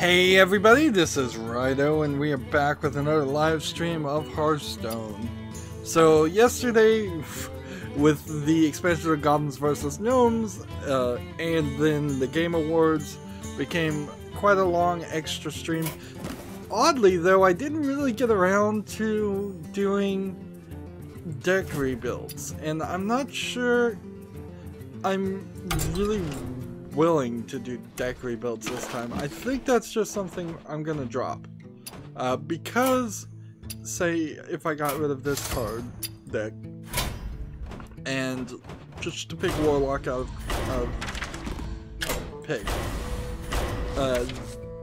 Hey everybody, this is Rydo and we are back with another live stream of Hearthstone. So yesterday, with the expansion of Goblins vs. Gnomes, and then the Game Awards, became quite a long extra stream. Oddly though, I didn't really get around to doing deck rebuilds, and I'm not sure I'm really willing to do deck rebuilds this time. I think that's just something I'm gonna drop. Because, say, if I got rid of this card deck, and just to pick Warlock out of pick,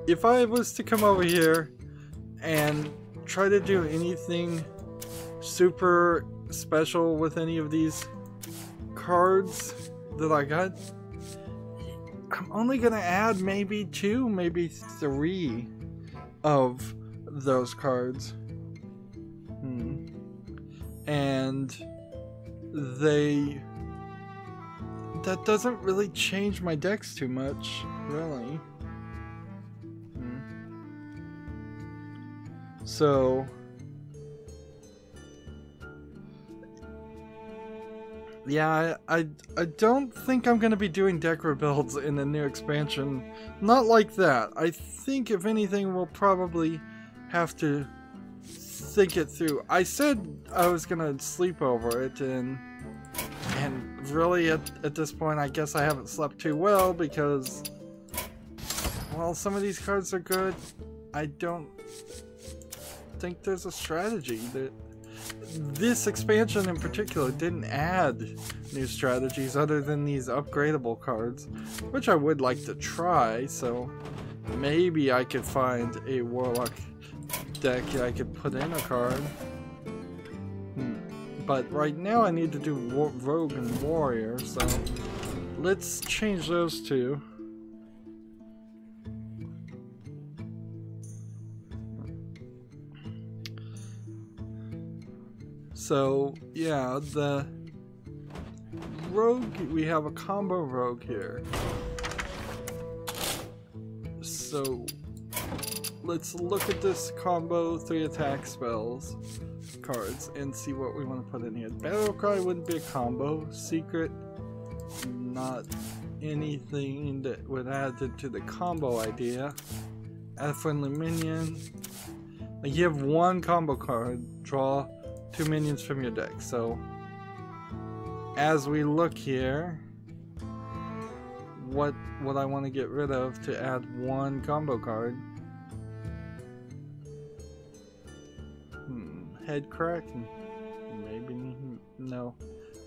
if I was to come over here and try to do anything super special with any of these cards that I got, I'm only gonna add maybe 2, maybe 3 of those cards. And that doesn't really change my decks too much, really. So yeah, I don't think I'm going to be doing deck rebuilds in the new expansion. Not like that. I think, if anything, we'll probably have to think it through. I said I was going to sleep over it, and really at this point I guess I haven't slept too well because, while some of these cards are good, I don't think there's a strategy that... This expansion in particular didn't add new strategies other than these upgradable cards, which I would like to try, so maybe I could find a Warlock deck I could put in a card. But right now I need to do Rogue and Warrior, so let's change those two. So, yeah, the Rogue, we have a combo Rogue here. So, let's look at this combo 3 attack spells cards and see what we want to put in here. Battle Cry wouldn't be a combo. Secret, not anything that would add to the combo idea. Add a friendly minion. Like, you have one combo card, draw 2 minions from your deck. So as we look here, what I want to get rid of to add one combo card? Head crack? Maybe no.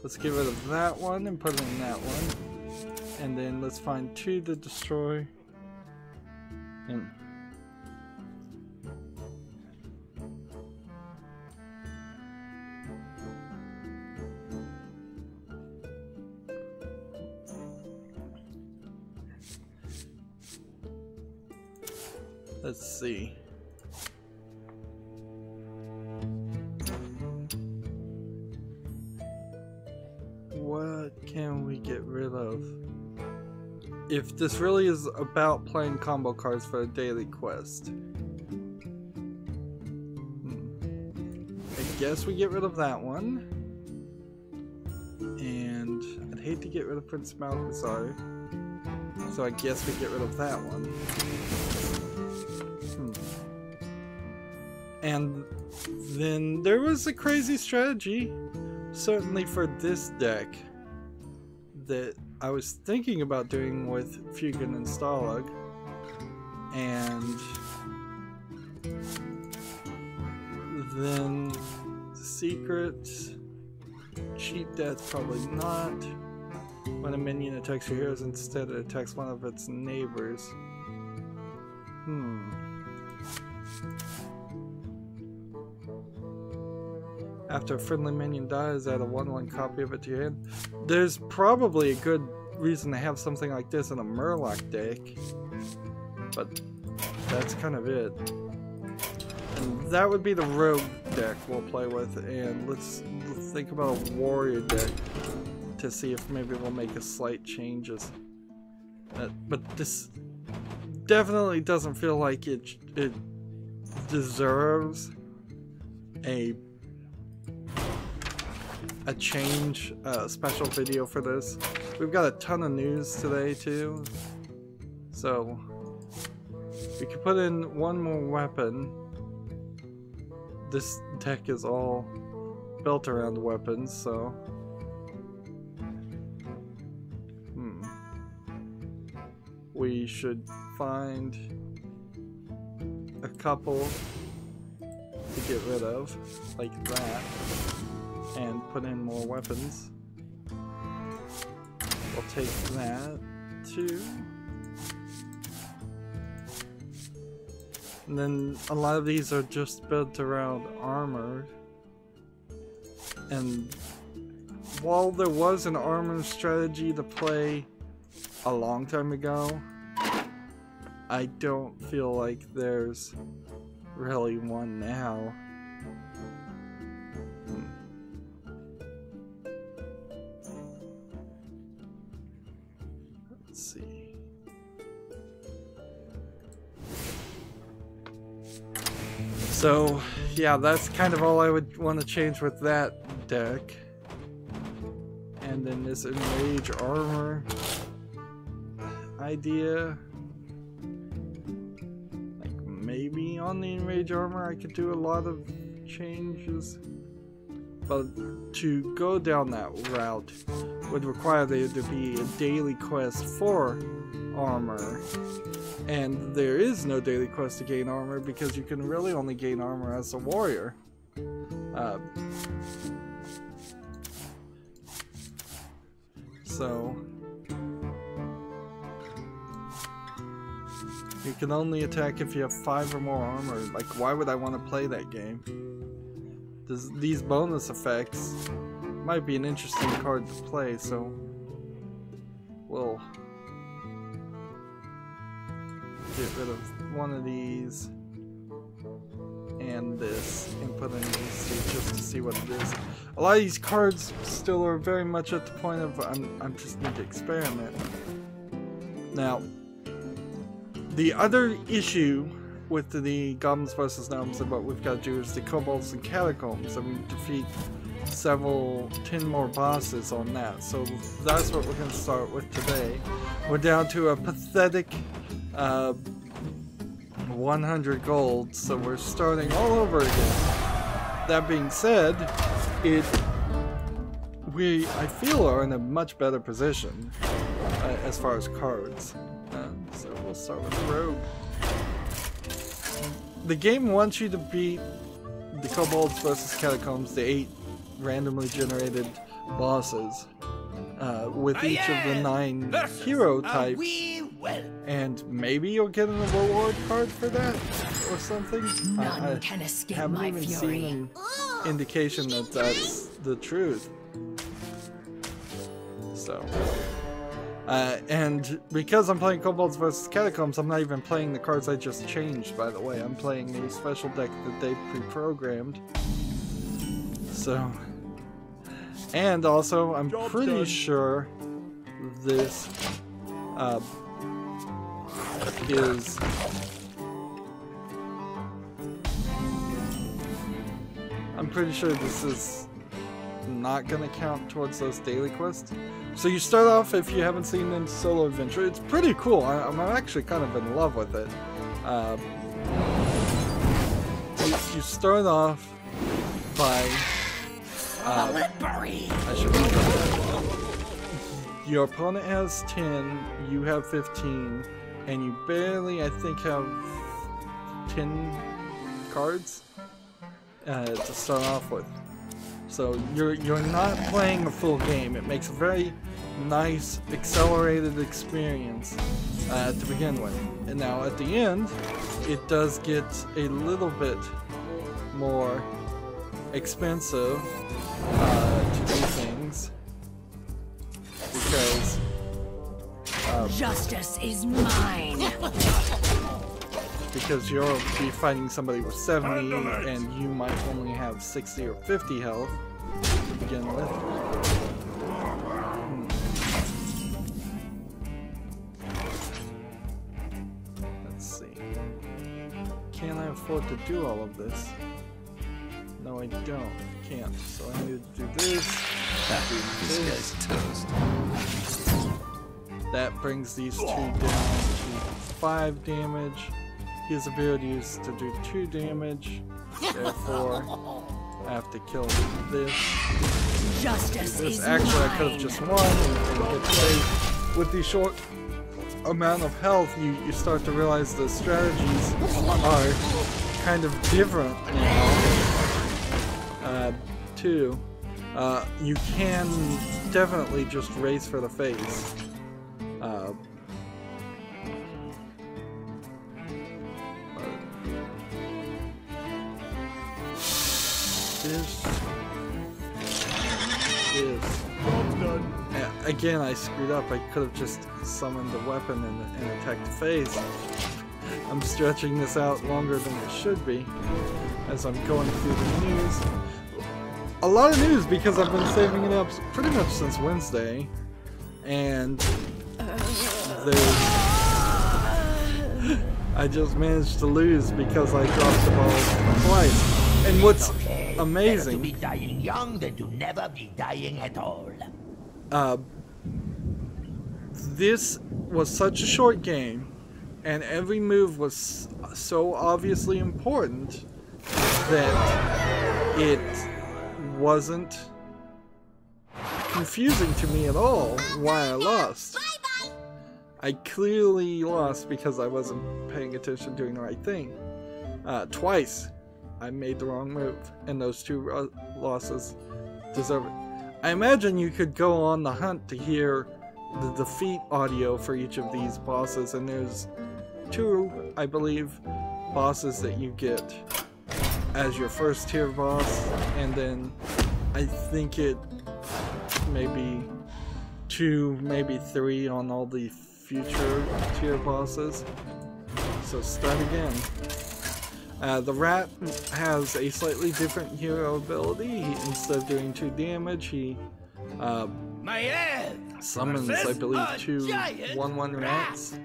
Let's get rid of that one and put in that one, and then let's find 2 to destroy. And let's see. What can we get rid of? If this really is about playing combo cards for a daily quest, I guess we get rid of that one. And I'd hate to get rid of Prince Malchazar, so I guess we get rid of that one. And then there was a crazy strategy, certainly for this deck, that I was thinking about doing with Fugan and Stalag. And then Secret, Cheap Death, probably not. When a minion attacks your heroes, instead it attacks one of its neighbors. After a friendly minion dies, add a 1/1 copy of it to your hand. There's probably a good reason to have something like this in a Murloc deck, but that's kind of it. And that would be the Rogue deck we'll play with, and let's think about a Warrior deck to see if maybe we'll make a slight changes. But definitely doesn't feel like it deserves a change, special video for this. We've got a ton of news today too, so we could put in one more weapon. This deck is all built around weapons, so we should find a couple to get rid of, like that, and put in more weapons. We'll take that too. And then a lot of these are just built around armor. And while there was an armor strategy to play a long time ago, I don't feel like there's really one now. Let's see. So, yeah, that's kind of all I would want to change with that deck. And then this enrage armor idea. Like, maybe on the enrage armor I could do a lot of changes. But to go down that route would require there to be a daily quest for armor. And there is no daily quest to gain armor because you can really only gain armor as a warrior. So you can only attack if you have 5 or more armor. Like, why would I want to play that game? These bonus effects might be an interesting card to play, so we'll get rid of one of these and this and put in these two just to see what it is. A lot of these cards still are very much at the point of I'm just need to experiment. Now, the other issue with the Goblins vs. Gnomes and what we've got to do is the Kobolds and Catacombs, and we defeat 10 more bosses on that. So that's what we're going to start with today. We're down to a pathetic 100 gold, so we're starting all over again. That being said, I feel are in a much better position as far as cards. So we'll start with the Rogue. The game wants you to beat the Kobolds vs. Catacombs, the 8 randomly generated bosses, with each of the 9 hero types, and maybe you'll get a reward card for that, or something. I haven't even seen an indication that that's the truth. So, and because I'm playing Kobolds vs. Catacombs, I'm not even playing the cards I just changed, by the way. I'm playing a special deck that they pre-programmed. So, and also, I'm pretty sure this is not gonna count towards those daily quests. So you start off, if you haven't seen the solo adventure, it's pretty cool. I'm actually kind of in love with it. You start off by I should remember that. Your opponent has 10, you have 15, and you barely, I think, have 10 cards to start off with. So you're not playing a full game. It makes a very nice accelerated experience to begin with. And now at the end, it does get a little bit more expensive to do things because justice is mine. Because you'll be fighting somebody with 70 and you might only have 60 or 50 health to begin with. can I afford to do all of this? No, I don't. Can't. So I need to do this. This guy's toast. That brings these two down to 5 damage. His ability is to do 2 damage. Therefore, I have to kill this. Justice is Actually, I could have mine. just won and get saved. With the short amount of health, you start to realize the strategies are kind of different now. Too. You can definitely just race for the face. Again, I screwed up. I could have just summoned the weapon and attacked the face. I'm stretching this out longer than it should be as I'm going through the news. A lot of news because I've been saving it up pretty much since Wednesday, and I just managed to lose because I dropped the ball twice. And what's amazing, Better to be dying young than to never be dying at all. this was such a short game, and every move was so obviously important that it wasn't confusing to me at all why I lost. I clearly lost because I wasn't paying attention, doing the right thing. Twice I made the wrong move, and those 2 losses deserve it. I imagine you could go on the hunt to hear the defeat audio for each of these bosses, and there's 2, I believe, bosses that you get as your first tier boss, and then I think it maybe 2, maybe 3 on all the future tier bosses. So start again. The rat has a slightly different hero ability. Instead of doing 2 damage, he summons, I believe, 2 1/1 rats.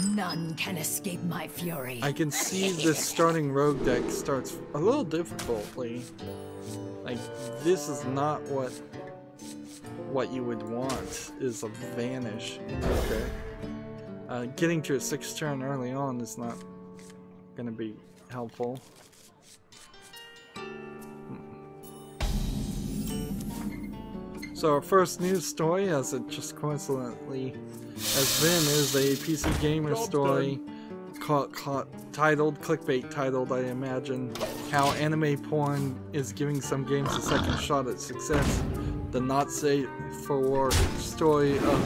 None can escape my fury. I can see this starting rogue deck starts a little difficultly. Like, this is not what you would want, is a vanish. Okay. Getting to a 6th turn early on is not going to be helpful. So our first news story, as it just coincidentally has been, is a PC gamer story titled, clickbait titled, I imagine, how anime porn is giving some games a second shot at success. The not safe for work story of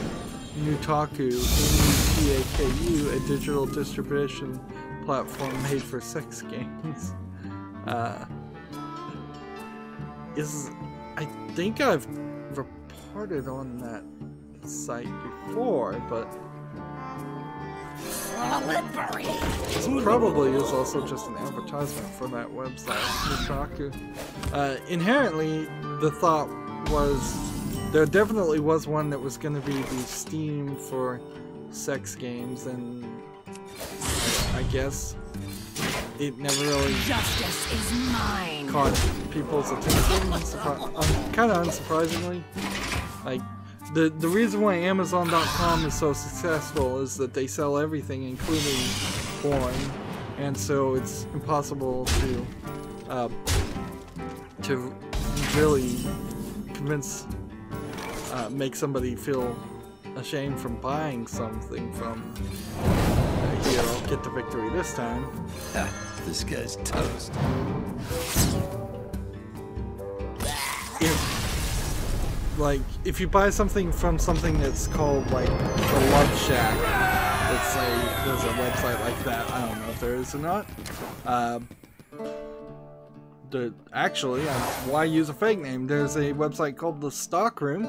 Nutaku, N-U-T-A-K-U, a digital distribution platform made for sex games. I think I've reported on that site before, but this probably is also just an advertisement for that website, Nutaku. Inherently, the thought was there definitely was one that was going to be the Steam for sex games, and I guess it never really Justice is mine. caught people's attention, kind of unsurprisingly. Like, the reason why Amazon.com is so successful is that they sell everything, including porn, and so it's impossible to really convince, make somebody feel ashamed from buying something from here. I'll get the victory this time. This guy's toast. If you buy something from something that's called like the Love Shack, let's say there's a website like that. I don't know if there is or not. Actually, why use a fake name? There's a website called the Stockroom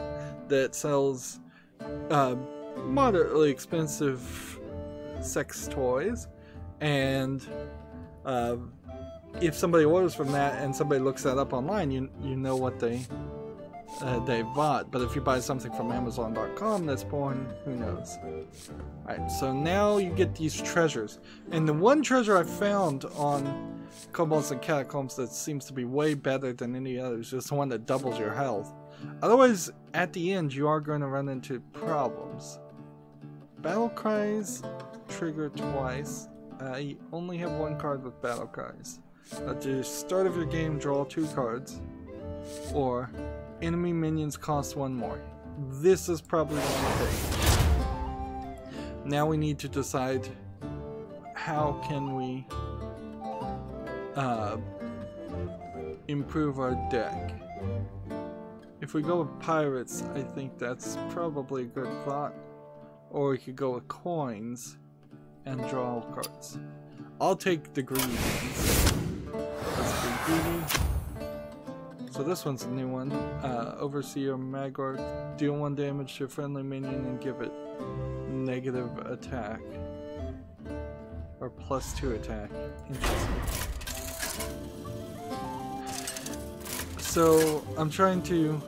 that sells moderately expensive sex toys, and if somebody orders from that and somebody looks that up online, you know what they they bought. But if you buy something from Amazon.com that's born, who knows? Alright, so now you get these treasures. And the one treasure I found on Kobolds and Catacombs that seems to be way better than any others is the one that doubles your health. Otherwise, at the end, you are going to run into problems. Battle cries trigger twice. You only have one card with battle cries. At the start of your game, draw 2 cards. Or, enemy minions cost 1 more. This is probably going to take. Now we need to decide how can we improve our deck. If we go with pirates, I think that's probably a good thought. Or we could go with coins and draw cards. I'll take the greedy ones. Let's be greedy. So this one's a new one. Overseer Magor, deal 1 damage to a friendly minion and give it negative attack. Or +2 attack. Interesting. So I'm trying to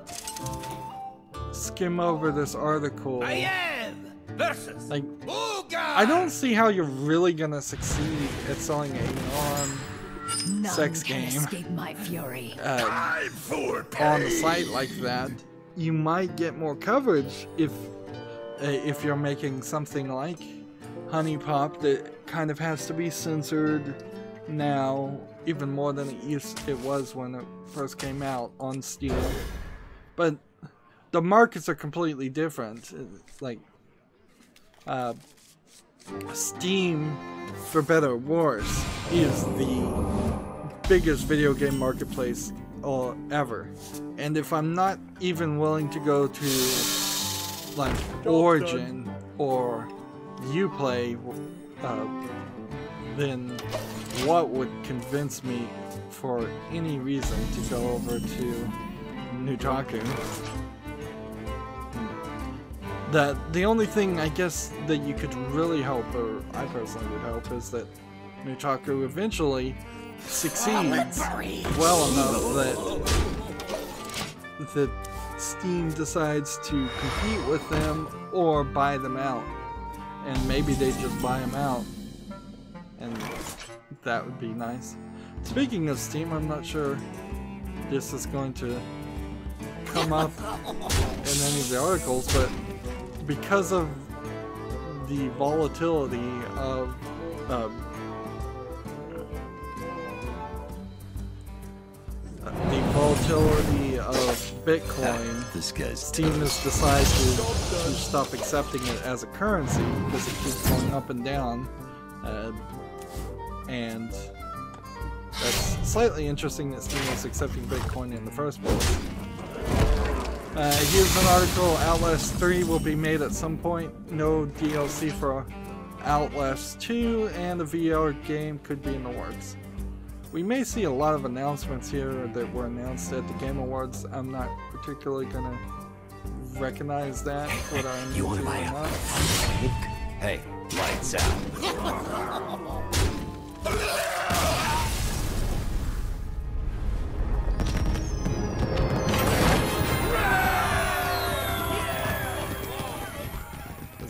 skim over this article. Versus. Like, I don't see how you're really gonna succeed at selling a non-sex game escape my fury. On a site like that. You might get more coverage if you're making something like Honey Pop that kind of has to be censored now, even more than it was when it first came out on Steam. But the markets are completely different. Like, Steam, for better or worse, is the biggest video game marketplace ever. And if I'm not even willing to go to like Origin or Uplay, then what would convince me for any reason to go over to Nutaku? The only thing I guess that you could really hope, or I personally would hope, is that Nutaku eventually succeeds well enough that Steam decides to compete with them or buy them out. And maybe they just buy them out, and that would be nice. Speaking of Steam, I'm not sure this is going to come up in any of the articles, but because of the volatility of Bitcoin, This guy's Steam has decided to stop accepting it as a currency because it keeps going up and down, and that's slightly interesting that Steam is accepting Bitcoin in the first place. Here's an article. Outlast 3 will be made at some point. No DLC for Outlast 2, and a VR game could be in the works. We may see a lot of announcements here that were announced at the Game Awards. I'm not particularly gonna recognize that, whether I'm into it or not. Hey, lights out.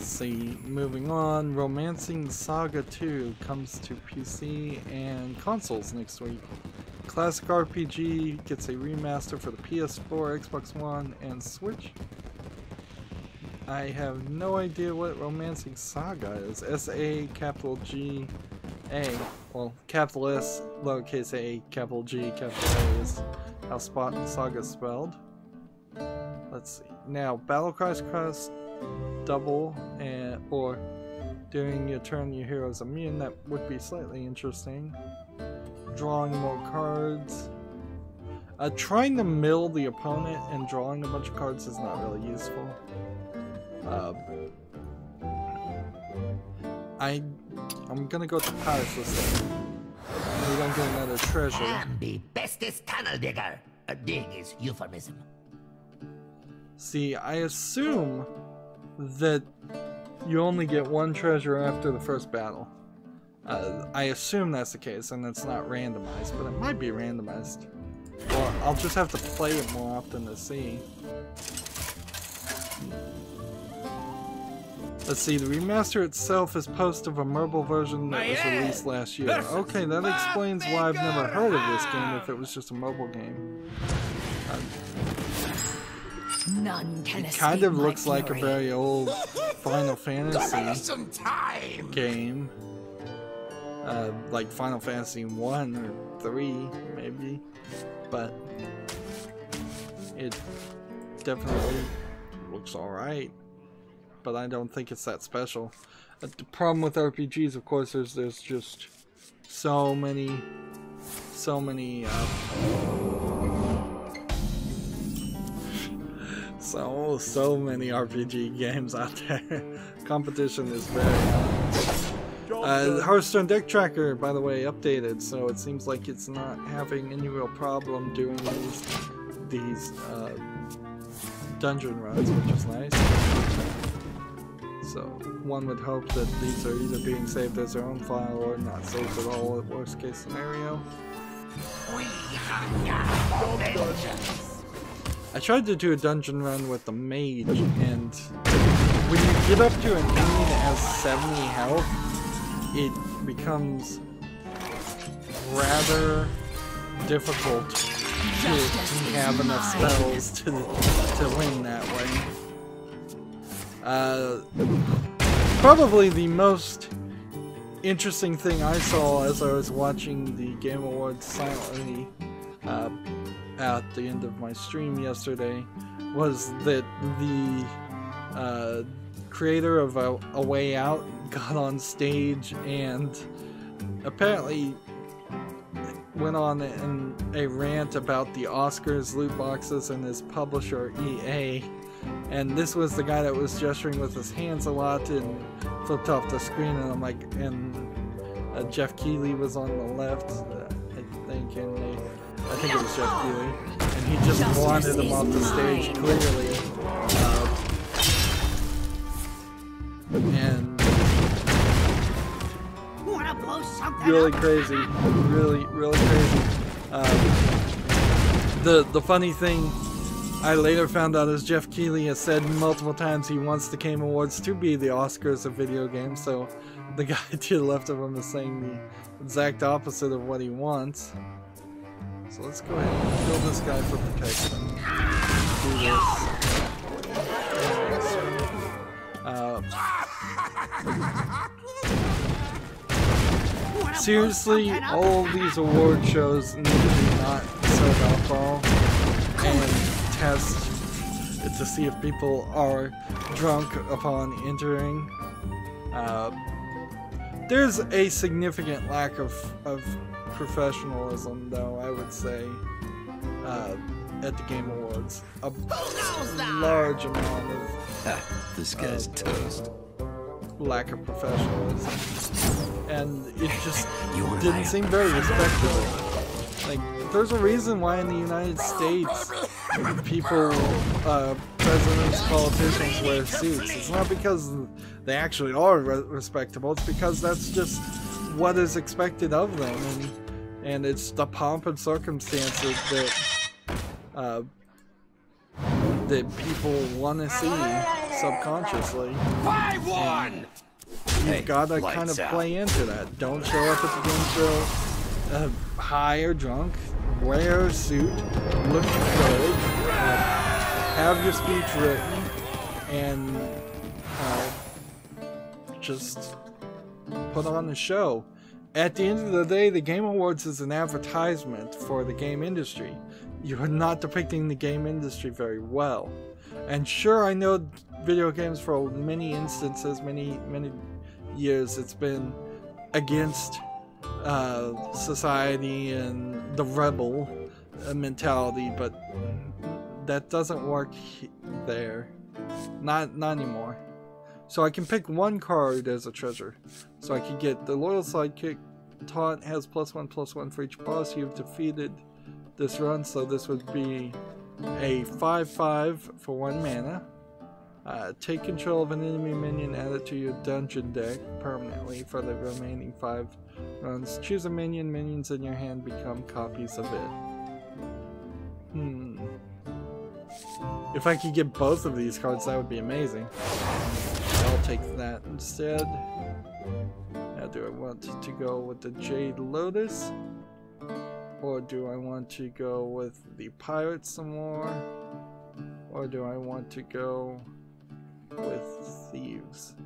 See, moving on, Romancing Saga 2 comes to PC and consoles next week. Classic RPG gets a remaster for the PS4, Xbox One, and Switch. I have no idea what Romancing Saga is. S-A, capital G-A. Well, capital S, lowercase a, capital G, capital A is how Saga is spelled. Let's see. Now, Battle Cries cost double, or during your turn your hero is immune. That would be slightly interesting. Drawing more cards. Trying to mill the opponent and drawing a bunch of cards is not really useful. I'm gonna go to Paris this time. We don't get another treasure. I'm the bestest tunnel digger. A dig is euphemism. See, I assume that you only get one treasure after the first battle. I assume that's the case, and it's not randomized, but it might be randomized. Well, I'll just have to play it more often to see. Let's see, the remaster itself is post of a mobile version that was released last year. Okay, that explains why I've never heard of this game if it was just a mobile game. None can It kind of looks my like a fury. very old Final Fantasy Some time. game. Like Final Fantasy 1 or 3, maybe. But it definitely looks alright. But I don't think it's that special. The problem with RPGs, of course, is there's just so many so many RPG games out there. Competition is very high. Hearthstone deck tracker, by the way, updated, so it seems like it's not having any real problem doing these dungeon runs, which is nice. So one would hope that these are either being saved as their own file or not saved at all at worst case scenario. I tried to do a dungeon run with the mage, and when you get up to an enemy that has 70 health, it becomes rather difficult to have enough spells to win that way. Probably the most interesting thing I saw as I was watching the Game Awards silently at the end of my stream yesterday was that the creator of A Way Out got on stage and apparently went on in a rant about the Oscars loot boxes and his publisher EA. And this was the guy that was gesturing with his hands a lot and flipped off the screen, and I'm like, and Jeff Keighley was on the left, I think it was Jeff Keighley, and he just wanted him off the stage clearly, and really crazy, really crazy. The funny thing I later found out is Jeff Keighley has said multiple times he wants the Game Awards to be the Oscars of video games, so the guy to the left of him is saying the exact opposite of what he wants. So let's go ahead and kill this guy for protection. Do this. Seriously, all of these award shows need to not serve alcohol and test to see if people are drunk upon entering. There's a significant lack of professionalism, though, I would say, at the Game Awards. A large amount of this guy's toast. Lack of professionalism, and it just didn't seem very respectable. Like, there's a reason why in the United States people, presidents, politicians wear suits. It's not because they actually are respectable, it's because that's just what is expected of them, and it's the pomp and circumstances that people want to see subconsciously. 5-1! You've gotta kind of play into that. Don't show up at the game show high or drunk. Wear a suit, look good, have your speech written, and just put on a show. At the end of the day, the Game Awards is an advertisement for the game industry. You are not depicting the game industry very well. And sure, I know video games for many instances, many years, it's been against society and the rebel mentality, but that doesn't work there. Not anymore. So I can pick one card as a treasure. So I can get the Loyal Sidekick. Taunt has +1/+1 for each boss you've defeated this run, so this would be a 5/5 for 1 mana. Take control of an enemy minion, add it to your dungeon deck permanently for the remaining 5 runs. Choose a minion, minions in your hand become copies of it. If I could get both of these cards, that would be amazing. I'll take that instead. Now, do I want to go with the Jade Lotus? Or do I want to go with the Pirate some more? Or do I want to go with Thieves?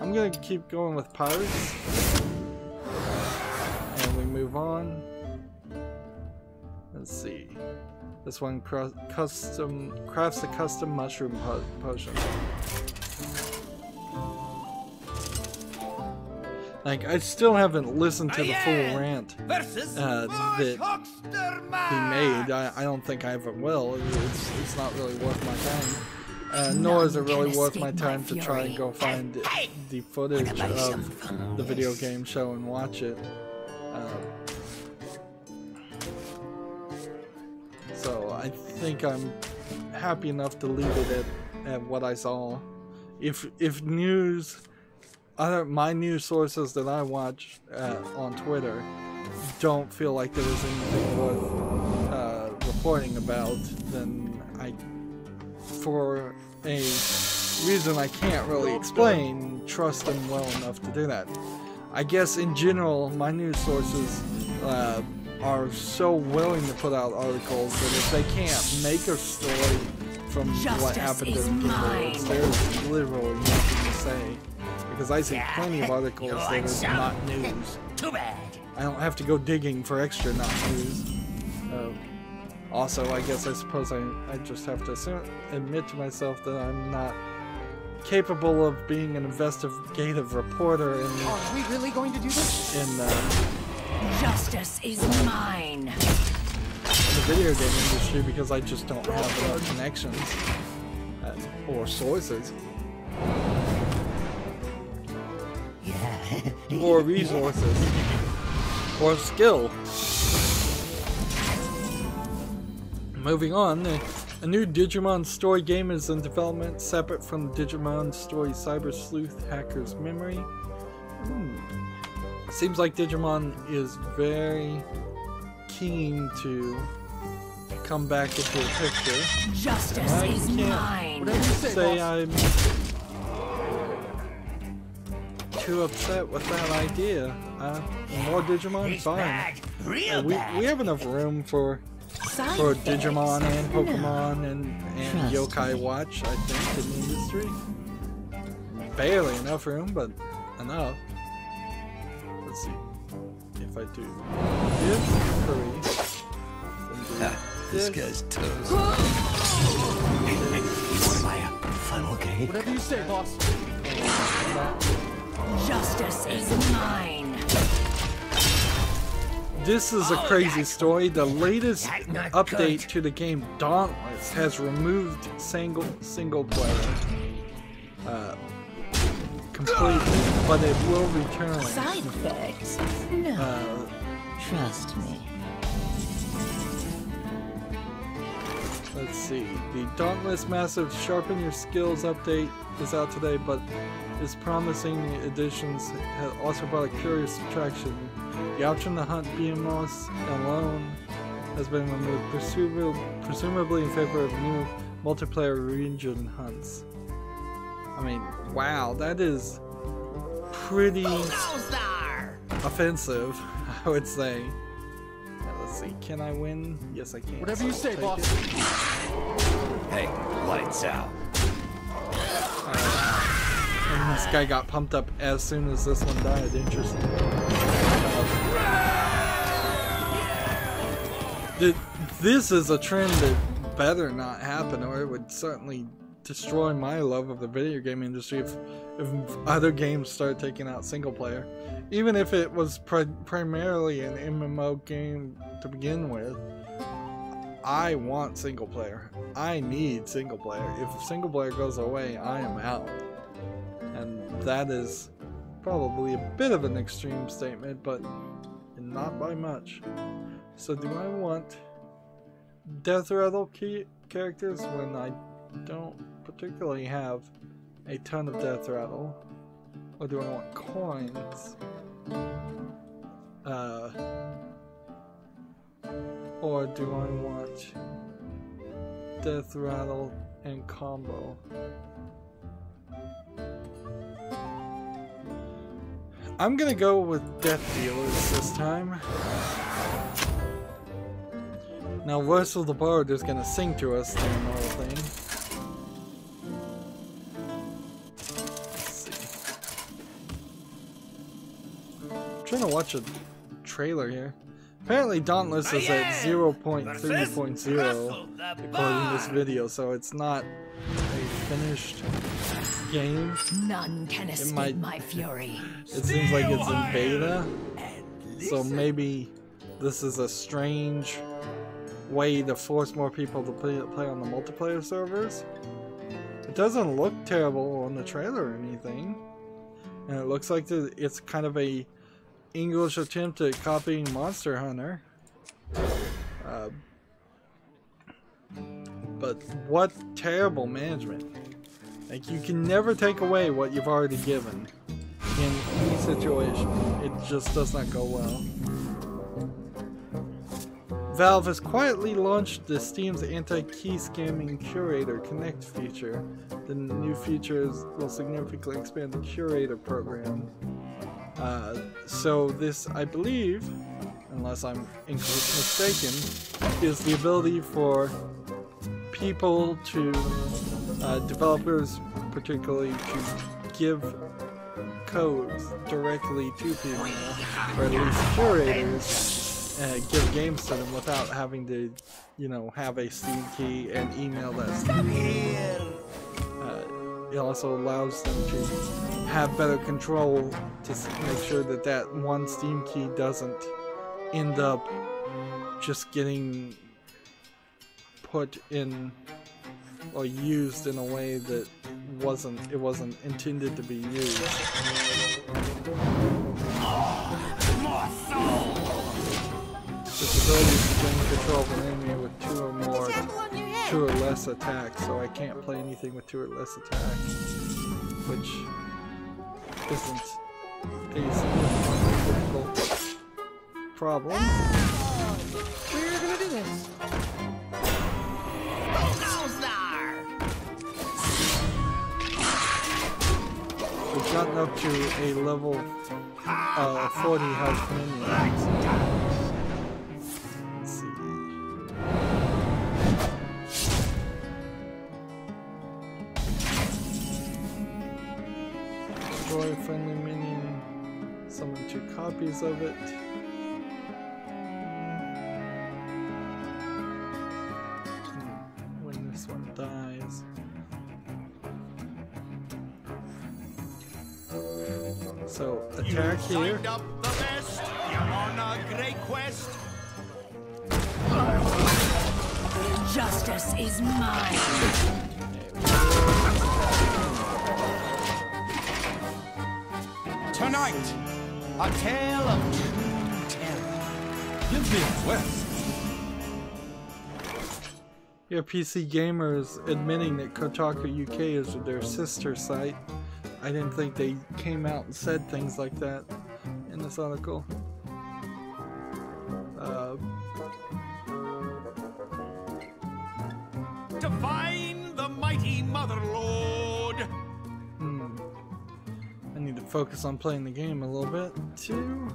I'm gonna keep going with Pirates. And we move on. Let's see. This one crafts a custom mushroom potion. Like, I still haven't listened to the full rant that he made. I don't think I ever will. It's not really worth my time. Nor is it really worth my time to try and go find the footage of the video game show and watch it. So I think I'm happy enough to leave it at what I saw. If news, my news sources that I watch on Twitter don't feel like there was anything worth reporting about, then for a reason I can't really explain, trust them well enough to do that. I guess in general, my news sources are so willing to put out articles that if they can't make a story from what happened in the game, there's literally nothing to say. Because I see plenty of articles that is not news. Too bad. I don't have to go digging for extra not news. Also, I guess I suppose I just have to admit to myself that I'm not capable of being an investigative reporter in Are we really going to do this? Justice is mine. In the video game industry, because I just don't have enough connections or sources or resources or skill. Moving on, a new Digimon story game is in development, separate from the Digimon story Cyber Sleuth Hacker's Memory. Seems like Digimon is very keen to come back into the picture. Justice is mine. Whatever you say, I'm too upset with that idea. More Digimon? Fine. We have enough room for Digimon and Pokemon and Yokai Watch, I think, in the industry. Barely enough room, but enough. Let's see. If I do this, This guy's toast. Whatever you say, boss. Justice is mine. This is a crazy story. The latest update to the game, Dauntless, has removed single player completely, but it will return. Side effects? No. Trust me. Let's see. The Dauntless Massive Sharpen Your Skills update is out today, but its promising additions have also brought a curious subtraction. The option to hunt behemoths alone has been removed, presumably in favor of new multiplayer region hunts. I mean, wow, that is pretty offensive, I would say. Let's see, can I win? Yes, I can. Whatever you say, boss. Hey, lights out. And this guy got pumped up as soon as this one died. Interesting. This is a trend that better not happen, or it would certainly destroy my love of the video game industry if other games start taking out single player. Even if it was primarily an MMO game to begin with, I want single player. I need single player. If single player goes away, I am out. And that is probably a bit of an extreme statement, but not by much. So do I want Death Rattle characters when I don't particularly have a ton of Death Rattle? Or do I want coins? Or do I want Death Rattle and Combo? I'm gonna go with Death Dealers this time. Now Russell the Bard is gonna sing to us during the whole thing. Let's see. I'm trying to watch a trailer here. Apparently Dauntless is at 0.3.0 according to this video, so it's not a finished game. None can escape my fury. It seems like it's in beta, so maybe this is a strange way to force more people to play on the multiplayer servers. It doesn't look terrible on the trailer or anything, and it looks like it's kind of a English attempt at copying Monster Hunter. But what terrible management. Like, you can never take away what you've already given in any situation. It just does not go well. Valve has quietly launched the Steam's anti-key scamming Curator Connect feature. The new features will significantly expand the Curator program. So this, I believe, unless I'm mistaken, is the ability for people to, developers particularly, to give codes directly to people, or at least curators, give games to them without having to, you know, have a Steam key and email that Steam key. It also allows them to have better control to make sure that that one Steam key doesn't end up just getting put in or used in a way that wasn't intended to be used. This ability is to gain control of an enemy with two or less attacks, so I can't play anything with 2 or less attacks, which isn't a difficult problem. We're gonna do this. We've gotten up to a level 40 health minion. Let's see. Destroy a friendly minion. Summon 2 copies of it. When this one dies. So attack here. Up the best. You're on a great quest. Justice is mine. Tonight, a tale of true terror. Give me a quest. Yeah, PC Gamers admitting that Kotaku UK is their sister site. I didn't think they came out and said things like that in this article. To find the mighty Mother Lord. I need to focus on playing the game a little bit too.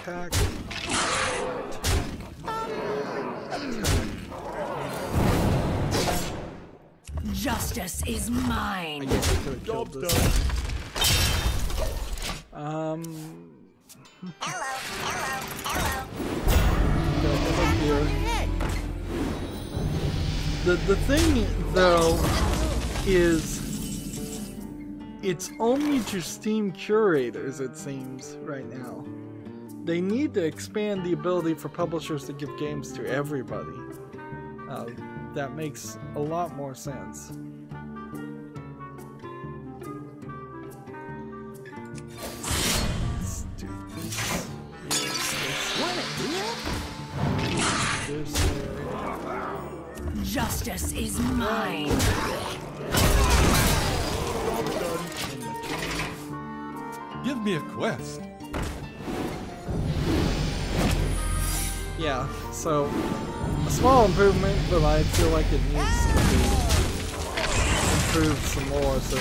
Attack. Justice is mine. I guess I could have killed this. The thing though is it's only to Steam curators, it seems, right now. They need to expand the ability for publishers to give games to everybody. That makes a lot more sense. Let's do this. Justice is mine. Give me a quest. Yeah, so a small improvement, but I feel like it needs to be improved some more so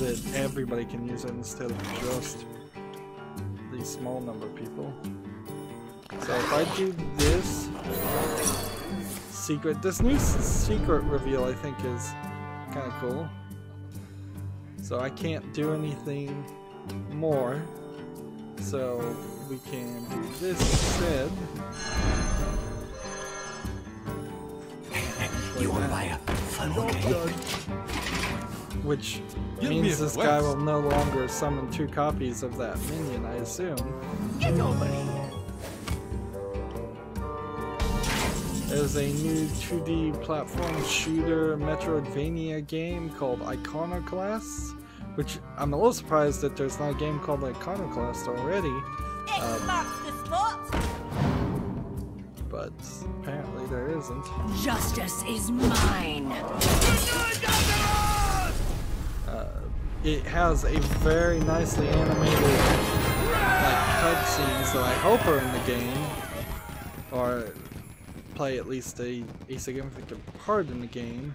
that everybody can use it instead of just the small number of people. So if I do this secret, this new secret reveal I think is kind of cool. So I can't do anything more, so we can do this instead. You are my funnel cake. Which Give me means a this guy quest. will no longer summon 2 copies of that minion, I assume. Get over here. There's a new 2D platform shooter Metroidvania game called Iconoclast, which I'm a little surprised that there's not a game called Iconoclast already. X marks the spot. But apparently there isn't. Justice is mine. It has a very nicely animated cutscenes that I hope are in the game, or play at least a significant part in the game.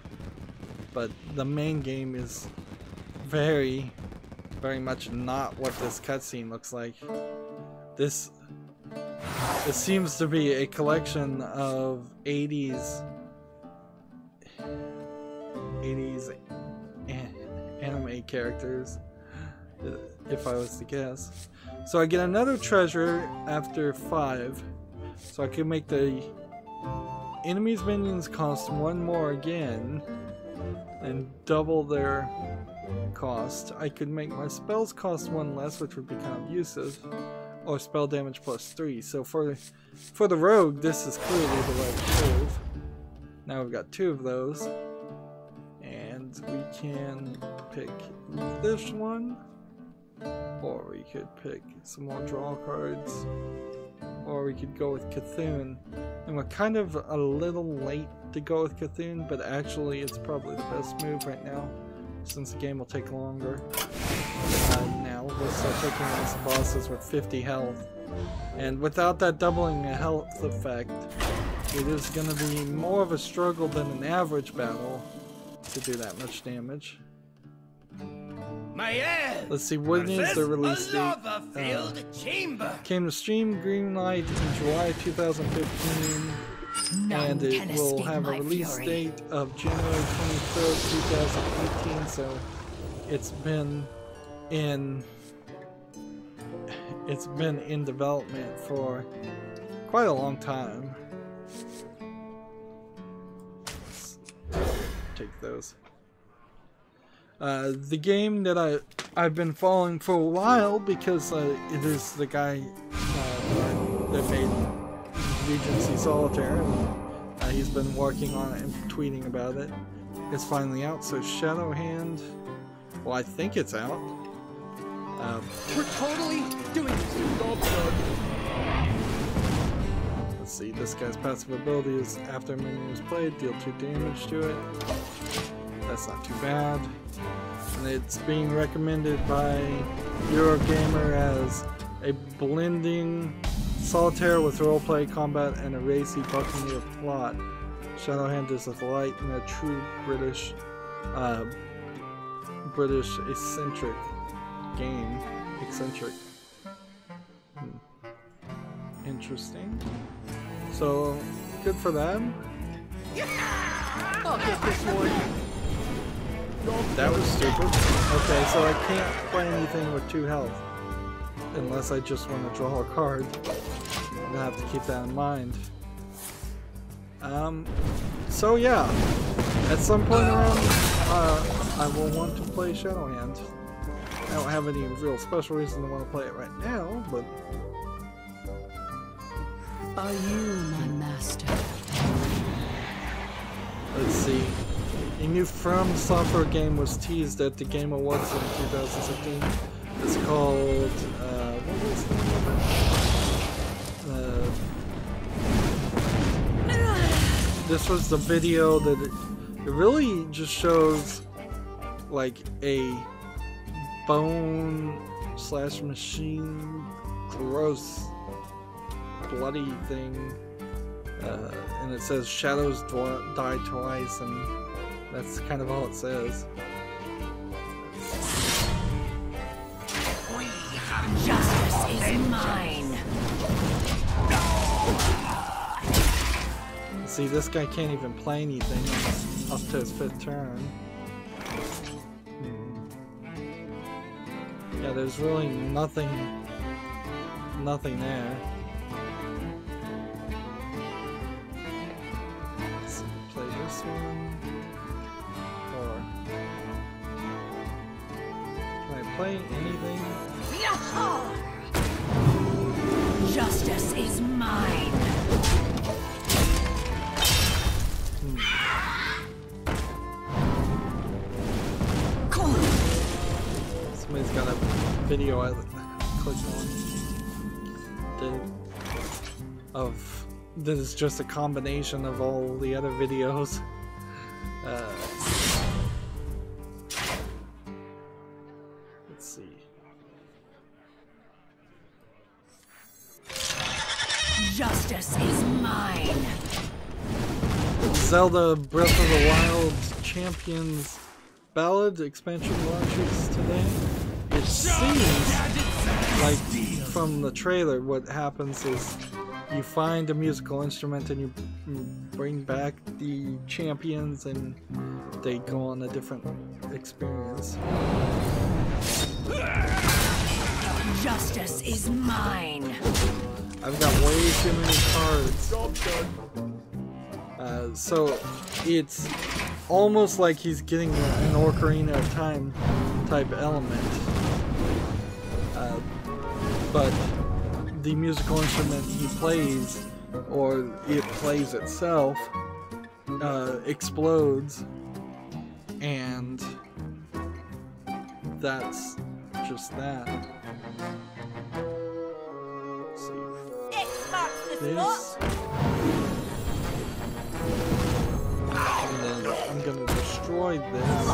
But the main game is very much not what this cutscene looks like. This seems to be a collection of 80s anime characters, if I was to guess. So I get another treasure after 5, so I can make the enemies' minions cost 1 more again and double their cost. I could make my spells cost 1 less, which would be kind of useless, or spell damage plus 3. So for the rogue, this is clearly the right move. Now we've got 2 of those, and we can pick this one, or we could pick some more draw cards, or we could go with Cthulhu. And we're kind of a little late to go with Cthulhu, but actually it's probably the best move right now, since the game will take longer. Now let's start taking these bosses with 50 health, and without that doubling the health effect, it is going to be more of a struggle than an average battle to do that much damage. Let's see, when is the release date? Came to Steam Greenlight in July 2015, and it will have a release date of January 23rd, 2018. So it's been in development for quite a long time. Let's take those. The game that I've been following for a while, because it is the guy that made Regency Solitaire, and he's been working on it and tweeting about it. It's finally out, so Shadowhand, well, I think it's out. We're totally doing this in Gold Club. Let's see, this guy's passive ability is after a minion is played, deal 2 damage to it. That's not too bad. And it's being recommended by Eurogamer as a blending solitaire with roleplay, combat, and a racy Buccaneer plot. Shadowhand is a delight and a true British eccentric game. Interesting. So, good for them. I'll get this one. That was stupid. Okay, so I can't play anything with 2 health. Unless I just want to draw a card. I'm gonna have to keep that in mind. So yeah. At some point around, I will want to play Shadowhand. I don't have any real special reason to want to play it right now, but... Are you my master? Let's see. A new From Software game was teased at the Game Awards in 2016. It's called, what was the name of it? This was the video that it really just shows like a bone slash machine, gross, bloody thing, and it says shadows die twice, and that's kind of all it says. Justice is mine. See, this guy can't even play anything up to his 5th turn. Yeah, there's really nothing there. Let's see, play this one. Or can I play anything? Justice is mine. Somebody's got a video I clicked on. This is just a combination of all the other videos. Let's see. Justice is mine. Zelda Breath of the Wild Champions Ballad expansion launches today. It seems like from the trailer what happens is you find a musical instrument and you bring back the champions and they go on a different experience. Justice is mine. I've got way too many cards. So it's almost like he's getting an Ocarina of Time type element. But the musical instrument he plays, or it plays itself, explodes, and that's just that. Let's see. This. And then I'm gonna destroy this.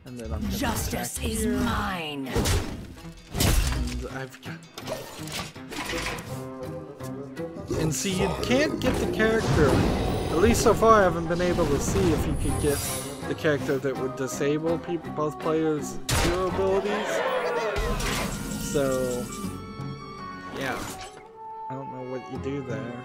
And then I'm gonna Justice is mine. And I've got... And see, you can't get the character. At least so far I haven't been able to see if you could get the character that would disable both players' hero abilities. So, yeah. I don't know what you do there.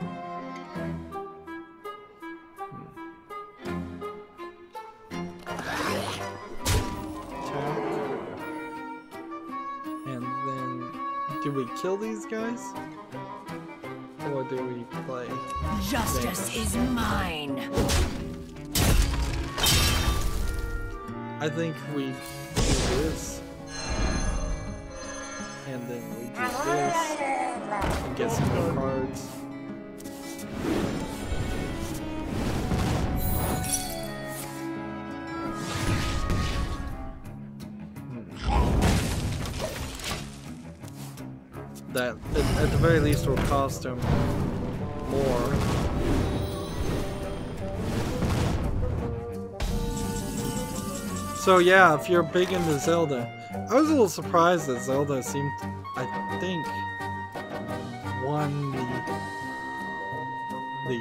And then, do we kill these guys? Or do we play? Justice is mine. I think we do this. And then we do this. And get some more cards. That, at the very least, will cost him more. So yeah, if you're big into Zelda, I was a little surprised that Zelda seemed, I think, won the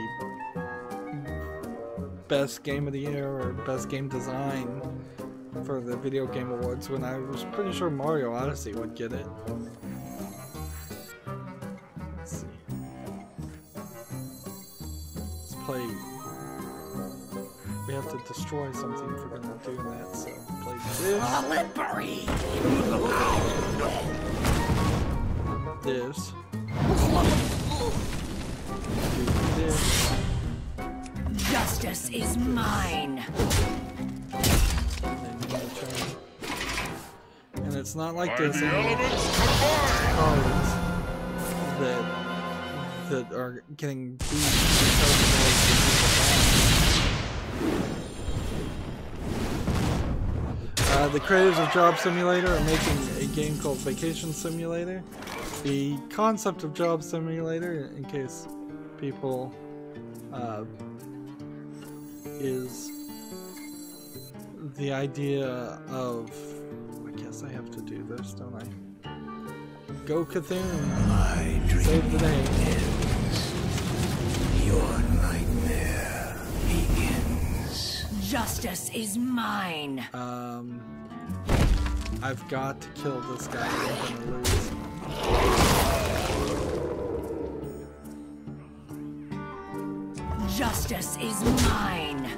best game of the year or best game design for the Video Game Awards, when I was pretty sure Mario Odyssey would get it. We have to destroy something if we're gonna do that, so play this. This. Do this. Justice is mine. And it's not like this cards that are getting beat the creators of Job Simulator are making a game called Vacation Simulator. The concept of Job Simulator, in case people is the idea of guess I have to do this, don't I? Go Cthulhu! Save the day. Your nightmare begins. Justice is mine. I've got to kill this guy or I'm gonna lose. Justice is mine.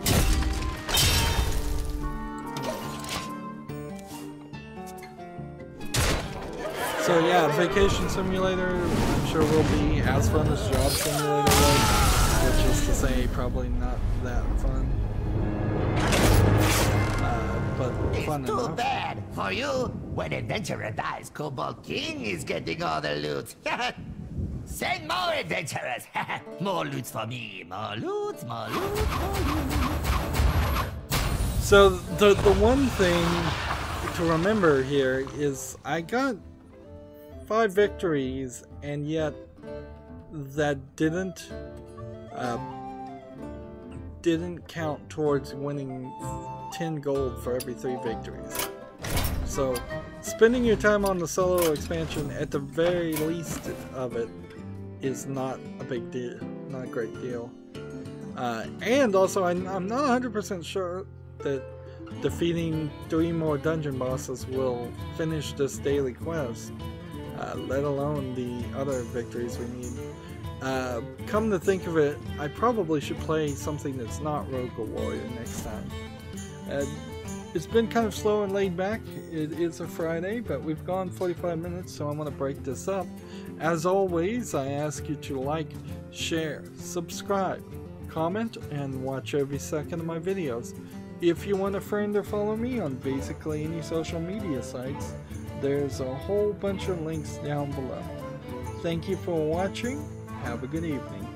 So yeah, Vacation Simulator, I'm sure will be as fun as Job Simulator was, which is to say, probably not that fun. But fun It's too enough. bad for you. When adventurer dies, Cobalt King is getting all the loot. Send more adventurers. More loot for me. More loot, more loot, more loot. So the one thing to remember here is I got 5 victories, and yet that didn't count towards winning 10 gold for every 3 victories. So spending your time on the solo expansion at the very least of it is not a big deal, not a great deal. And also I'm not 100% sure that defeating 3 more dungeon bosses will finish this daily quest. Let alone the other victories we need. Come to think of it, I probably should play something that's not Rogue or Warrior next time. It's been kind of slow and laid back. It is a Friday, but we've gone 45 minutes, so I'm going to break this up. As always, I ask you to like, share, subscribe, comment, and watch every second of my videos. If you want to friend or follow me on basically any social media sites, there's a whole bunch of links down below. Thank you for watching. Have a good evening.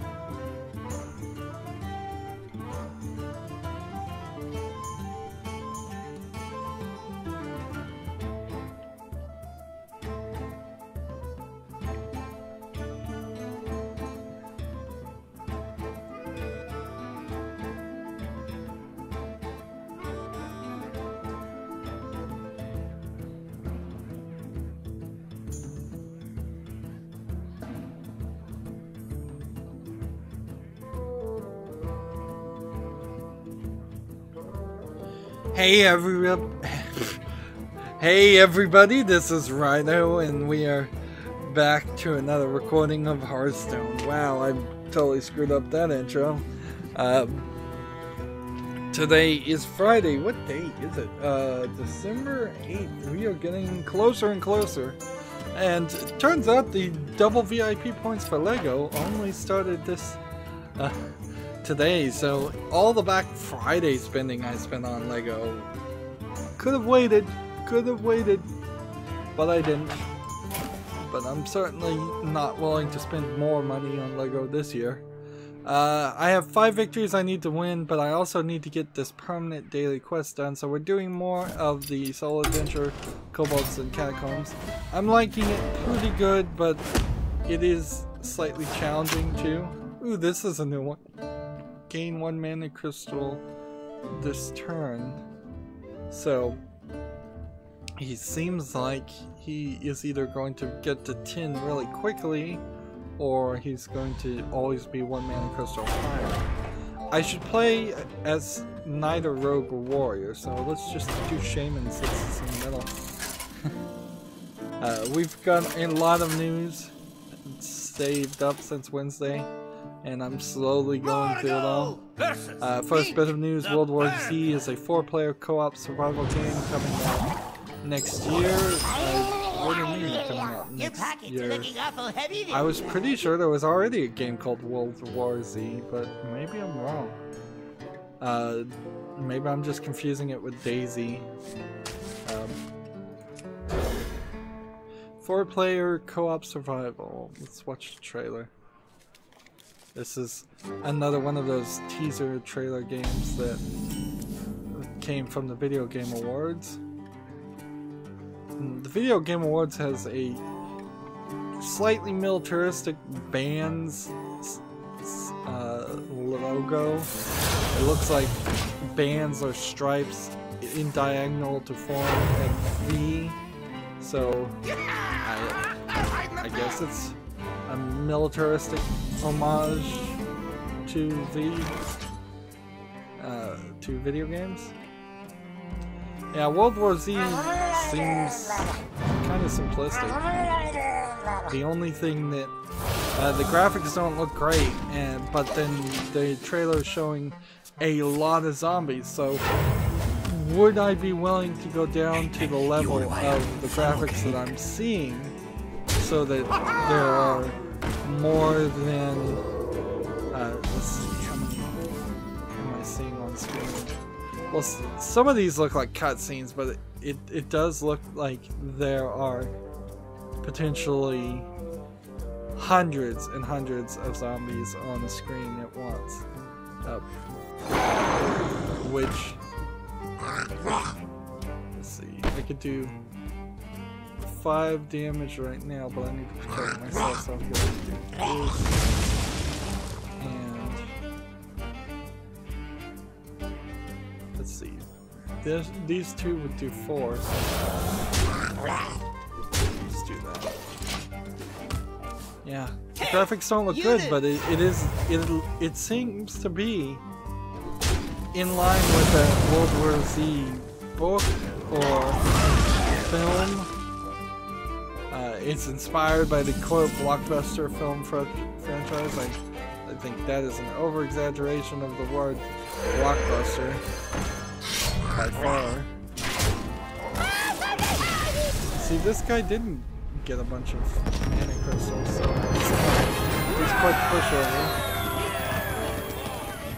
Hey everybody, this is Rydo, and we are back to another recording of Hearthstone. Wow, I totally screwed up that intro. Today is Friday. What date is it? December 8th. We are getting closer and closer. And it turns out the double VIP points for LEGO only started this today, so all the Black Friday spending I spent on LEGO could have waited, but I didn't. But I'm certainly not willing to spend more money on LEGO this year. I have 5 victories I need to win, but I also need to get this permanent daily quest done, so we're doing more of the solo adventure, Kobolds and Catacombs. I'm liking it pretty good, but it is slightly challenging too. Ooh, this is a new one. Gain 1 mana crystal this turn. So he seems like he is either going to get to 10 really quickly, or he's going to always be 1 mana crystal higher. I should play as neither rogue or warrior, so let's just do shaman since it's in the middle. We've got a lot of news saved up since Wednesday, and I'm slowly going through it all. First bit of news, World War Z is a 4-player co-op survival game coming out next year. What do you mean coming out next year? I was pretty sure there was already a game called World War Z, but maybe I'm wrong. Maybe I'm just confusing it with DayZ. 4-player co-op survival. Let's watch the trailer. This is another one of those teaser trailer games that came from the Video Game Awards. The Video Game Awards has a slightly militaristic bands logo. It looks like bands or stripes in diagonal to form a V. So I guess it's a militaristic homage to video games. Yeah, World War Z seems kind of simplistic. The only thing that the graphics don't look great, but then the trailer is showing a lot of zombies. So would I be willing to go down to the level of the graphics that I'm seeing, so that there are more than let's see, how many am I seeing on screen? Well, some of these look like cutscenes, but it does look like there are potentially hundreds and hundreds of zombies on the screen at once. Which, let's see, I could do 5 damage right now, but I need to protect myself, so I'm going to do this. And let's see, these two would do 4, so let's do that. Yeah, the graphics don't look good, but it seems to be in line with a World War Z book or film. It's inspired by the quote blockbuster film franchise. I think that is an over-exaggeration of the word blockbuster by far. See, this guy didn't get a bunch of mana crystals, so he's quite pushover.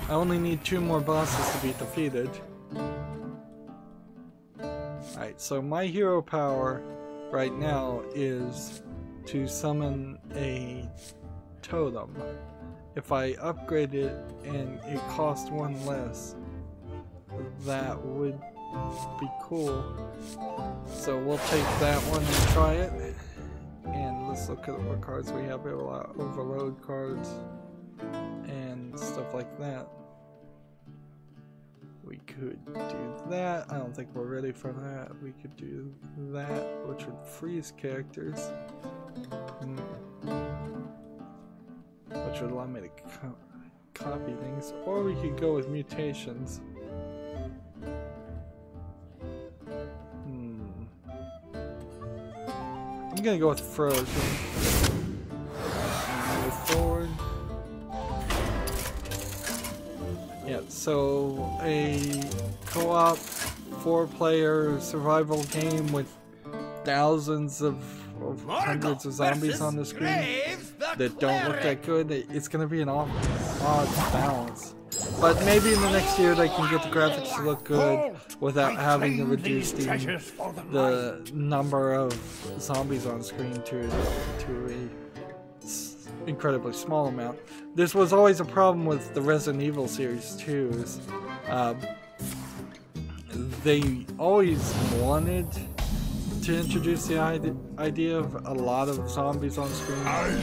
I only need 2 more bosses to be defeated. Alright, so my hero power right now is to summon a totem. If I upgrade it and it costs 1 less, that would be cool. So we'll take that one and try it. And let's look at what cards we have. We have a lot of overload cards and stuff like that. We could do that. I don't think we're ready for that. We could do that, which would freeze characters. Which would allow me to copy things. Or we could go with mutations. I'm gonna go with frozen. Move forward. Yeah, so a co-op 4-player survival game with thousands of hundreds of zombies on the screen that don't look that good. It's gonna be an odd balance. But maybe in the next year they can get the graphics to look good without having to reduce the number of zombies on screen to a incredibly small amount. This was always a problem with the Resident Evil series too. They always wanted to introduce the idea of a lot of zombies on screen. It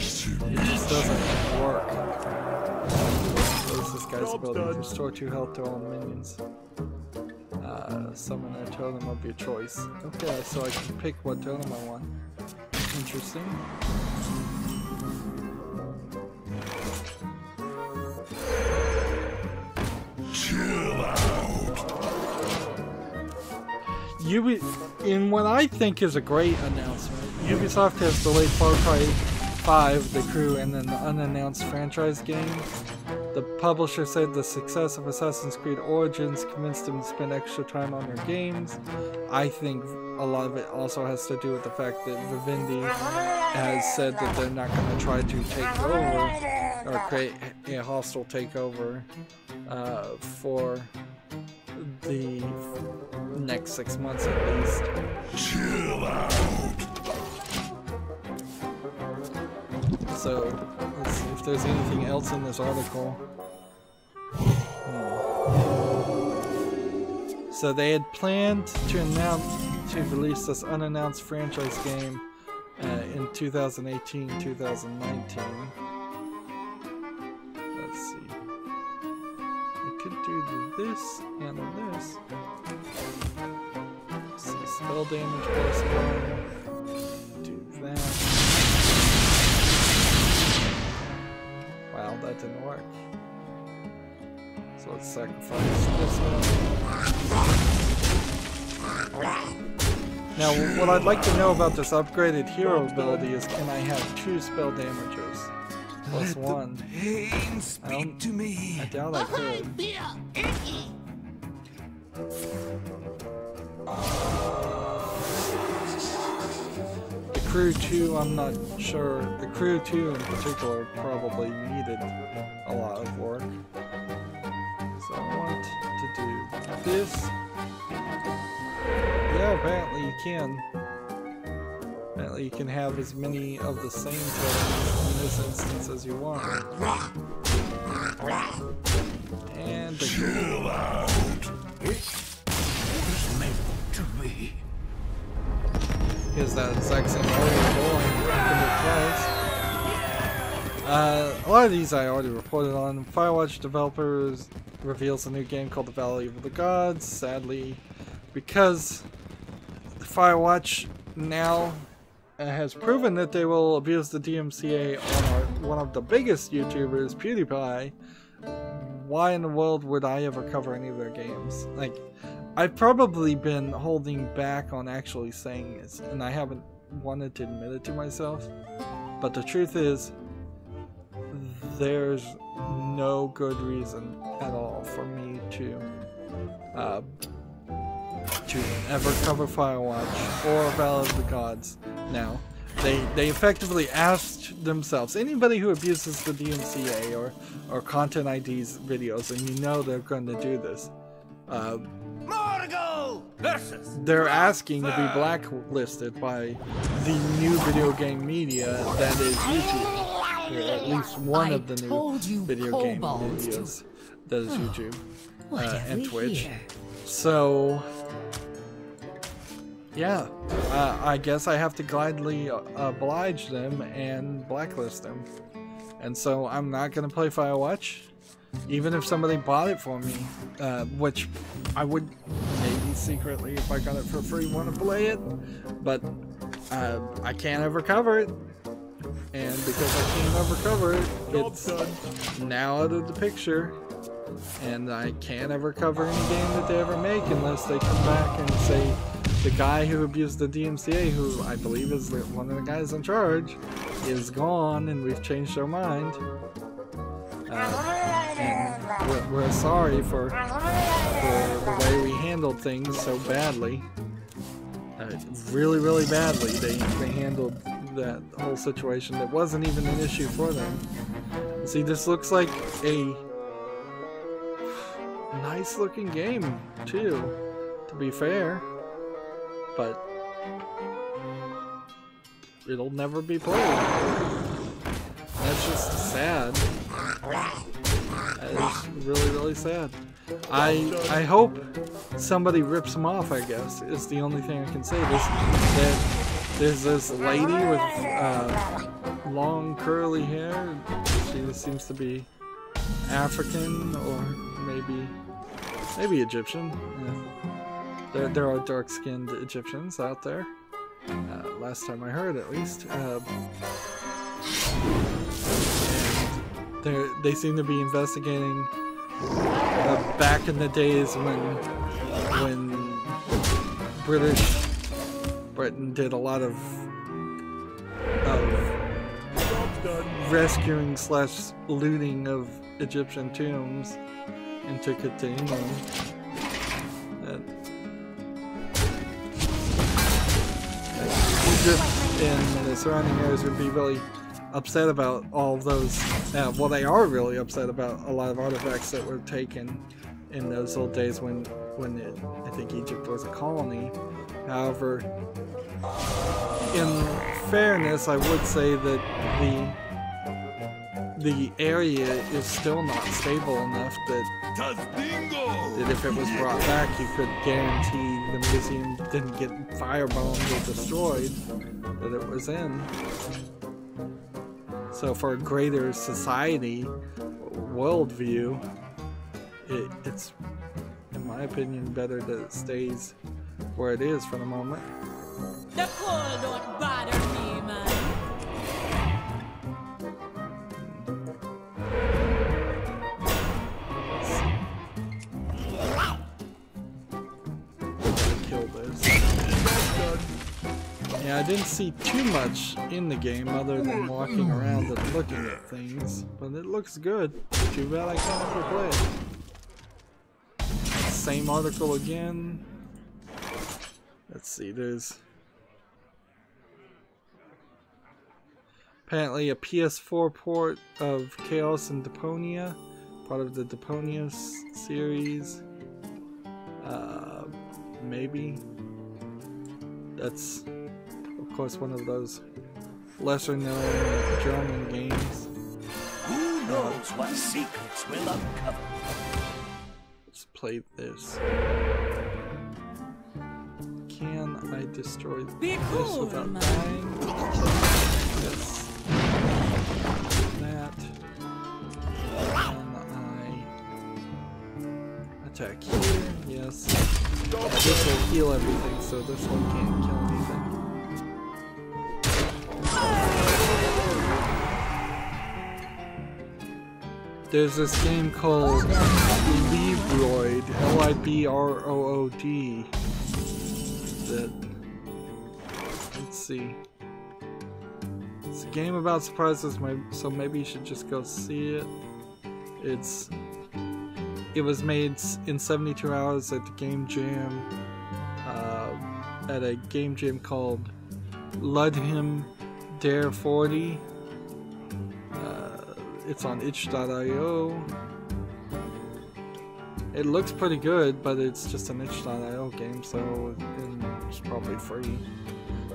just doesn't work. This guy's ability to restore 2 health to all minions. Summon a totem of your choice. Okay, so I can pick what totem I want. Interesting. Chill out. In what I think is a great announcement, Ubisoft has delayed Far Cry 5, The Crew, and an unannounced franchise game. The publisher said the success of Assassin's Creed Origins convinced them to spend extra time on their games. I think a lot of it also has to do with the fact that Vivendi has said that they're not going to try to take over or create a hostile takeover for the next 6 months at least. Chill out. So, let's see if there's anything else in this article. So they had planned to release this unannounced franchise game in 2018-2019. Let's see. could do this and this. Let's see, spell damage plus 1. Do that. Wow, that didn't work. So let's sacrifice this one. Now, what I'd like to know about this upgraded hero ability is, can I have 2 spell damages? Plus 1. Pain speak to me. I doubt I could. The crew 2, I'm not sure. The crew 2 in particular probably needed a lot of work. So I want to do this. Yeah, apparently you can. Apparently you can have as many of the same tokens in this instance as you want. And Chill out. What is meant to be? Here's that exact same article A lot of these I already reported on. Firewatch developers reveals a new game called The Valley of the Gods. Sadly, because Firewatch now has proven that they will abuse the DMCA on one of the biggest YouTubers, PewDiePie. Why in the world would I ever cover any of their games? Like, I've probably been holding back on actually saying this, and I haven't wanted to admit it to myself. But the truth is, there's no good reason at all for me to ever cover Firewatch or Valley of the Gods. Now, they effectively asked themselves, anybody who abuses the DMCA or Content ID's videos, and you know they're going to do this, they're asking to be blacklisted by the new video game media that is YouTube. Or at least one of the new video game medias that is YouTube and Twitch. So, yeah, I guess I have to gladly oblige them and blacklist them. And so I'm not going to play Firewatch, even if somebody bought it for me, which I would maybe secretly, if I got it for free, want to play it, but I can't ever cover it. And because I can't ever cover it, it's now out of the picture. And I can't ever cover any game that they ever make unless they come back and say the guy who abused the DMCA, who I believe is one of the guys in charge, is gone and we've changed our mind. And we're sorry for the way we handled things so badly. Really, really badly. They handled that whole situation that wasn't even an issue for them. See, this looks like a nice looking game too, to be fair, but it'll never be played. That's just sad. That is really, really sad. I hope somebody rips them off, I guess, is the only thing I can say. There's this lady with long curly hair. She seems to be African or maybe Egyptian. There are dark-skinned Egyptians out there. Last time I heard, at least. And they seem to be investigating back in the days when Britain did a lot of rescuing / looting of Egyptian tombs and took it to England. Egypt and the surrounding areas would be really upset about all of those. Well, they are really upset about a lot of artifacts that were taken in those old days when I think Egypt was a colony. However, in fairness, I would say that the area is still not stable enough that if it was brought back, you could guarantee the museum didn't get firebombed or destroyed that it was in. So for a greater society worldview, it's, in my opinion, better that it stays where it is for the moment. The cold don't bother me, man. Kill this. Yeah, I didn't see too much in the game other than walking around and looking at things, but it looks good. Too bad I can't ever play it. Same article again. Let's see, there's apparently a PS4 port of Chaos and Deponia, part of the Deponia series. Maybe. That's, of course, one of those lesser known German games. Who knows what secrets will uncover? Let's play this. Can I destroy this without dying? Yes. That. Can I attack here? Yes. This will heal everything, so this one can't kill anything. There's this game called Libroid, Librood, that, let's see, it's a game about surprises, so maybe you should just go see it. It was made in 72 hours at the Game Jam, at a Game Jam called Ludham Dare 40. It's on itch.io. It looks pretty good, but it's just an itch.io game, so it's probably free.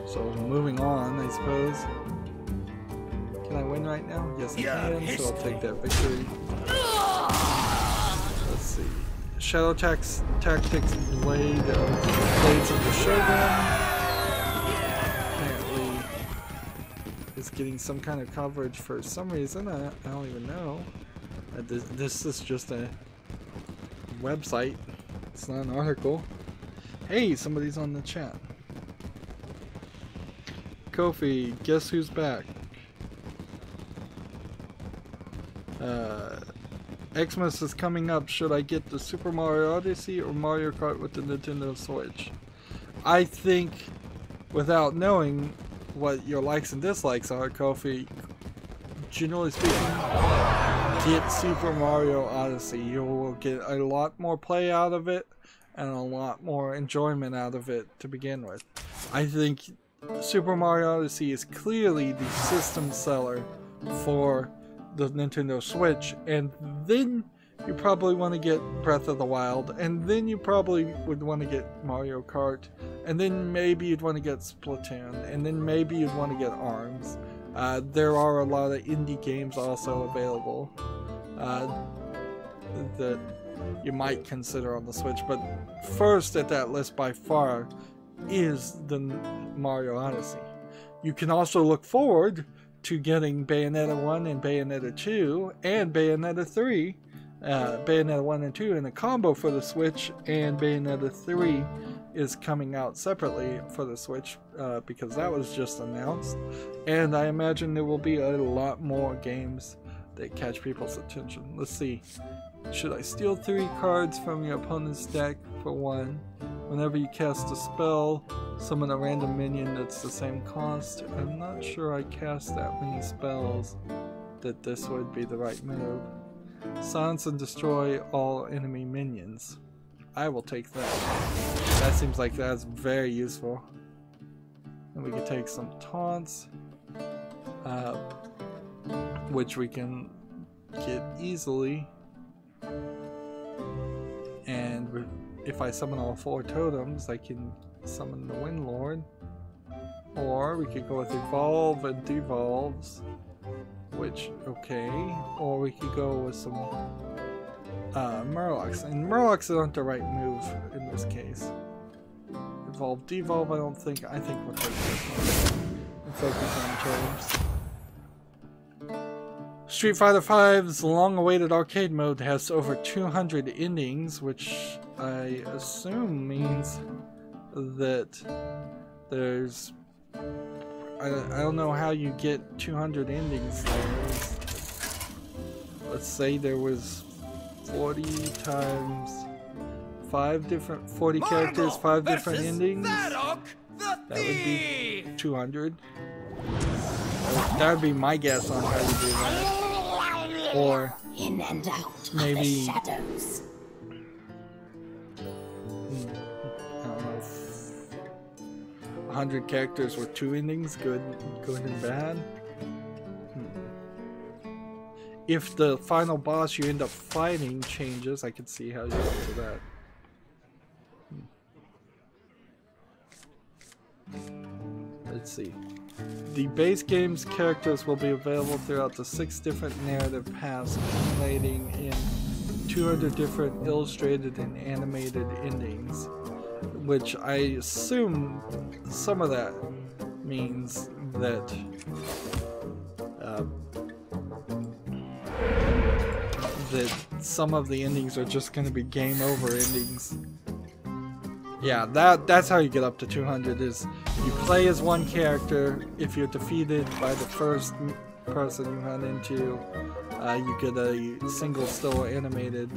So moving on, I suppose. Can I win right now? Yes, I can, so I'll take that victory. Let's see. Shadow Tactics Blades of the Shogun. Apparently is getting some kind of coverage for some reason. I don't even know. This is just a website. It's not an article. Hey, somebody's on the chat. Kofi, guess who's back? Xmas is coming up. Should I get the Super Mario Odyssey or Mario Kart with the Nintendo Switch? I think, without knowing what your likes and dislikes are, Kofi, generally speaking, get Super Mario Odyssey. You will get a lot more play out of it and a lot more enjoyment out of it to begin with. I think Super Mario Odyssey is clearly the system seller for the Nintendo Switch, and then you probably want to get Breath of the Wild, and then you probably would want to get Mario Kart, and then maybe you'd want to get Splatoon, and then maybe you'd want to get ARMS. There are a lot of indie games also available that you might consider on the Switch, but first at that list by far is the Mario Odyssey. You can also look forward to getting Bayonetta 1 and Bayonetta 2 and Bayonetta 3, Bayonetta 1 and 2 in a combo for the Switch, and Bayonetta 3 is coming out separately for the Switch because that was just announced, and I imagine there will be a lot more games that catch people's attention. Let's see. Should I steal 3 cards from your opponent's deck for 1? Whenever you cast a spell, summon a random minion that's the same cost. I'm not sure I cast that many spells that this would be the right move. Silence and destroy all enemy minions. I will take that. That seems like that's very useful. And we can take some taunts, which we can get easily. And if I summon all 4 totems, I can summon the Wind Lord. Or we could go with Evolve and Devolves, which, okay. Or we could go with some Murlocs. And Murlocs aren't the right move in this case. Evolve, Devolve, I think we'll take this one and focus on totems. Street Fighter V's long-awaited arcade mode has over 200 endings, which I assume means that there's... I don't know how you get 200 endings there. Let's say there was 40 times 5 different 40 characters, 5 different endings. That would be 200. That would be my guess on how to do that. Or in and out maybe of the shadows. I don't know, 100 characters with 2 endings, good and bad. If the final boss you end up fighting changes, I can see how you get to that. Let's see. The base game's characters will be available throughout the 6 different narrative paths, culminating in 200 different illustrated and animated endings, which I assume some of that means that that some of the endings are just going to be game over endings. Yeah, that's how you get up to 200, is you play as one character. If you're defeated by the first person you run into, you get a single still animated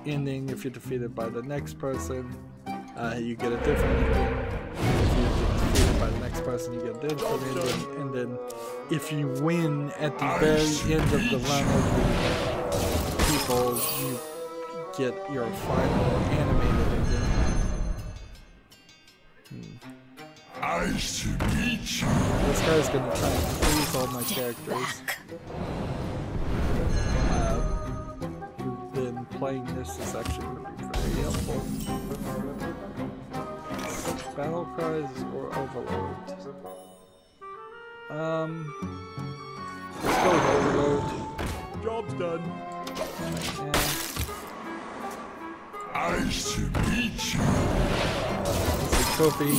ending. If you're defeated by the next person, you get a different ending. If you get defeated by the next person, you get a different ending. And then if you win at the very end of the run of the people, you get your final animated ending. I should meet you. This guy's gonna try and freeze all my characters. Then playing this is actually gonna be very helpful. Battle cries or overload? Let's go with overload. Job's done. I should meet you. Kofi.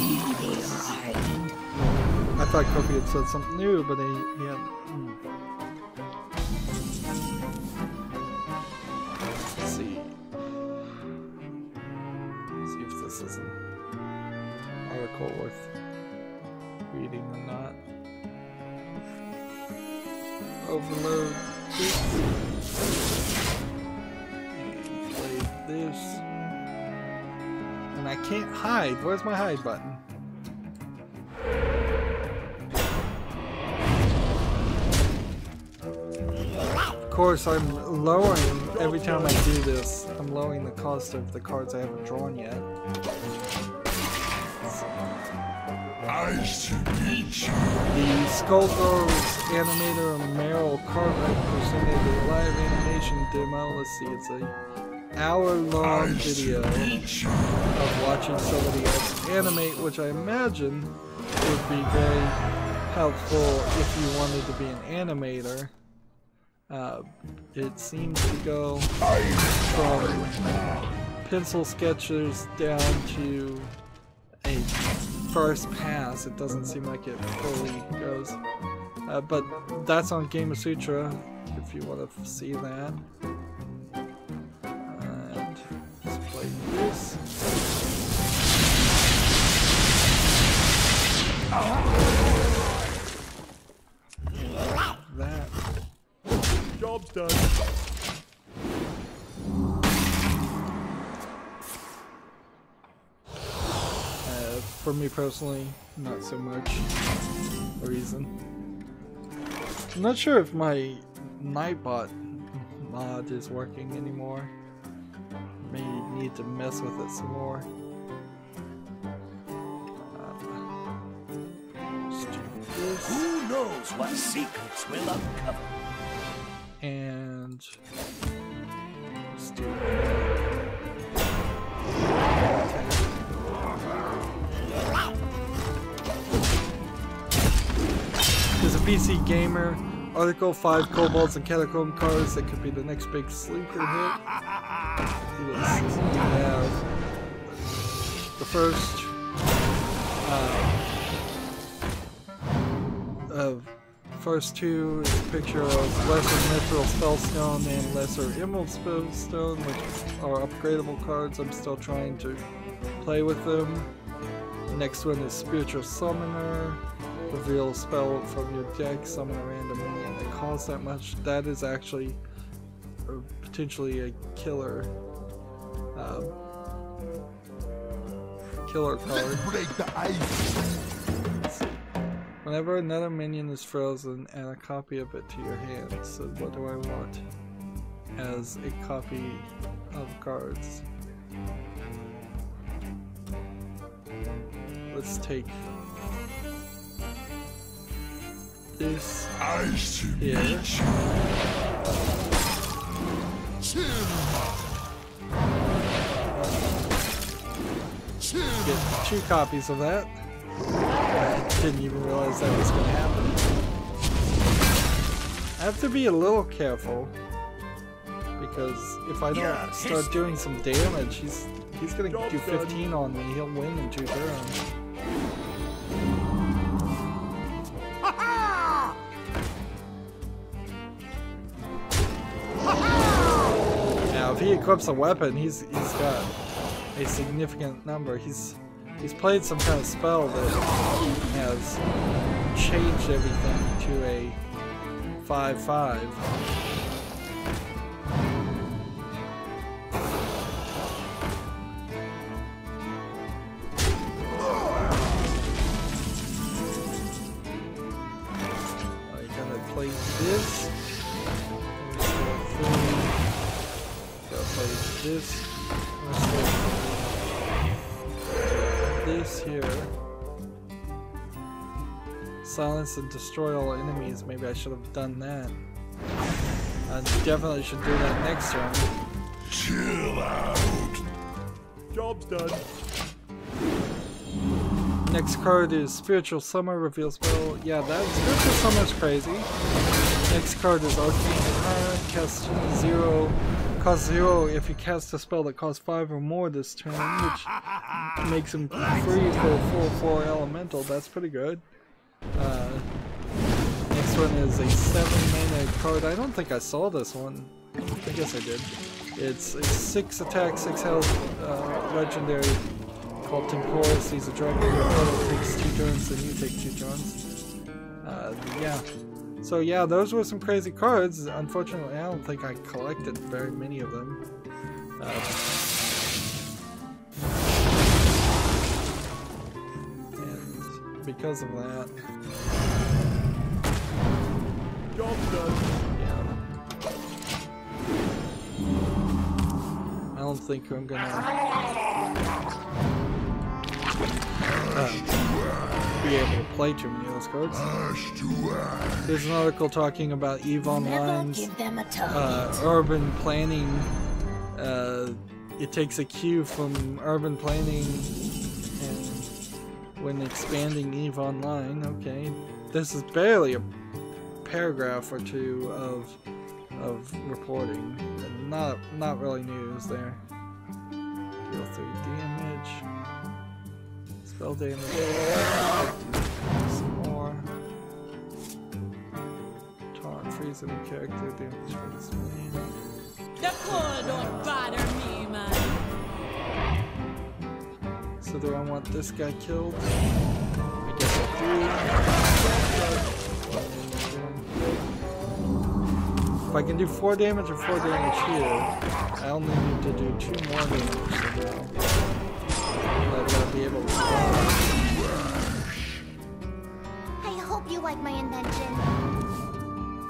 I thought Kofi had said something new, but he hadn't. Let's see. Let's see if this is an article worth reading or not. Overload this. And play this. And I can't hide. Where's my hide button? Of course, I'm lowering, every time I do this, I'm lowering the cost of the cards I haven't drawn yet. I should meet you. The Skullgirls animator Meryl Cartwright presented a live animation demo. Let's see, it's a hour-long video of watching somebody else animate, which I imagine would be very helpful if you wanted to be an animator. It seems to go from pencil sketches down to a first pass. It doesn't seem like it fully goes. But that's on Game of Sutra if you want to see that. Let's play this. That. Job's done. For me personally, not so much a reason. I'm not sure if my Nightbot mod is working anymore. May need to mess with it some more. Let's do this. Who knows what secrets will uncover? And let's do There's a PC gamer article, 5 kobolds and catacomb cards that could be the next big sleeper hit. We have the first of First two is a picture of Lesser Mithril Spellstone and Lesser Emerald Spellstone, which are upgradable cards. I'm still trying to play with them. The next one is Spiritual Summoner. Reveal a spell from your deck, summon a random minion that costs that much. That is actually potentially a killer card. Break the ice. Whenever another minion is frozen, add a copy of it to your hand. So what do I want as a copy of cards? Let's take this here. Get 2 copies of that. I didn't even realize that was going to happen. I have to be a little careful because if I don't start doing some damage, he's going to do 15 on me. He'll win in 2 turns. Now, if he equips a weapon, he's got a significant number. He's played some kind of spell that has changed everything to a 5/5. I'm gonna play this. Gotta play this. This here. Silence and destroy all enemies. Maybe I should have done that. I definitely should do that next turn. Chill out. Job's done. Next card is Spiritual Summer, reveal spell. Yeah, that Spiritual Summer's crazy. Next card is Arcane Tyrant, cast 0. Cost 0 if you cast a spell that costs 5 or more this turn, which makes him free for a 4/4 elemental. That's pretty good. Next one is a 7 mana card. I don't think I saw this one. I guess I did. It's a 6 attack, 6 health legendary called Temporis. He's a dragon. It takes 2 turns, and you take 2 turns. Yeah. So yeah, those were some crazy cards. Unfortunately, I don't think I collected very many of them. And because of that, Job's done. yeah, I don't think I'm gonna be able to play too many of those cards. There's an article talking about EVE Online's give them a target. urban planning. It takes a cue from urban planning and when expanding EVE Online. Okay, this is barely a paragraph or 2 of reporting, and not really news there. Deal 3 damage. Spell damage. Some more. Taunt, freeze any character, damage for this man. The cold don't bother me, man. So do I want this guy killed? I guess I do. If I can do 4 damage or 4 damage here, I only need to do 2 more damage somehow. I'm gonna be able to I hope you like my invention.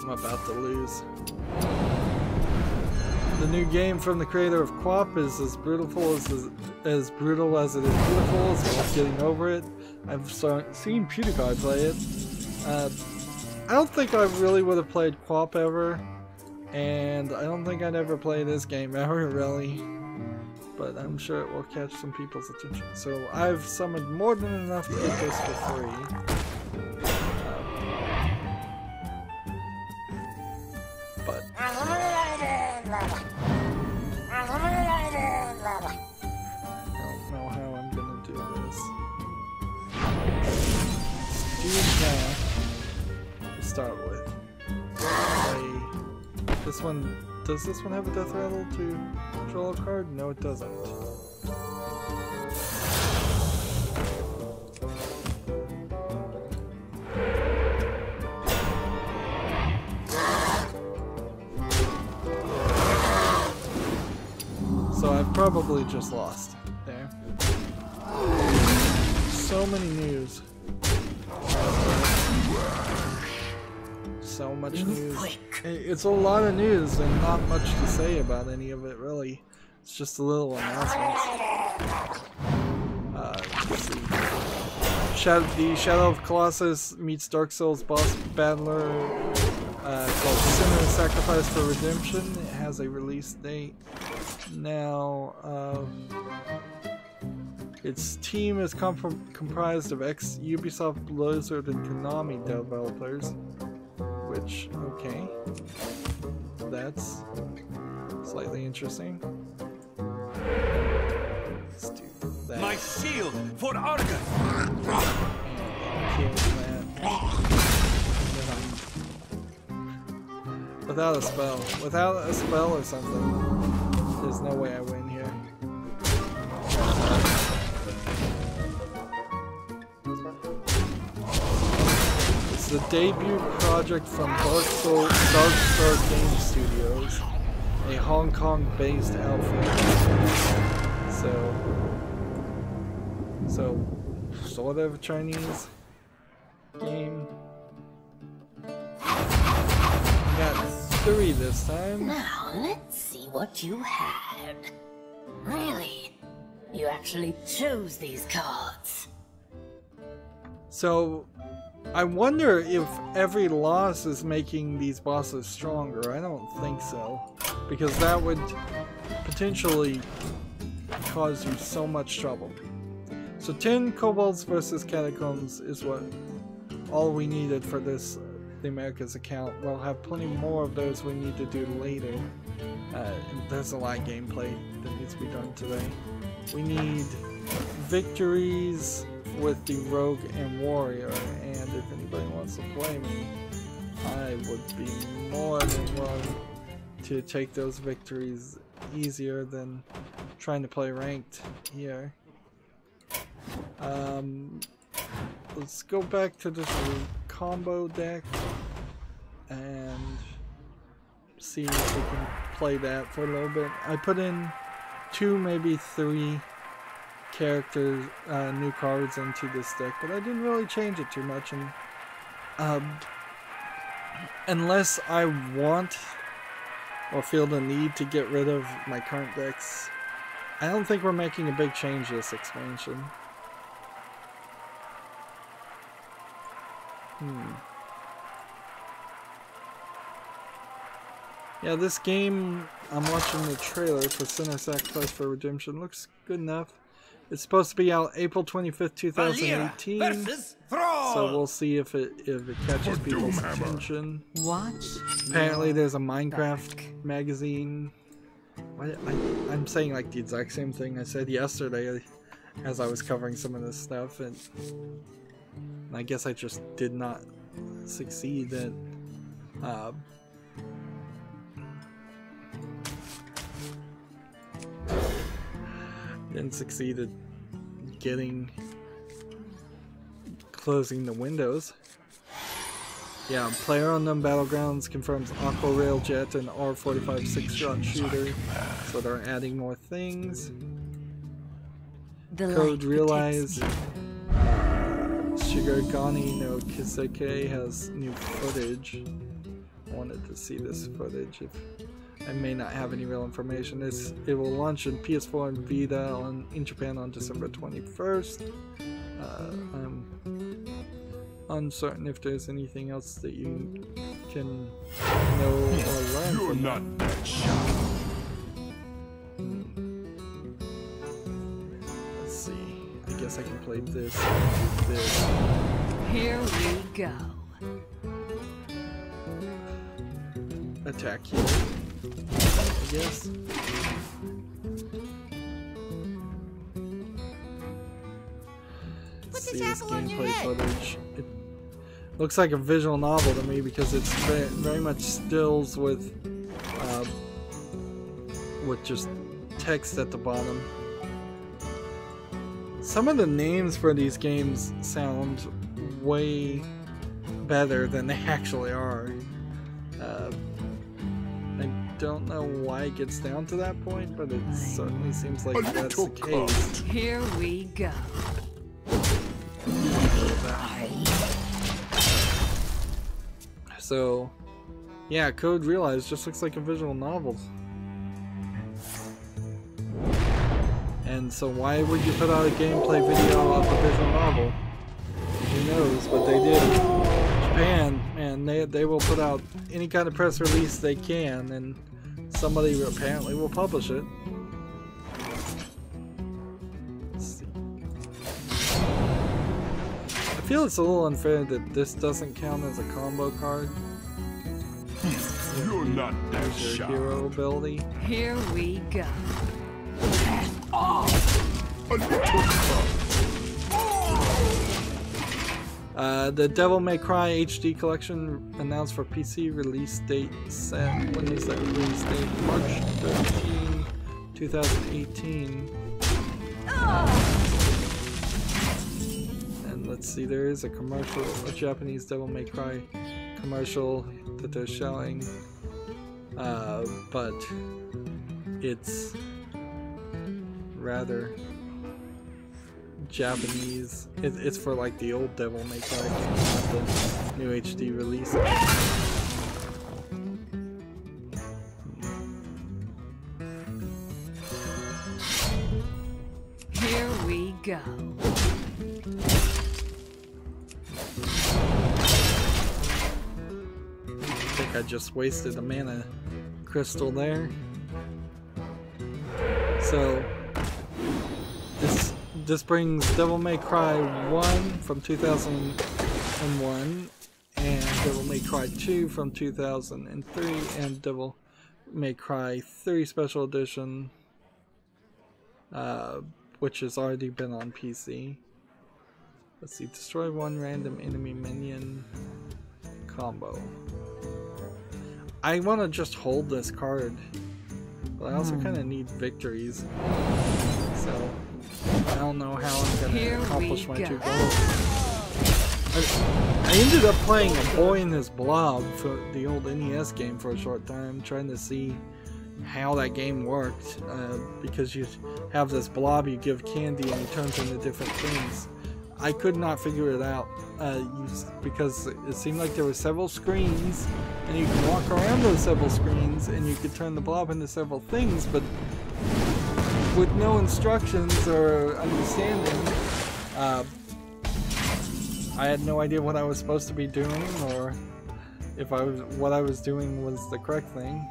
I'm about to lose. The new game from the creator of QWOP is as brutal as it is beautiful. It's worth getting over it. I've seen PewDiePie play it. I don't think I really would have played QWOP ever, and I don't think I'd ever play this game ever, really. But I'm sure it will catch some people's attention. So I've summoned more than enough to get this for free. But I don't know how I'm gonna do this. Let's do that. This start with. This one, does this one have a death rattle to draw a card? No, it doesn't. So I've probably just lost there. So many news. So much news. It's a lot of news and not much to say about any of it really. It's just a little announcements. Let's see. The Shadow of Colossus meets Dark Souls boss battler called Sinner Sacrifice for Redemption. It has a release date now. Its team is comprised of ex-Ubisoft, Blizzard, and Konami developers. Which, okay, that's slightly interesting. Let's do that. My shield for Argus. And kill that. Without a spell. Without a spell or something, there's no way I win here. It's the debut project from Dark Star Game Studios, a Hong Kong-based outfit. So sort of Chinese game. Got 3 this time. Now, let's see what you had. Really? You actually chose these cards. So I wonder if every loss is making these bosses stronger. I don't think so, because that would potentially cause you so much trouble. So 10 kobolds versus catacombs is what all we needed for this the Americas account. We'll have plenty more of those we need to do later. There's a lot of gameplay that needs to be done today. We need victories with the rogue and warrior, and if anybody wants to play me, I would be more than willing to take those victories easier than trying to play ranked here. Let's go back to this combo deck and see if we can play that for a little bit. I put in 2, maybe 3 characters, new cards into this deck, but I didn't really change it too much, and unless I want or feel the need to get rid of my current decks, I don't think we're making a big change this expansion. Yeah, this game, I'm watching the trailer for Sinner Sacrifice for Redemption, looks good enough. It's supposed to be out April 25th, 2018, so we'll see if it catches people's attention. Apparently there's a Minecraft magazine. I'm saying like the exact same thing I said yesterday as I was covering some of this stuff, and I guess I just did not succeed at didn't succeed at closing the windows. Yeah, PlayerUnknown Battlegrounds confirms Aqua Railjet and R45 6-shot shooter, so they're adding more things. Code Realize Shigurigani no Kiseke has new footage. I wanted to see this footage. I may not have any real information. It will launch in PS4 and Vita in Japan on December 21st. I'm uncertain if there's anything else that you can know or learn from that. Let's see. I guess I can play this. Here we go. Attack here, I guess. Put See this this apple on your gameplay head. footage. Looks like a visual novel to me because it's very much stills with just text at the bottom. Some of the names for these games sound way better than they actually are. I don't know why it gets down to that point, but it certainly seems like that's the case. Here we go. So, yeah, Code Realized just looks like a visual novel. And so why would you put out a gameplay video of a visual novel? Who knows, but they did. Japan, man, they will put out any kind of press release they can, and somebody apparently will publish it. Let's see. I feel it's a little unfair that this doesn't count as a combo card. You're not that There's your sharp. hero ability. Here we go. The Devil May Cry HD collection announced for PC, release date set. When is that release date? March 13, 2018. And let's see, there is a commercial, a Japanese Devil May Cry commercial that they're showing, but it's rather Japanese. It's for like the old Devil May Cry game, not the new HD release. Here we go. I think I just wasted a mana crystal there. So this brings Devil May Cry 1 from 2001 and Devil May Cry 2 from 2003 and Devil May Cry 3 Special Edition, which has already been on PC. Let's see, destroy one random enemy minion combo. I want to just hold this card, but I also kind of need victories, so I don't know how I'm going to accomplish my two goals. I ended up playing A Boy and His Blob for the old NES game for a short time, trying to see how that game worked, because you have this blob, you give candy, and it turns into different things. I could not figure it out, because it seemed like there were several screens, and you could walk around those several screens, and you could turn the blob into several things, but with no instructions or understanding, I had no idea what I was supposed to be doing, or if what I was doing was the correct thing.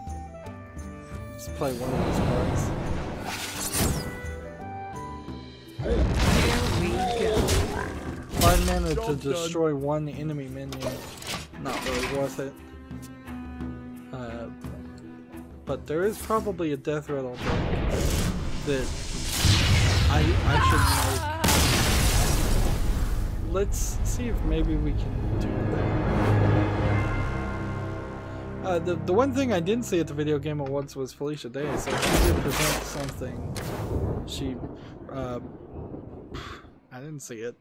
Let's play one of those cards. Here we go. 5 mana to destroy one enemy minion. Not really worth it. But there is probably a death rattle that I should know. Let's see if maybe we can do that. The one thing I didn't see at the Video Game Awards was Felicia Day, so she did present something. She, I didn't see it.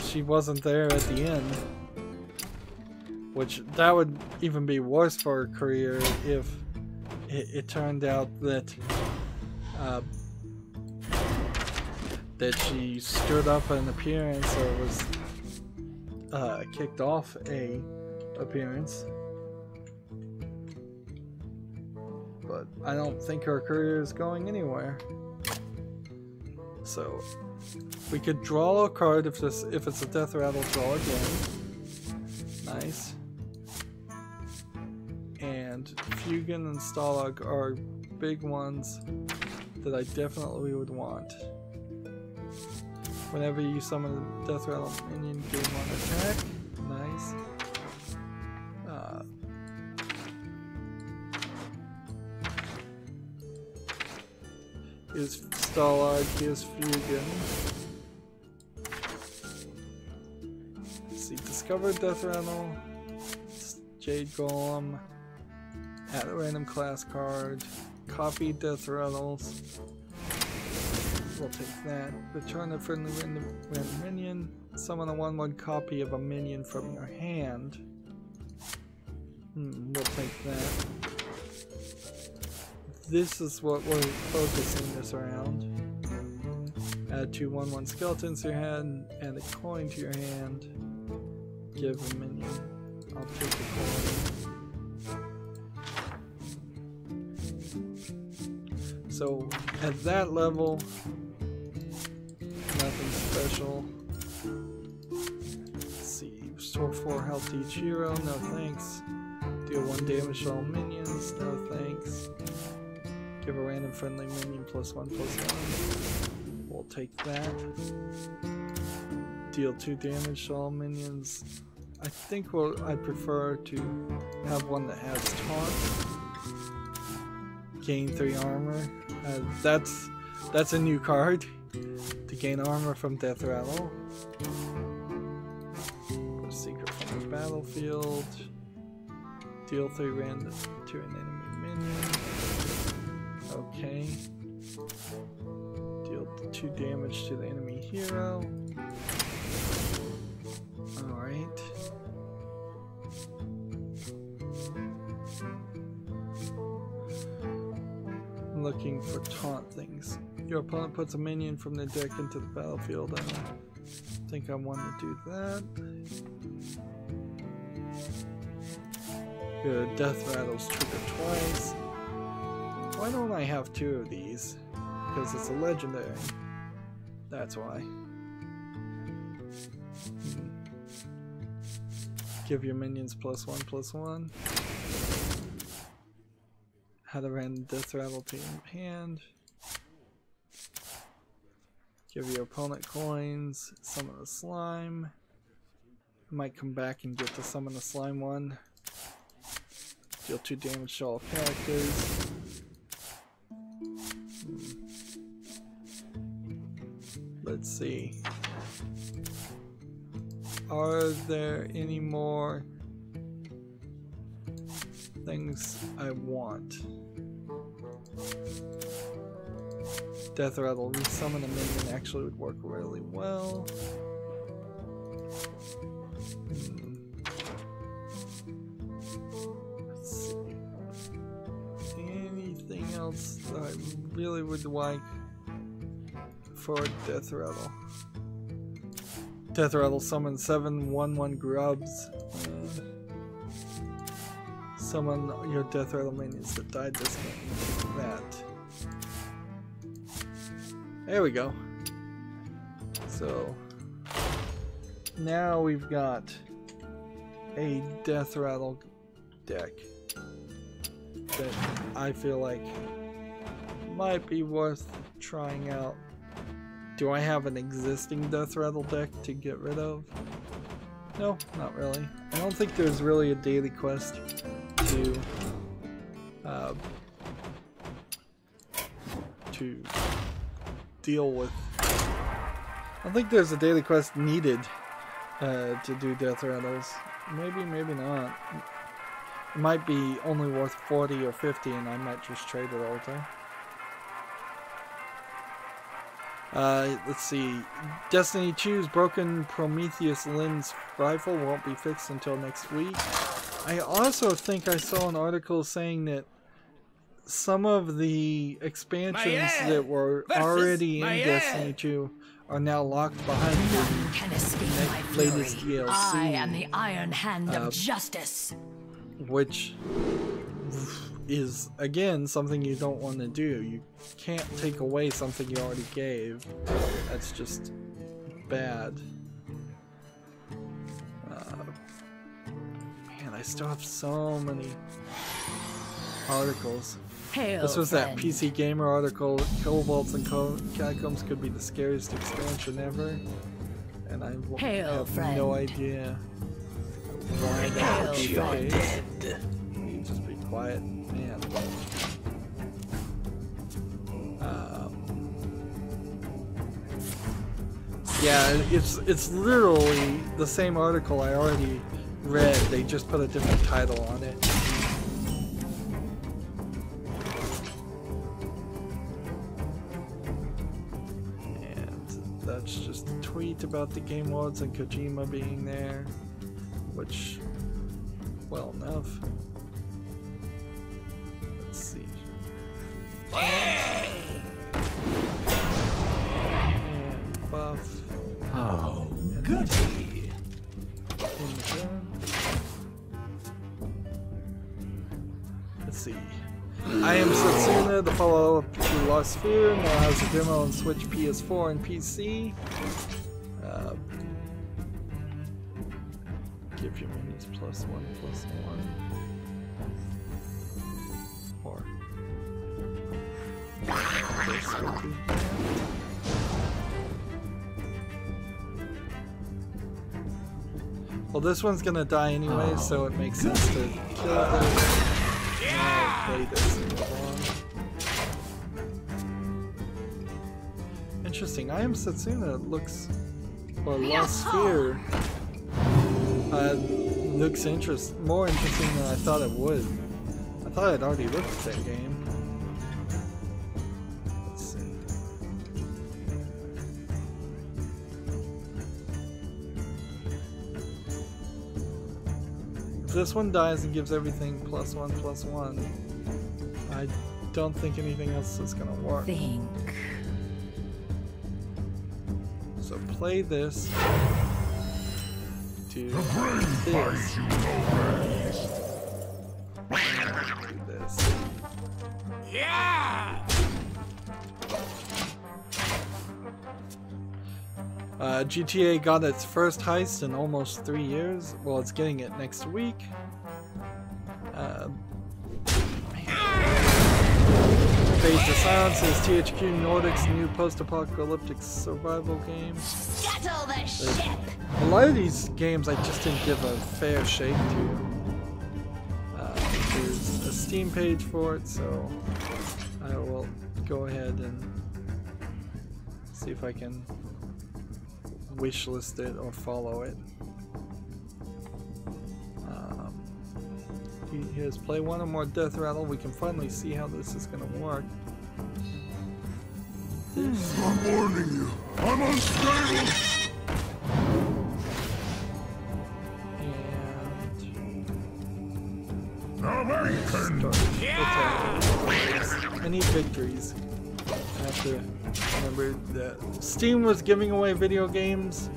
She wasn't there at the end, which that would even be worse for her career if it turned out that that she stood up an appearance or was kicked off a appearance. But I don't think her career is going anywhere. So we could draw a card if it's a death rattle, draw again. Nice. And Fugan and Stalag are big ones that I definitely would want. Whenever you summon a death rattle minion, gain 1 attack. Nice. Here's Stalag, here's Fugan. Let's see, this discover Death Rattle, Jade Golem, add a random class card, copy Death Rattles. We'll take that. Return a friendly random minion. Summon a 1/1 copy of a minion from your hand. We'll take that. This is what we're focusing this around. Add 2 1/1 skeletons to your hand, add a coin to your hand, give a minion. I'll take the coin. So at that level, nothing special. Let's see, restore 4 health to each hero, no thanks. Deal 1 damage to all minions, no thanks. Give a random friendly minion +1/+1. We'll take that. Deal 2 damage to all minions. I think I'd prefer to have one that has taunt. Gain 3 armor. That's a new card. To gain armor from Death Rattle. Put a secret from the battlefield. Deal 3 random to an enemy minion. Okay. Deal 2 damage to the enemy hero. Alright. Looking for taunt things. Your opponent puts a minion from their deck into the battlefield. I don't think I want to do that. Your Death Rattles trigger twice. Why don't I have 2 of these? Because it's a legendary. That's why. Give your minions +1/+1. Had a random Death Rattle to your hand. Give your opponent coins. Summon a slime. Might come back and get to summon the slime one. Deal 2 damage to all characters. Let's see. Are there any more things I want? Death Rattle, resummon a minion actually would work really well. Let's see. Anything else that I really would like for Death Rattle? Death Rattle summon 7 1/1 grubs. Summon your Death Rattle minions that died this game. That. There we go. So now we've got a Death Rattle deck that I feel like might be worth trying out. Do I have an existing Death Rattle deck to get rid of? No, not really. I don't think there's really a daily quest to deal with. I don't think there's a daily quest needed to do Death Rattles. Maybe, maybe not. It might be only worth 40 or 50 and I might just trade it all the time. Let's see. Destiny 2's broken Prometheus lens rifle won't be fixed until next week. I also think I saw an article saying that some of the expansions that were already in Destiny 2 are now locked behind the latest DLC. I am the Iron Hand of Justice. Which is, again, something you don't want to do. You can't take away something you already gave. That's just bad. Man, I still have so many articles. Hail, this was friend. that PC Gamer article. Kobolds and Catacombs could be the scariest expansion ever. And I have friend. no idea why that would be the case. Just be quiet, man. Yeah, it's literally the same article I already read. They just put a different title on it. And that's just a tweet about the Game Awards and Kojima being there, which, well enough. Let's see. And buff. Oh, goody. Let's see. I Am Setsuna, the follow-up to Lost Sphere, now has a demo on Switch, PS4, and PC. Give your minions +1/+1. Or this will be that. Well, this one's gonna die anyway, so it makes sense to kill it. Now play this and move on. Interesting. I Am Setsuna looks, or Lost Sphere looks more interesting than I thought it would. I thought I'd already looked at that game. Let's see. If this one dies and gives everything +1/+1, I don't think anything else is gonna work. Think. So play this. Do this. Do this. Yeah! GTA got its first heist in almost 3 years. Well, it's getting it next week. Fade to Silence is THQ Nordic's new post-apocalyptic survival game. Scuttle the ship! A lot of these games I just didn't give a fair shake to. There's a Steam page for it, so I will go ahead and see if I can wishlist it or follow it. Here's play one or more Death Rattle. We can finally see how this is going to work. I'm warning you. I'm unstable. I need victories. I have to remember that Steam was giving away video games.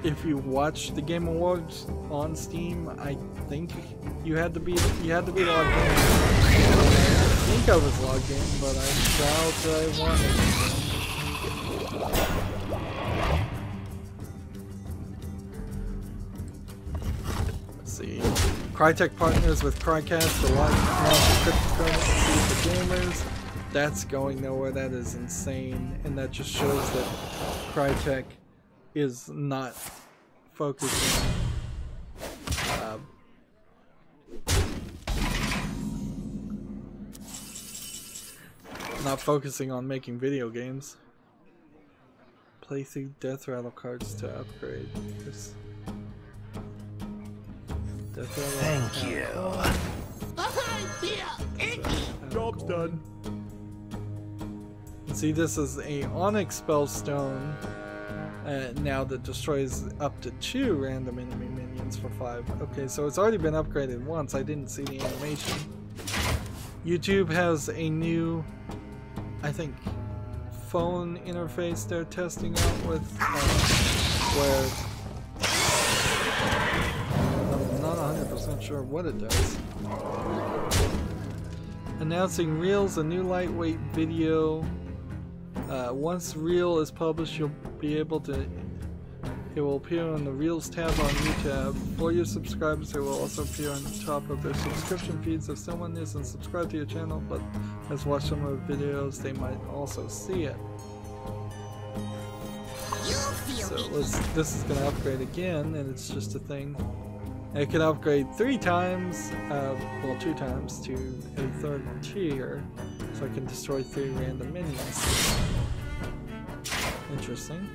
If you watch the Game Awards on Steam, I think you had to be logged in. I think I was logged in, but I doubt I wanted. Let's see. Crytek partners with Crycast to launch cryptocurrency for gamers. That's going nowhere. That is insane, and that just shows that Crytek is not focusing. Not focusing on making video games. Play through Death Rattle cards to upgrade. This Death Rattle. Thank you. Job's done. See, this is a Onyx Spellstone now that destroys up to 2 random enemy minions for 5. Okay, so it's already been upgraded once. I didn't see the animation. YouTube has a new, I think, phone interface they're testing out with, where I'm not 100% sure what it does. Announcing Reels, a new lightweight video. Once Reel is published, you'll be able to. It will appear on the Reels tab on YouTube. For your subscribers, it will also appear on the top of their subscription feeds. If someone isn't subscribed to your channel but has watched some of the videos, they might also see it. So this is going to upgrade again, and it's just a thing. It can upgrade 3 times, well 2 times, to a 3rd tier, so I can destroy 3 random minions. Interesting.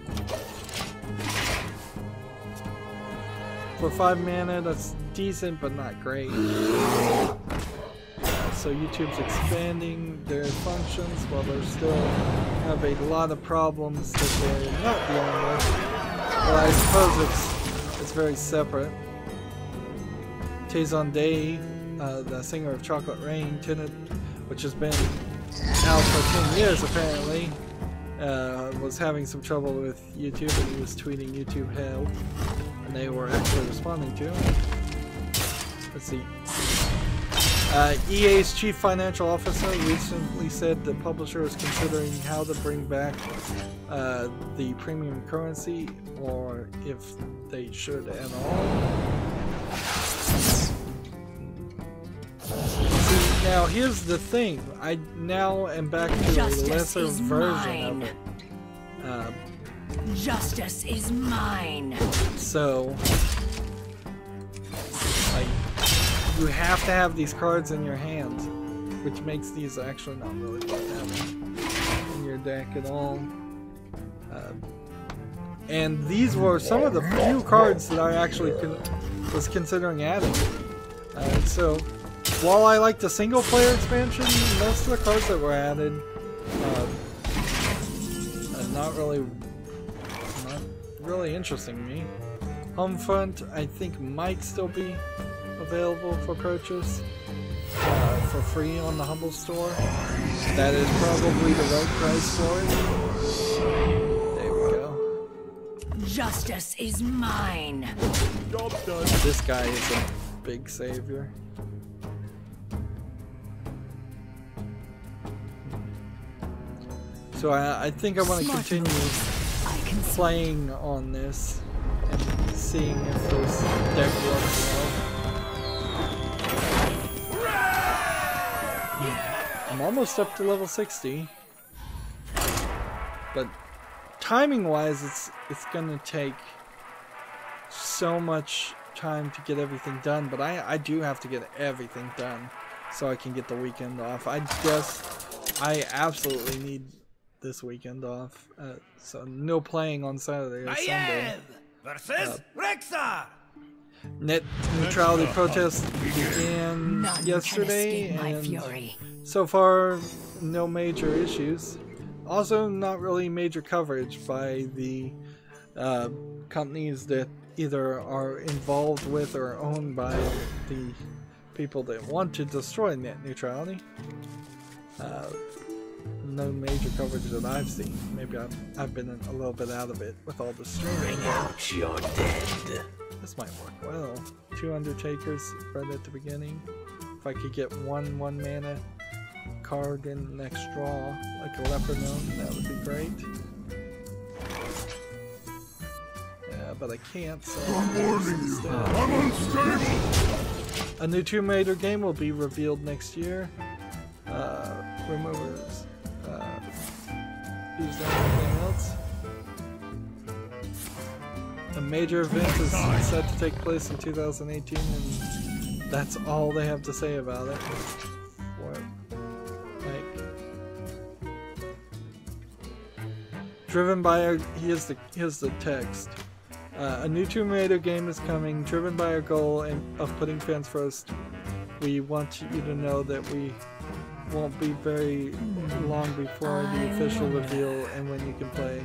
For 5 mana, that's decent, but not great. So YouTube's expanding their functions while they still have a lot of problems that they're not dealing with. But I suppose it's very separate. Tazon Day, the singer of Chocolate Rain, which has been out for 10 years apparently, was having some trouble with YouTube, and he was tweeting YouTube help, and they were actually responding to him. Let's see. EA's chief financial officer recently said the publisher is considering how to bring back the premium currency, or if they should at all. See, now here's the thing. I now am back to a lesser version of it. Justice is mine. So, like, you have to have these cards in your hand, which makes these actually not really worth having in your deck at all. And these were some of the few cards that I actually was considering adding. So, while I like the single player expansion, most of the cards that were added not really interesting me. Homefront, I think, might still be available for purchase for free on the Humble Store. That is probably the right price for it. There we go. Justice is mine. Job done. This guy is a big savior. So I think I want to continue playing on this and seeing if this deck works well. I'm almost up to level 60, but timing wise it's gonna take so much time to get everything done, but I do have to get everything done so I can get the weekend off. I absolutely need this weekend off, so no playing on Saturday or Sunday. Versus Rexar. Net neutrality protests began yesterday, and so far no major issues. Also, not really major coverage by the companies that either are involved with or owned by the people that want to destroy net neutrality. No major coverage that I've seen. Maybe I've been a little bit out of it with all the streaming. Bring out your dead. This might work well. 2 Undertakers right at the beginning. If I could get one mana card in the next draw, like a Leopardon, that would be great. Yeah, but I can't, so I'm warning you. I'm unstable. A new Tomb Raider game will be revealed next year. Removers. Is there anything else? A major event is set to take place in 2018, and that's all they have to say about it. What? Like, driven by our, here's the text. A new Tomb Raider game is coming, driven by our goal of putting fans first. We want you to know that we won't be very long before the official reveal and when you can play.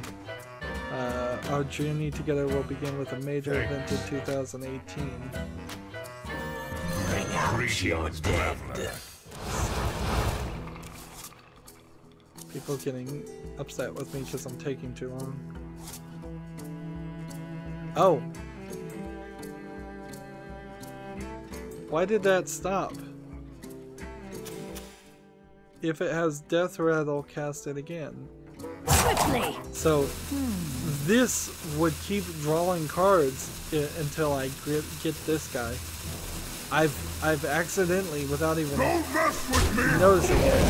Our journey together will begin with a major event in 2018. Bring out your dead. People getting upset with me because I'm taking too long. Oh! Why did that stop? If it has death rattle, cast it again. Quickly. So this would keep drawing cards until I get this guy. I've accidentally, without even noticing it,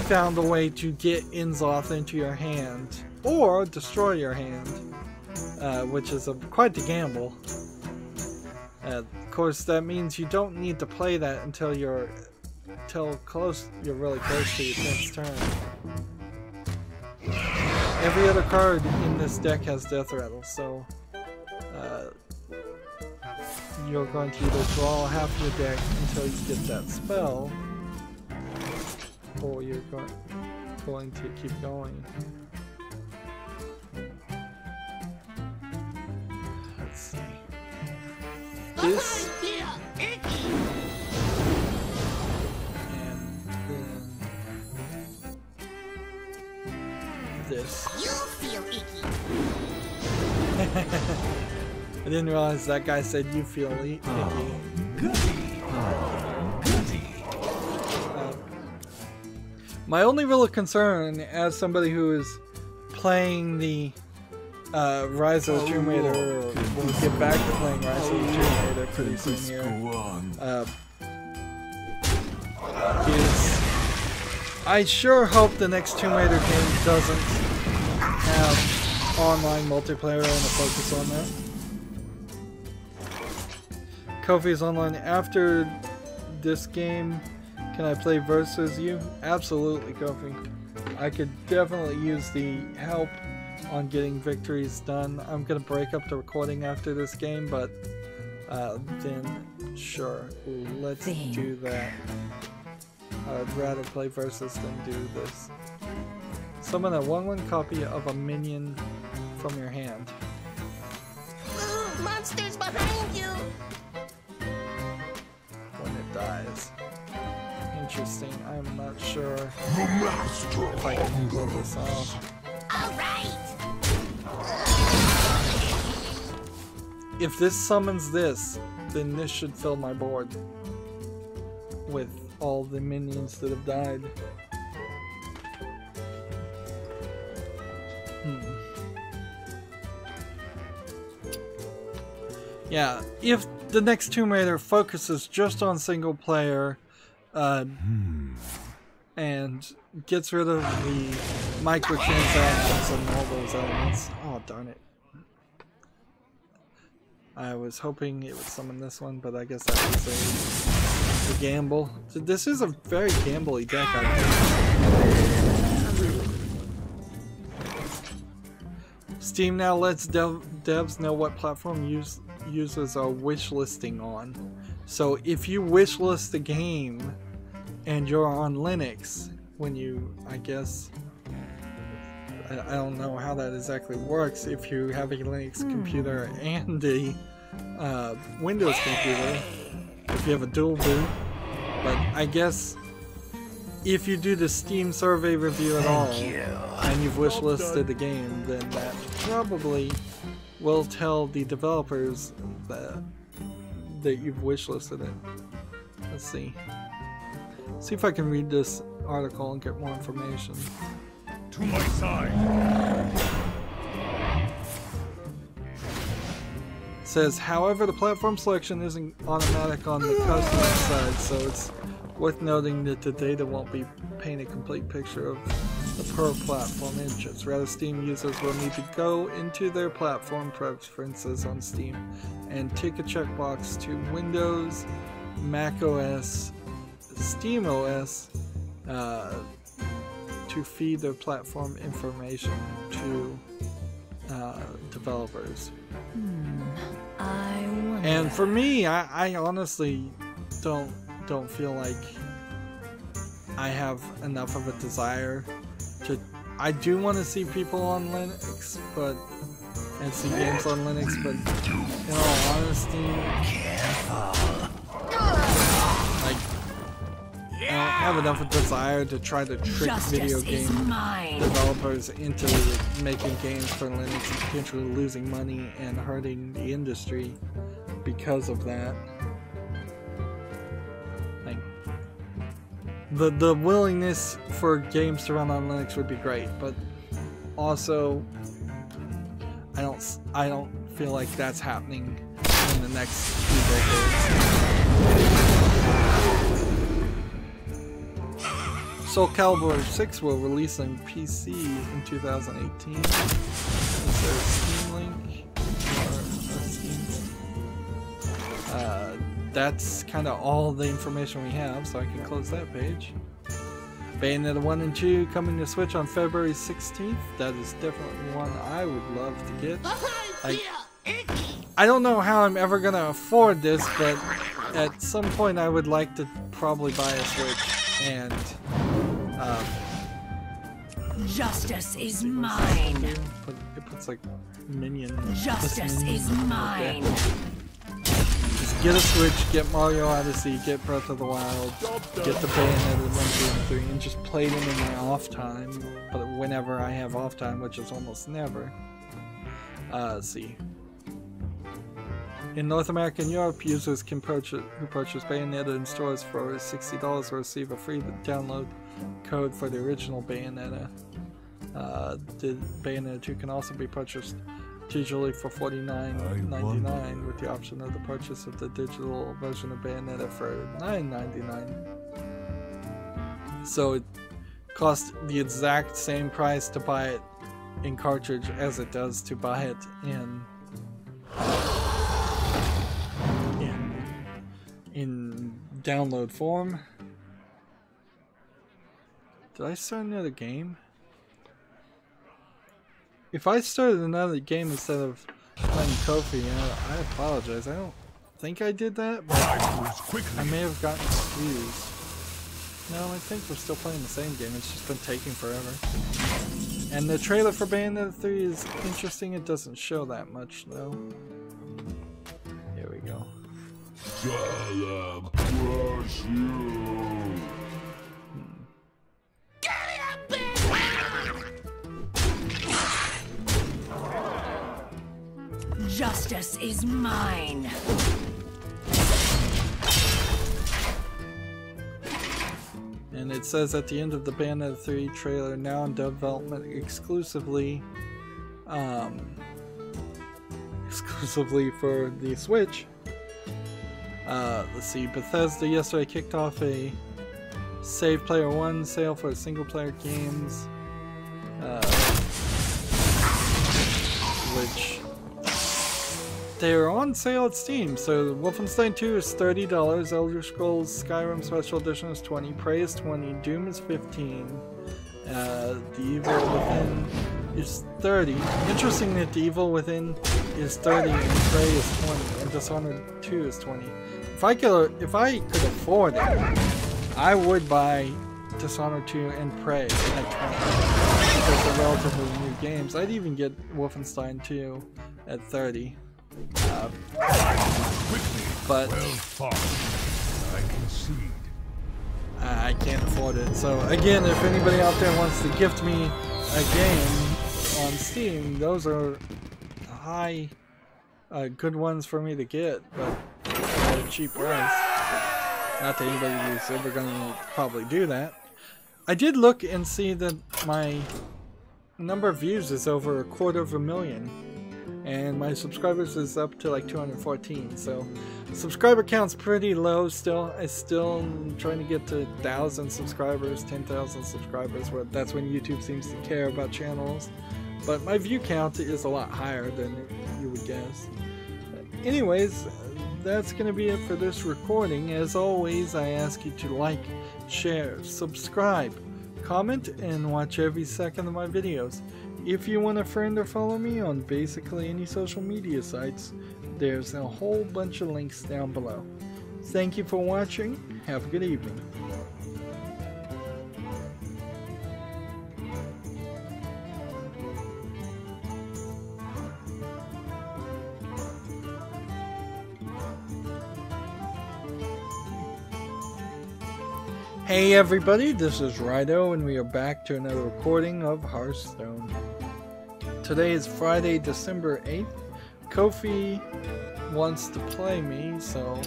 found a way to get Inzoth into your hand or destroy your hand, which is quite the gamble. Of course, that means you don't need to play that until you're till you're really close to your 10th turn. Every other card in this deck has Death Rattle, so you're going to either draw half your deck until you get that spell, or you're going to keep going. Let's see. This this. You feel icky. I didn't realize that guy said you feel icky. My only real concern, as somebody who is playing the Rise of the Tomb Raider, or will get back to playing Rise of the Tomb Raider pretty soon here, is I sure hope the next Tomb Raider game doesn't have online multiplayer and a focus on that. Kofi's online. After this game, can I play versus you? Absolutely, Kofi. I could definitely use the help on getting victories done. I'm gonna break up the recording after this game, but then sure, let's do that. I'd rather play versus than do this. Summon a 1/1 copy of a minion from your hand. Ooh, monsters behind you! When it dies. Interesting. I'm not sure if I can pull this off. Alright! If this summons this, then this should fill my board with all the minions that have died. Yeah, if the next Tomb Raider focuses just on single player and gets rid of the microtransactions and all those elements. Oh, darn it. I was hoping it would summon this one, but I guess that was a gamble. So this is a very gambly deck, I think. Steam now lets devs know what platform users are wishlisting on. So if you wishlist a game and you're on Linux, when you, I guess, I don't know how that exactly works, if you have a Linux computer and a Windows computer, if you have a dual boot, but I guess if you do the Steam survey review at all and you've wishlisted the game, then that probably will tell the developers that you've wishlisted it. Let's see. See if I can read this article and get more information. To my side. It says, however, the platform selection isn't automatic on the customer side, so it's worth noting that the data won't be painting a complete picture of the per platform interests. Rather, Steam users will need to go into their platform preferences on Steam and tick a checkbox to Windows, Mac OS, Steam OS to feed their platform information to developers. And for me, I honestly don't feel like I have enough of a desire to. I do want to see people on Linux, and see games on Linux, but in all honesty, like, I don't have enough of a desire to try to trick video game developers into making games for Linux and potentially losing money and hurting the industry because of that. Like, the willingness for games to run on Linux would be great, but also I don't feel like that's happening in the next few decades. Soul Calibur 6 will release on PC in 2018. Is there a Steam link? Or a Steam? that's kind of all the information we have, so I can close that page. Bayonetta 1 and 2 coming to Switch on February 16th. That is definitely one I would love to get. I don't know how I'm ever gonna afford this, but at some point I would like to probably buy a Switch and justice is mine. It puts like minion. Justice is mine. Just get a Switch, get Mario Odyssey, get Breath of the Wild, get the Bayonetta 1, 2, and 3, and just play them in my off time. But whenever I have off time, which is almost never. Let's see. In North America and Europe, users who purchase Bayonetta in stores for $60 will receive a free download code for the original Bayonetta. The Bayonetta 2 can also be purchased digitally for $49.99 with the option of the purchase of the digital version of Bayonetta for $9.99. So it costs the exact same price to buy it in cartridge as it does to buy it in download form. Did I start another game? If I started another game instead of playing Kofi, I apologize. I don't think I did that, but I may have gotten confused. No, I think we're still playing the same game. It's just been taking forever. And the trailer for Bayonetta 3 is interesting. It doesn't show that much, though. Here we go. Crush you. Justice is mine. And it says at the end of the Bayonetta 3 trailer, now in development exclusively for the Switch. Let's see, Bethesda yesterday kicked off a Save Player 1 sale for single player games, which they're on sale at Steam. So Wolfenstein 2 is $30, Elder Scrolls Skyrim Special Edition is $20, Prey is $20, Doom is $15, The Evil Within is $30. Interesting that The Evil Within is $30 and Prey is $20 and Dishonored 2 is $20. If I could afford it, I would buy Dishonored 2 and Prey at $20 because they're relatively new games. I'd even get Wolfenstein 2 at $30. But I can't afford it. So again, if anybody out there wants to gift me a game on Steam, those are high, good ones for me to get, but at a cheap price. Not that anybody is ever going to probably do that. I did look and see that my number of views is over 250,000. And my subscribers is up to like 214, so subscriber count's pretty low still. I still am trying to get to 1,000 subscribers, 10,000 subscribers, where that's when YouTube seems to care about channels. But my view count is a lot higher than you would guess. Anyways, that's going to be it for this recording. As always, I ask you to like, share, subscribe, comment, and watch every second of my videos. If you want to friend or follow me on basically any social media sites, there's a whole bunch of links down below. Thank you for watching. Have a good evening. Hey everybody, this is Rydo and we are back to another recording of Hearthstone. Today is Friday, December 8th. Kofi wants to play me, so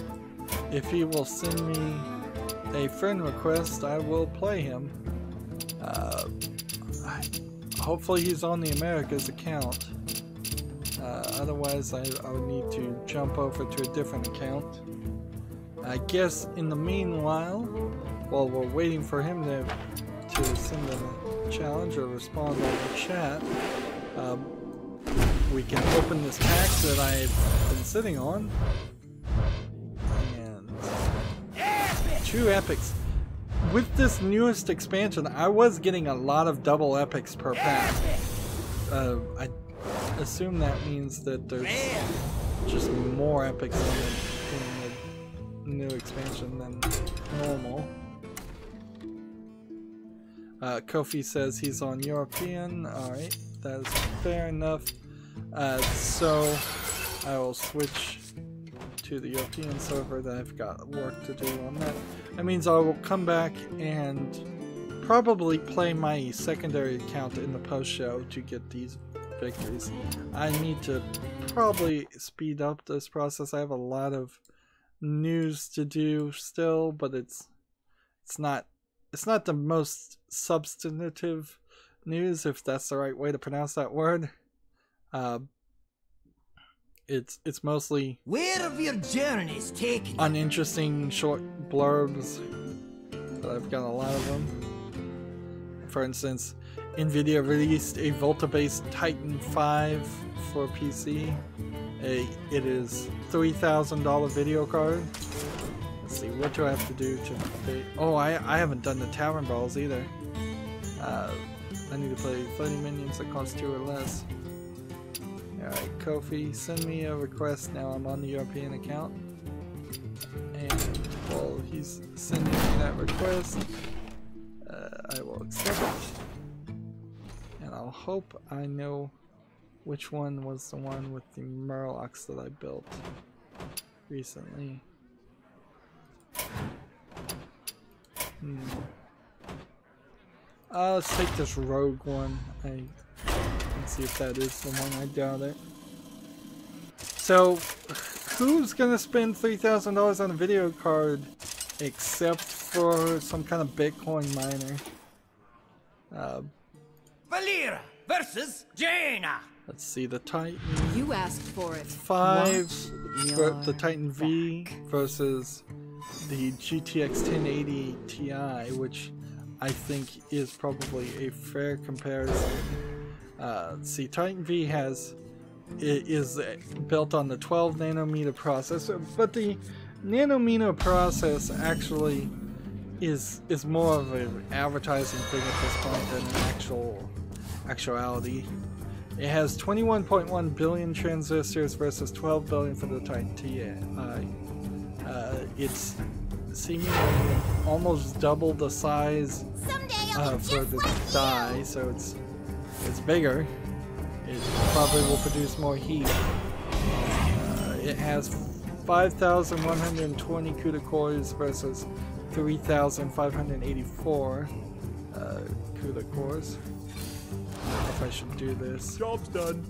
if he will send me a friend request, I will play him. Hopefully he's on the Americas account. Otherwise I would need to jump over to a different account. I guess in the meanwhile, while we're waiting for him to send a challenge or respond on the chat, we can open this pack that I've been sitting on. And 2 epics. With this newest expansion, I was getting a lot of double epics per pack. I assume that means that there's just more epics in the new expansion than normal. Kofi says he's on European. Alright, that is fair enough. So I will switch to the European server. That I've got work to do on that. That means I will come back and probably play my secondary account in the post show to get these victories. I need to probably speed up this process. I have a lot of news to do still, but it's not the most substantive news, if that's the right way to pronounce that word. It's mostly where have your journeys taken you? Uninteresting short blurbs, but I've got a lot of them. For instance, NVIDIA released a Volta-based Titan 5 for PC. It is $3,000 video card. Let's see, what do I have to do to pay? Oh, I haven't done the Tavern Brawls either. I need to play 30 minions that cost 2 or less. Alright, Kofi, send me a request now. I'm on the European account. And while he's sending me that request, I will accept it. And I'll hope I know which one was the one with the Murlocs that I built recently. Let's take this rogue one. Let's see if that is the one. I doubt it. So, who's gonna spend $3,000 on a video card except for some kind of Bitcoin miner? Valera versus Jaina. Let's see, the Titan. You asked for it. 5, the Titan V versus the GTX 1080 Ti, which I think is probably a fair comparison. Let's see, Titan V is built on the 12 nanometer processor, but the nanometer process actually is more of an advertising thing at this point than an actuality. It has 21.1 billion transistors versus 12 billion for the Titan Ti. It's seemingly almost double the size for the die, so it's bigger. It probably will produce more heat. It has 5,120 CUDA cores versus 3,584 CUDA cores. I don't know if I should do this. Job's done.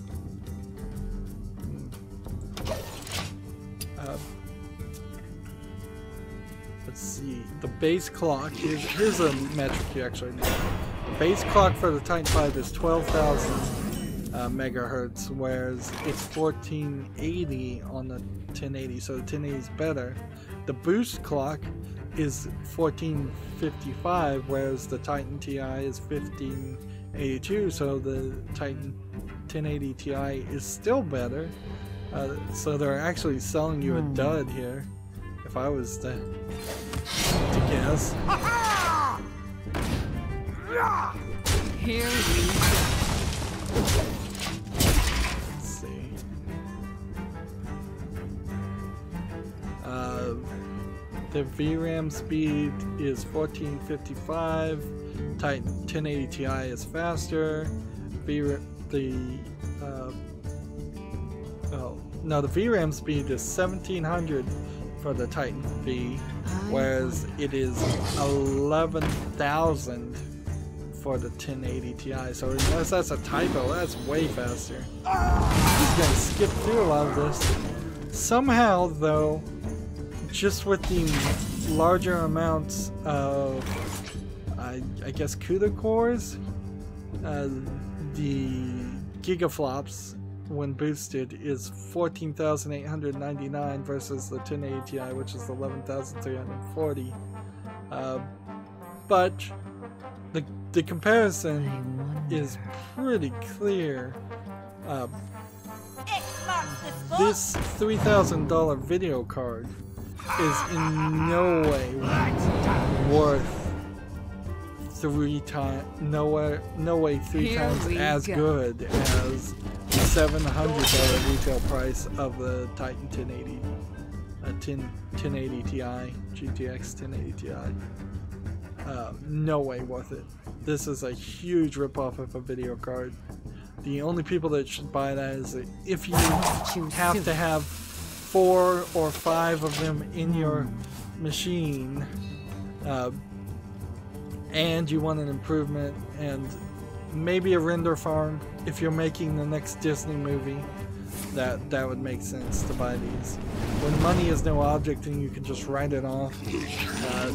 Let's see. The base clock is, here's a metric you actually need. The base clock for the Titan 5 is 12,000 megahertz, whereas it's 1480 on the 1080, so the 1080 is better. The boost clock is 1455, whereas the Titan Ti is 1582, so the Titan 1080 Ti is still better. So they're actually selling you a dud here, if I was to guess. Here we go. Let's see. The VRAM speed is 1455. Titan 1080 Ti is faster. The VRAM speed is 1700 for the Titan V, whereas it is 11,000 for the 1080 Ti. So unless that's a typo, that's way faster. Just gonna skip through a lot of this. Somehow, though, just with the larger amounts of, I guess, CUDA cores, the gigaflops when boosted is 14,899 versus the 1080 Ti, which is 11,340. But the comparison is pretty clear. This $3,000 video card is in no way worth 3 times, no way 3 times as good as the $700 retail price of the Titan 1080, 1080 Ti, GTX 1080 Ti. No way worth it. This is a huge ripoff of a video card. The only people that should buy that is if you have to have 4 or 5 of them in your machine, and you want an improvement and maybe a render farm. If you're making the next Disney movie, that would make sense to buy these. When money is no object and you can just write it off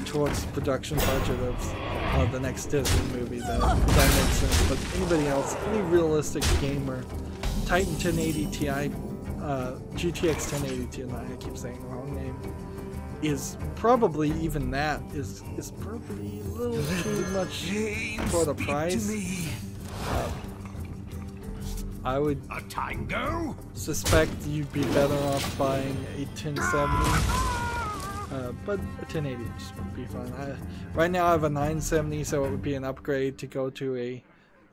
towards the production budget of the next Disney movie, that makes sense. But anybody else, any realistic gamer, Titan 1080 Ti, GTX 1080 Ti, I keep saying the wrong name, is probably, even that is probably a little too much for the price. I would suspect you'd be better off buying a 1070, but a 1080 just would be fine. Right now I have a 970, so it would be an upgrade to go to a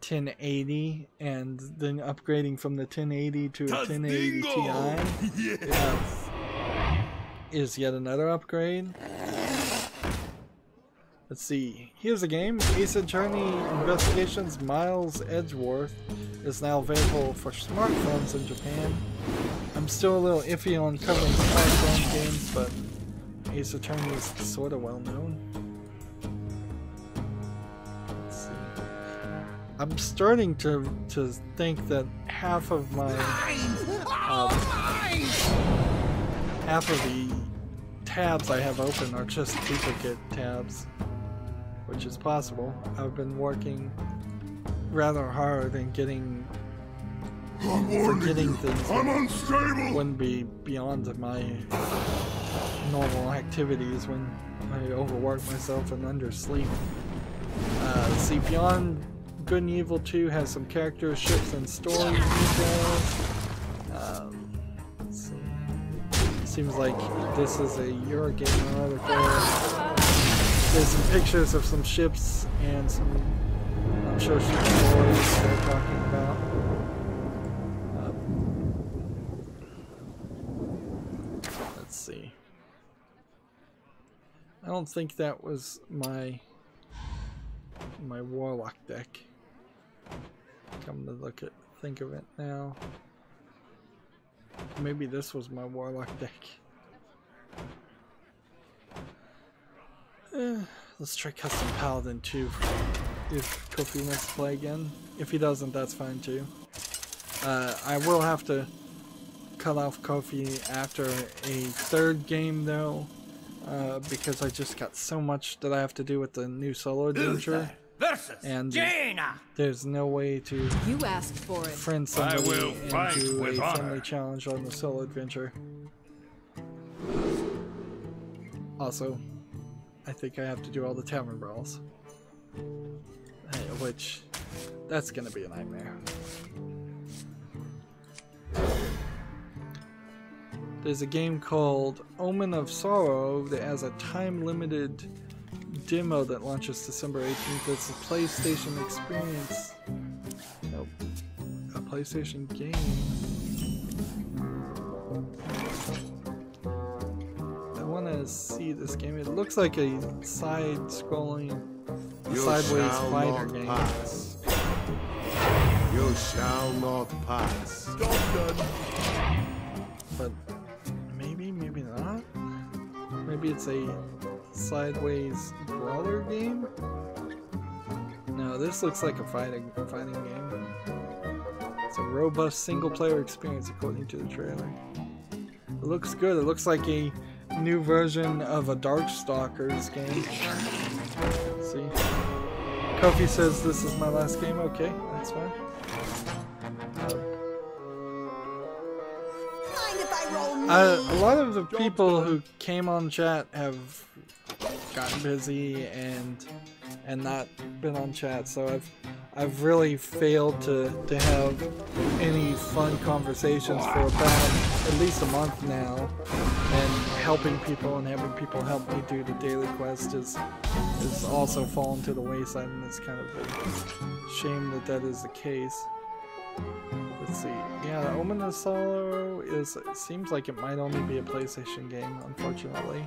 1080, and then upgrading from the 1080 to a 1080 Ti is yet another upgrade. Let's see. Here's a game. Ace Attorney Investigations Miles Edgeworth is now available for smartphones in Japan. I'm still a little iffy on covering smartphone games, but Ace Attorney is sort of well known. Let's see. I'm starting to think that half of my half of the tabs I have open are just duplicate tabs, which is possible. I've been working rather hard and forgetting things that wouldn't be beyond my normal activities when I overwork myself and undersleep. Let's see, Beyond Good and Evil 2 has some character shifts and story details. Let's see. Seems like this is a Eurogamer article. There's some pictures of some ships and some, I'm sure, some stories they're talking about. Let's see. I don't think that was my Warlock deck. Come to think of it now. Maybe this was my Warlock deck. Let's try Custom Paladin 2 if Kofi wants to play again. If he doesn't, that's fine too. I will have to cut off Kofi after a 3rd game though, because I just got so much that I have to do with the new solo adventure, and there's no way to friend somebody and do a friendly challenge on the solo adventure. Also, I think I have to do all the tavern brawls, which, that's gonna be a nightmare. There's a game called Omen of Sorrow that has a time-limited demo that launches December 18th. It's a PlayStation experience. Nope. A PlayStation game. I want to see this game. It looks like a side-scrolling, sideways fighter game. Pass. You shall not pass. But maybe not. Maybe it's a sideways brawler game. No, this looks like a fighting game. It's a robust single-player experience according to the trailer. It looks good. It looks like a new version of a Darkstalkers game. See? Kofi says this is my last game. Okay, that's fine. A lot of the people who came on chat have gotten busy and not been on chat, so I've really failed to have any fun conversations for about at least a month now, and helping people and having people help me do the daily quest is also fallen to the wayside, and it's kind of a shame that that is the case. Let's see. Yeah, Omen of Sorrow it seems like it might only be a PlayStation game, unfortunately.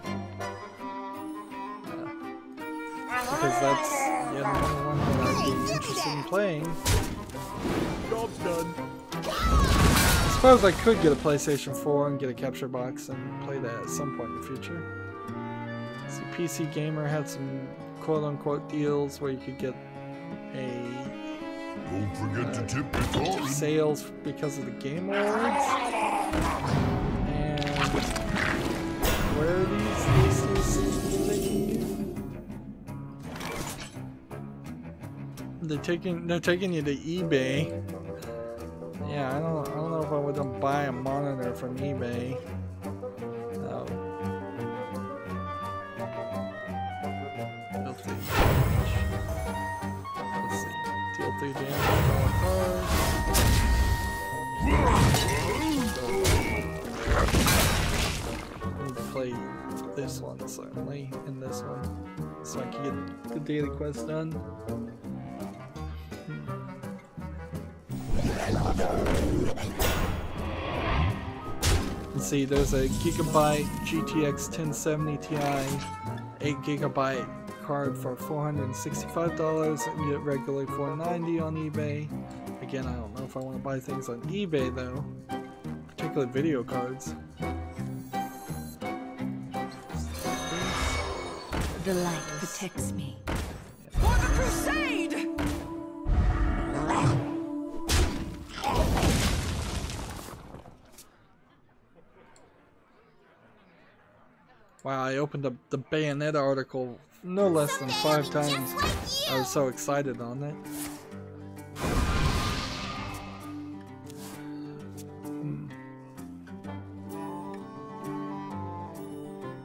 Because that's yet another one that I'd be interested in playing. Job's done. I suppose I could get a PlayStation 4 and get a capture box and play that at some point in the future. See, PC Gamer had some quote-unquote deals where you could get a Don't forget to tip your card. sales because of the Game Awards. And where are these they're taking you to eBay. Yeah, I don't know if I would buy a monitor from eBay. Let's see. Deal 3 damage on card. Let me play this one certainly, and this one, so I can get the daily quest done. Let's see, there's a Gigabyte GTX 1070 Ti 8GB card for $465 and you get regularly $490 on eBay. Again, I don't know if I want to buy things on eBay though, particularly video cards. The light protects me. For the crusade! Wow, I opened up the Bayonetta article no less than 5 times. I was so excited on it.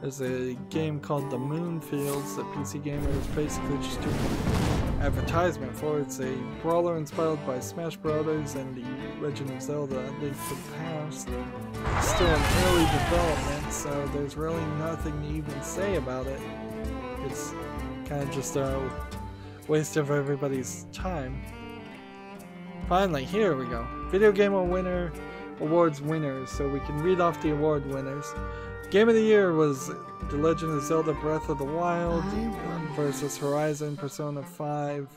There's a game called The Moonfields that PC Gamer is basically just doing an advertisement for. It's a brawler inspired by Smash Brothers and the Legend of Zelda: A Link to the Past. It's still in early development, so there's really nothing to even say about it. It's kind of just a waste of everybody's time. Finally, here we go. Video Game Awards winners, so we can read off the award winners. Game of the Year was The Legend of Zelda Breath of the Wild versus Horizon, Persona 5,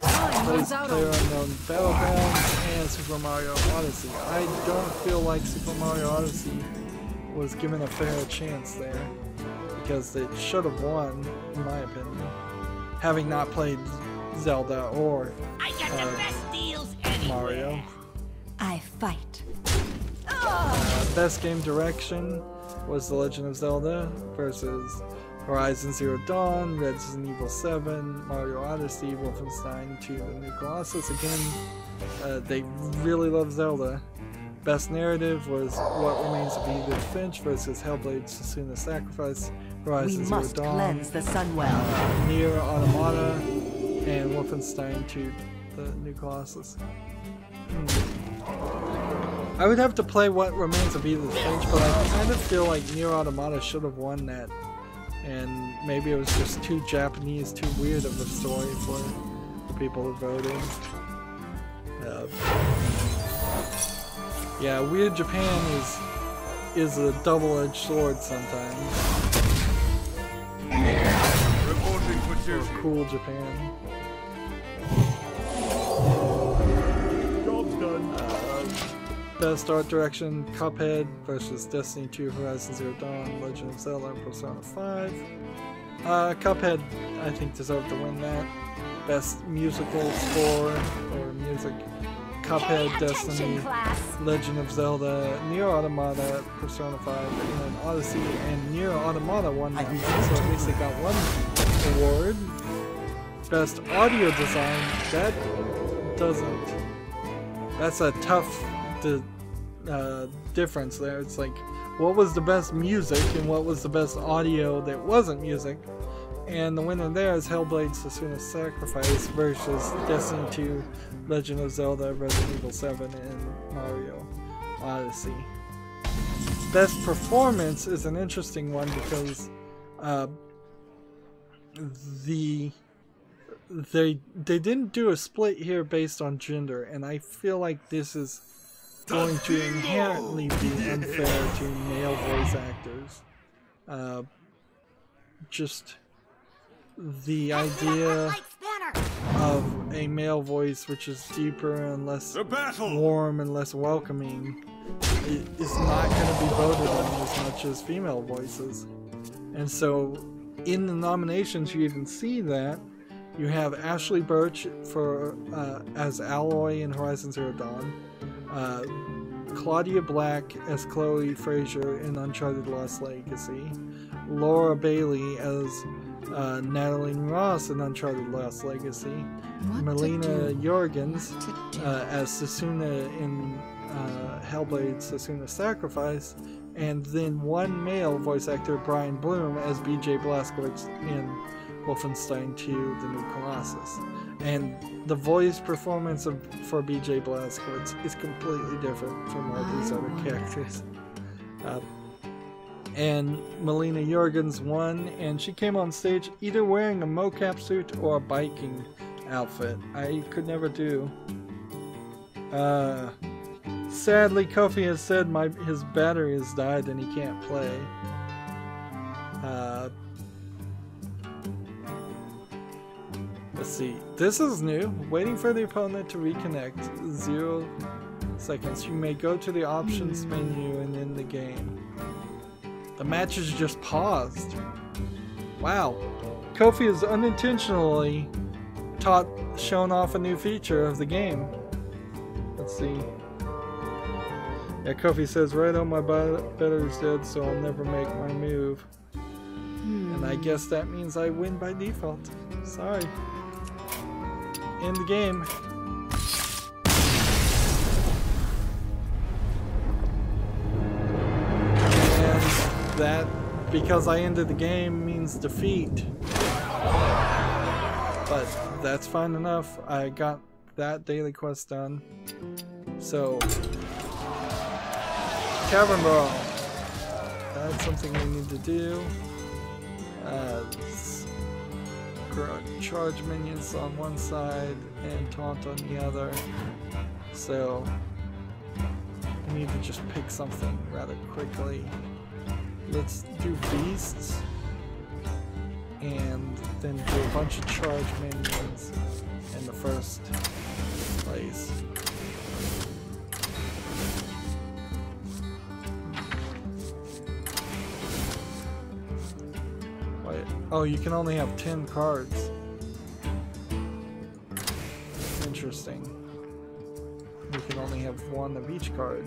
PlayerUnknown Battlegrounds, and Super Mario Odyssey. I don't feel like Super Mario Odyssey was given a fair chance there, because it should have won, in my opinion, having not played Zelda or Mario. I fight. Best Game Direction was The Legend of Zelda versus Horizon Zero Dawn, Resident Evil 7, Mario Odyssey, Wolfenstein 2: The New Colossus. Again, they really love Zelda. Best Narrative was What Remains of Edith Finch versus Hellblade: Sesuna's Sacrifice, Horizon Zero Dawn, cleanse the Sunwell. Nier Automata, and Wolfenstein 2: The New Colossus. I would have to play What Remains of Edith Finch, but I kind of feel like Nier Automata should have won that. And maybe it was just too Japanese, too weird of a story for the people who voted. Yeah, weird Japan is a double-edged sword sometimes. Reporting for duty. Or cool Japan. Job's done. Best Art Direction, Cuphead versus Destiny 2, Horizon Zero Dawn, Legend of Zelda, and Persona 5. Cuphead, I think, deserved to win that. Best Musical Score, or Music, Cuphead, Destiny, Legend of Zelda, Nier Automata, Persona 5, and Odyssey, and Nier Automata won that one, so at least they got one award. Best Audio Design, that doesn't... That's a tough... difference there. It's like, what was the best music and what was the best audio that wasn't music? And the winner there is Hellblade: Sesuna's Sacrifice versus Destiny 2, Legend of Zelda, Resident Evil 7, and Mario Odyssey. Best performance is an interesting one because they didn't do a split here based on gender, and I feel like this is going to inherently be unfair to male voice actors. Just the idea of a male voice which is deeper and less warm and less welcoming is not going to be voted on as much as female voices. And so in the nominations you even see that. You have Ashley Birch for as Aloy in Horizon Zero Dawn, Claudia Black as Chloe Fraser in Uncharted Lost Legacy, Laura Bailey as Natalie Ross in Uncharted Lost Legacy, Melina Jorgens as Sasuna in Hellblade Sasuna's Sacrifice, and then one male voice actor, Brian Bloom, as BJ Blazkowicz in Wolfenstein 2: The New Colossus. And the voice performance for BJ Blazkowicz is completely different from all these other characters. And Melina Jorgens won, and she came on stage either wearing a mocap suit or a biking outfit. I could never do. Sadly, Kofi has said his battery has died and he can't play. Let's see. This is new. Waiting for the opponent to reconnect. 0 seconds. You may go to the options menu and end the game. The match is just paused. Wow. Kofi has unintentionally shown off a new feature of the game. Let's see. Yeah, Kofi says, Rydo, my battery's dead, so I'll never make my move. And I guess that means I win by default. Sorry. End the game. And that, because I ended the game, means defeat. But that's fine enough. I got that daily quest done. So, Cavern Brawl. That's something we need to do. Charge minions on one side and taunt on the other. So, we need to just pick something rather quickly. Let's do beasts. And then do a bunch of charge minions in the first place. Oh, you can only have 10 cards. Interesting. You can only have one of each card.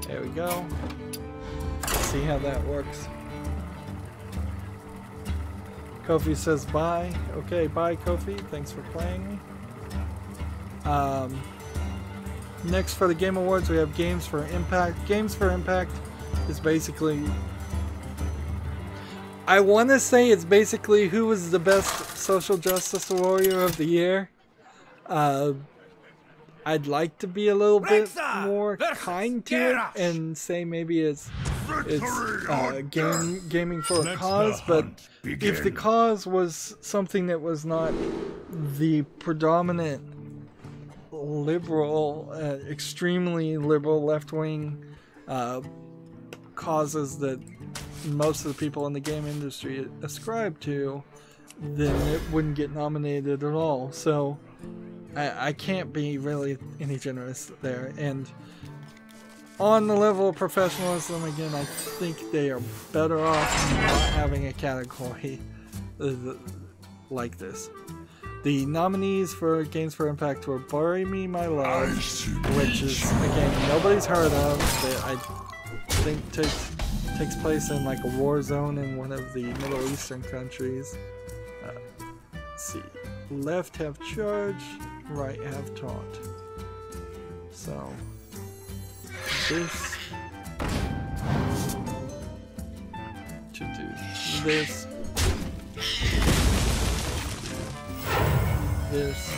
There we go. Let's see how that works. Kofi says bye. Okay, bye Kofi. Thanks for playing me. Next for the Game Awards we have Games for Impact. Games for Impact is basically... I want to say it's basically who was the best social justice warrior of the year. I'd like to be a little bit more kind to it and say maybe it's gaming for a cause, but if the cause was something that was not the predominant liberal, extremely liberal left-wing causes that most of the people in the game industry ascribe to, then it wouldn't get nominated at all. So I can't be really any generous there. And on the level of professionalism, again, I think they are better off not having a category like this. The nominees for Games for Impact were Bury Me My Love, which is, again, nobody's heard of, that I think takes place in like a war zone in one of the Middle Eastern countries. Let's see. Left Have Charge. right have taught. So this to do this, this,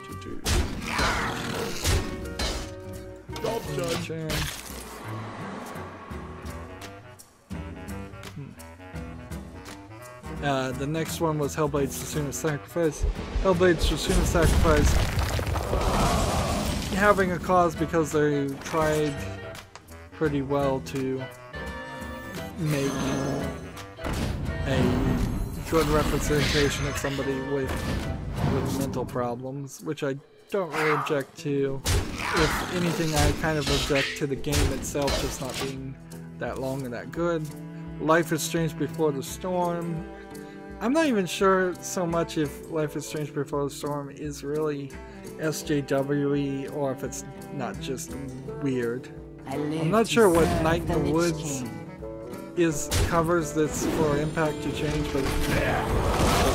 to do job done. The next one was Hellblade's Tsushima Sacrifice. Hellblade's Tsushima Sacrifice having a cause because they tried pretty well to make a good representation of somebody with mental problems, which I don't really object to. If anything, I kind of object to the game itself just not being that long and that good. Life is Strange Before the Storm. I'm not even sure so much if Life is Strange Before the Storm is really SJW-y or if it's not just weird. I'm not sure what Night in the Woods covers that's for Impact to Change, but it's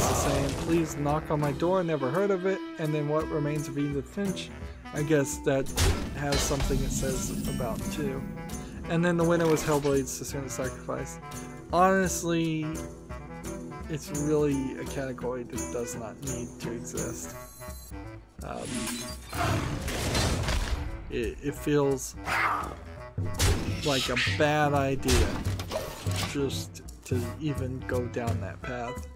the same. Please Knock on My Door, never heard of it. And then What Remains of Edith Finch, I guess that has something it says about too. And then the winner was Hellblade's Tsushima Sacrifice. Honestly, it's really a category that does not need to exist. It feels like a bad idea just to even go down that path.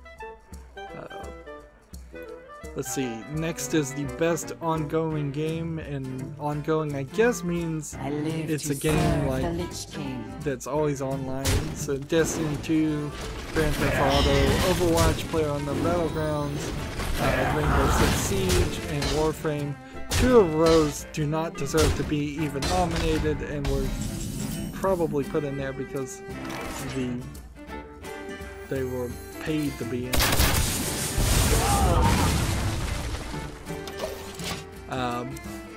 Let's see, next is the best ongoing game, and ongoing I guess means it's a game like that's always online. So Destiny 2, Grand Theft Auto, Overwatch, PlayerUnknown's Battlegrounds, Rainbow Six Siege, and Warframe. Two of those do not deserve to be even nominated and were probably put in there because they were paid to be in.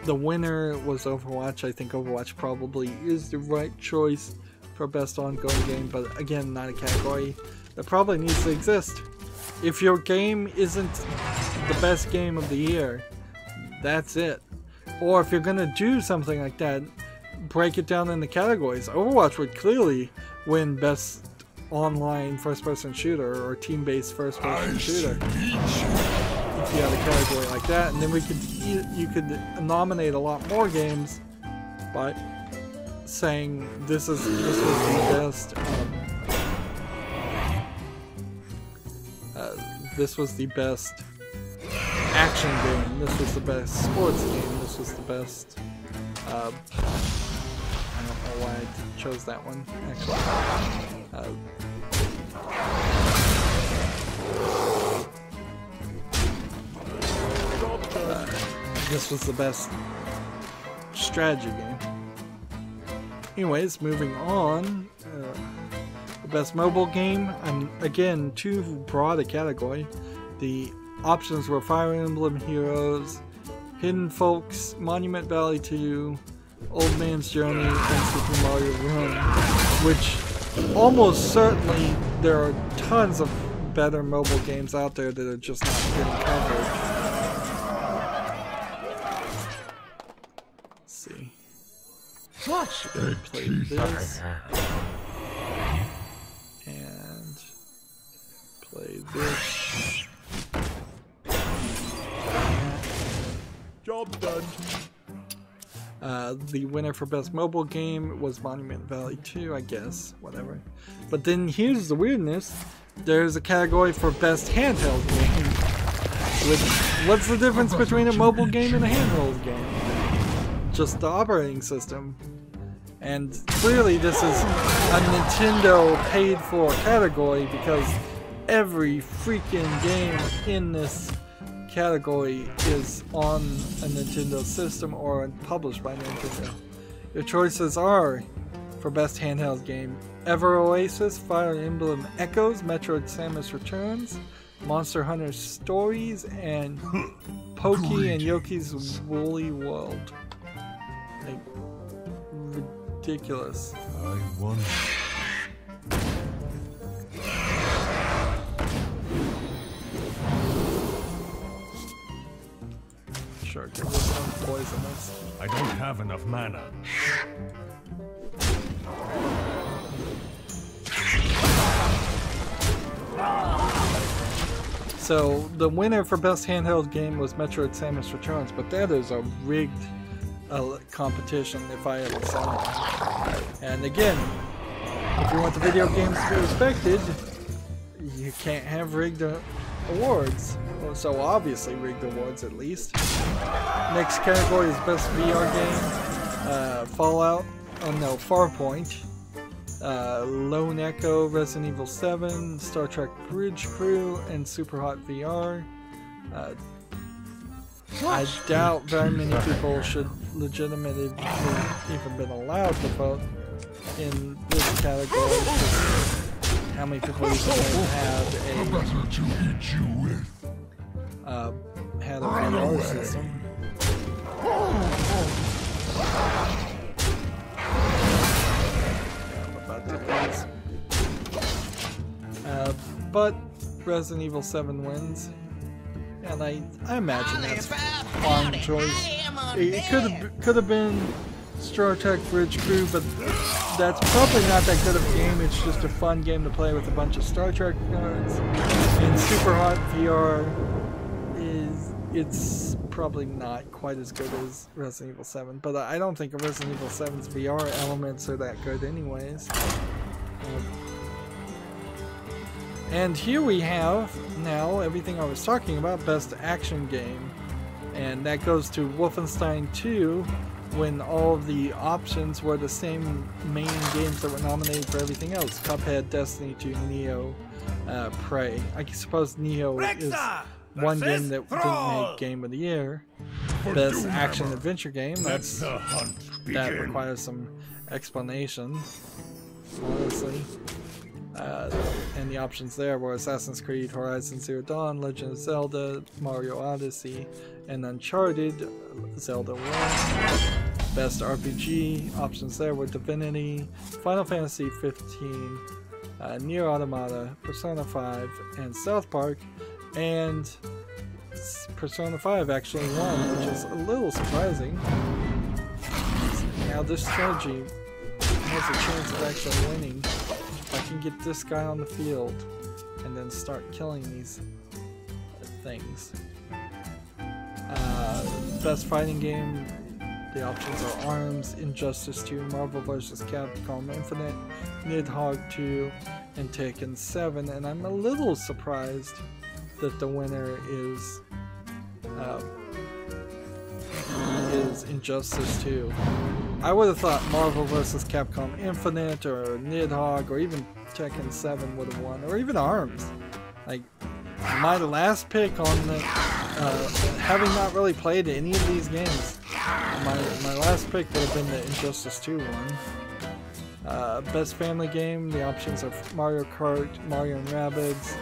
The winner was Overwatch. I think Overwatch probably is the right choice for best ongoing game, but again, not a category that probably needs to exist. If your game isn't the best game of the year, that's it. Or if you're gonna do something like that, break it down into categories. Overwatch would clearly win best online first-person shooter or team-based first-person shooter. If you had a category like that, and then you could nominate a lot more games by saying this was the best. This was the best action game. This was the best sports game. This was the best. I don't know why I chose that one actually. This was the best strategy game. Anyways, moving on. The best mobile game. Again, too broad a category. The options were Fire Emblem Heroes, Hidden Folks, Monument Valley 2, Old Man's Journey, and Super Mario Run. Which almost certainly there are tons of better mobile games out there that are just not getting covered. Such a play this and play this. Job done. The winner for best mobile game was Monument Valley 2, I guess. Whatever. But then here's the weirdness. There's a category for best handheld game. What's the difference between a mobile game and a handheld game? Just the operating system. And clearly this is a Nintendo paid for category because every freaking game in this category is on a Nintendo system or published by Nintendo. Your choices are for best handheld game: Ever Oasis, Fire Emblem Echoes, Metroid Samus Returns, Monster Hunter Stories, and Pokey and Yoki's Woolly World. Like, ridiculous. I won. dark. It wasn't poisonous. I don't have enough mana. So the winner for best handheld game was Metroid Samus Returns, but that is a rigged competition if I ever saw it. And again, if you want the video games to be respected, you can't have rigged awards. So obviously rigged awards at least. Next category is best VR game. Fallout, oh no, Farpoint. Lone Echo, Resident Evil 7, Star Trek Bridge Crew, and Superhot VR. I doubt very many people should legitimately even been allowed to vote in this category. How many people even had a VR system? But Resident Evil 7 wins, and I imagine that's a fine choice. It could have been Star Trek Bridge Crew, but that's probably not that good of a game. It's just a fun game to play with a bunch of Star Trek nerds. And Superhot VR it's probably not quite as good as Resident Evil 7, but I don't think Resident Evil 7's VR elements are that good anyways. And here we have now everything I was talking about, best action game. And that goes to Wolfenstein 2, when all of the options were the same main games that were nominated for everything else. Cuphead, Destiny 2, Neo, Prey. I suppose Neo is one game that didn't make Game of the Year. Best action adventure game, that requires some explanation, honestly. And the options there were Assassin's Creed, Horizon Zero Dawn, Legend of Zelda, Mario Odyssey, and Uncharted, Zelda 1. Best RPG, options there were Divinity, Final Fantasy 15, Nier Automata, Persona 5, and South Park. And Persona 5 actually won, which is a little surprising. Now this strategy has a chance of actually winning. I can get this guy on the field and then start killing these things. Best fighting game, the options are ARMS, Injustice 2, Marvel vs. Capcom Infinite, Nidhogg 2, and Taken 7. And I'm a little surprised that the winner is Injustice 2. I would have thought Marvel vs. Capcom Infinite or Nidhogg or even Tekken 7 would have won, or even ARMS. Like, my last pick on the, having not really played any of these games, my last pick would have been the Injustice 2 one. Best family game, the options are Mario Kart, Mario and Rabbids,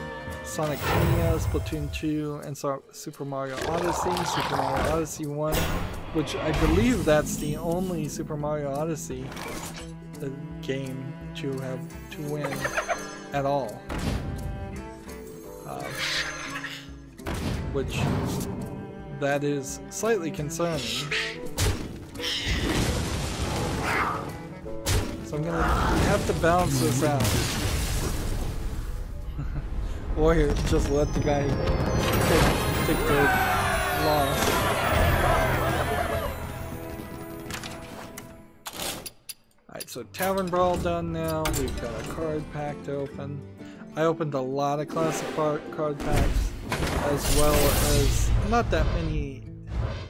Sonic Mania, Splatoon 2, and Super Mario Odyssey, Super Mario Odyssey 1, which I believe that's the only Super Mario Odyssey game to win at all. Which, that is slightly concerning. So I'm gonna have to balance this out. Or just let the guy take the loss. Alright, so Tavern Brawl done now. We've got a card pack to open. I opened a lot of classic card packs, as well as not that many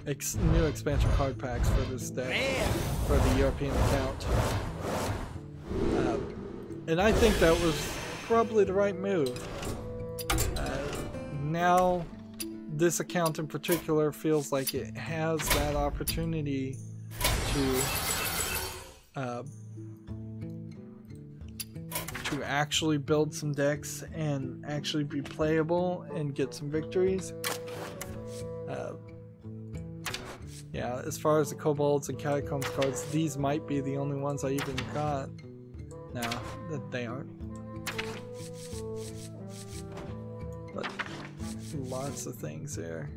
new expansion card packs for this day, for the European account. And I think that was probably the right move. Now, this account in particular feels like it has that opportunity to actually build some decks and actually be playable and get some victories. Yeah, as far as the Kobolds and Catacombs cards, these might be the only ones I even got. No, that they aren't. But lots of things there.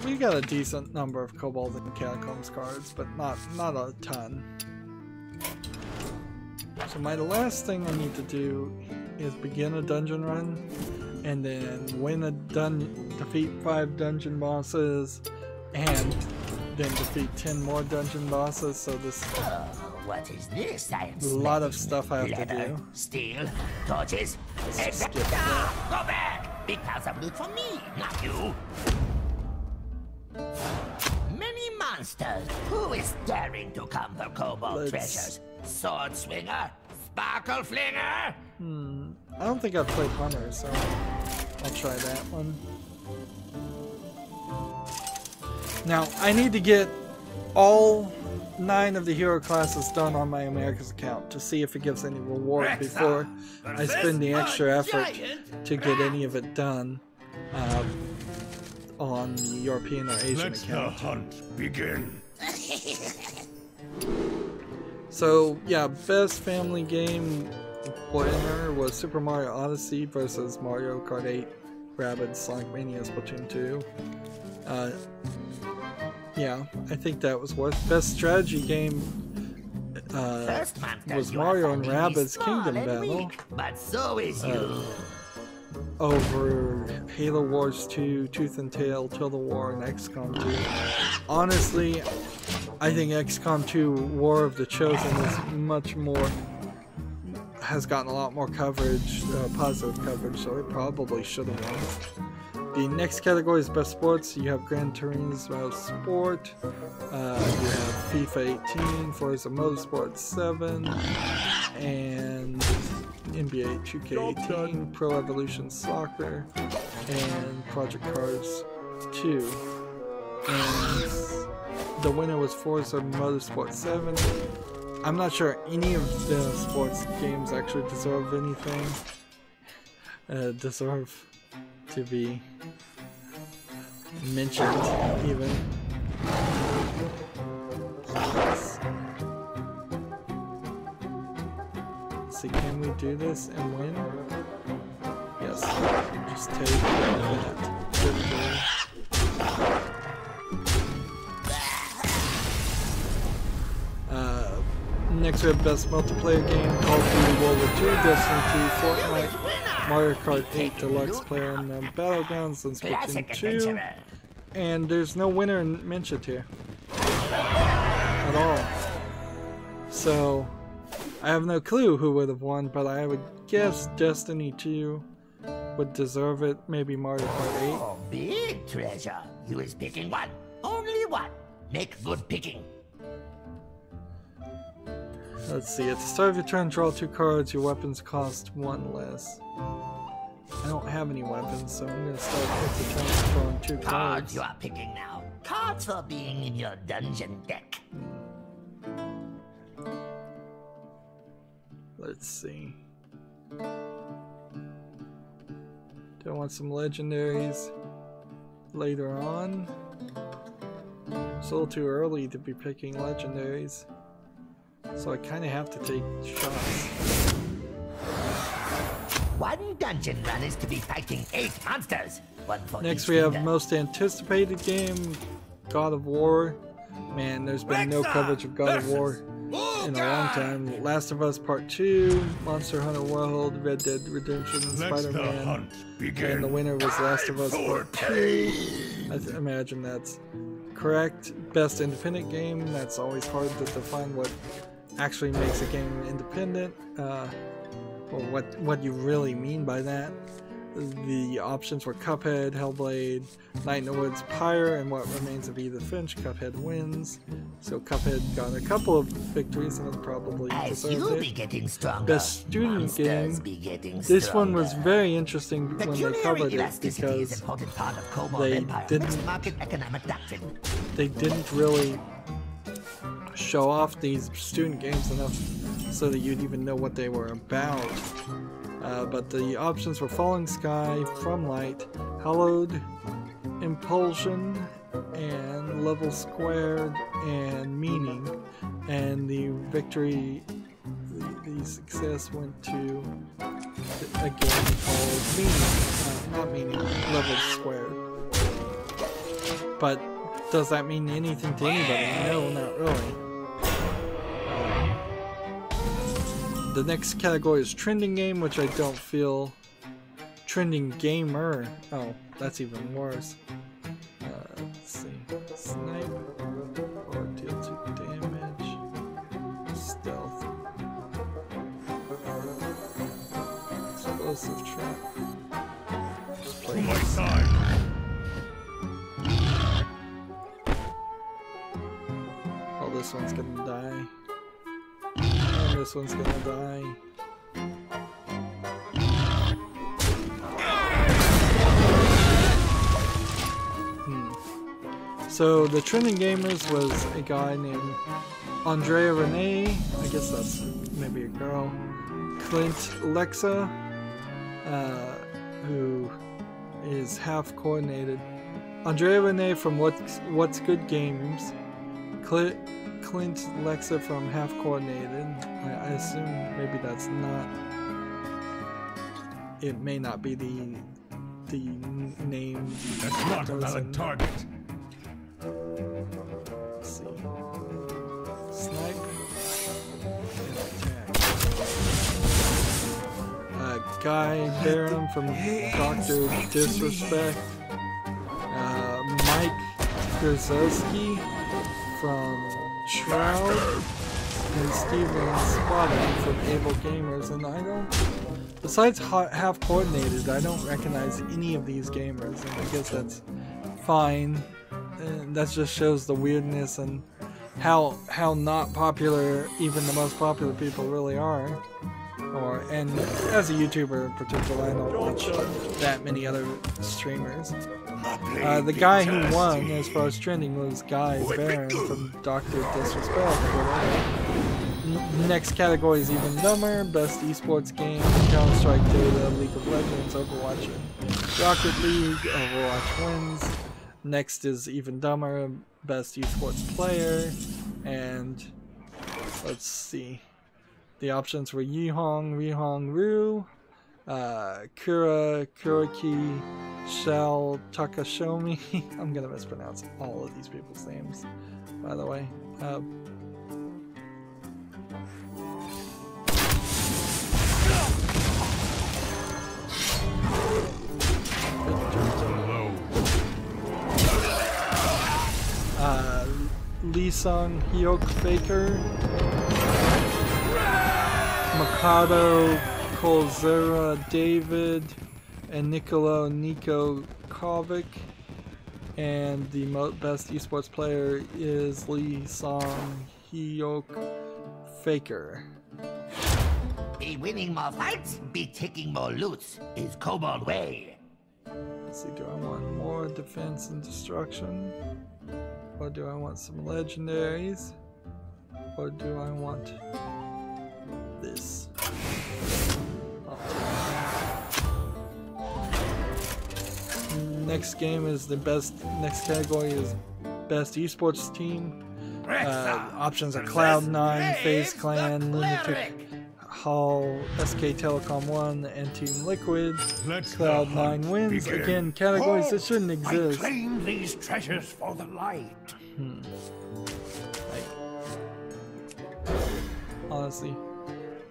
We got a decent number of Cobalt and Catacombs cards, but not a ton. So my last thing I need to do is begin a dungeon run, and then defeat 5 dungeon bosses, and then defeat 10 more dungeon bosses. So this what is this? A lot of stuff I have to do. Steel, torches, go back! Big piles of loot for me, not you. Many monsters. Who is daring to come for Cobalt treasures? Sword swinger? Sparkle flinger? I don't think I've played Hunter, so I'll try that one. Now, I need to get all 9 of the hero classes done on my America's account to see if it gives any reward before I spend the extra effort to get any of it done on the European or Asian account. Let the hunt begin. So yeah, best family game winner was Super Mario Odyssey versus Mario Kart 8, Rabbids, Sonic Mania, Splatoon 2. Yeah, I think that was worth. Best strategy game was Mario and Rabbids Kingdom Battle. But so is you. Over Halo Wars 2, Tooth and Tail, Total War, and XCOM 2. Honestly, I think XCOM 2 War of the Chosen is much more, has gotten a lot more coverage, positive coverage, so it probably should have won. The next category is Best Sports. You have Gran Turismo Sport, you have FIFA 18, Forza Motorsport 7, and NBA 2K18, Pro Evolution Soccer, and Project Cars 2. And the winner was Forza Motorsport 7. I'm not sure any of the sports games actually deserve anything. Deserve to be mentioned, even. Let's see, can we do this and win? Yes. Just take that. Next we have Best Multiplayer Game, Call of Duty World War II, Destiny 2, Fortnite, Mario Kart 8 Deluxe PlayerUnknown Battlegrounds, and Splatoon 2. And there's no winner mentioned here. At all. So, I have no clue who would have won, but I would guess Destiny 2 would deserve it, maybe Mario Kart 8. Oh, big treasure. You is picking one. Only one. Make good picking. Let's see, at the start of your turn, draw 2 cards, your weapons cost 1 less. I don't have any weapons, so I'm going to start with the turn drawing 2 cards. Cards you are picking now. Cards for being in your dungeon deck. Let's see. Do I want some legendaries later on? It's a little too early to be picking legendaries. So I kind of have to take shots. One dungeon run is to be fighting 8 monsters. One for Next we have most anticipated game, God of War. Man, there's been no coverage of God of War in a long time. Last of Us Part 2, Monster Hunter World, Red Dead Redemption, and Spider-Man. And the winner was Last of Us Part 2. I imagine that's correct. Best independent game, that's always hard to define what actually makes a game independent, or what you really mean by that. The options were Cuphead, Hellblade, Night in the Woods, Pyre, and What Remains of Edith Finch. Cuphead wins. So Cuphead got a couple of victories and probably deserved it. Best student game. This one was very interesting when they covered it because they didn't really show off these student games enough so that you'd even know what they were about. But the options were Falling Sky, From Light, Hallowed, Impulsion, and Level Squared, and Meaning. And the victory the success went to a game called Meaning, not Meaning, Level Squared. But does that mean anything to anybody? No, not really. The next category is Trending Game, which I don't feel... Trending Gamer. Oh, that's even worse. Let's see. Snipe or deal 2 damage. Stealth. Explosive trap. Just play my side. Oh, this one's gonna die. And this one's gonna die. So the Trending Gamers was a guy named Andrea Renee, I guess that's maybe a girl, Clint Lexa, who is half coordinated, Andrea Renee from What's Good Games, Clint Lexa from Half Coordinated. I assume maybe that's not, it may not be the name. That's not a valid target. Let's see. Snipe and attack. Guy Barham from Dr. Disrespect. Mike Grzelski from Shroud. And Steven Spotting from Able Gamers. And I don't... Besides Half Coordinated, I don't recognize any of these gamers. And I guess that's fine. And that just shows the weirdness and how not popular even the most popular people really are. And as a YouTuber in particular, I don't watch that many other streamers. The guy who won as far as trending was Guy Barron from Dr. Disrespect. Next category is Even Dumber, Best Esports Game, Counter-Strike, Dota, League of Legends, Overwatch, and Rocket League. Overwatch wins. Next is Even Dumber, Best Esports Player, and let's see. The options were Yihong, Rihong Ru, Kuraki, Shao Takashomi. I'm gonna mispronounce all of these people's names, by the way. Lee Sung Hyuk Faker, Mikado Kolzera David, and Nico Kovic. And the best esports player is Lee Sung Hyuk Faker. Be winning more fights, be taking more loots is Kobold way. Let's see, do I want more defense and destruction? Or do I want some legendaries? Or do I want this? Next game is the best. Next category is best esports team. Options are Cloud9, FaZe Clan, Lunatic Hall, SK Telecom 1, and Team Liquid. Cloud9 wins. Again, categories that shouldn't exist. I claim these treasures for the light. Honestly.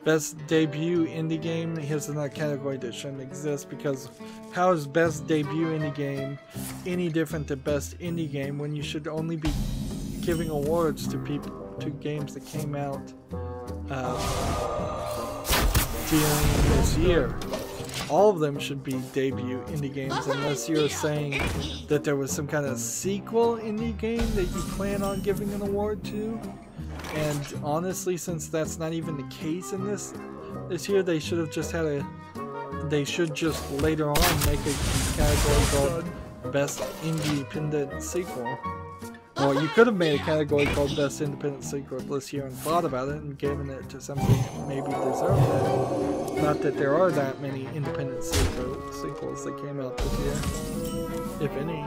Best debut indie game. Here's another category that shouldn't exist, because how is best debut indie game any different than best indie game when you should only be giving awards to games that came out during this year? All of them should be debut indie games, unless you're saying that there was some kind of sequel indie game that you plan on giving an award to. And honestly, since that's not even the case in this year, they should have just had they should just later on make a category called Best Independent Sequel. Or you could have made a category called Best Independent Sequel this year and thought about it and given it to something that maybe deserved it. Not that there are that many independent sequels that came out this year, if any.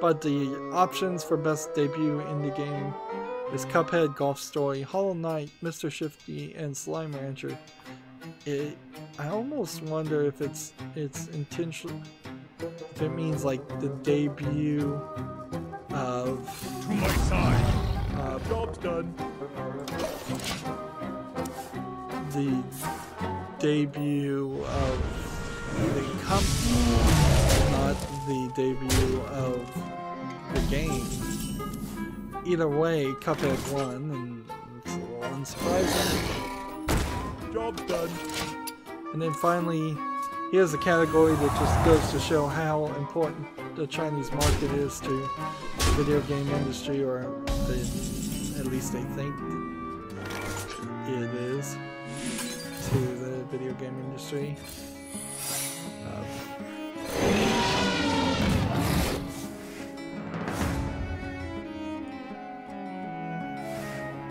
But the options for best debut indie game is Cuphead, Golf Story, Hollow Knight, Mr. Shifty, and Slime Rancher. I almost wonder if it's intentional, if it means like the debut of To my side. Job's done. The debut of the company, not the debut of the game. Either way, Cuphead won, and it's a little unsurprising. Job's done. And then finally, here's a category that just goes to show how important the Chinese market is to the video game industry, or at least they think it is to the video game industry.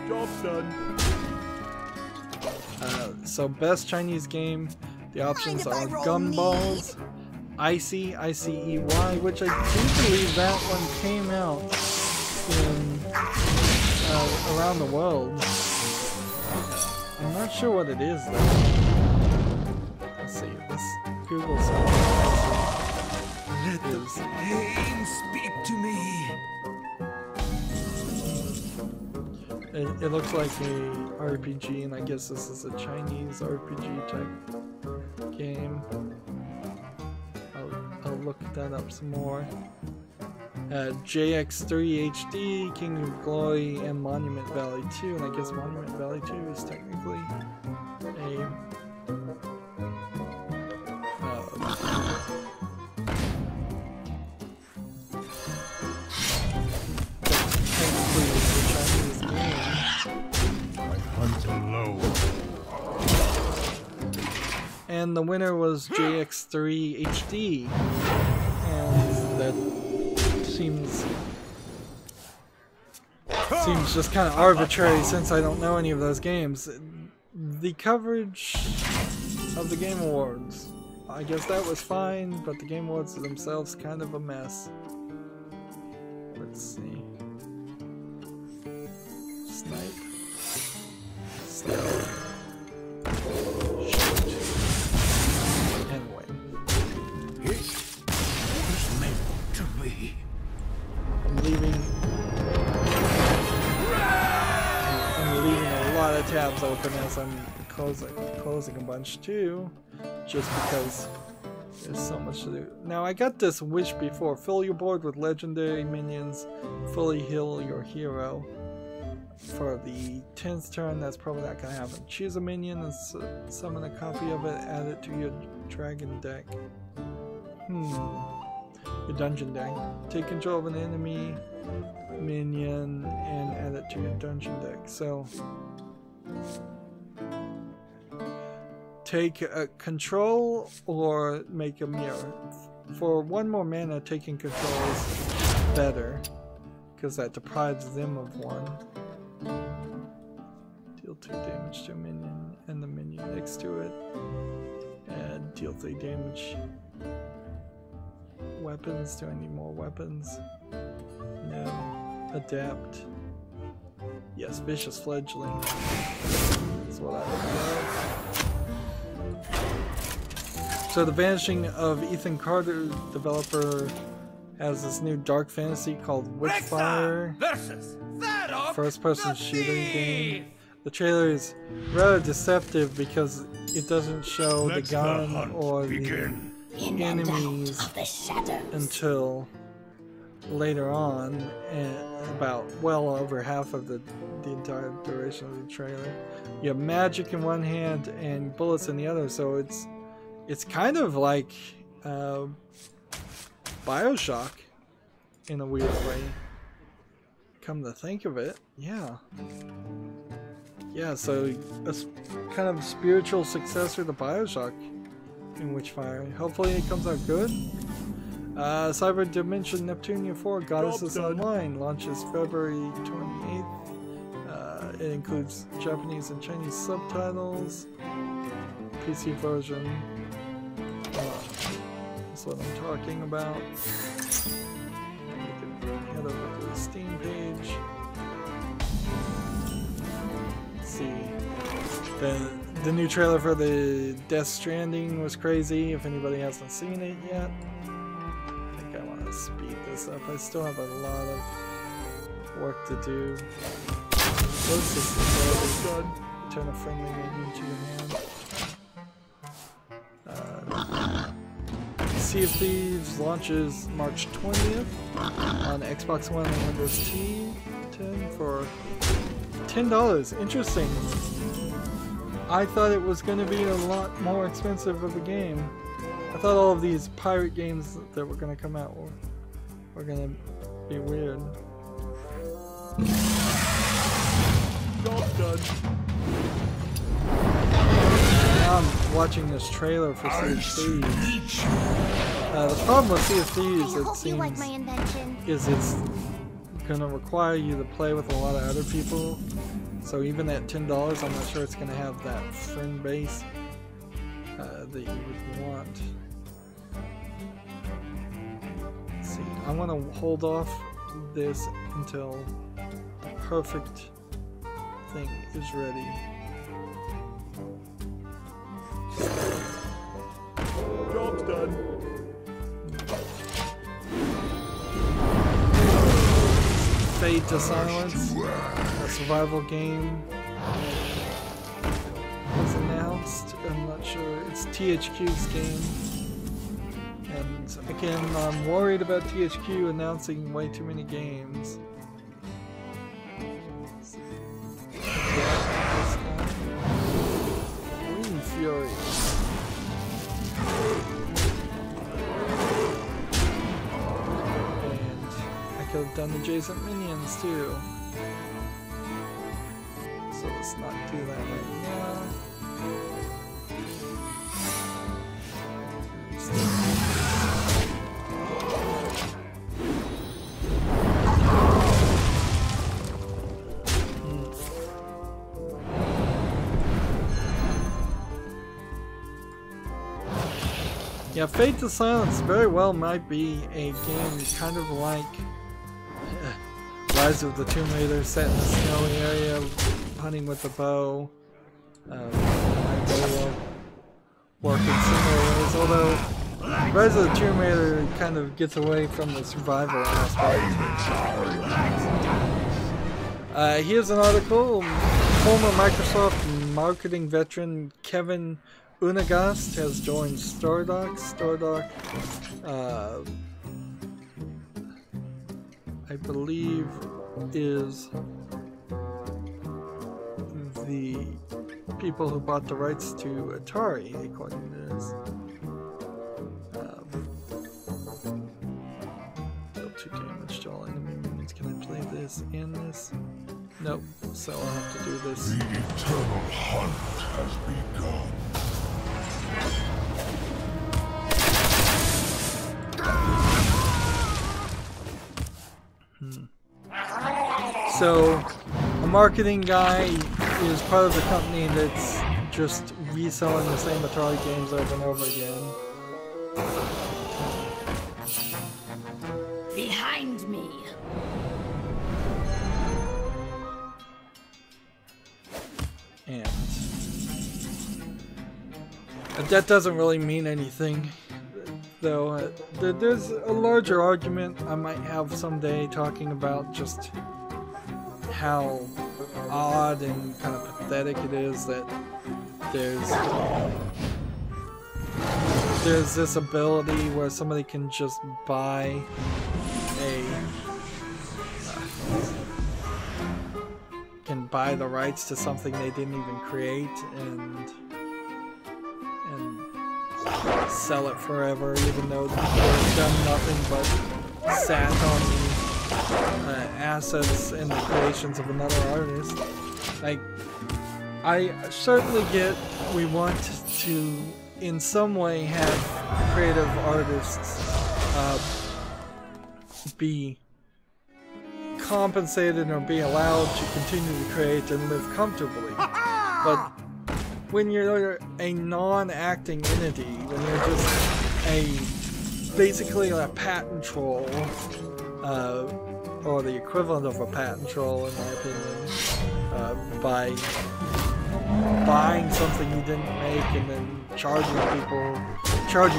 Job's done. So best Chinese game, the options are Gumballs, Icy, I-C-E-Y, which I do believe that one came out in around the world. I'm not sure what it is though. Let's see, this Google search. Let the pain speak to me. It looks like a RPG, and I guess this is a Chinese RPG type game. I'll look that up some more. JX3 HD, King of Glory, and Monument Valley 2, and I guess Monument Valley 2 is technically a and the winner was JX3 HD, and that seems just kind of arbitrary since I don't know any of those games. The coverage of the Game Awards, I guess that was fine, but the Game Awards themselves kind of a mess. Let's see. Snipe. Stealth. I'm leaving a lot of tabs open as I'm closing a bunch too, just because there's so much to do. Now I got this wish before: fill your board with legendary minions, fully heal your hero. For the 10th turn, that's probably not going to happen. Choose a minion and summon a copy of it, add it to your dragon deck. Your dungeon deck. Take control of an enemy minion and add it to your dungeon deck. So take control or make a mirror. For one more mana, taking control is better because that deprives them of one. Deal 2 damage to a minion and the minion next to it, and deal 3 damage. Weapons, do I need more weapons? No. Adapt. Yes, Vicious Fledgling. That's what I would love. So the Vanishing of Ethan Carter developer has this new dark fantasy called Witchfire. First-person shooting game. The trailer is rather deceptive because it doesn't show the gun or the enemies until later on, and about well over half of the entire duration of the trailer. You have magic in one hand and bullets in the other, so it's kind of like BioShock in a weird way. Come to think of it, yeah. Yeah, so a kind of spiritual successor to BioShock in Witchfire. Hopefully it comes out good. Cyber Dimension Neptunia 4 Goddesses Online launches February 28th. It includes Japanese and Chinese subtitles. PC version. That's what I'm talking about. You can head over to the Steam page. The new trailer for the Death Stranding was crazy. If anybody hasn't seen it yet, I think I want to speed this up. I still have a lot of work to do. What's this? Good. Turn a friendly menu to your hand. Sea of Thieves launches March 20th on Xbox One and Windows 10 for $10. Interesting. I thought it was going to be a lot more expensive of a game. I thought all of these pirate games that were going to come out were going to be weird. Job done. Now I'm watching this trailer for Sea of Thieves. The problem with Sea of Thieves, it seems, is it's going to require you to play with a lot of other people. So even at $10, I'm not sure it's going to have that friend base that you would want. Let's see, I want to hold off this until the perfect thing is ready. Job's done. Fade to Silence, a survival game, was announced. I'm not sure. It's THQ's game. And again, I'm worried about THQ announcing way too many games. Green Fury. Could have done adjacent minions too. So let's not do that right now. Yeah, Fade to Silence very well might be a game kind of like Rise of the Tomb Raider, set in a snowy area, hunting with a bow. I will work in similar ways, although Rise of the Tomb Raider kind of gets away from the survival aspect. Here's an article. Former Microsoft marketing veteran Kevin Unagast has joined Stardock. Stardock, I believe, is the people who bought the rights to Atari, according to this. Deal 2 damage to all enemy minions. Can I play this and this? Nope, so I'll have to do this. The eternal hunt has begun. So, a marketing guy is part of the company that's just reselling the same Atari games over and over again. Behind me. And that doesn't really mean anything, though. There's a larger argument I might have someday talking about just how odd and kind of pathetic it is that there's this ability where somebody can just buy the rights to something they didn't even create and sell it forever, even though the people have done nothing but sat on the assets and the creations of another artist. Like, I certainly get we want to in some way have creative artists be compensated or be allowed to continue to create and live comfortably. But when you're a non-acting entity, when you're just basically a patent troll, or the equivalent of a patent troll in my opinion, by buying something you didn't make and then charging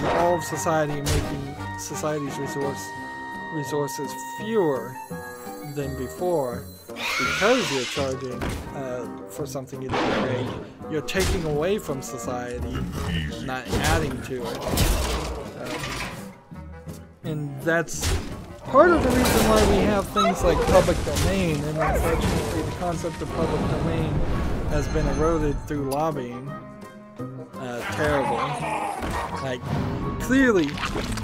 all of society and making society's resources fewer than before because you're charging for something you didn't make. You're taking away from society, not adding to it. And that's part of the reason why we have things like public domain, and unfortunately the concept of public domain has been eroded through lobbying terribly. Like, clearly,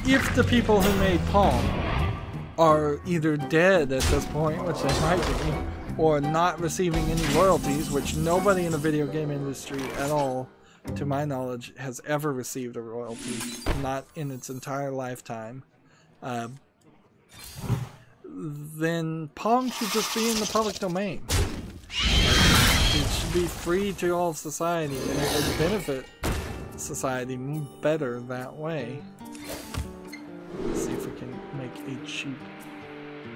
if the people who made Palm are either dead at this point, which they might be, or not receiving any royalties, which nobody in the video game industry at all, to my knowledge, has ever received a royalty, not in its entire lifetime, then Pong should just be in the public domain. It should be free to all of society, and it would benefit society better that way. Let's see if we can make a cheap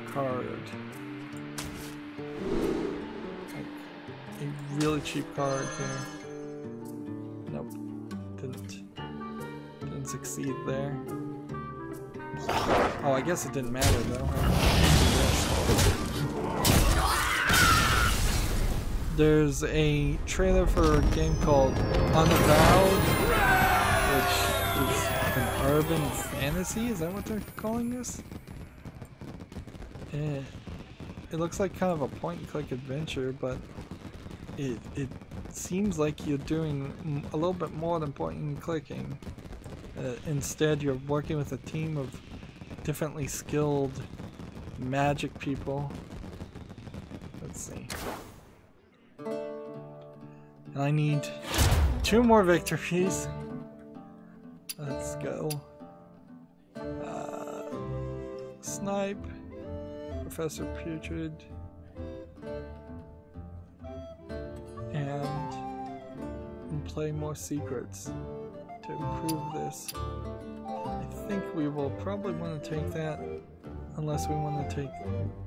card. Like a really cheap card here. Nope. Didn't succeed there. Oh, I guess it didn't matter though. There's a trailer for a game called Unavowed, which is an urban fantasy. Is that what they're calling this? It looks like kind of a point-and-click adventure, but it seems like you're doing a little bit more than pointing-and-clicking. Instead, you're working with a team of differently skilled magic people. Let's see. And I need 2 more victories. Let's go. Snipe. Professor Putrid. And play more secrets to improve this. I think we will probably want to take that unless we want to take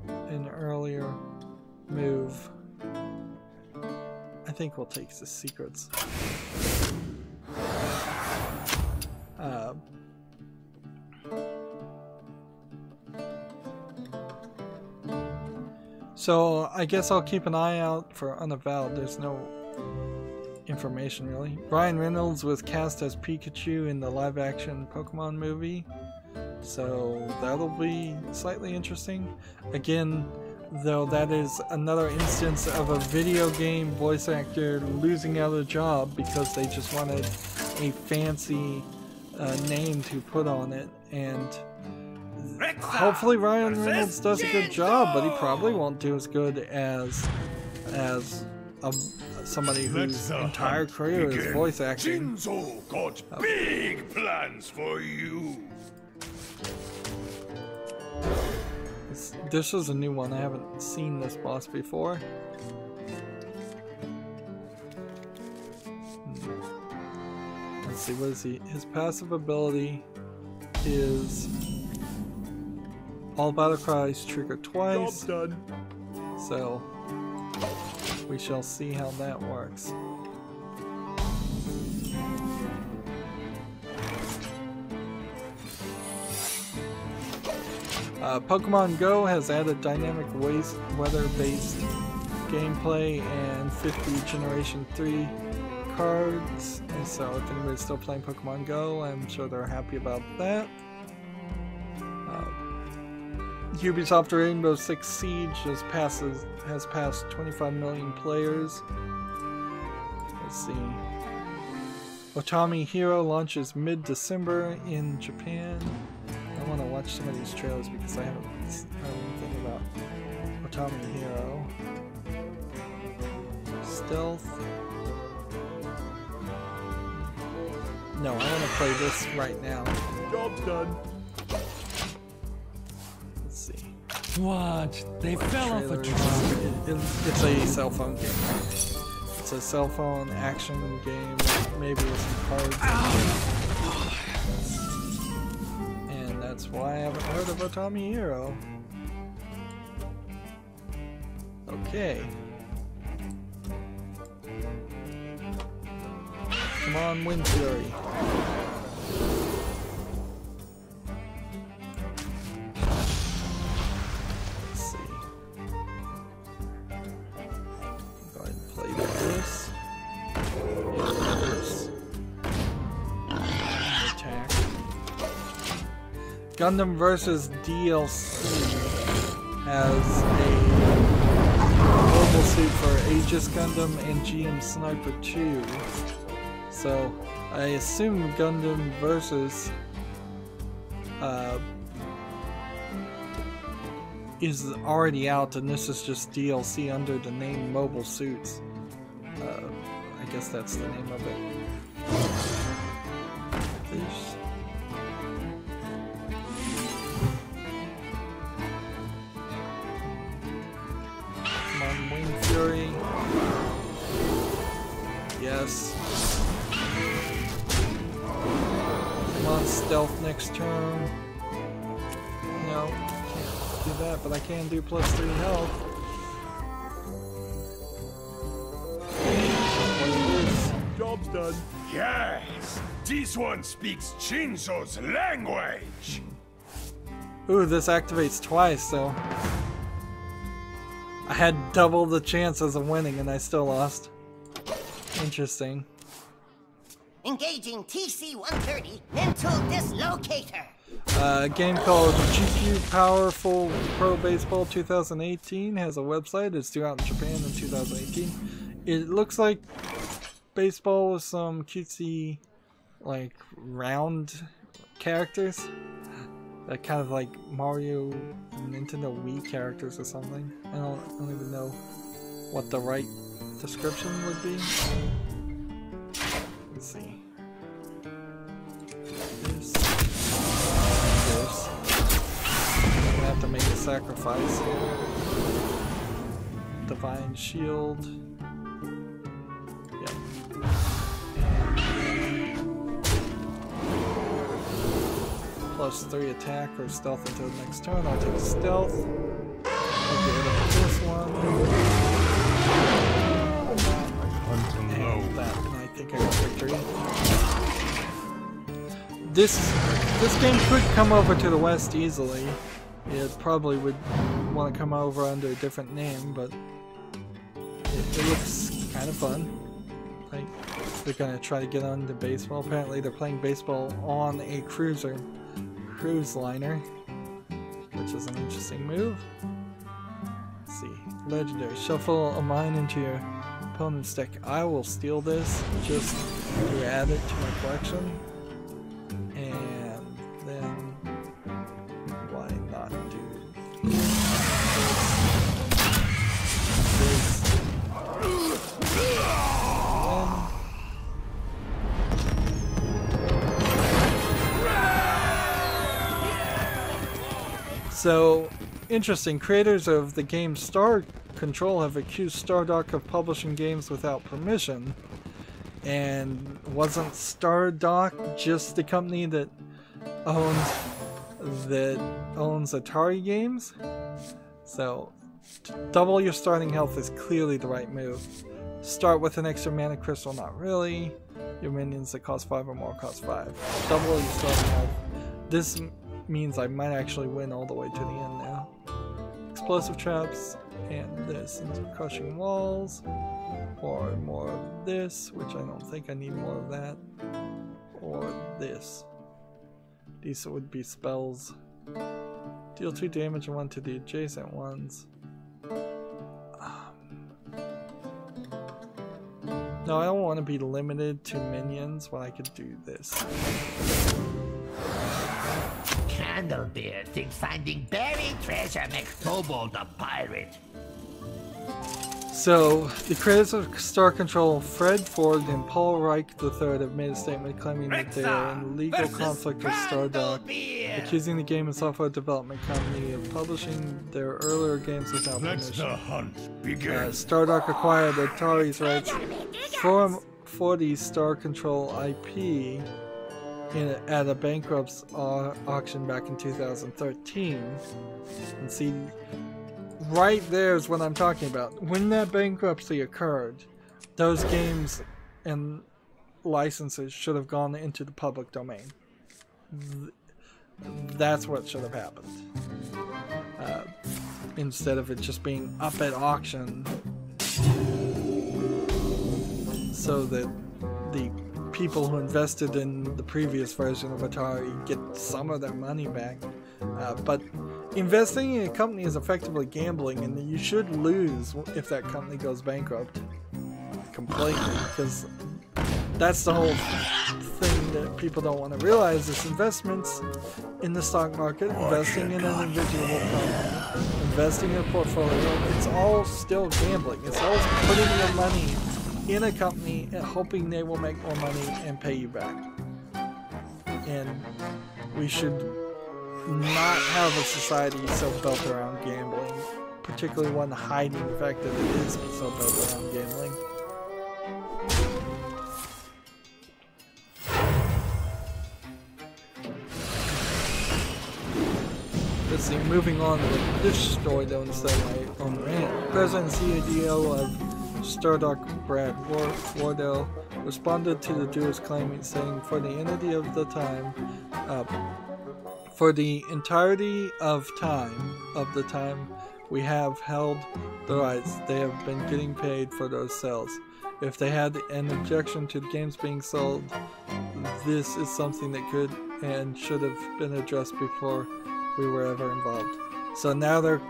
an earlier move. I think we'll take the secrets. So I guess I'll keep an eye out for Unavowed. There's no information really. Ryan Reynolds was cast as Pikachu in the live-action Pokemon movie, so that'll be slightly interesting. Again, though, that is another instance of a video game voice actor losing out a job because they just wanted a fancy name to put on it, and hopefully Ryan Reynolds does a good job, but he probably won't do as good as somebody whose entire career is voice acting. Jinzo got big plans for you. This is a new one. I haven't seen this boss before. Let's see, what is he? His passive ability is all battle cries trigger twice. Job done. So we shall see how that works. Pokemon Go has added dynamic weather-based gameplay and 50 Generation 3 cards, and so if anybody's still playing Pokemon Go, I'm sure they're happy about that. Ubisoft Rainbow Six Siege has passed 25 million players. Let's see. Otami Hero launches mid-December in Japan. I want to watch some of these trailers because I haven't heard anything about Otami Hero. Stealth. No, I want to play this right now. Job's done. Let's see. What? They fell off a truck. It's a cell phone game. It's a cell phone action game, maybe with some cards. And that's why I haven't heard of Otami Hero. Come on, Wind Fury. Let's see. Go ahead and play this. Attack. Gundam vs. DLC has a mobile suit for Aegis Gundam and GM Sniper 2. So I assume Gundam vs. Is already out, and this is just DLC under the name Mobile Suits. I guess that's the name of it. This. Come on, Wing Fury. Yes. Come on, Stealth next turn. No, can't do that, but I can do +3 health. Job's done. Yes! This one speaks Shinzo's language! Ooh, this activates twice, so I had double the chances of winning and I still lost. Interesting. Engaging TC-130 mental dislocator. A game called GPU Powerful Pro Baseball 2018 has a website. It's due out in Japan in 2018. It looks like baseball with some cutesy, like, round characters. That kind of like Mario Nintendo Wii characters or something. I don't even know what the right description would be. Let's see. This. I'm gonna have to make a sacrifice here. Divine Shield. Yep. +3 attack or stealth until the next turn. I'll take stealth. I'll get rid of this one. And that, and I think I got victory. This game could come over to the West easily. It probably would want to come over under a different name, but it looks kind of fun. Like, they're gonna try to get onto baseball. Apparently they're playing baseball on a cruise liner, which is an interesting move. Let's see. Legendary. Shuffle a mine into your opponent's deck. I will steal this just to add it to my collection. And then why not do this? So, interesting. Creators of the game Star Control have accused Stardock of publishing games without permission. And wasn't Stardock just the company that owns Atari games? So, double your starting health is clearly the right move. Start with an extra mana crystal, not really. Your minions that cost 5 or more cost 5. Double your starting health. This means I might actually win all the way to the end now. Explosive traps, and this into crushing walls, or more of this, which I don't think I need more of that, or this. These would be spells. Deal 2 damage and 1 to the adjacent ones. No, I don't want to be limited to minions when I could do this. Candlebeard thinks finding buried treasure makes Kobold a pirate. So, the creators of Star Control, Fred Ford and Paul Reich III, have made a statement claiming that they are in legal conflict with Stardock, accusing the game and software development company of publishing their earlier games without permission. Let the hunt begin. Stardock acquired Atari's rights for the Star Control IP at a bankruptcy auction back in 2013. And see, right there is what I'm talking about. When that bankruptcy occurred, those games and licenses should have gone into the public domain. That's what should have happened. Instead of it just being up at auction, so that the people who invested in the previous version of Atari get some of their money back. But investing in a company is effectively gambling, and you should lose if that company goes bankrupt completely, because that's the whole thing that people don't want to realize is investments in the stock market, investing in an individual company, investing in a portfolio, it's all still gambling. It's all putting your money in a company and hoping they will make more money and pay you back. And we should not have a society so built around gambling, particularly one hiding the fact that it is so built around gambling. Let's see, moving on with this story though instead of my own rant. President and CEO of Stardock, Brad Wardell, responded to the Jewish claim, saying, "For the entirety of the time, we have held the rights. They have been getting paid for those sales. If they had an objection to the games being sold, this is something that could and should have been addressed before we were ever involved." So now the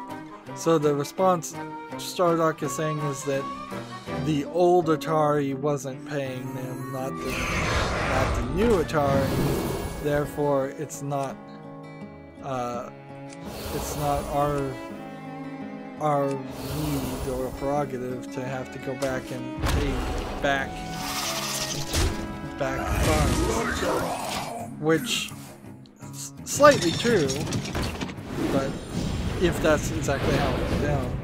response Stardock is saying is that the old Atari wasn't paying them, not the new Atari. Therefore, it's not our need or prerogative to have to go back and pay back funds, which is slightly true, but if that's exactly how it went down.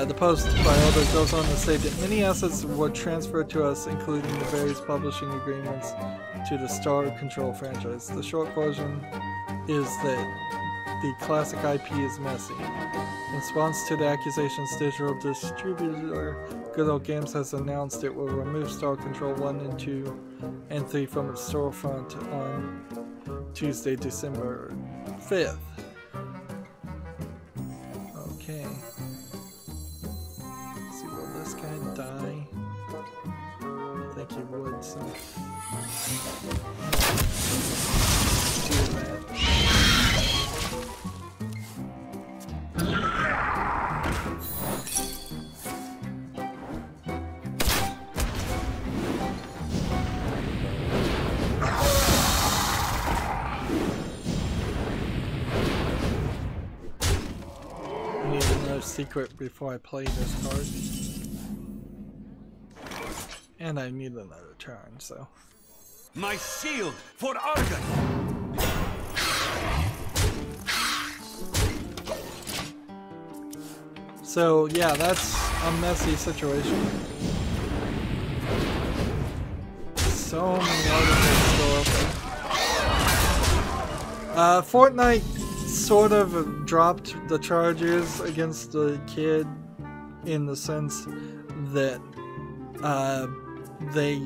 The post by Elder goes on to say that many assets were transferred to us, including the various publishing agreements to the Star Control franchise. The short version is that the classic IP is messy. In response to the accusations, digital distributor Good Old Games has announced it will remove Star Control 1 and 2 and 3 from its storefront on Tuesday, December 5th. Okay. Let's see, will this guy die? I think he would, so... do that. Secret before I play this card, and I need another turn, so my shield for Argon. So yeah, that's a messy situation. So many articles still open. Fortnite sort of dropped the charges against the kid in the sense that they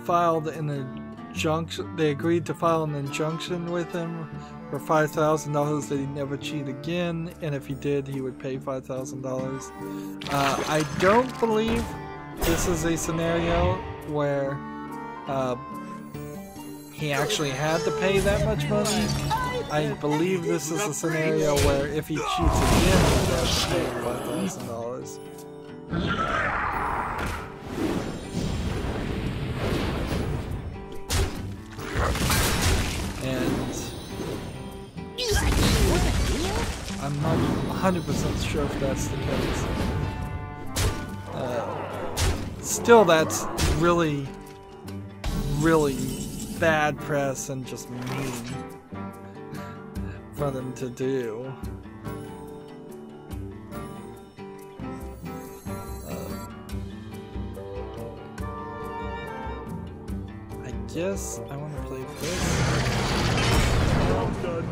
filed an injunction. They agreed to file an injunction with him for $5,000 that he'd never cheat again, and if he did, he would pay $5,000. I don't believe this is a scenario where he actually had to pay that much money. I believe this is a scenario where if he cheats again, he'd have to pay $5,000. And I'm not 100% sure if that's the case. Still, that's really, really bad press and just mean for them to do. I guess I want to play this. Well done.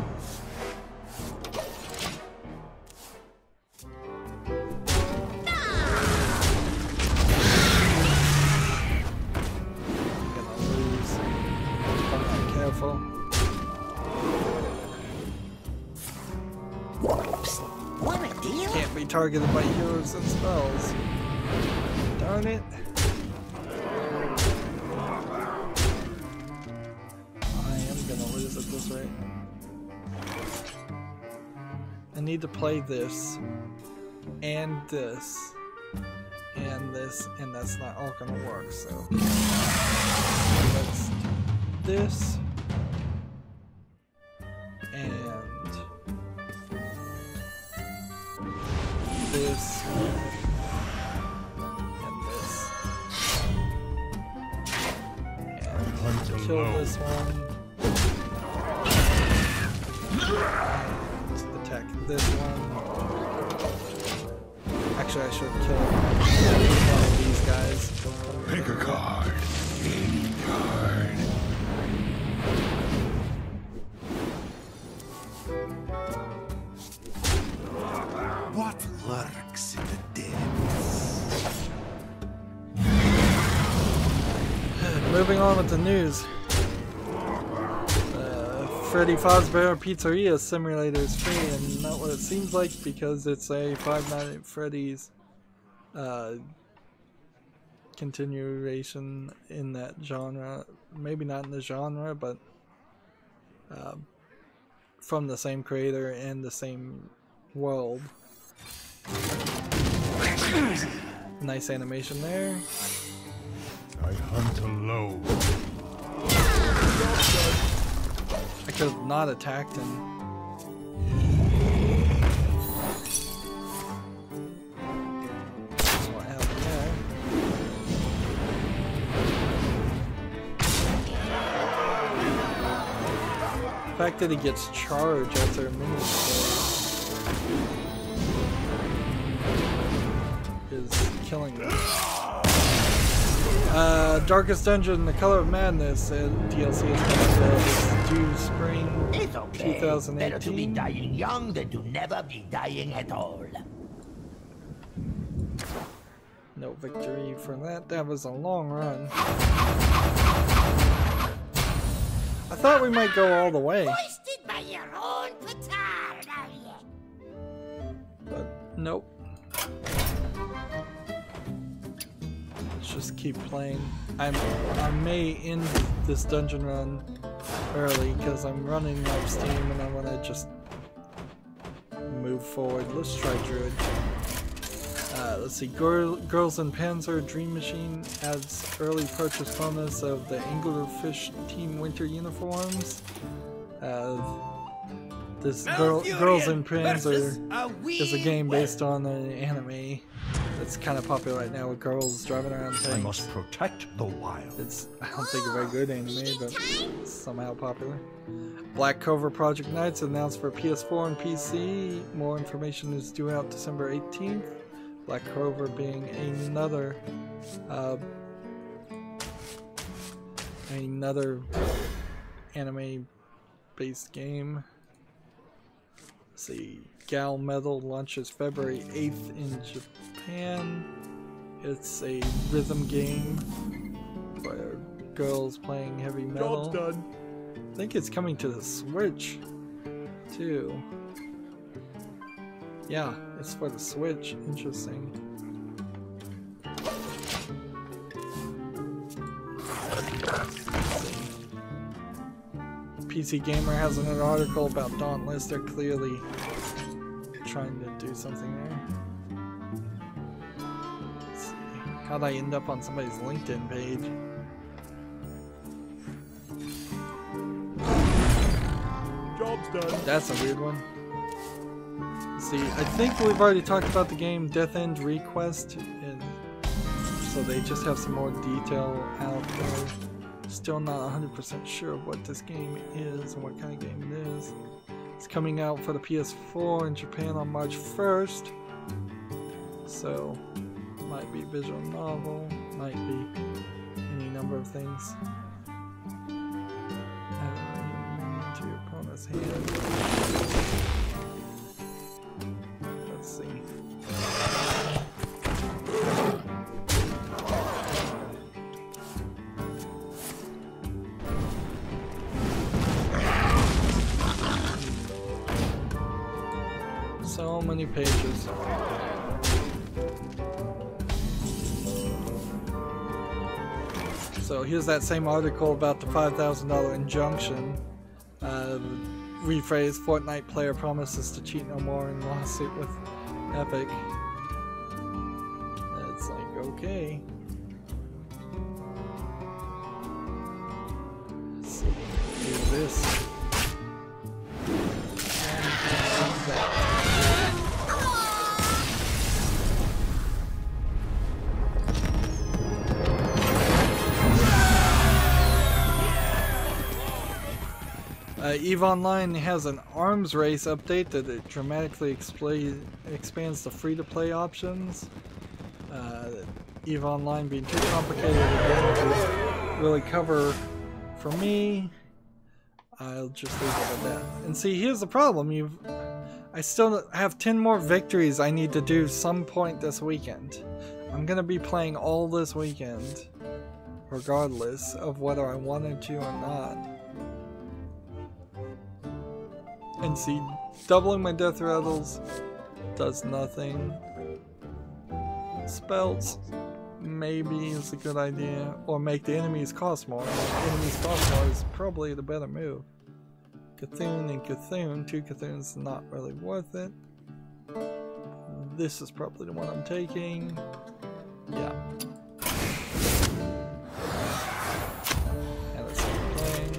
targeted by heroes and spells. Darn it. I am gonna lose at this rate. I need to play this, and this, and this, and that's not all gonna work, so. That's this, and this, and this. And kill this one. And attack this one. Actually, I should kill one of these guys. Pick a card. Any card. What lurks in the depths? Moving on with the news. Freddy Fazbear Pizzeria Simulator is free, and not what it seems like because it's a Five Nights at Freddy's continuation in that genre. Maybe not in the genre, but from the same creator and the same world. Nice animation there. I hunt alone. I could have not attacked him. What happened there? The fact that he gets charged after a minute is killing me. Darkest Dungeon, The Color of Madness, DLC is coming out due spring It's okay. 2018. Better to be dying young than to never be dying at all. No victory for that. That was a long run. I thought we might go all the way. Hoisted by your own petard, are you? But nope. Let's just keep playing. I may end this dungeon run early because I'm running out of steam and I want to just move forward. Let's try Druid. Let's see. Girls in Panzer Dream Machine adds early purchase bonus of the Anglerfish Team Winter uniforms. This Girls in Panzer is a game based on an anime. It's kind of popular right now with girls driving around tanks. I must protect the wild. It's, I don't think, a very good anime, but it's somehow popular. Black Clover Project Knights announced for PS4 and PC. More information is due out December 18th. Black Clover being another anime-based game. Let's see. Gal Metal launches February 8th in Japan. It's a rhythm game where girls playing heavy metal. Job's done. I think it's coming to the Switch too. Yeah, it's for the Switch. Interesting. PC Gamer has another article about Dauntless. They're clearly trying to do something there. Let's see. How'd I end up on somebody's LinkedIn page? Job's done. That's a weird one. Let's see, I think we've already talked about the game Death End Request, and so they just have some more detail out there. Still not 100% sure what this game is and what kind of game it is. It's coming out for the PS4 in Japan on March 1st. So, might be visual novel, might be any number of things. To your opponent's hand. Let's see. So many pages. So here's that same article about the $5,000 injunction. Rephrase, Fortnite player promises to cheat no more in lawsuit with Epic. It's like, okay. Let's see, do this. EVE Online has an arms race update that it dramatically expands the free-to-play options. EVE Online being too complicated again to really cover for me. I'll just leave it at that. And see, here's the problem. I still have 10 more victories I need to do some point this weekend. I'm gonna be playing all this weekend, regardless of whether I wanted to or not. And see, doubling my death rattles does nothing. Spells maybe is a good idea, or make the enemies cost more. Enemies cost more is probably the better move. Cthulhu and Cthulhu, 2 Cthulhu's not really worth it. This is probably the one I'm taking. Yeah. And let's keep playing.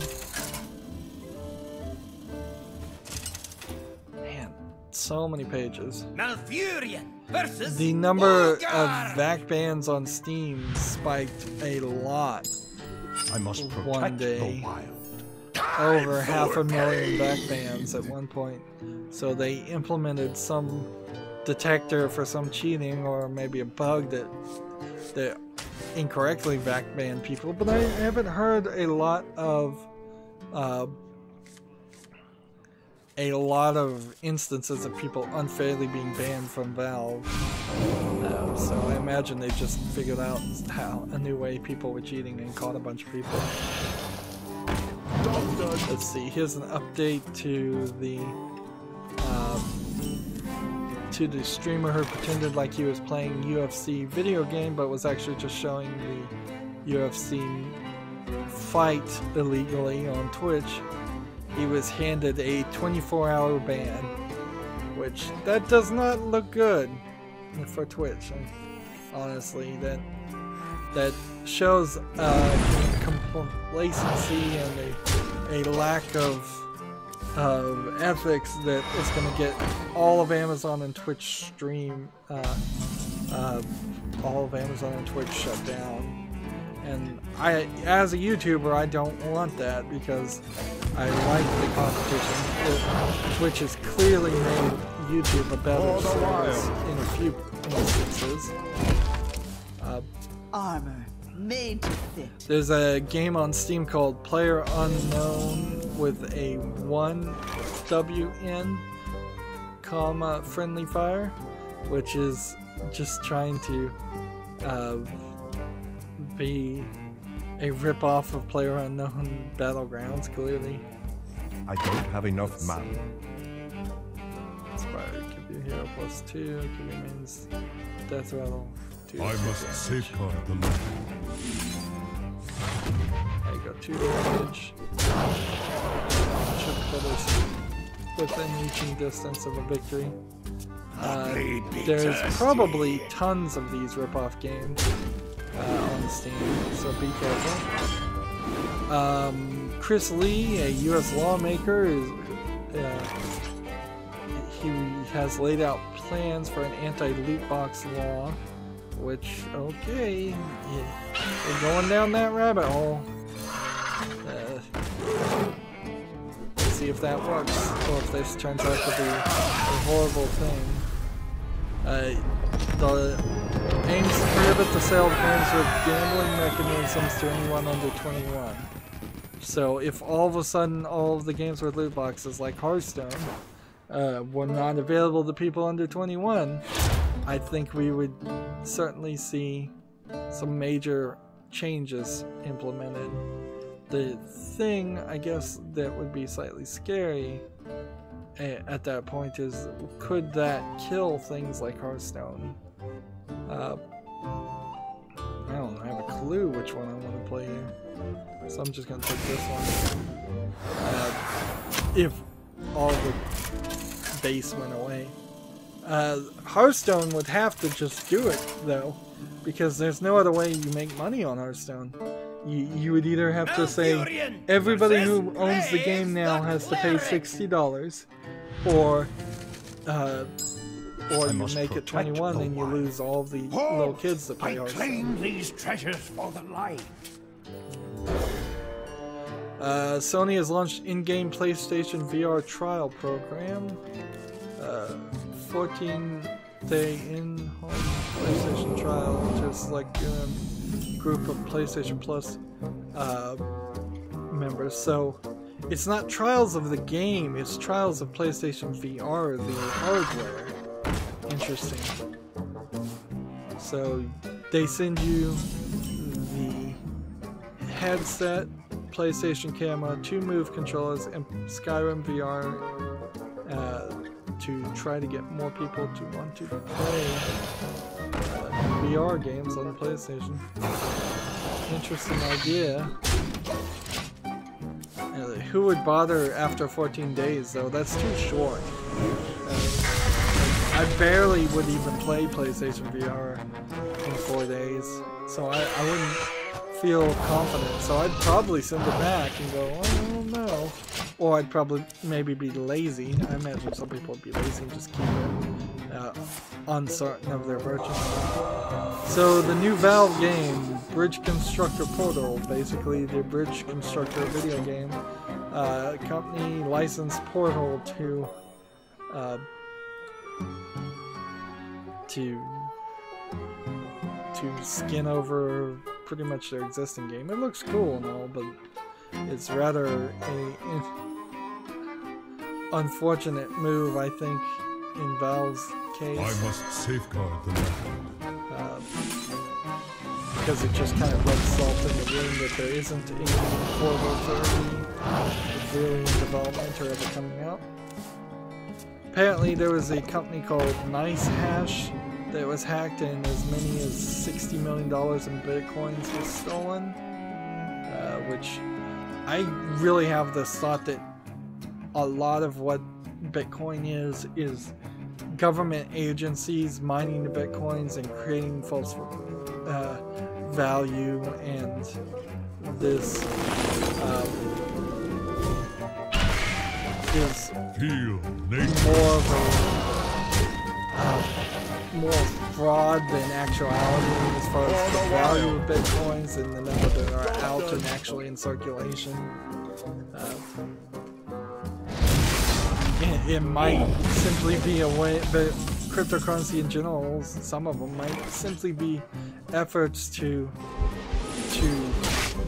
Man, so many pages. Malfurion versus The number Warcraft. of VAC bans on Steam spiked a lot. I must one protect day. the wild. Over 500,000 VAC bans at one point. So they implemented some detector for some cheating, or maybe a bug that incorrectly VAC banned people. But I haven't heard a lot of instances of people unfairly being banned from Valve. So I imagine they just figured out how a new way people were cheating and caught a bunch of people. Let's see, here's an update to the streamer who pretended like he was playing UFC video game but was actually just showing the UFC fight illegally on Twitch. He was handed a 24-hour ban, which that does not look good for Twitch. Honestly, that shows complacency and a lack of ethics that is going to get all of Amazon and Twitch stream, all of Amazon and Twitch shut down. And as a YouTuber, I don't want that because I like the competition. Twitch has clearly made YouTube a better service in a few instances. Armor made to fit. There's a game on Steam called Player Unknown with a 1WN, comma, friendly fire, which is just trying to be a rip-off of Player Unknown Battlegrounds, clearly. I don't have enough mana. Inspired, give you hero +2, give you means death rattle. I must safeguard the land. There you go, 2 damage. Should put us within reaching distance of a victory. There's probably tons of these rip-off games on Steam, so be careful. Chris Lee, a U.S. lawmaker, he has laid out plans for an anti-loot box law. Which, okay, we're going down that rabbit hole. Let's see if that works, or if this turns out to be a horrible thing. The aims to prohibit the sale of games with gambling mechanisms to anyone under 21. So if all of a sudden all of the games with loot boxes like Hearthstone were not available to people under 21, I think we would certainly see some major changes implemented. The thing, I guess, that would be slightly scary at that point is, could that kill things like Hearthstone? I don't have a clue which one I want to play here. So I'm just gonna take this one. If all the base went away. Hearthstone would have to just do it though, because there's no other way you make money on Hearthstone. You would either have to say everybody who owns the game now has to pay $60, or you make it 21 and you lose all the little kids that play Hearthstone. Claim these treasures for the light. Sony has launched in-game PlayStation VR trial program. 14-day in-home PlayStation trial to select a group of PlayStation Plus members. So it's not trials of the game, it's trials of PlayStation VR, the hardware. Interesting. So they send you the headset, PlayStation camera, 2 Move controllers, and Skyrim VR to try to get more people to want to play VR games on the PlayStation. Interesting idea. Who would bother after 14 days though? That's too short. I barely would even play PlayStation VR in 4 days, so I wouldn't feel confident. So I'd probably send it back and go, oh no. Or I'd probably maybe be lazy. I imagine some people would be lazy and just keep it uncertain of their purchase. So the new Valve game, Bridge Constructor Portal, basically the Bridge Constructor video game. Company licensed Portal to skin over pretty much their existing game. It looks cool and all, but it's rather a unfortunate move, I think, in Valve's case. I must safeguard the land. Because it just kind of rubs salt in the wound that there isn't any Portal 30 really in development or ever coming out. Apparently there was a company called NiceHash that was hacked and as many as $60 million in bitcoins was stolen, which I really have this thought that a lot of what Bitcoin is government agencies mining the bitcoins and creating false value, and this is more of a more fraud than actuality as far as the value of bitcoins and the number that are out and actually in circulation. It might simply be a way, but cryptocurrency in general, some of them might simply be efforts to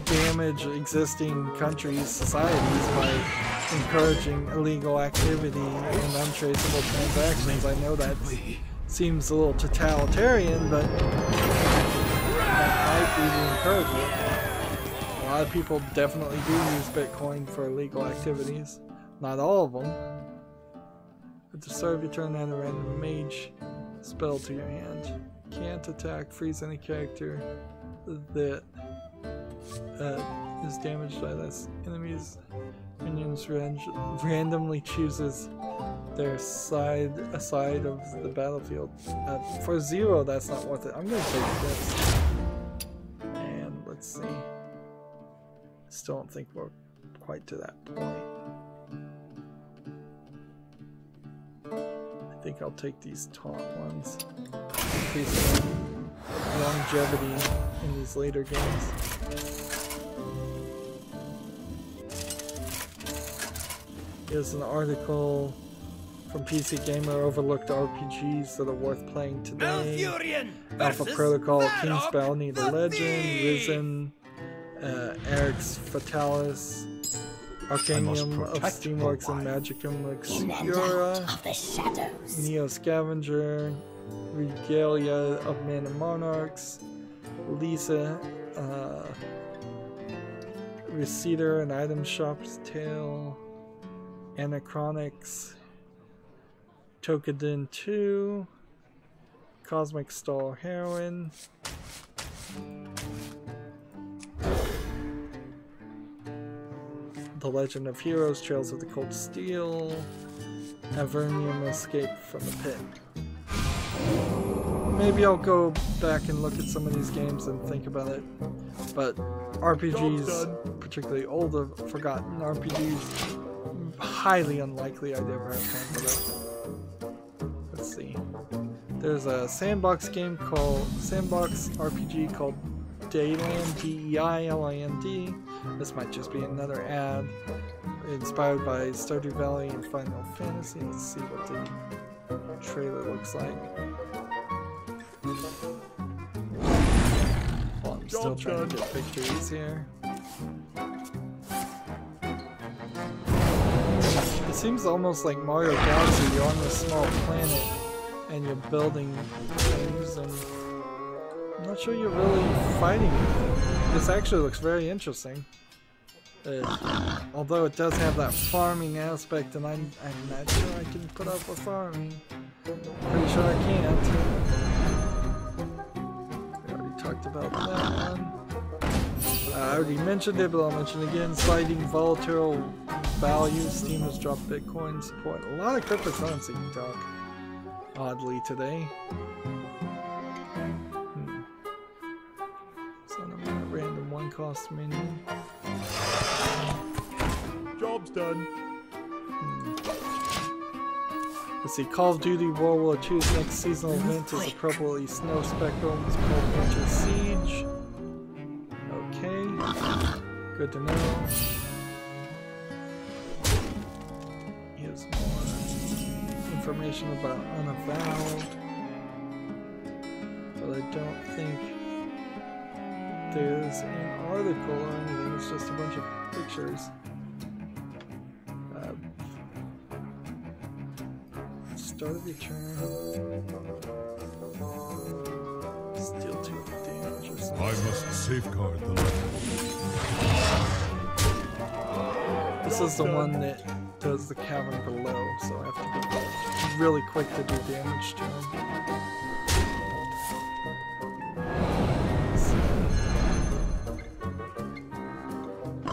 damage existing countries' societies by encouraging illegal activity and untraceable transactions. I know that seems a little totalitarian, but that might be the encouragement. A lot of people definitely do use Bitcoin for illegal activities. Not all of them. At the start of your turn, add a random mage spell to your hand. Can't attack, freeze any character that is damaged by this. Enemies, minions randomly chooses their side of the battlefield. For 0, that's not worth it. I'm gonna take this. And let's see. Still don't think we're quite to that point. I think I'll take these taunt ones. Increase longevity in these later games. Here's an article from PC Gamer: overlooked RPGs that are worth playing today. Alpha Protocol, Kingspell, Need a Legend, Risen, Eric's Fatalis, Arcanium of Steamworks and Magicum Obscura, Neo Scavenger, Regalia of Men and Monarchs, Lisa, Receiver and Item Shop's Tale, Anachronics, Tokiden 2, Cosmic Star Heroine, The Legend of Heroes, Trails of the Cold Steel, Avernium Escape from the Pit. Maybe I'll go back and look at some of these games and think about it. But RPGs, particularly older, forgotten RPGs, highly unlikely I'd ever have time for that. Let's see. There's a sandbox RPG called Dayland, D-E-I-L-I-N-D. This might just be another ad. Inspired by Stardew Valley and Final Fantasy. Let's see what the trailer looks like. Well, I'm still trying to get pictures here. It seems almost like Mario Galaxy. You're on this small planet and you're building things, and I'm not sure you're really fighting anything. This actually looks very interesting. Although it does have that farming aspect, and I'm not sure I can put up with farming. Pretty sure I can't. We already talked about that one. I already mentioned it, but I'll mention it again. Sliding volatile values. Steam has dropped Bitcoin support. A lot of cryptocurrency talk, oddly, today. So I'm on a random one-cost menu. Job's done. Let's see, Call of Duty World War II's next seasonal event is appropriately Snow Spectrum. It's called Winter Siege. Okay, good to know. Here's more information about Unavowed, but I don't think there's an article or anything. It's just a bunch of pictures. Start of return. Steel tube damage or something. I must safeguard the land. This is the one that does the cavern below, so I have to be really quick to do damage to him.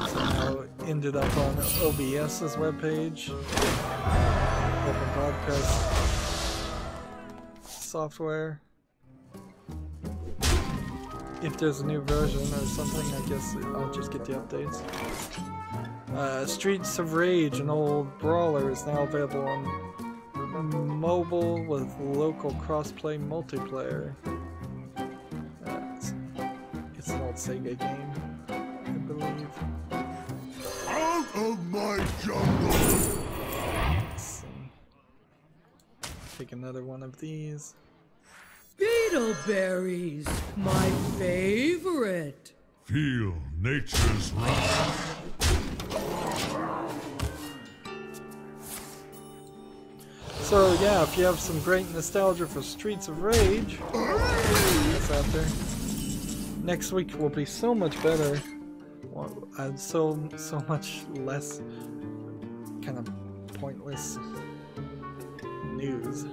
So now it ended up on OBS's webpage. Open podcast software. If there's a new version or something, I guess I'll just get the updates. Streets of Rage, an old brawler, is now available on mobile with local crossplay multiplayer. It's an old Sega game, I believe. Out of my jungle! Take another one of these. Beetleberries, my favorite. Feel nature's wrath. So yeah, if you have some great nostalgia for Streets of Rage, that's out there. Next week will be so much better. Well, so much less kind of pointless news.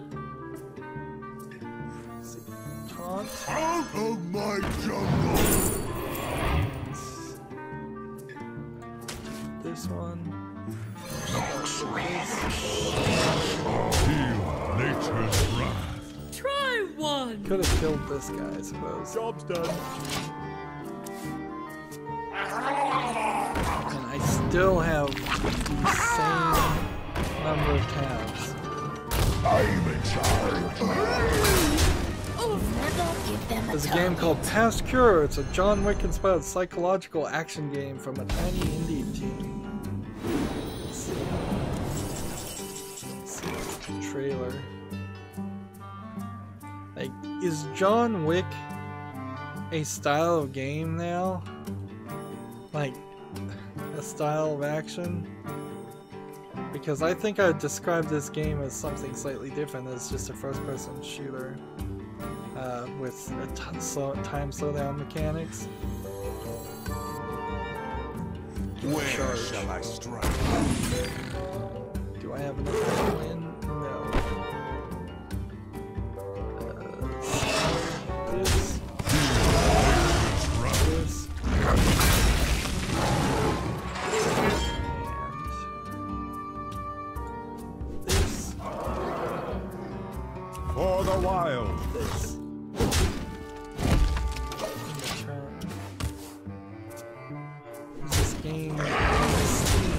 Let's see. Taunt. Out of my jungle! This one. Feel nature's wrath. Try one. Could have killed this guy, I suppose. Job's done. And I still have the same number of tabs. I'm in charge. There's a game called Past Cure. It's a John Wick inspired psychological action game from a tiny indie team. Let's see the trailer. Like, is John Wick a style of game now? Like, a style of action? Because I think I would describe this game as something slightly different. It's just a first-person shooter with a time slowdown mechanics. Where shall I strike? Do I have enough to win? No. This. game on Steam.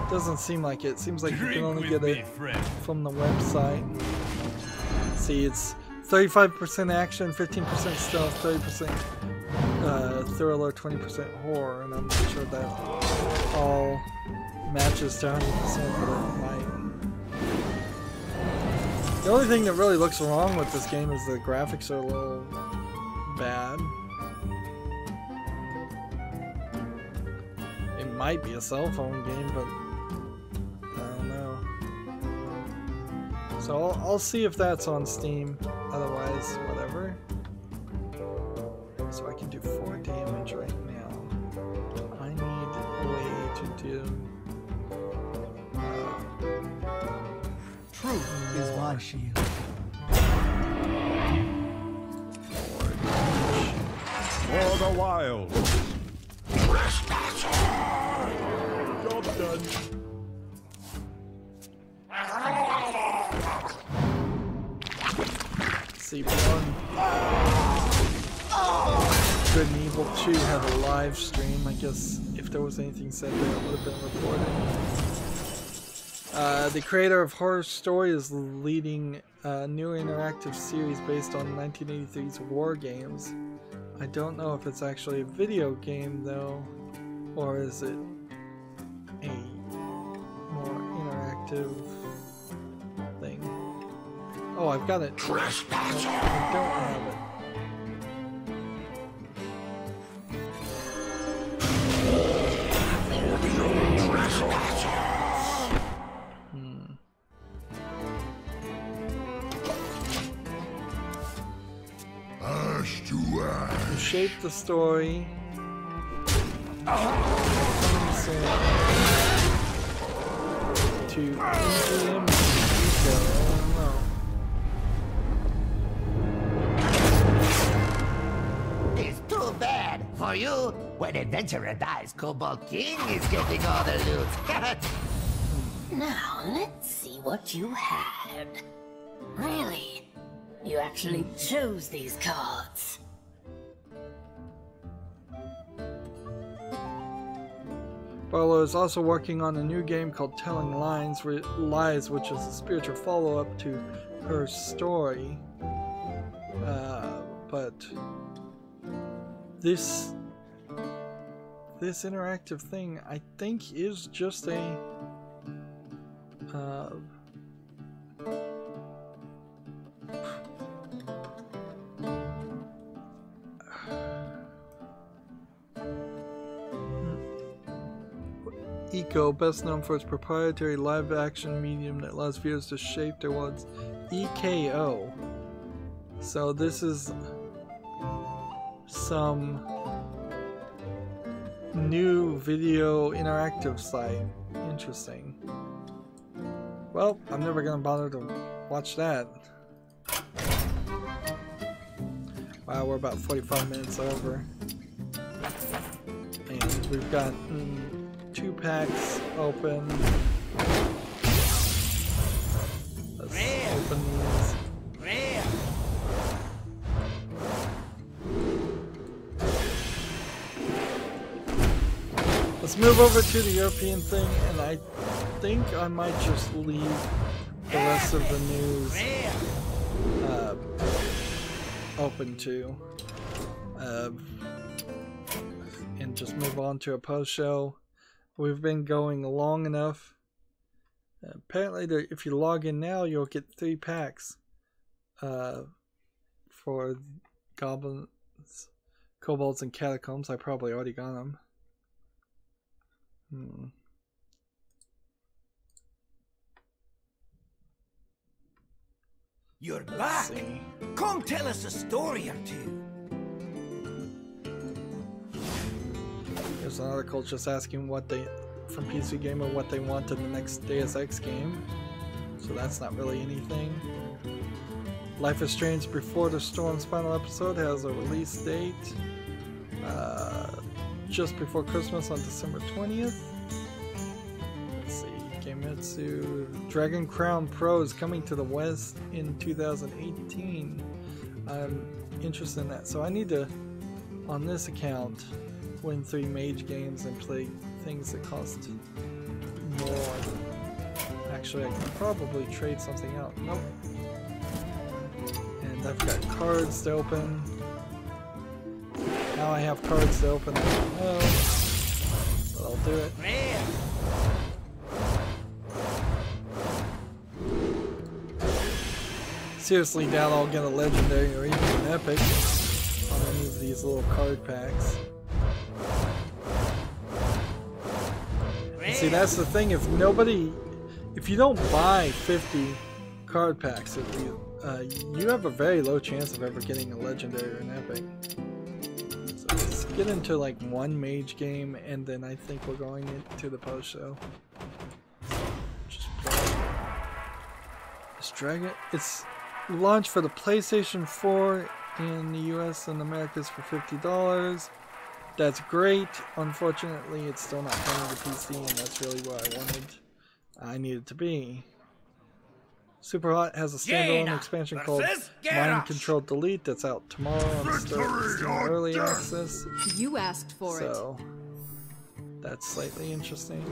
Doesn't seem like it. It seems like you can only get it from the website. See, it's 35% action, 15% stealth, 30% thriller, 20% horror, and I'm not sure that all matches to 100%, but it might. The only thing that really looks wrong with this game is the graphics are a little bad. It might be a cell phone game, but I don't know. So I'll see if that's on Steam. Otherwise, whatever. So I can do 4 damage right now. I need a way to do... Truth is my shield. For the wild. Job done. C1. Good and Evil 2 had a live stream. I guess if there was anything said there, it would have been recorded. The creator of Horror Story is leading a new interactive series based on 1983's War Games. I don't know if it's actually a video game though, or is it a more interactive thing. Oh, I've got it. No, I don't have it. To shape the story. To MGM detail, I don't know. It's too bad for you. When adventurer dies, Cobalt King is getting all the loot. Now, let's see what you had. Really? You actually chose these cards. Barlow is also working on a new game called Telling Lies, which is a spiritual follow-up to her story. But this interactive thing, I think, is just a Eco, best known for its proprietary live-action medium that allows viewers to shape their words. EKO. So this is some new video interactive site. Interesting. Well, I'm never gonna bother to watch that. Wow, we're about 45 minutes over. And we've got 2 packs open. Let's open these. Let's move over to the European thing, and I think I might just leave the rest of the news open too. And just move on to a post-show. We've been going long enough. Apparently, if you log in now, you'll get 3 packs for goblins, kobolds, and catacombs. I probably already got them. You're back. Come tell us a story or two. There's an article just asking what they, from PC Gamer, what they want in the next Deus Ex game. So that's not really anything. Life is Strange Before the Storm's final episode has a release date. Just before Christmas on December 20th. Let's see, Gamitsu. Dragon Crown Pro is coming to the West in 2018. I'm interested in that. So I need to, on this account, win 3 mage games and play things that cost more. Actually, I can probably trade something out. Nope. And I've got cards to open. Now I have cards to open. I don't know, but I'll do it. Seriously, doubt I'll get a legendary or even an epic on any of these little card packs. And see, that's the thing. If you don't buy 50 card packs, you have a very low chance of ever getting a legendary or an epic. So let's get into like 1 mage game, and then I think we're going into the post show. Just play. Let's drag it. It's launched for the PlayStation 4 in the US and Americas for $50. That's great. Unfortunately, it's still not coming to PC, and that's really what I needed to be. Superhot has a standalone expansion called Mind Control Delete that's out tomorrow on Steam Early Access. You asked for it. So that's slightly interesting.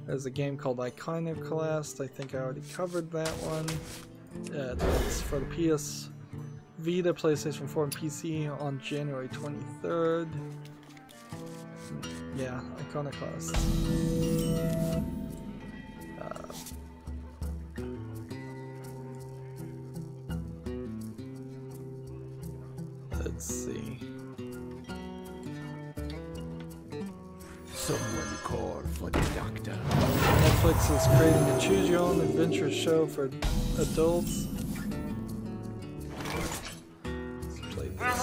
There's a game called Iconoclast. I think I already covered that one. That's for the PS Vita, PlayStation 4, and PC on January 23rd. Yeah, Iconoclast. Let's see. Someone call for the doctor. Netflix is creating a choose-your-own adventure show for adults. Let's play this.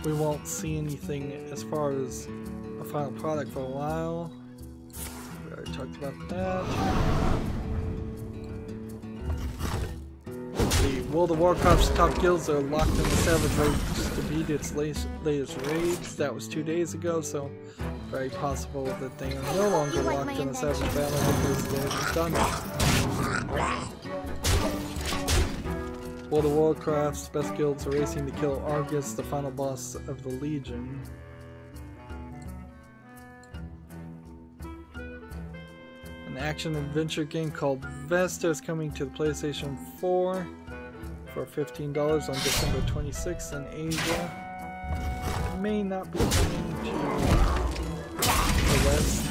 We won't see anything as far as a final product for a while. We already talked about that. The World of Warcraft's top guilds are locked in the Savage Raids to beat its latest raids. That was 2 days ago, so very possible that they are no longer locked in the Savage Battle because they're done. World of Warcraft's best guilds are racing to kill Argus, the final boss of the Legion. An action-adventure game called Vesta is coming to the PlayStation 4 for $15 on December 26th in Asia. It may not be coming to the West.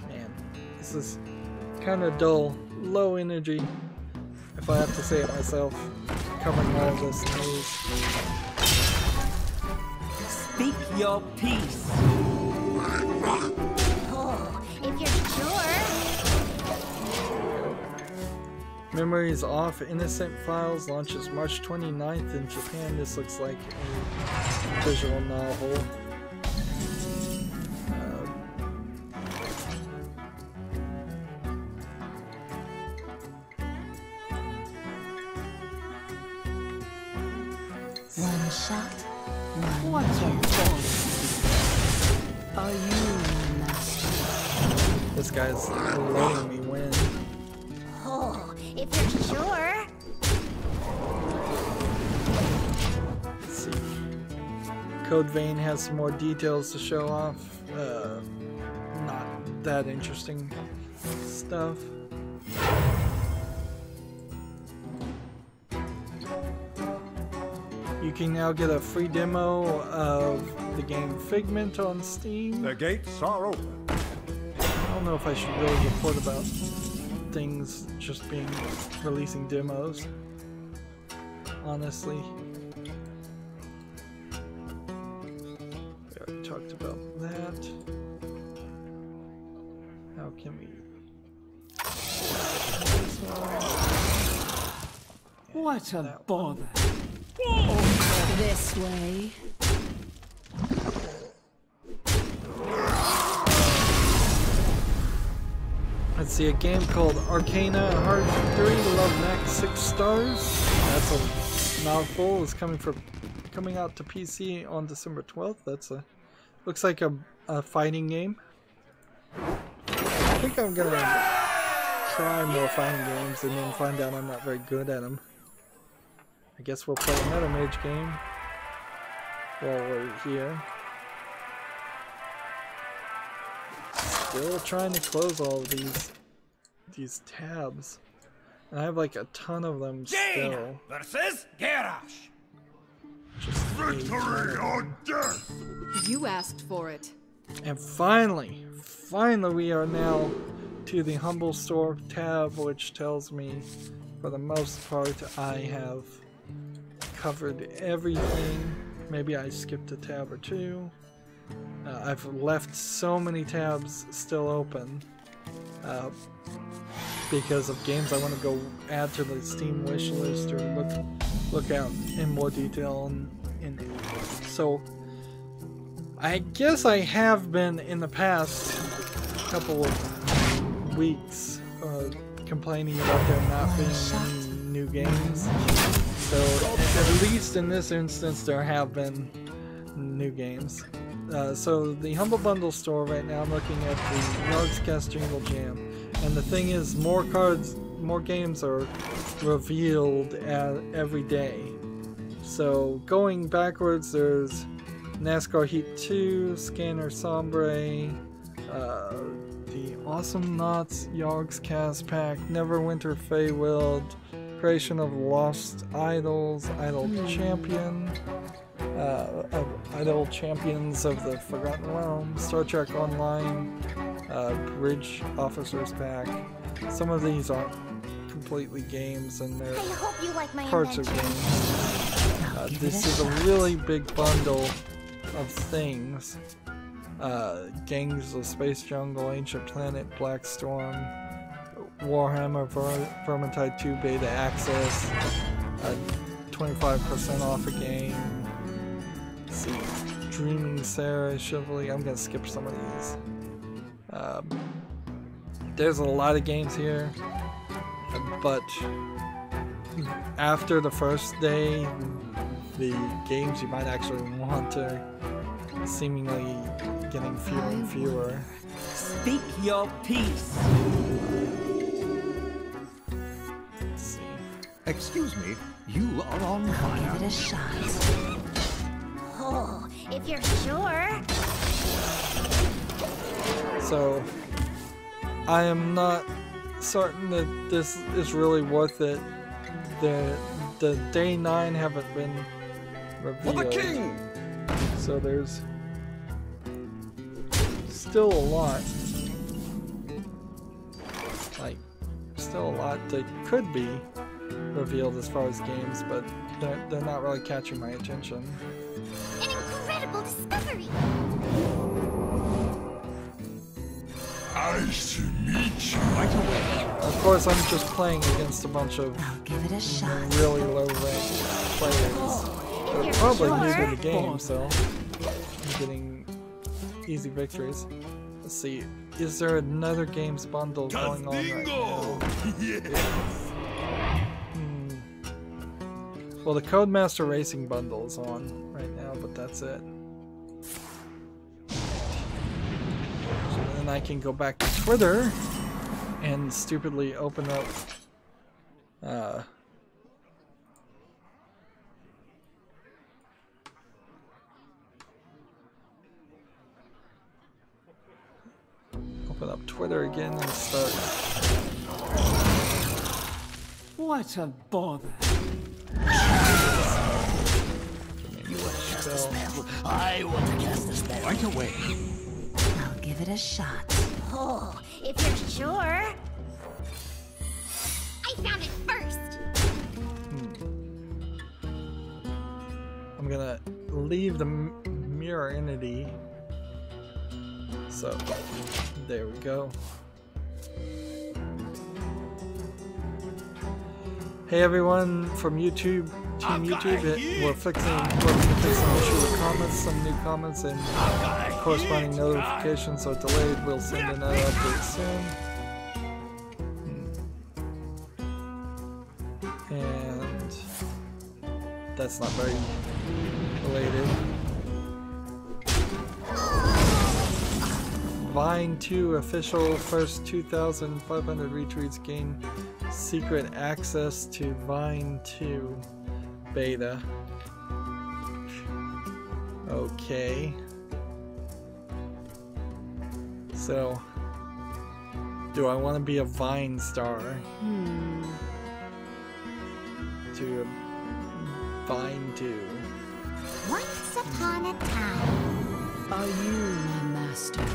Man, this is kind of dull, low energy, if I have to say it myself, covering all of this news. Speak your piece. If you're sure. Memories Off Innocent Files launches March 29th in Japan. This looks like a visual novel. One shot, What a boss. are you master? This guy's letting me win. Oh, if you're sure. Let's see. Code Vein has some more details to show off. Not that interesting stuff. You can now get a free demo of the game Figment on Steam. The gates are open. I don't know if I should really report about things just releasing demos. Honestly. We already talked about that. How can we... What a bother. This way. Let's see, a game called Arcana Heart 3 Love Max 6 stars. That's a mouthful. It's coming out to PC on December 12th. That's looks like a fighting game. I think I'm gonna try more fighting games and then find out I'm not very good at them. I guess we'll play another mage game while we're here. Still trying to close all of these tabs. And I have like a ton of them still. Versus Garrosh. Just Victory or death! You asked for it. And finally we are now to the Humble Store tab, which tells me for the most part I have covered everything. Maybe I skipped a tab or two. I've left so many tabs still open because of games I want to go add to the Steam wish list or look out in more detail. So I guess I have been in the past couple of weeks complaining about there not being any new games. So at least in this instance there have been new games. So the Humble Bundle store right now, I'm looking at the Yardscast Jingle Jam, and the thing is, more games are revealed every day. So going backwards, there's NASCAR Heat 2, Scanner Sombre, the Awesome Knots Yardscast Pack, Neverwinter Feywild, Creation of Lost Idols, Idol Champion, Idol Champions of the Forgotten Realm, Star Trek Online, Bridge Officers Pack. Some of these aren't completely games, and they're parts of games. This is a really big bundle of things. Gangs of Space Jungle, Ancient Planet, Black Storm, Warhammer Vermintide 2 Beta Access, 25% off a game. Let's see, Dreaming Sarah, Chivalry. I'm gonna skip some of these. There's a lot of games here, but after the first day, the games you might actually want are seemingly getting fewer and fewer. Speak your peace. Let's see. Excuse me, you are on fire. Give it a shot. Oh, if you're sure. So, I am not certain that this is really worth it. The day 9 haven't been revealed. For the king! So there's still a lot. Like, still a lot that could be revealed as far as games, but they're not really catching my attention. An incredible discovery! Nice to meet you. Right away. Of course, I'm just playing against a bunch of I'll give it a shot. really low-ranked players. They're probably new to the game, so I'm getting easy victories. Let's see, is there another games bundle going on right now? Yes. Well, the Codemaster Racing bundle is on right now, but that's it. So then I can go back to Twitter and stupidly open up Twitter again and start. What a bother. I want to cast a spell. Right away. I'll give it a shot. Oh, if you're sure. I found it first. I'm gonna leave the mirror entity. So, there we go. Hey everyone from YouTube, Team YouTube, we're fixing an issue with comments, some new comments and corresponding notifications are delayed. We'll send another update soon. And that's not very related. Vine 2 official first 2,500 retweets gain secret access to Vine 2 beta. Okay. So, do I want to be a Vine star? To a Vine 2. Once upon a time. Are you my master?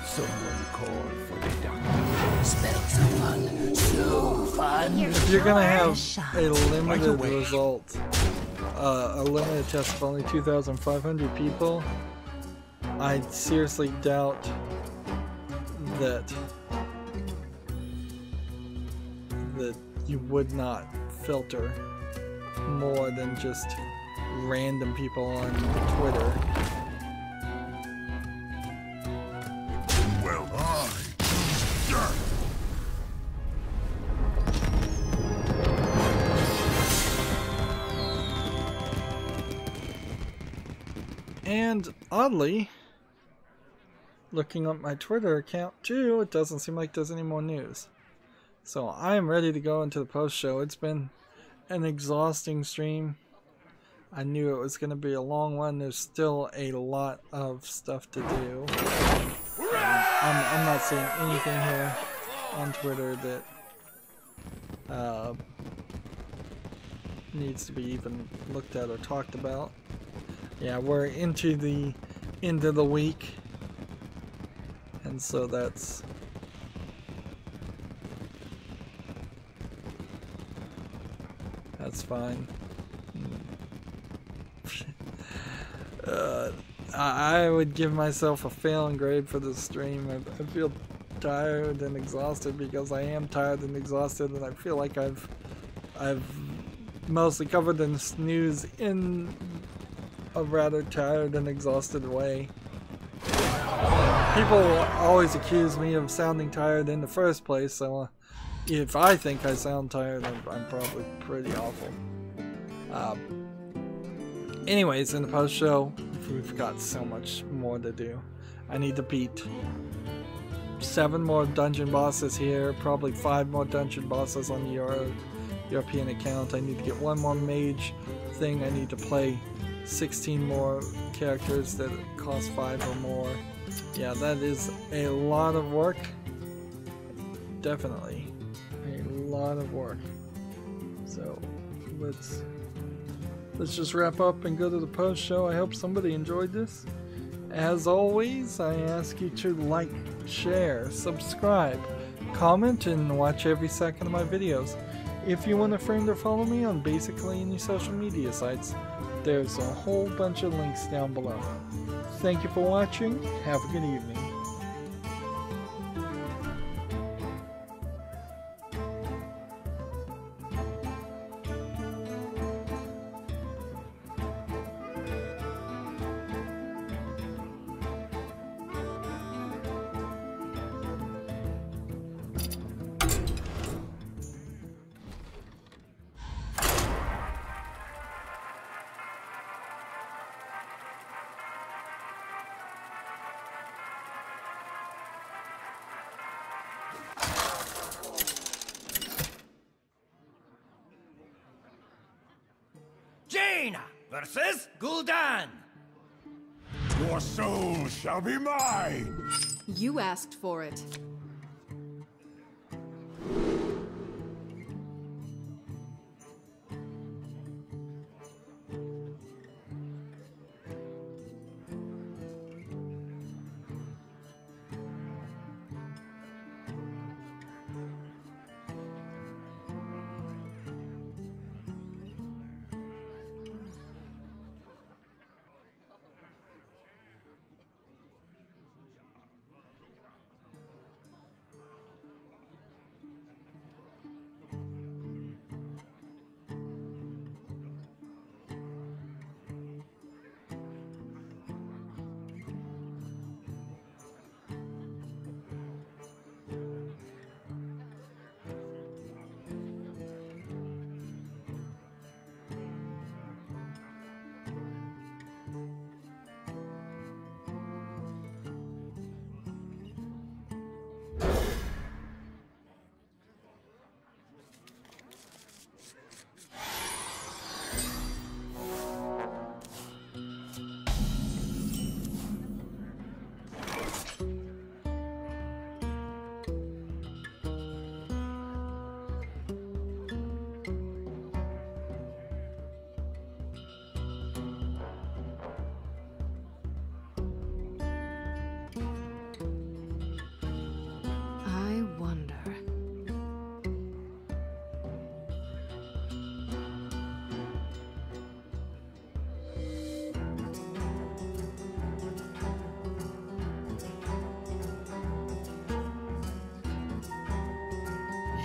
Someone called for the doctor. Spells are fun, so fun. If you're gonna have a limited result, a limited test of only 2,500 people, I seriously doubt that you would not filter more than just random people on Twitter. Well, and oddly, looking up my Twitter account too, it doesn't seem like there's any more news. So I am ready to go into the post show. It's been an exhausting stream. I knew it was going to be a long one. There's still a lot of stuff to do. I'm not seeing anything here on Twitter that needs to be even looked at or talked about. Yeah, we're into the end of the week, and so that's fine. I would give myself a failing grade for this stream. I feel tired and exhausted because I am tired and exhausted, and I feel like I've mostly covered the news in a rather tired and exhausted way. People always accuse me of sounding tired in the first place, so if I think I sound tired, I'm probably pretty awful. Anyways, in the post show, we've got so much more to do. I need to beat 7 more dungeon bosses here, probably 5 more dungeon bosses on the European account. I need to get 1 more mage thing. I need to play 16 more characters that cost 5 or more. Yeah, that is a lot of work. Definitely a lot of work. So let's just wrap up and go to the post show. I hope somebody enjoyed this. As always, I ask you to like, share, subscribe, comment, and watch every second of my videos. If you want a friend or follow me on basically any social media sites, there's a whole bunch of links down below. Thank you for watching. Have a good evening. Jaina versus Gul'dan. Your soul shall be mine! You asked for it.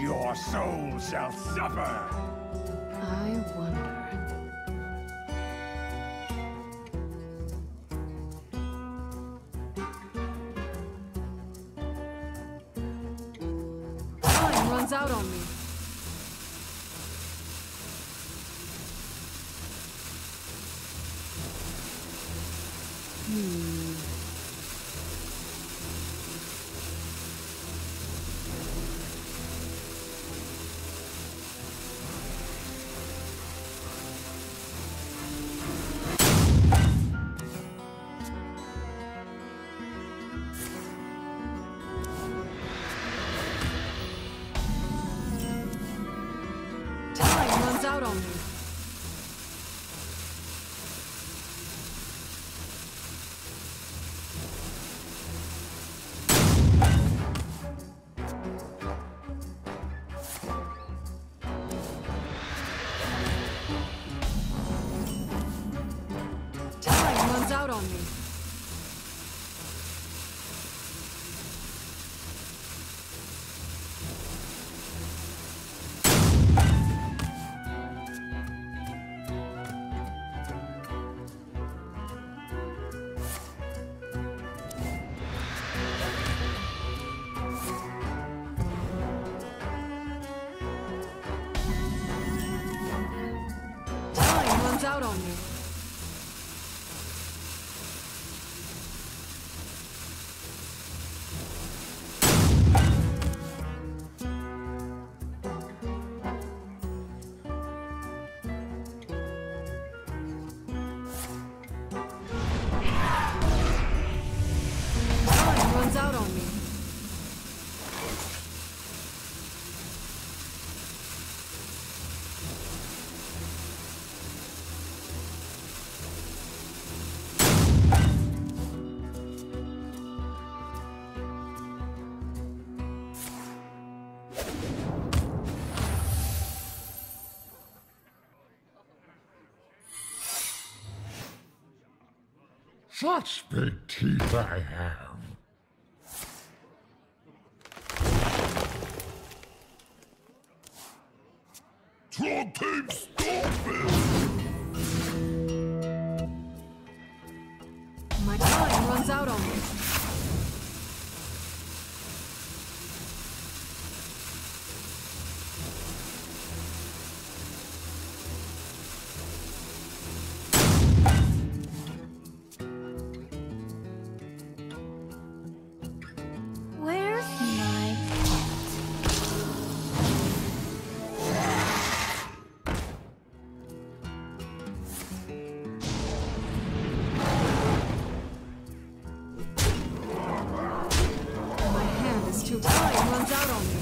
your soul shall suffer. I wonder. Time runs out on me. Time runs out on me. Time runs out on me. Time runs out on me. Time runs out on me. Such big teeth I have. Trog-tape Starfish! My time runs out on me. Where's my My hand is too. Time runs out on me.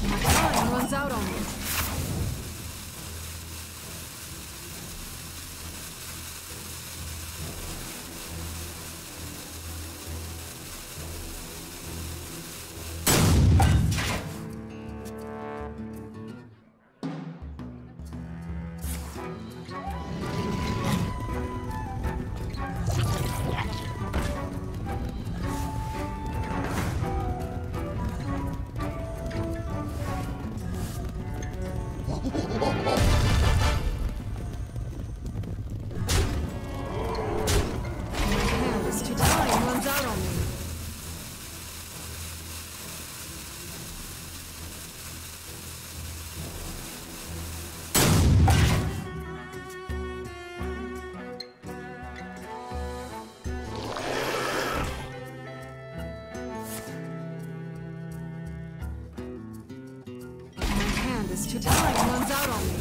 My time runs out on me. My hand is too. Time runs out on me. My hand is too. Time runs out on me.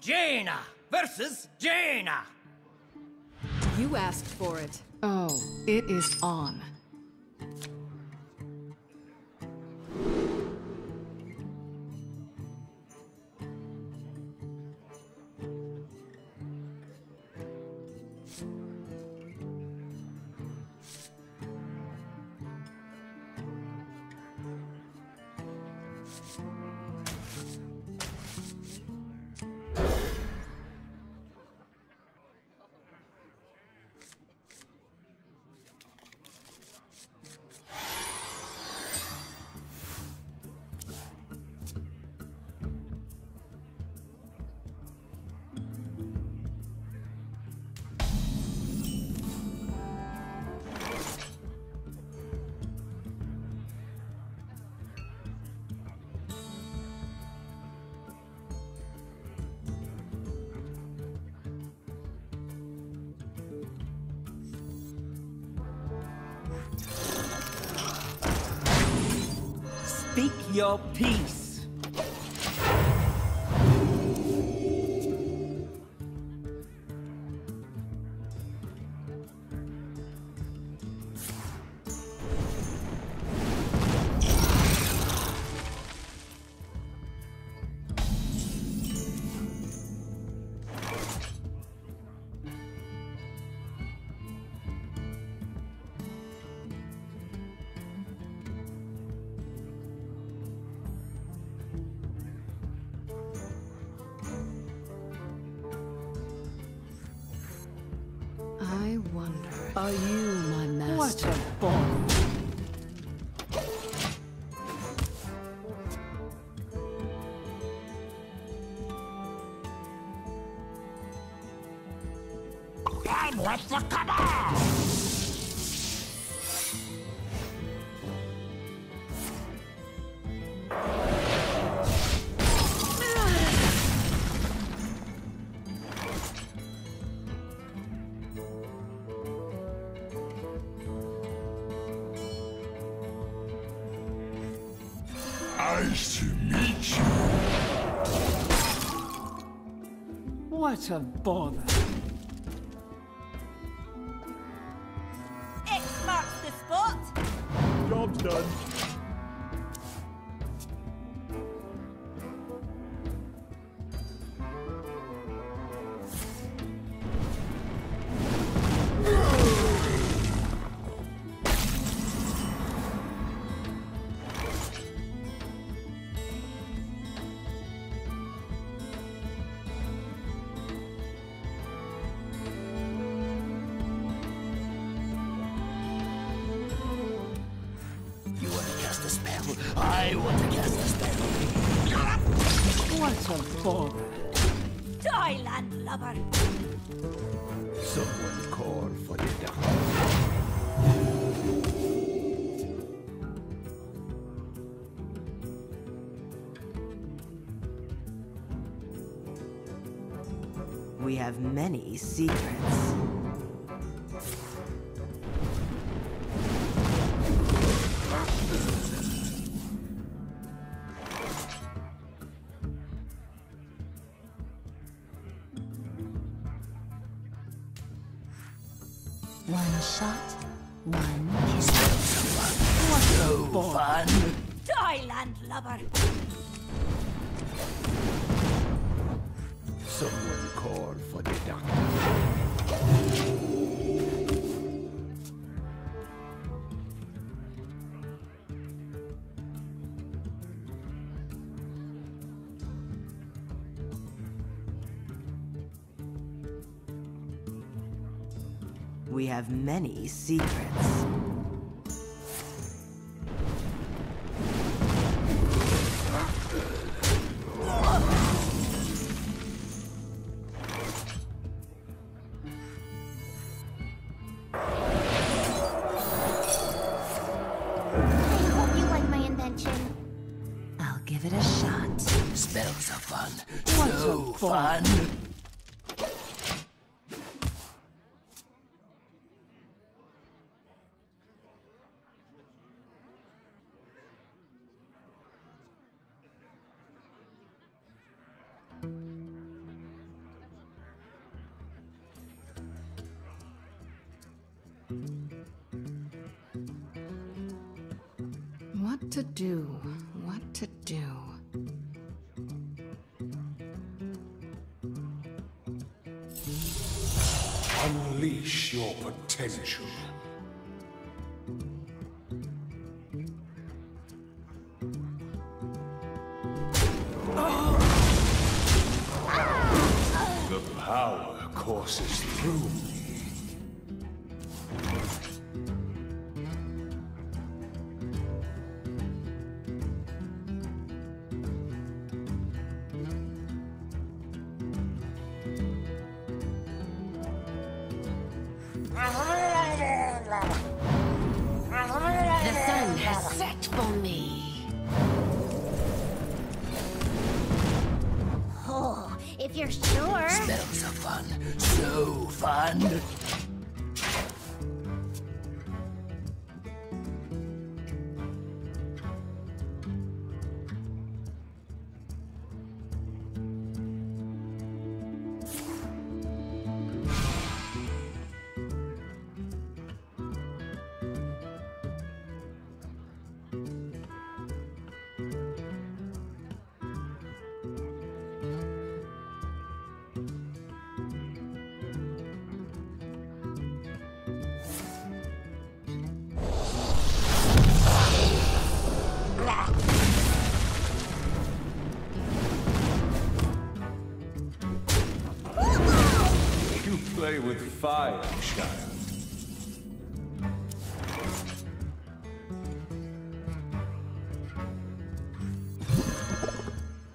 Jaina versus Jaina. You asked for it. Oh, it is on. Speak your peace. I wonder. Are you my master? What a bomb. I'm with the command! Nice to meet you. What a bother. X marks the spot! Job's done. I want to cast a spell. What a bother. Die, landlubber! Someone call for the doctor. We have many secrets. One shot, one kiss. So fun. Die, landlubber! Someone call for the doctor. We have many secrets. Hope you like my invention. I'll give it a shot. Spells are fun. What So a fun. What to do? What to do? Unleash your potential. The power courses through me. The sun has set for me. Oh, if you're sure. Spells are fun. So fun. You play with fire, child.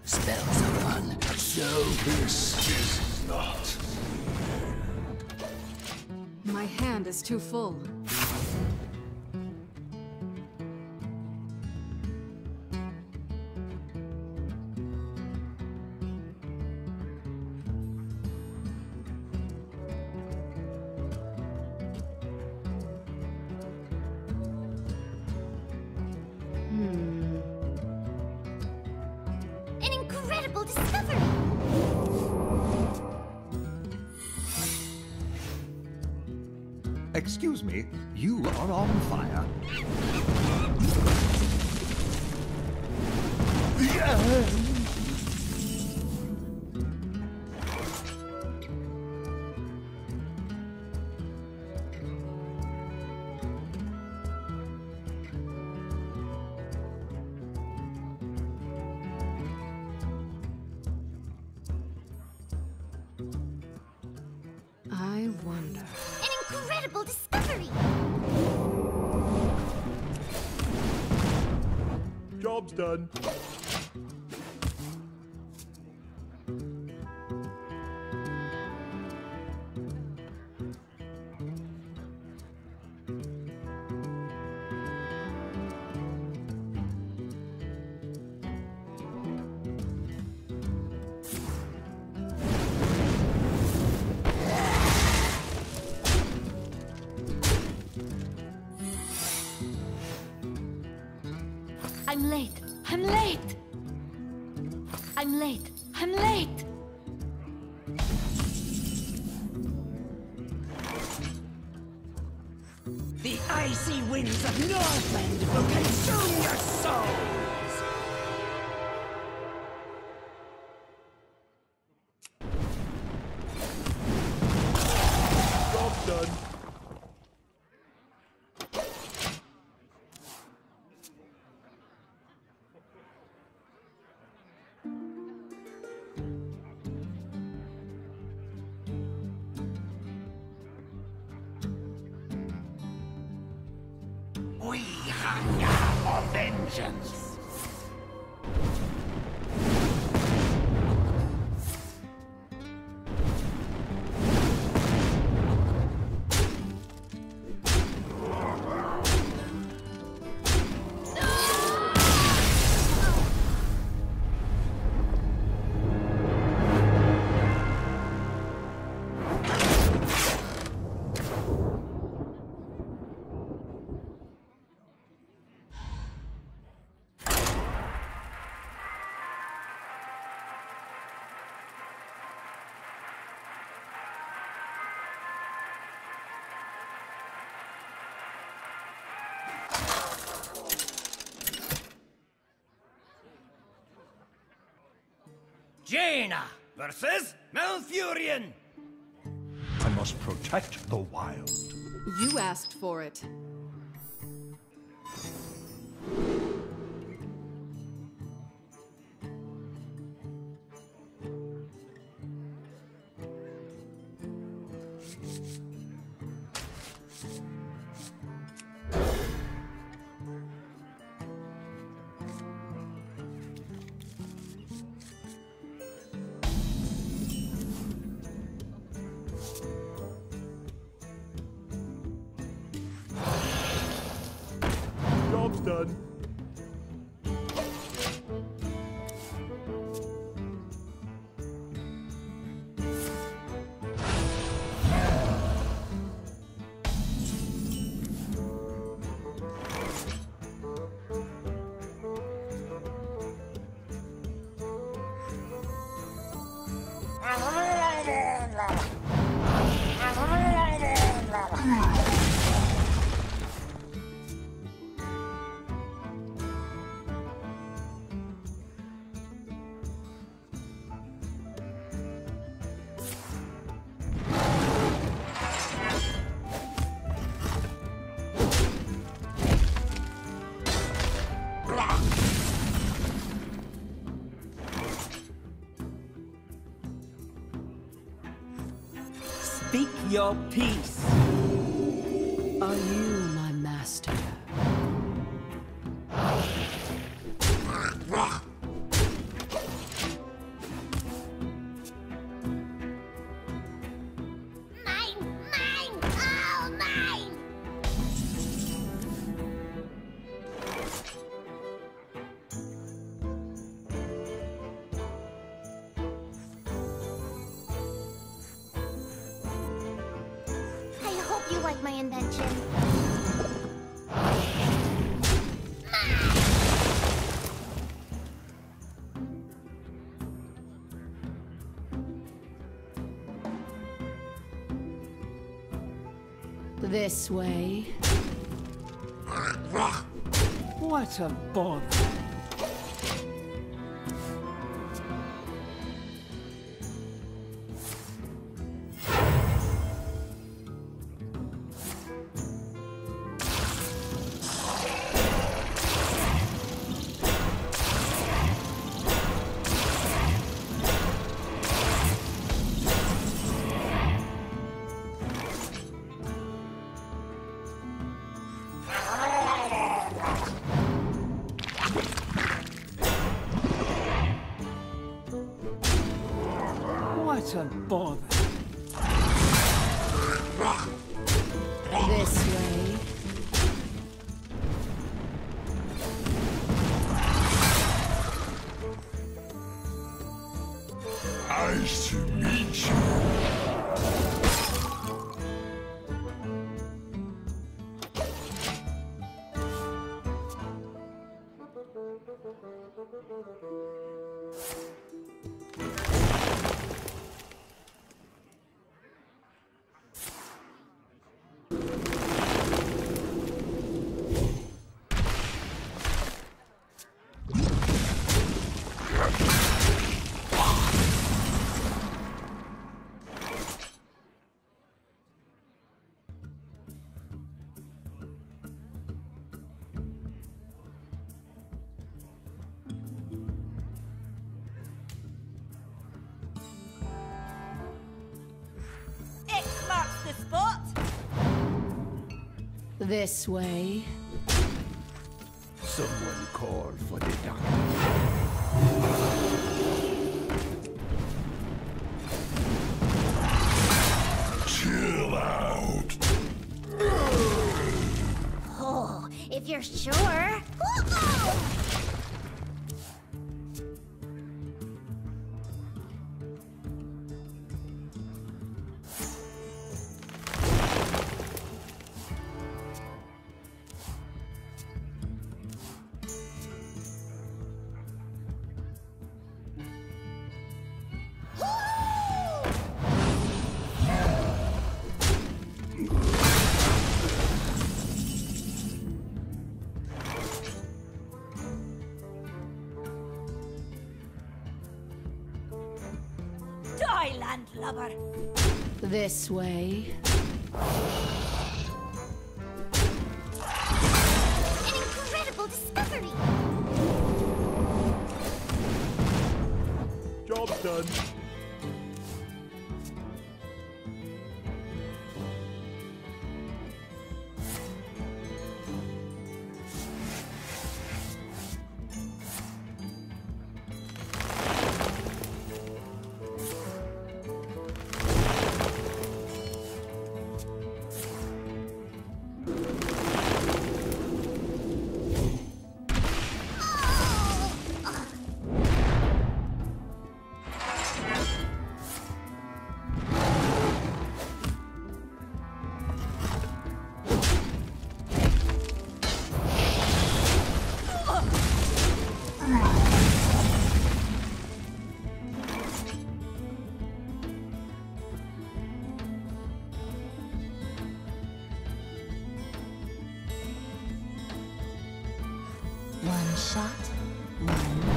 Spells are fun. So This is not. My hand is too full. An incredible discovery! Excuse me, you are on fire. I wonder. An incredible discovery! Job's done. I'm late. I'm late. I'm late. I'm late. The icy winds of Northland will consume your souls! Job's done. We hunger for vengeance. Jaina versus Malfurion. I must protect the wild. You asked for it. Job's done. Speak your peace. Are you my master? Mine! Mine! All mine! I hope you like my invention. This way. What a bother. What a bother. This way. Nice to meet you. X marks the spot. This way. Someone call for the doctor. Chill out. Oh, if you're sure. Uh-oh! my landlubber. This way. An incredible discovery. Job's done. One shot, one.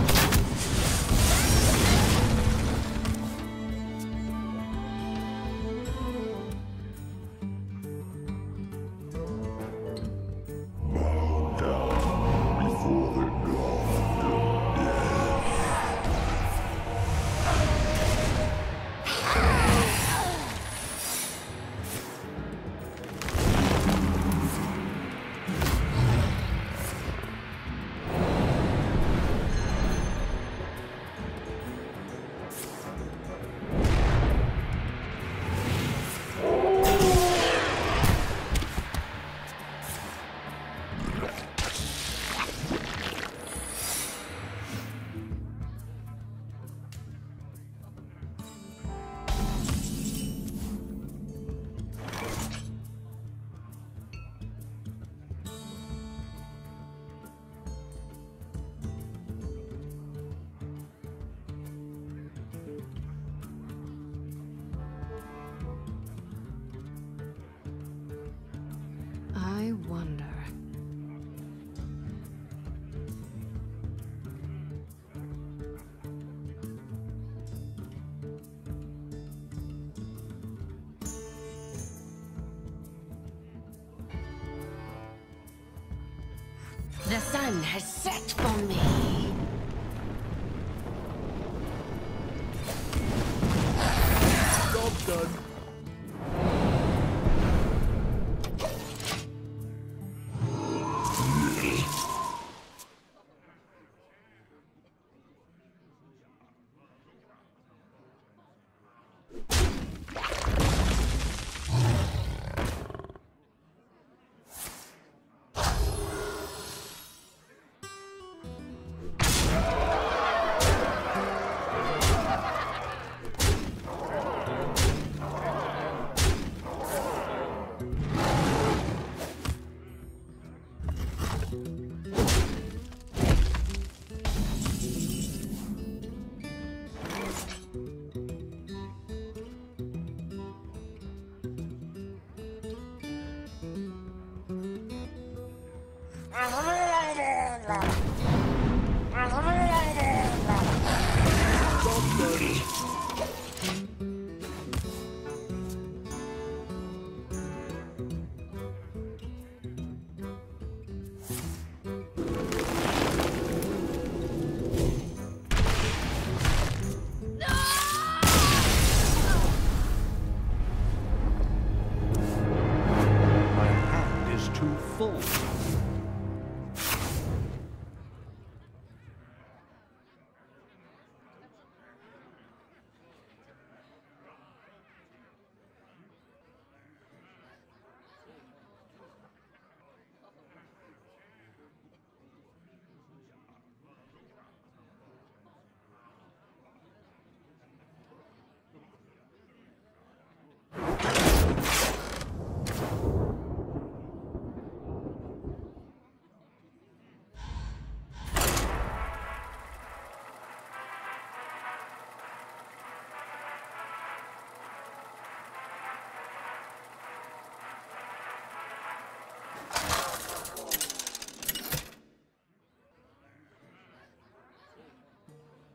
I wonder. The sun has set for me. Job's done.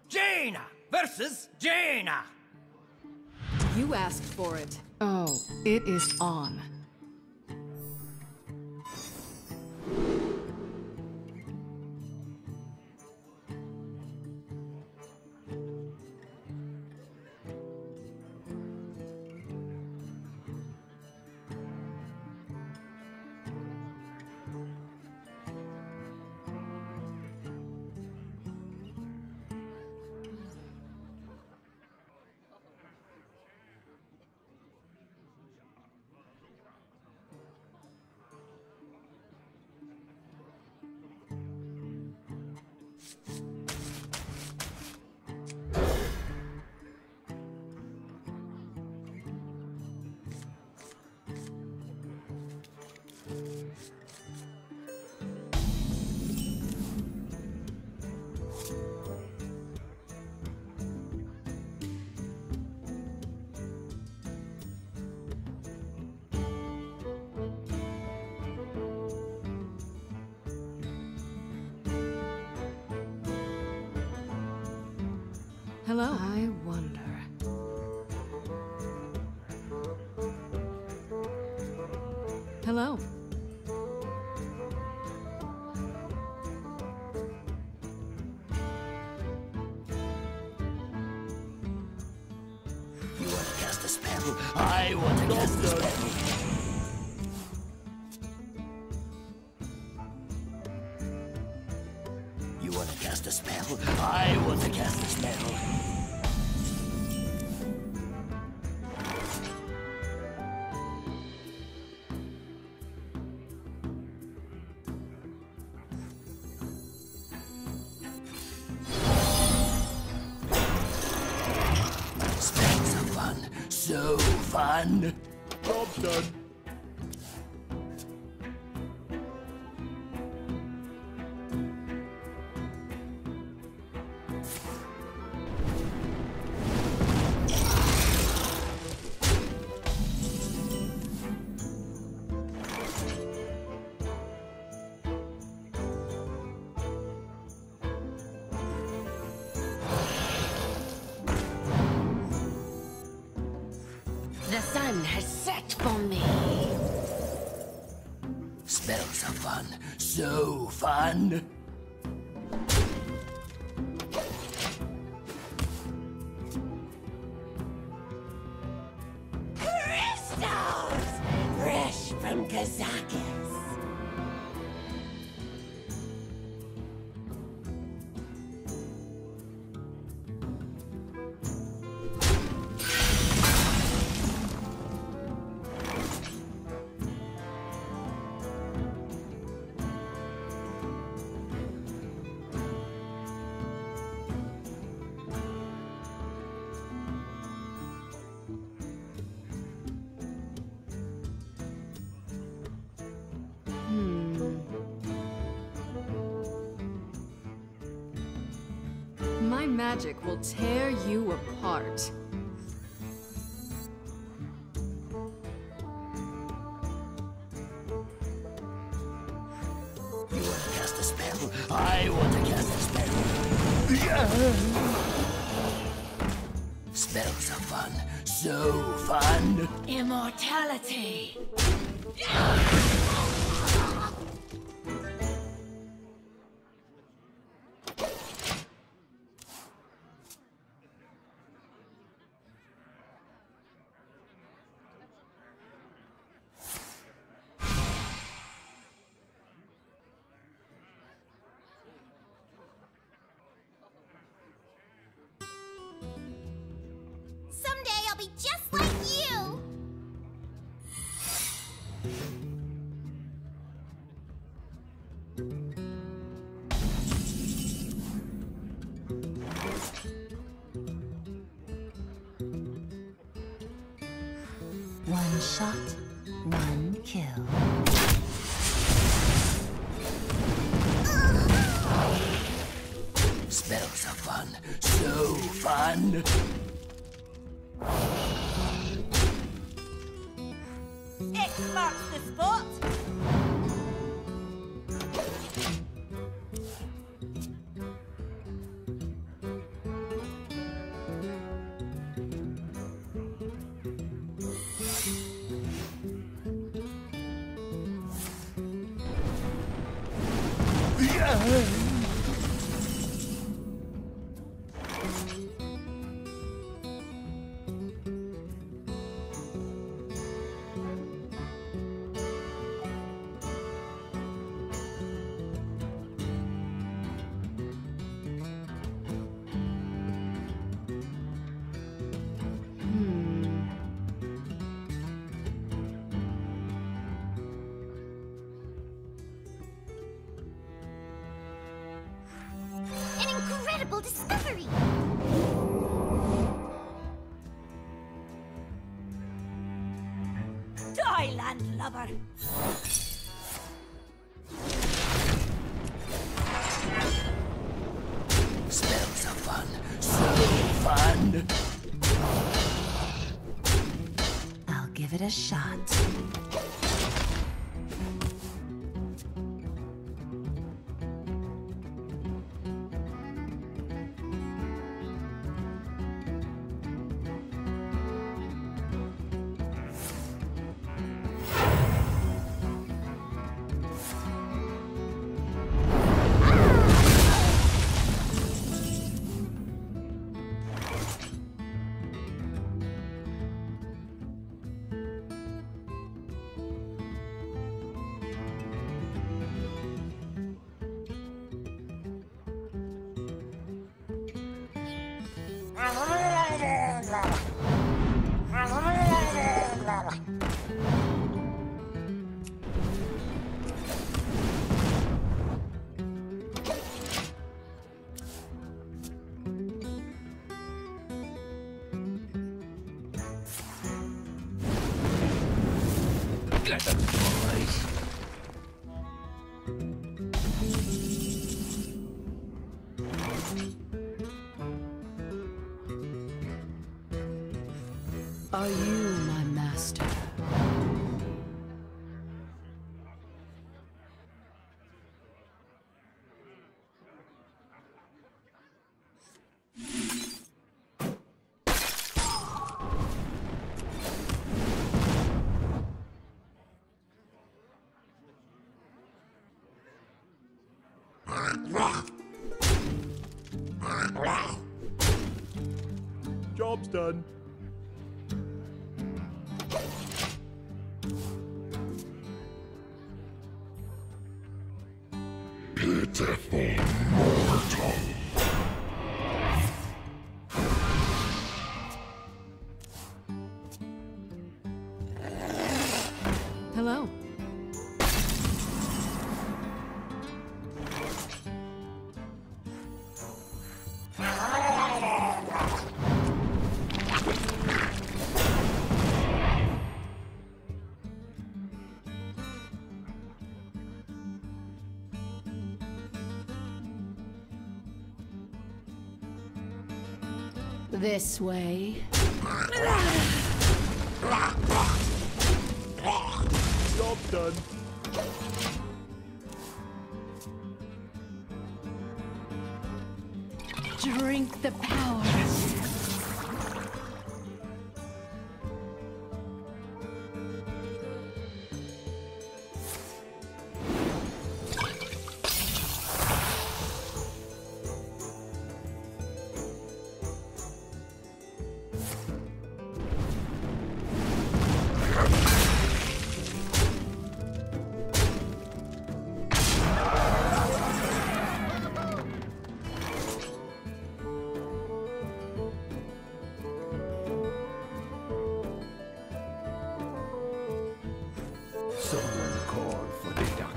Jaina versus Jaina. You asked for it. Oh, it is on. Hello. I wonder. Hello. You want to cast a spell? I want to cast a spell. You want to cast a spell? I want to cast a spell. Spells are fun. So fun. Job's done. The sun has set for me. Spells are fun. So fun. Crystals! Fresh from Kazakis. My magic will tear you apart. You want to cast a spell? I want to cast a spell. Spells are fun. So fun. Immortality. Someday I'll be just like you! One shot, one kill. Spells are fun. So fun. X marks the spot! Incredible discovery! Die, landlubber! Spells are fun. So fun! I'll give it a shot. Get them, boys. Are you my master? Job's done. Pitiful mortal. Hello. This way. Job's done. Drink the power. Someone call for the doctor.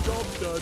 Job's done.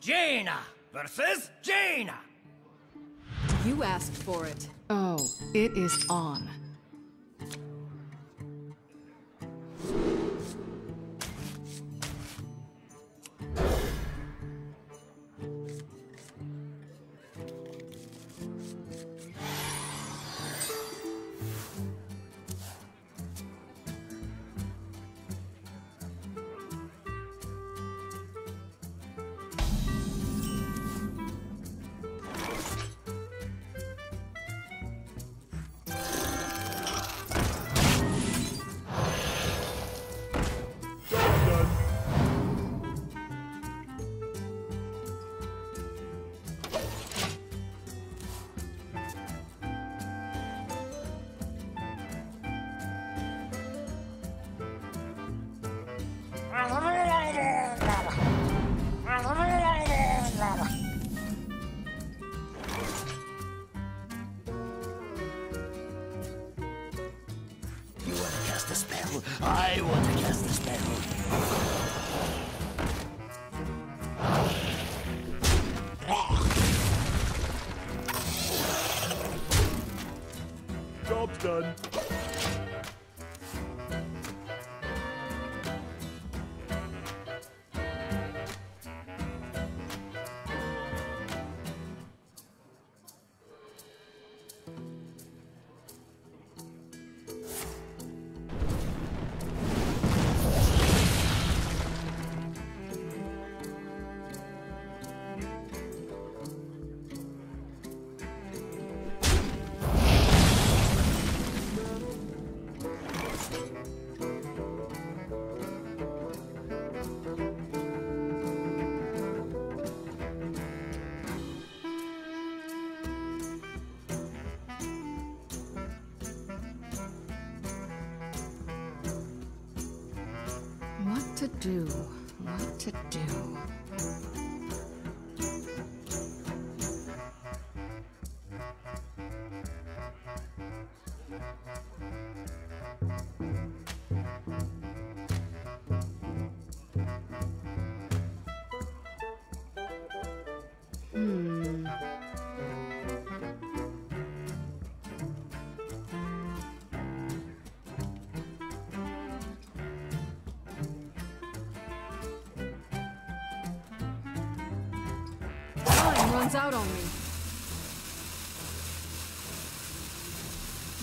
Jaina versus Jaina. You asked for it. Oh, it is on. I want to cast the spell. Job's done. What to do? What to do? Runs out on me.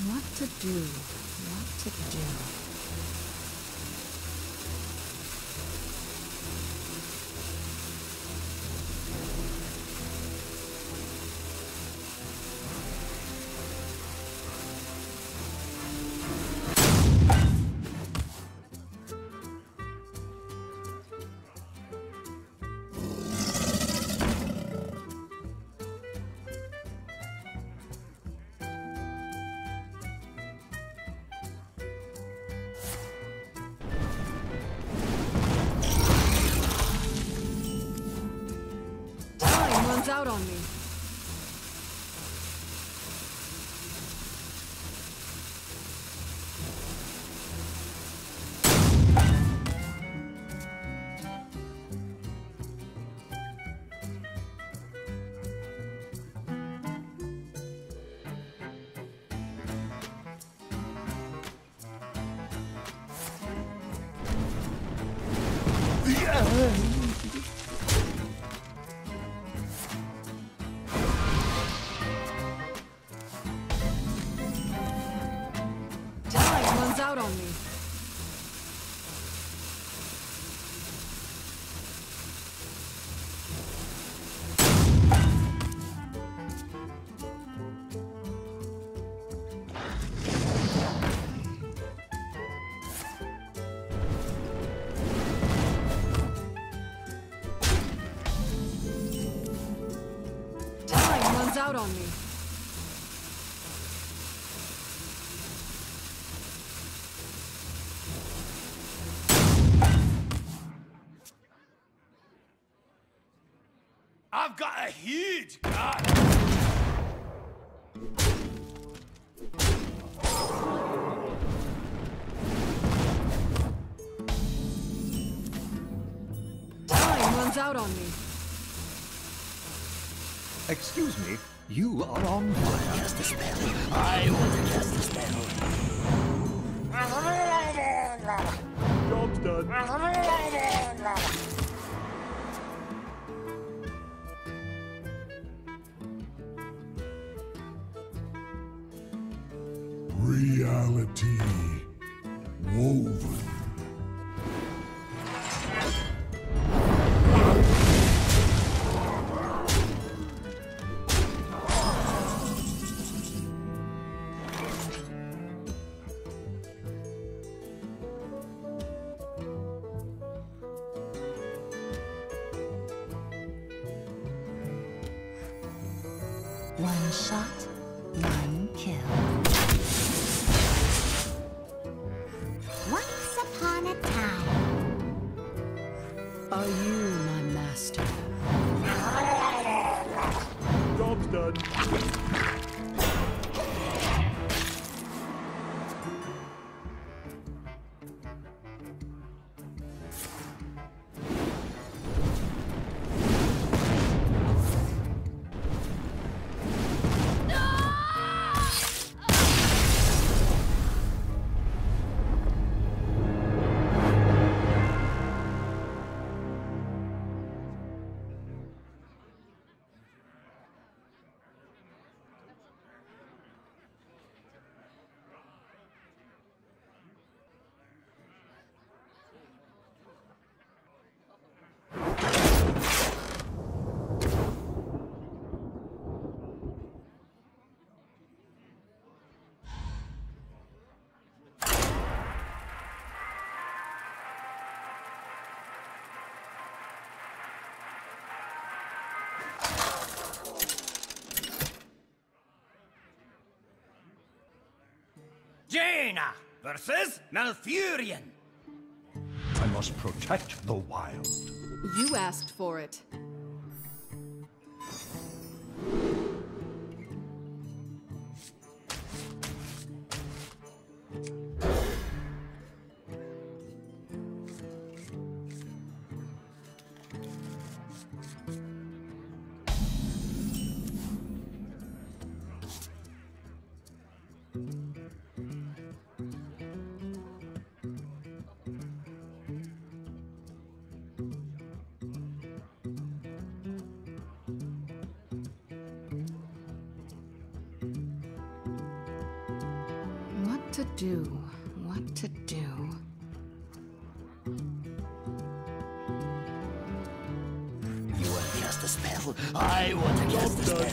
What to do? What to do? Out on me. Out on me. Time runs out on me. I've got a huge gun! Time runs out on me. Excuse me, you are on fire. Cast a spell. I want to cast a spell. Job's done. Reality woven. One shot, one kill. Once upon a time. Are you my master? Job's done. Jaina versus Malfurion. I must protect the wild. You asked for it. What to do? What to do? You want to cast a spell? I want to cast a spell.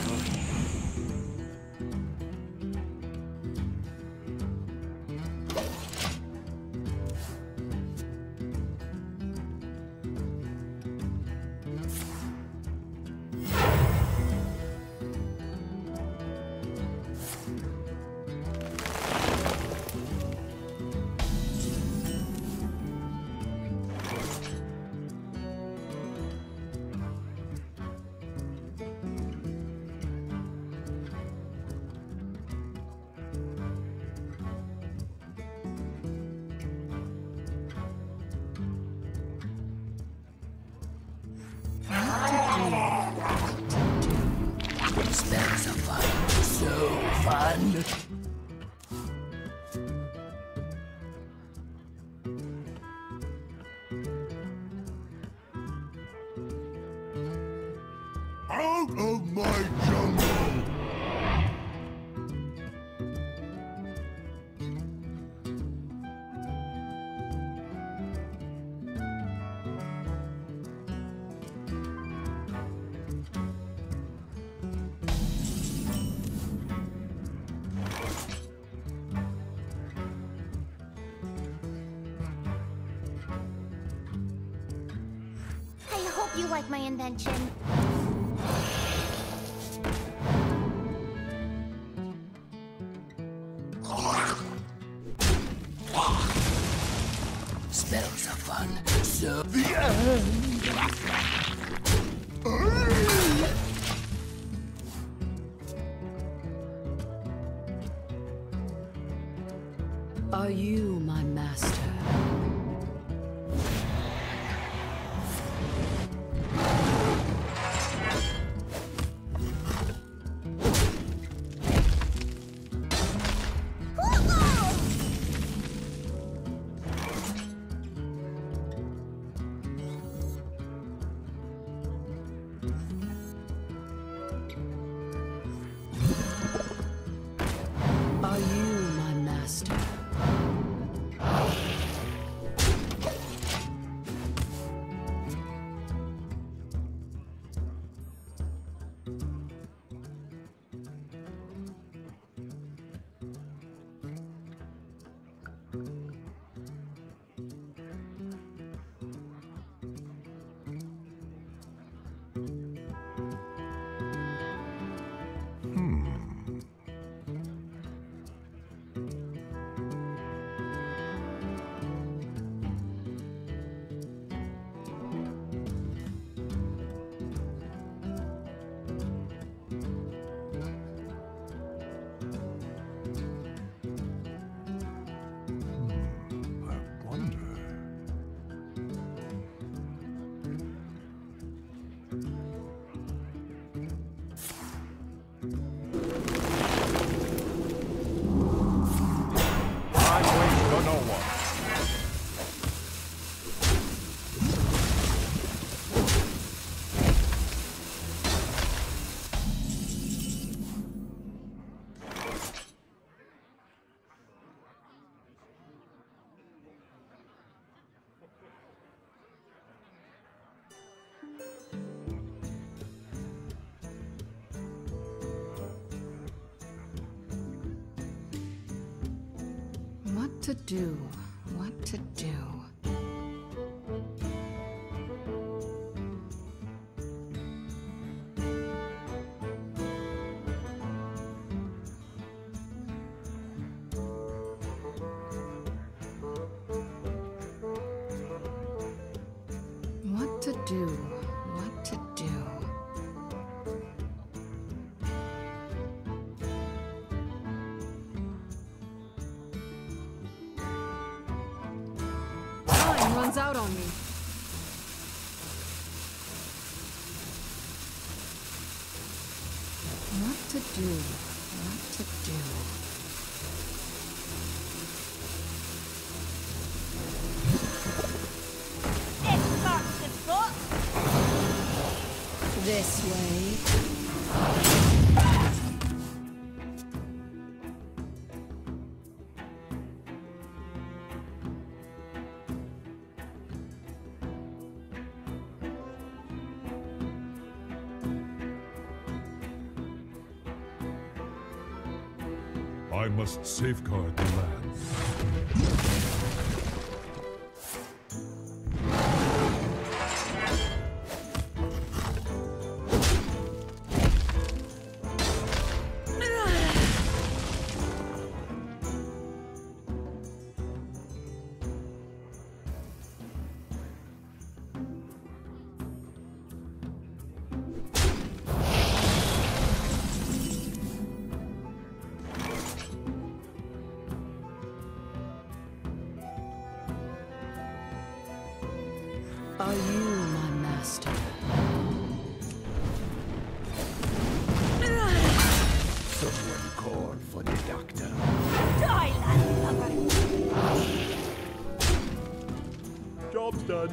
Spells are fun. So fun. Out of my jungle! I hope you like my invention. Spells are fun. So the end. Are you my master? What to do? What to do? What to do? What to do? Time runs out on me. What to do? What to do? This way. I must safeguard the land. Are you my master? Someone call for the doctor. Die, landlubber! Job's done.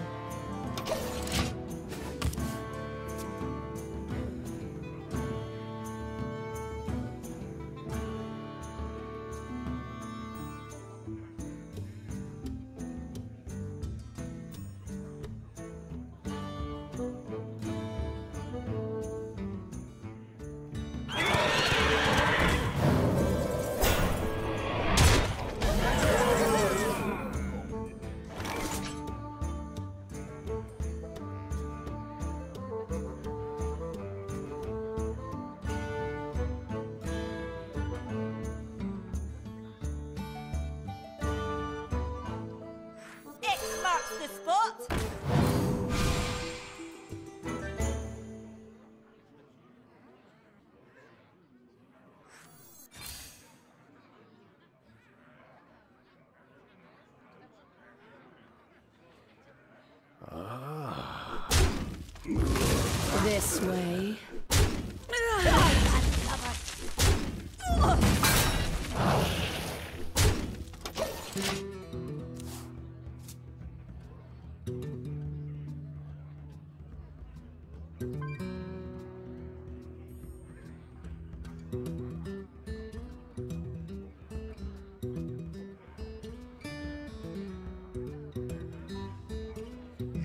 Marks the spot. This way.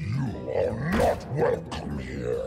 You are not welcome here.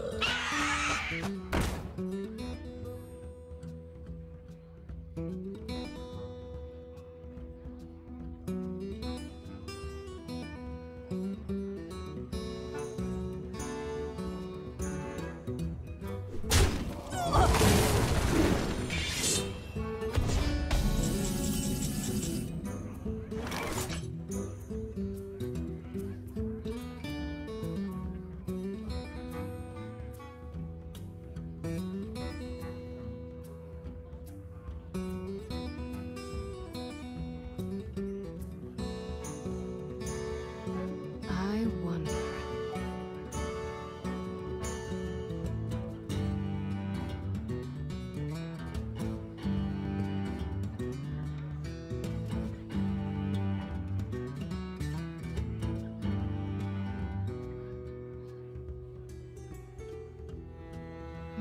I wonder.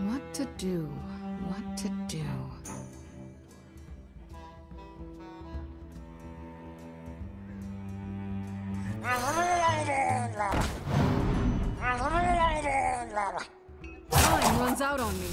What to do? What to do? Time runs out on me.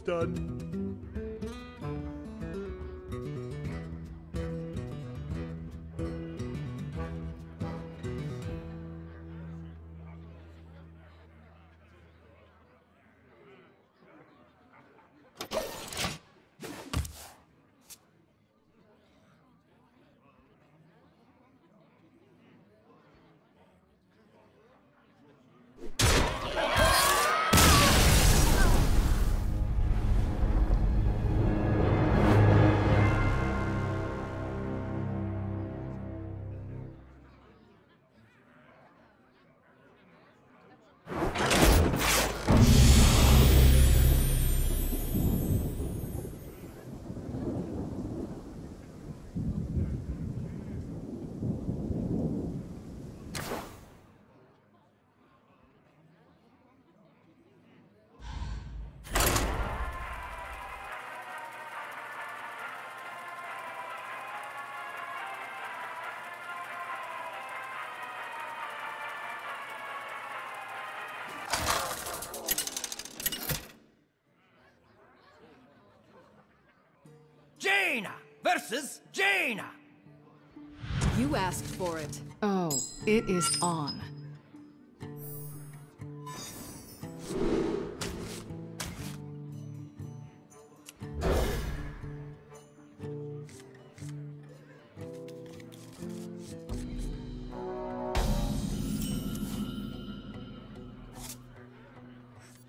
done. Jaina versus Jaina! You asked for it. Oh, it is on.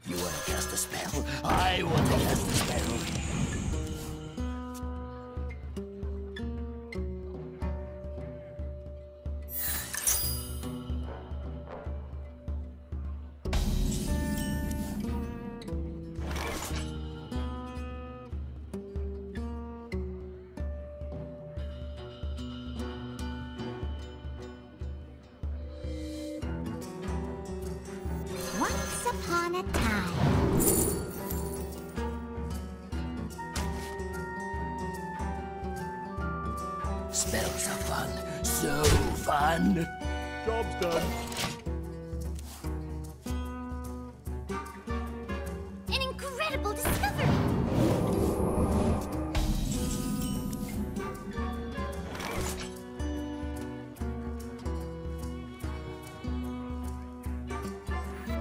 You want to cast a spell? I want to cast a spell. Once upon a time. Spells are fun. So fun. Job's done. An incredible discovery.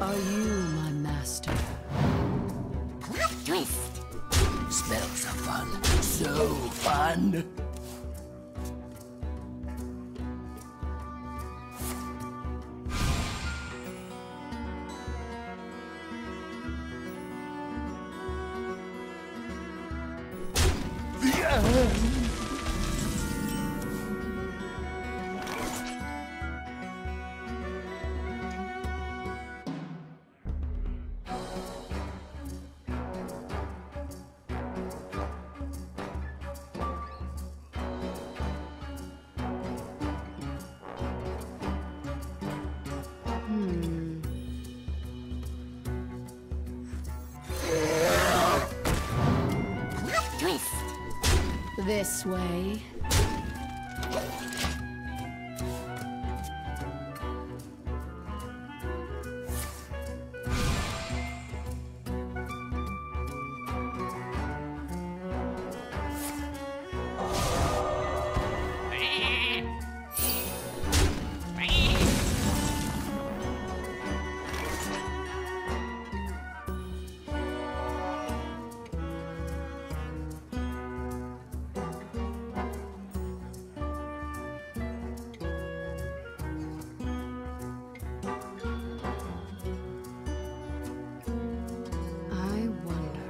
Are you my master? Plot twist. Spells are fun. So fun. Plot twist. This way. I wonder.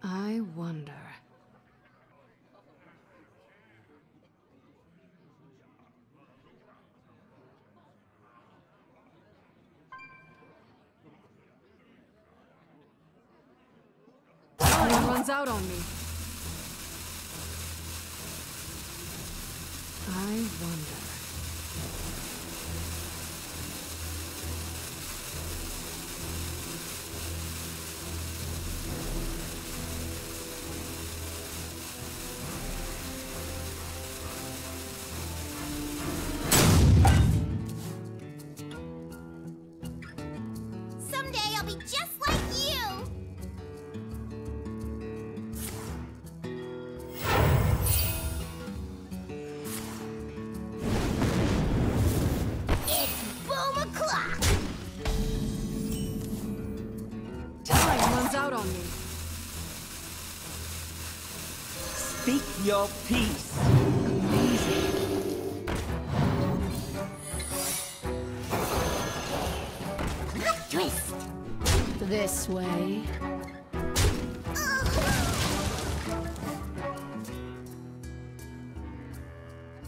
I wonder. Time runs out on me. I wonder. Speak your peace. Twist. This way.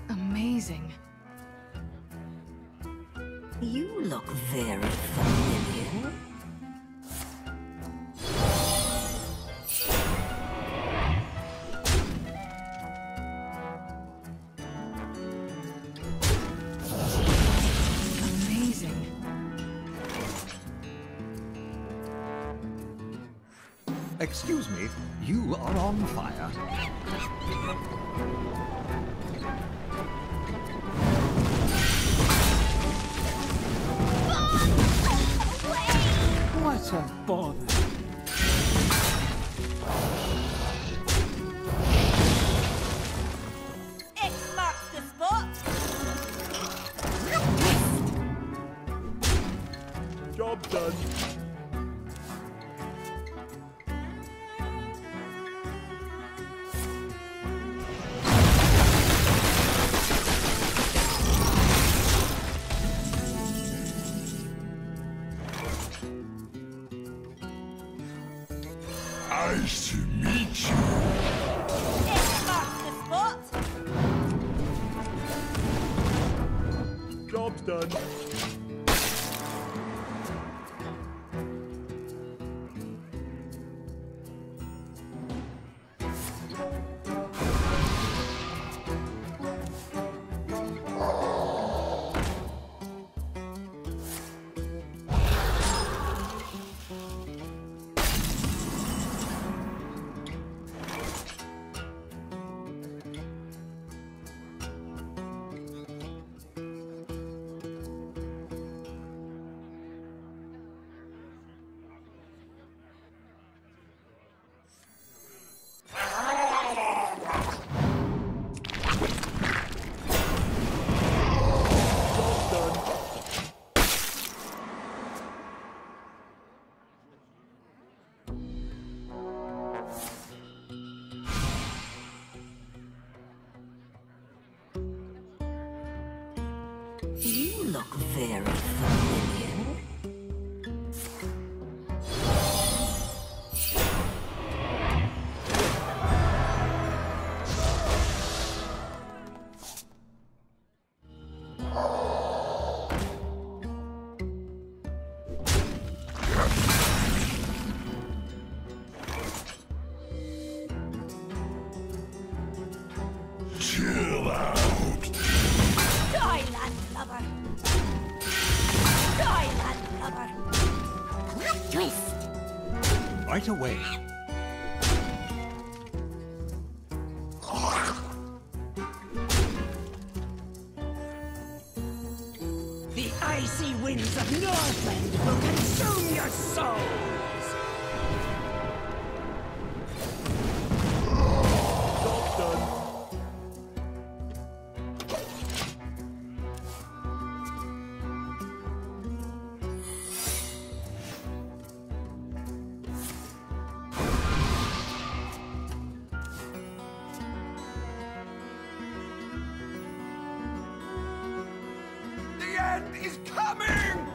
Amazing. You look very familiar. Amazing. Excuse me, you are on fire. What a bother. X marks the spot. Job done. Nice to meet you. X marks the spot. Job's done. You look very familiar. Chill out. Die, landlubber. Die, landlubber. Twist. Right away. The icy winds of Northland will consume your souls! Job's done. The end is coming!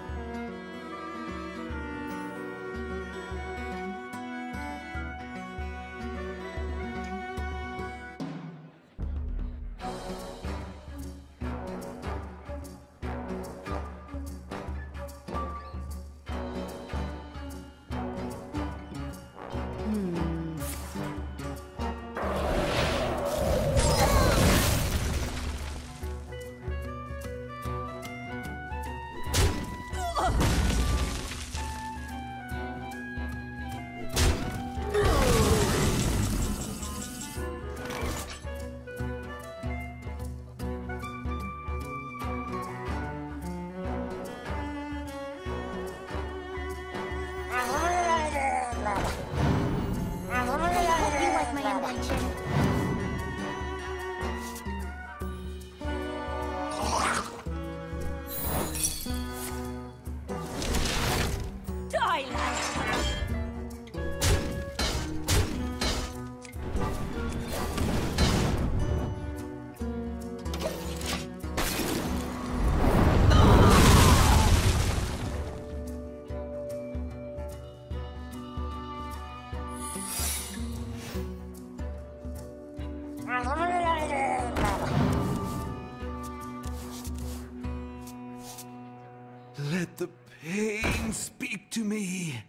Let the pain speak to me.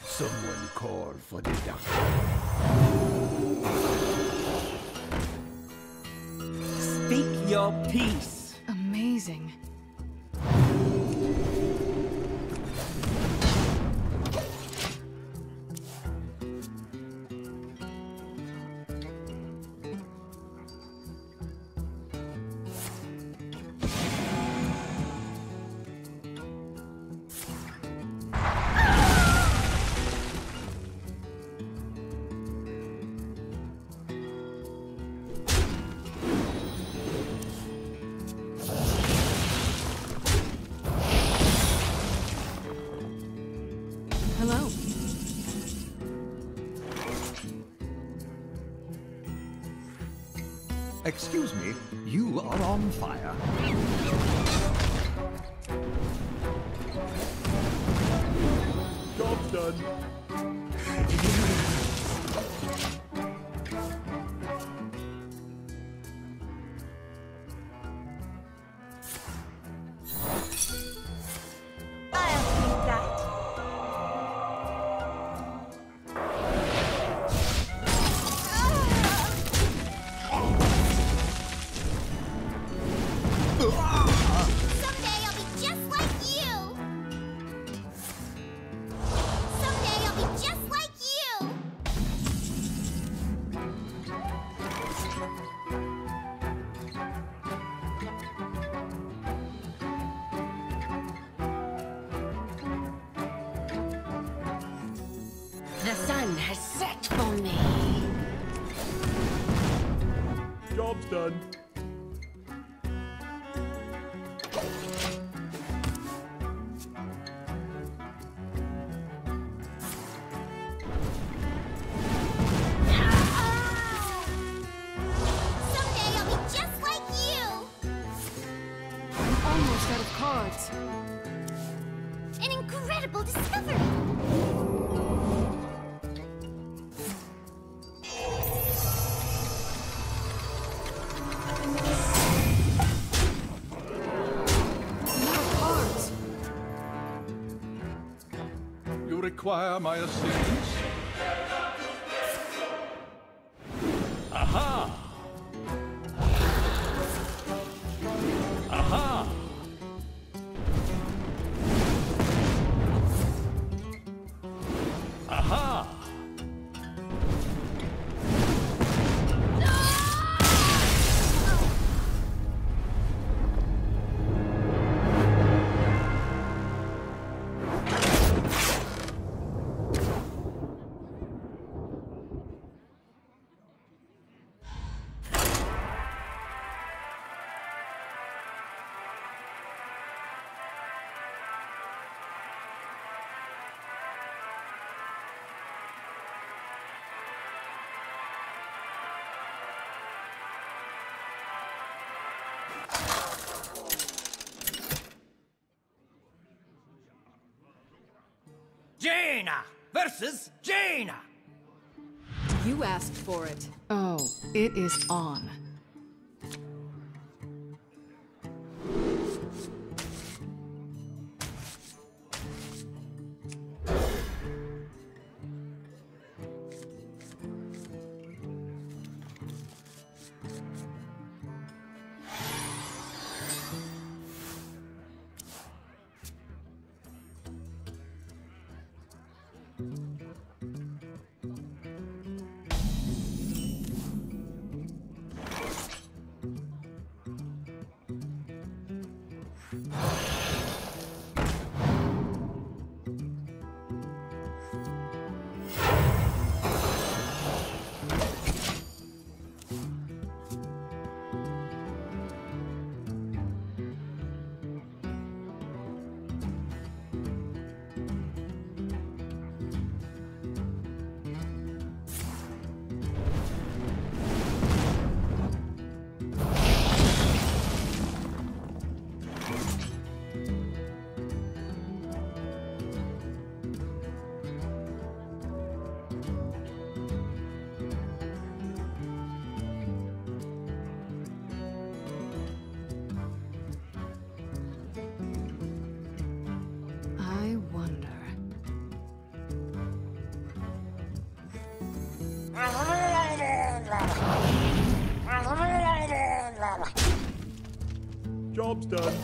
Someone call for the doctor. Speak your peace. Amazing. Hello. Excuse me, you are on fire. Job's done. The sun has set for me. Job's done. Someday I'll be just like you. I'm almost out of cards. An incredible discovery. You require my assistance? Aha! Aha! Aha! Jaina versus Jaina. You asked for it. Oh, it is on. Job's done.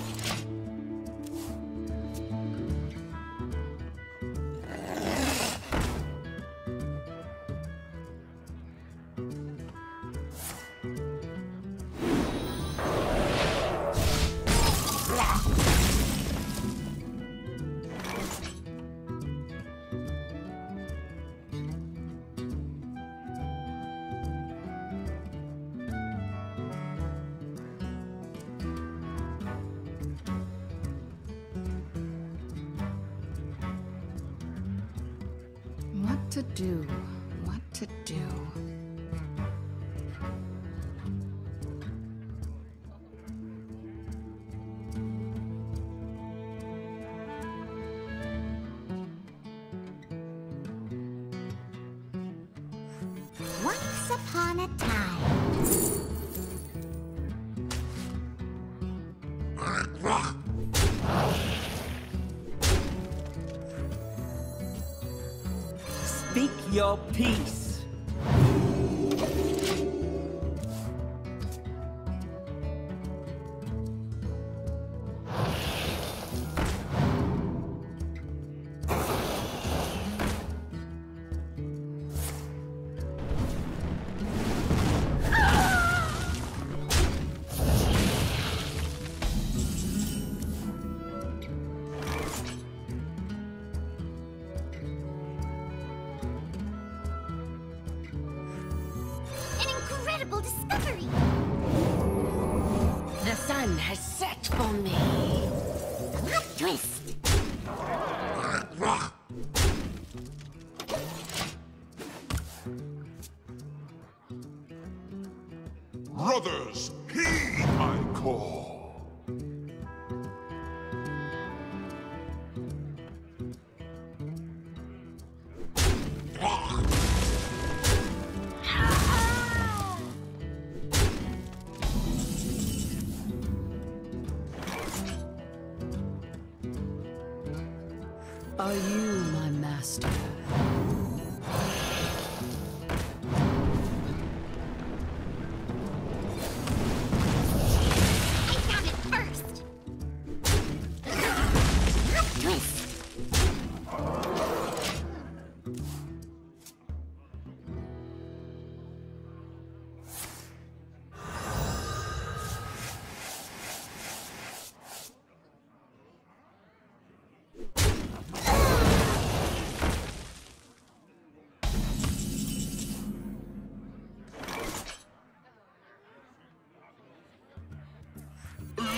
What to do? What to do? Once upon a time. Speak your peace. Discovery. The sun has set for me. Plot twist. Brothers, heed my call. Are you my master? I found it first. Twist.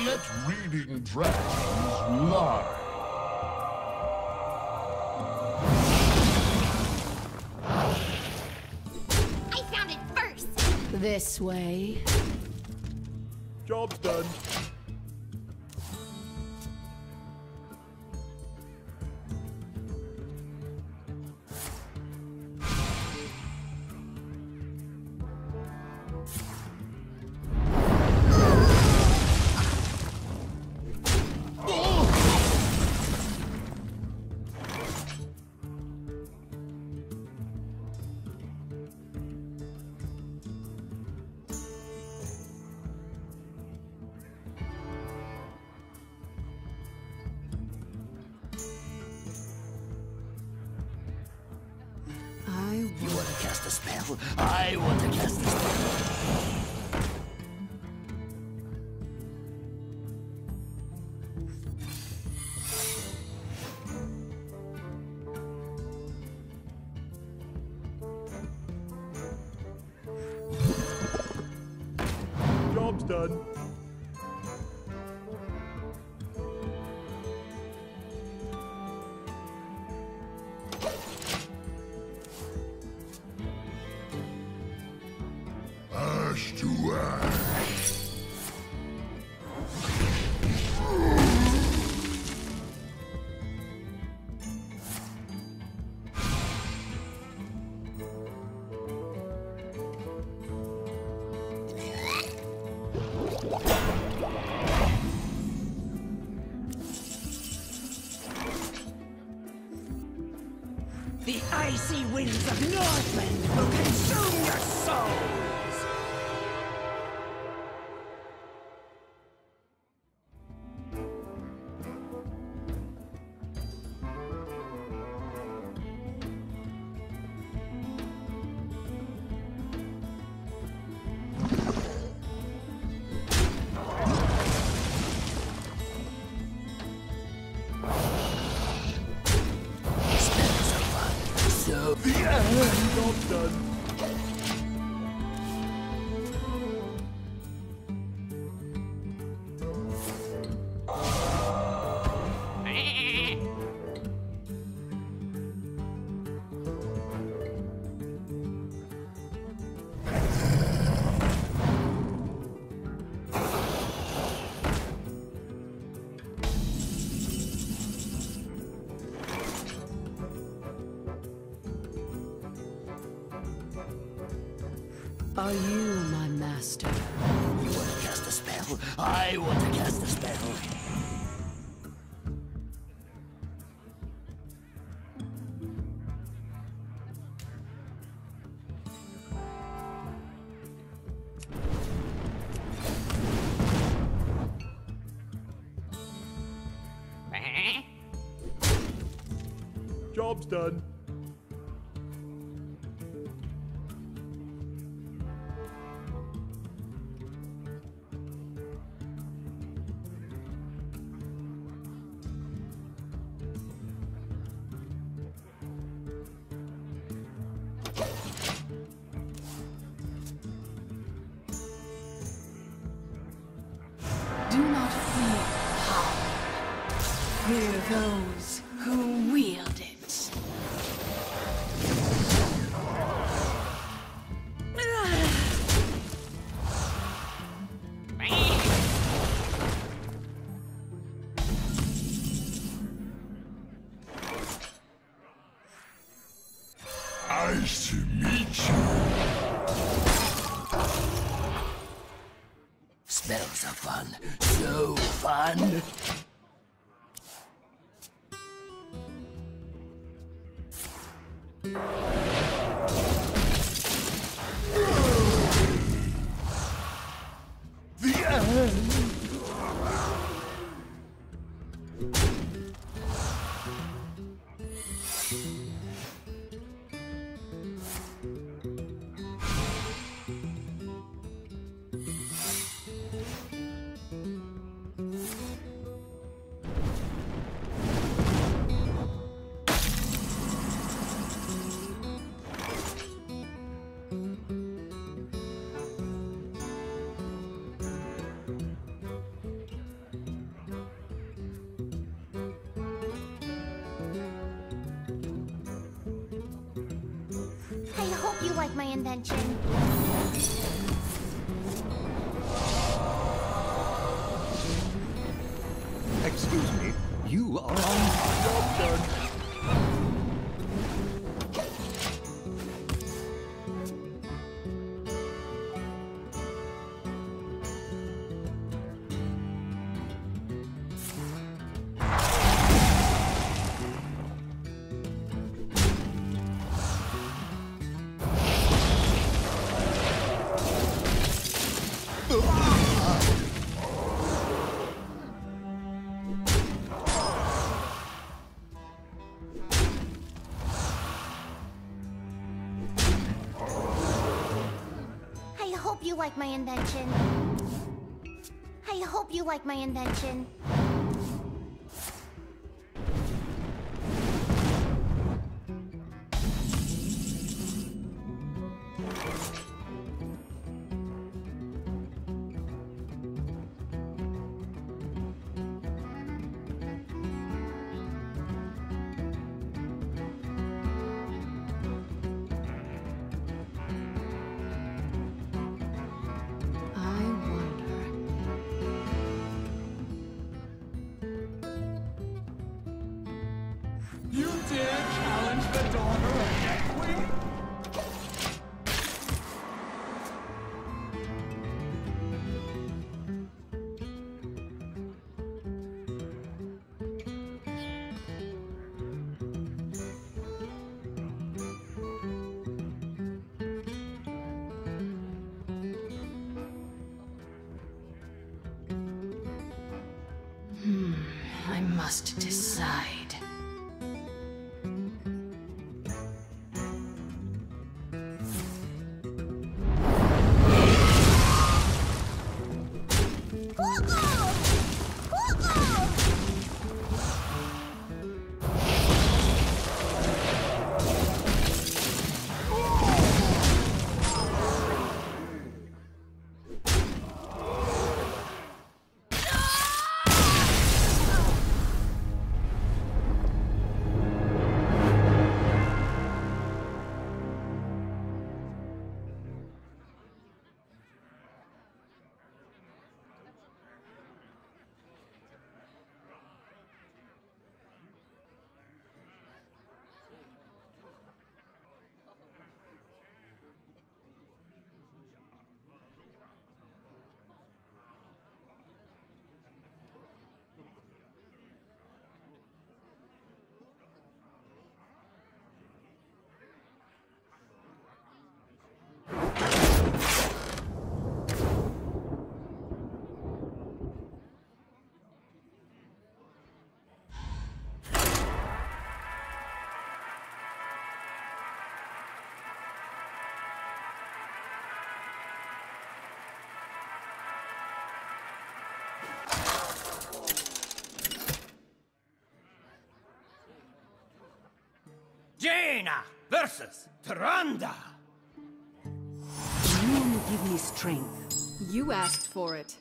Let reading dragons lie. I found it first. This way. Job's done. You want to cast a spell? I want to cast a spell. Job's done. Ash to ash. The icy winds of Northland will consume your souls! Job's done. Are you my master? You want to cast a spell? I want to cast a spell. Job's done. Do not fear power. Fear those who wield it. Nice to meet you. Spells are fun. So fun. The end. I hope you like my invention. Excuse me, you are on... Job's done. I hope you like my invention. I hope you like my invention. must decide. Jaina versus Tyrande. You give me strength. You asked for it.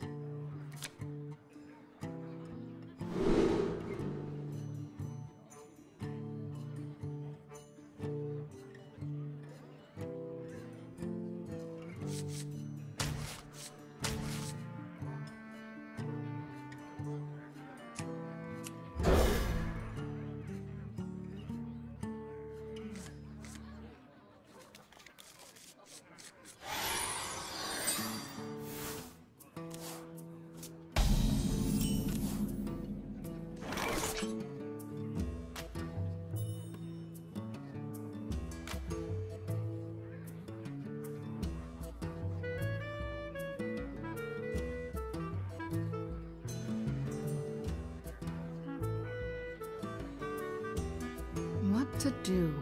What to do?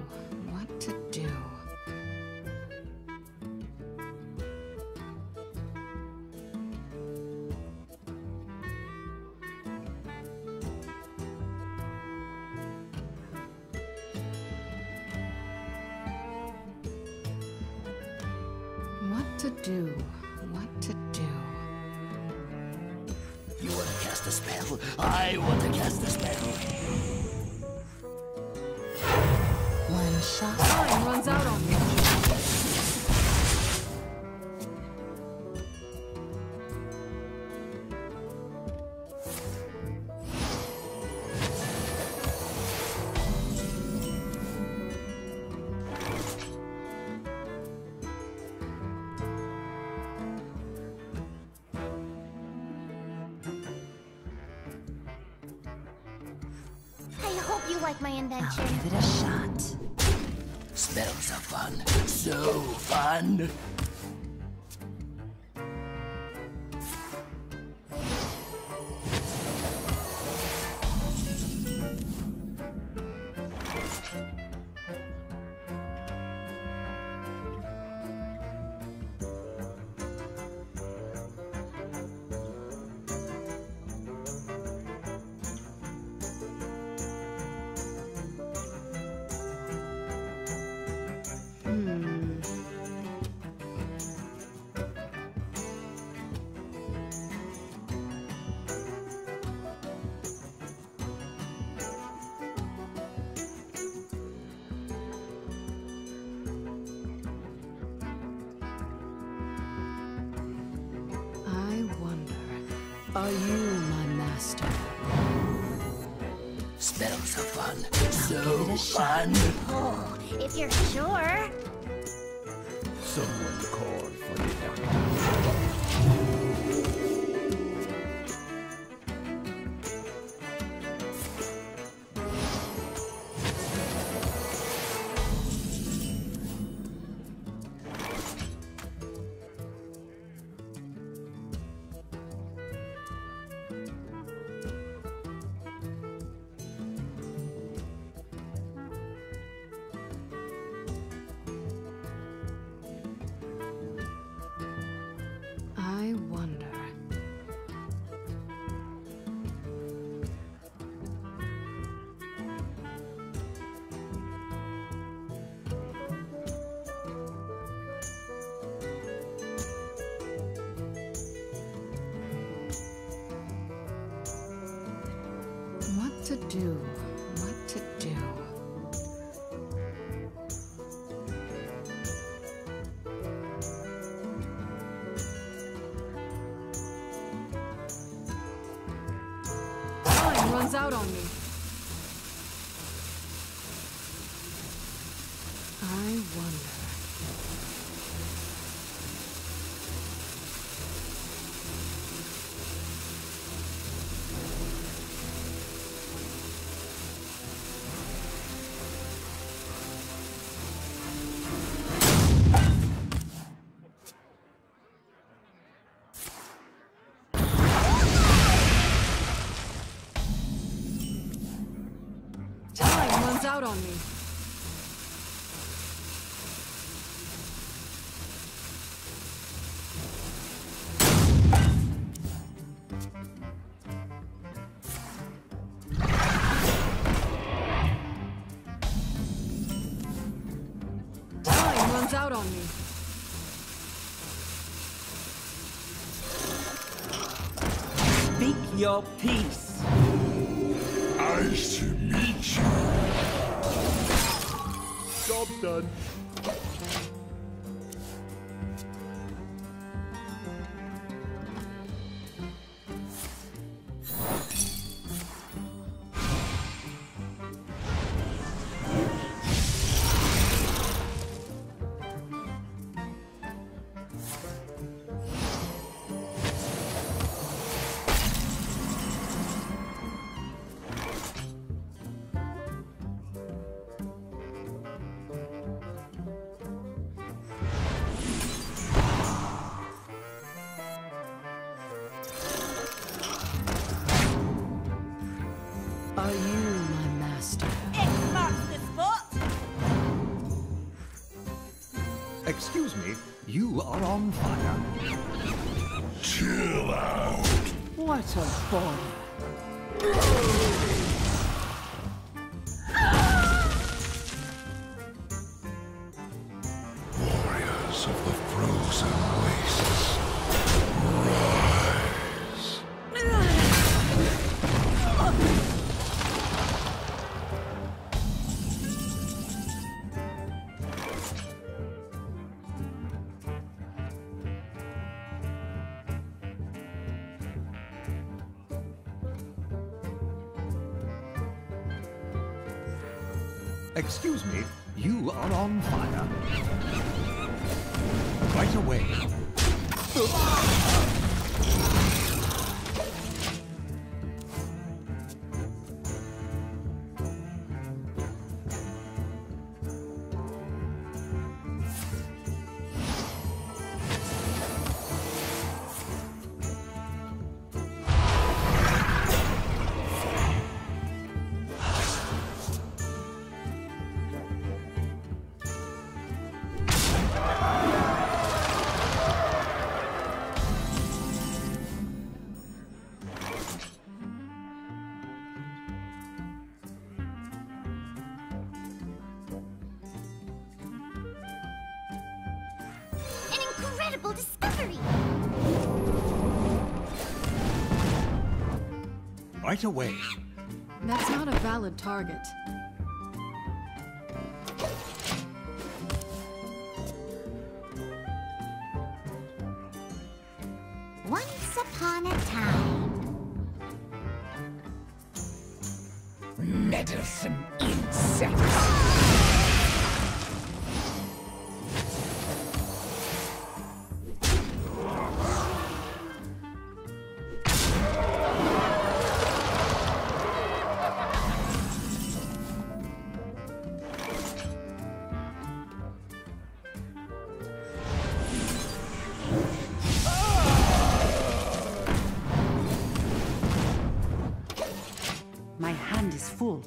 What to do? What to do? What to do? You want to cast a spell? I want to cast a spell. One shot. Time runs out on me. I hope you like my invention. I'll give it a shot. Spells are fun. So fun. I wonder, are you my master? Spells are fun. So fun. Oh, if you're sure. Someone call for the doctor. to do? What to do? Time runs out on me. I wonder. Time runs out on me. Time runs out on me. Speak your peace. Nice to meet you. Job done. Are you my master? X marks the spot. Excuse me, you are on fire. Chill out. What a bother. Warriors of the frozen wastes, rise. Excuse me, you are on fire. Right away. An incredible discovery! Right away. That's not a valid target. Once upon a time. Meddlesome insects. My hand is full.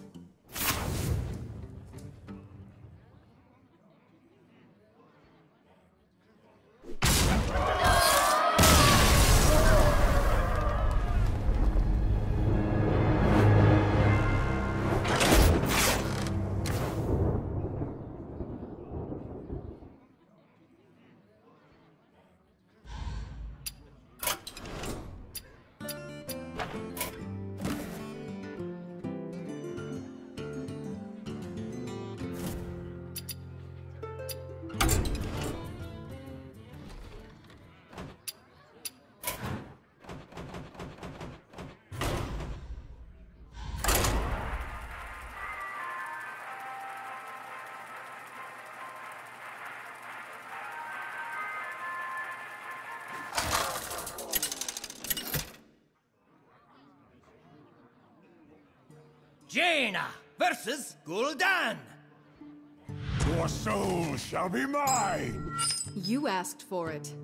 Jaina versus Gul'dan. Your soul shall be mine! You asked for it.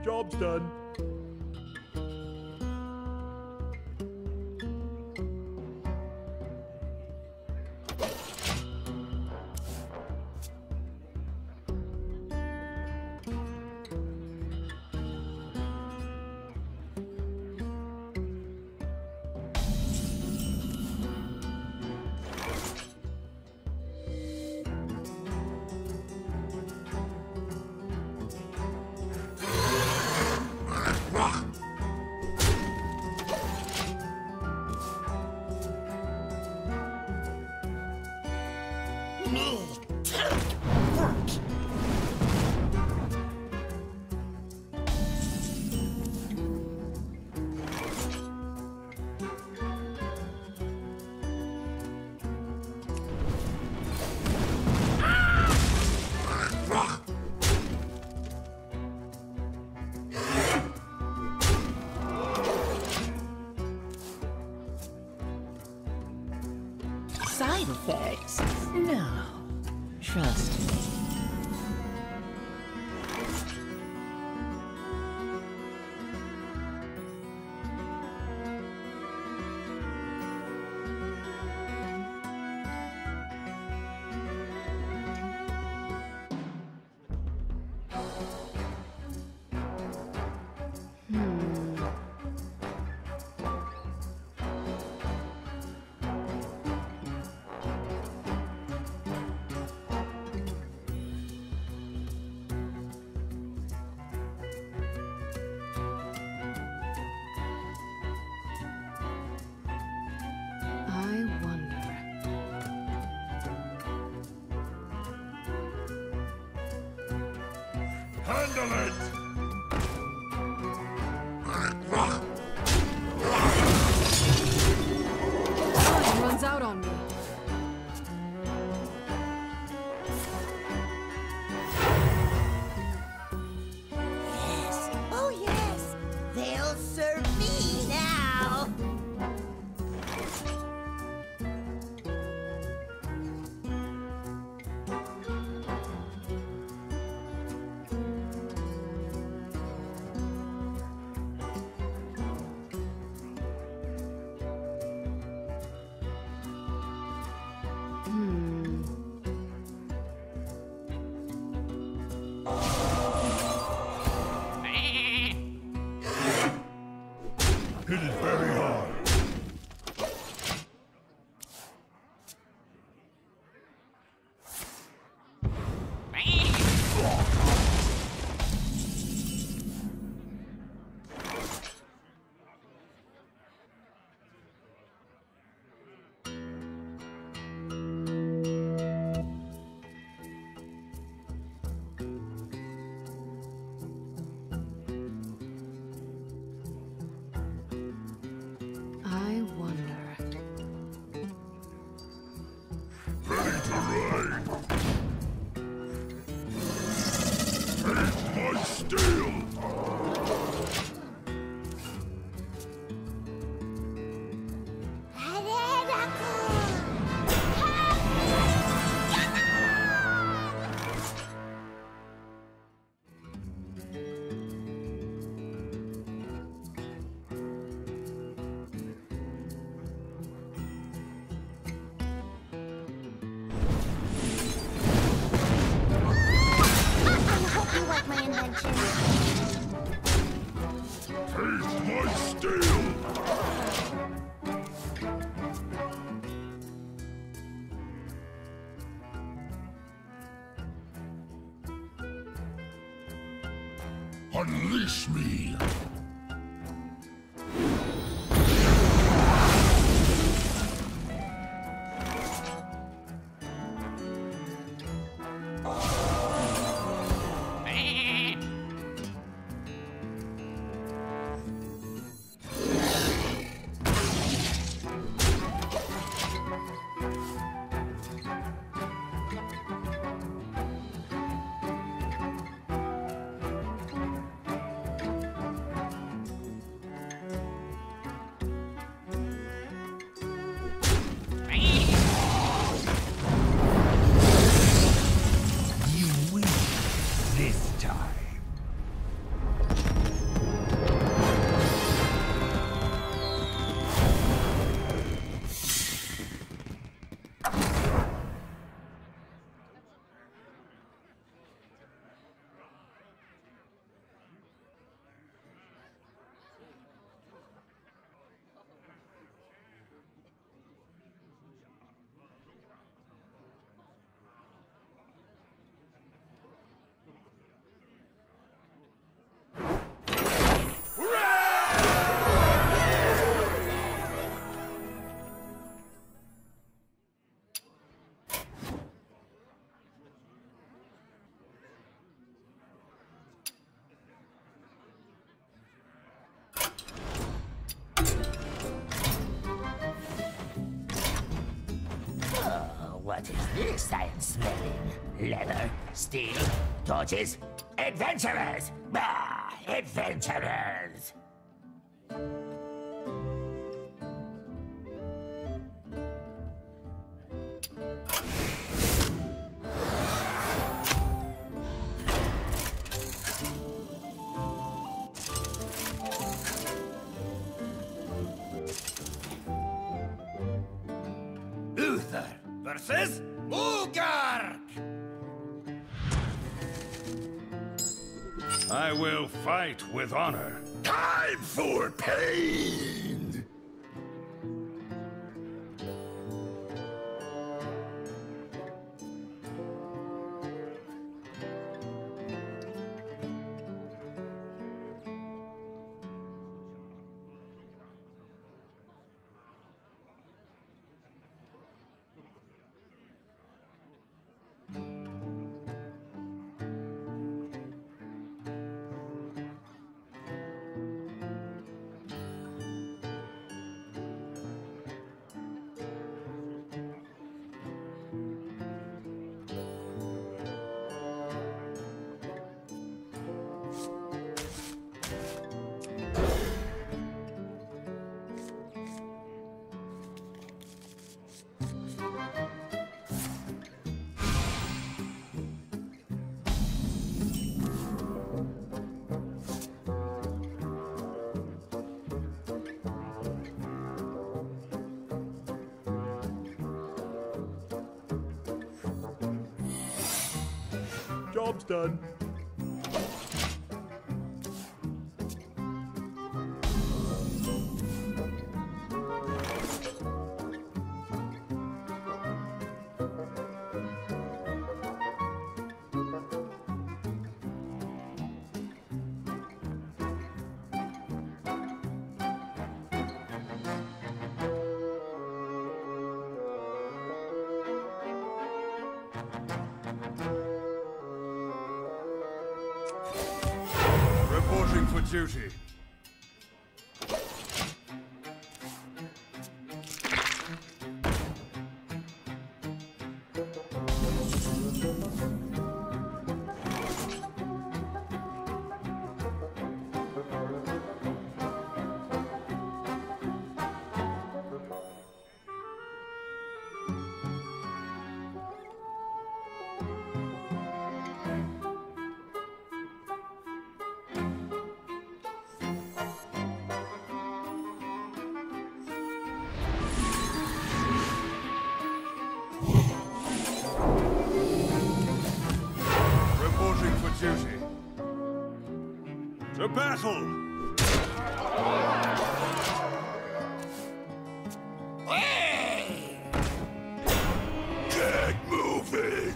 Job's done. Side effects? No. Trust me. Handle it! Time runs out on me. Yes. Oh, yes. They'll serve me now. Hit it very hard. I wonder. Ready to ride. Taste my steel. Taste my steel! Unleash me! What is this I am smelling? Leather, steel, torches, adventurers! Bah! Adventurers! Uther versus Mugark! I will fight with honor. Time for pain! Job's done. Reporting for duty. Duty. To battle! Hey! Get moving!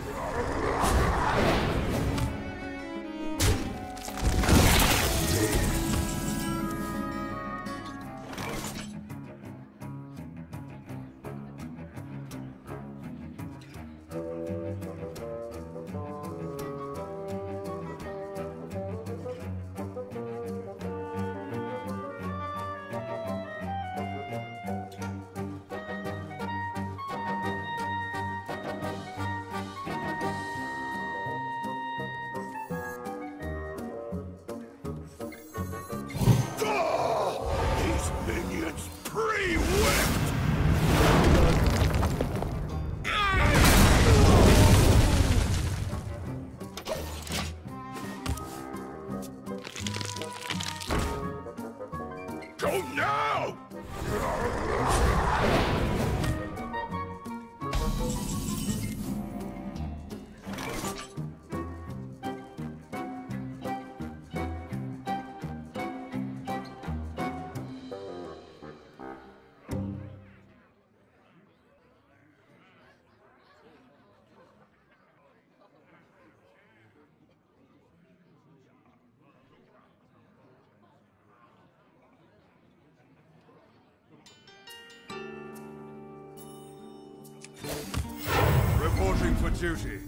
Reporting for duty.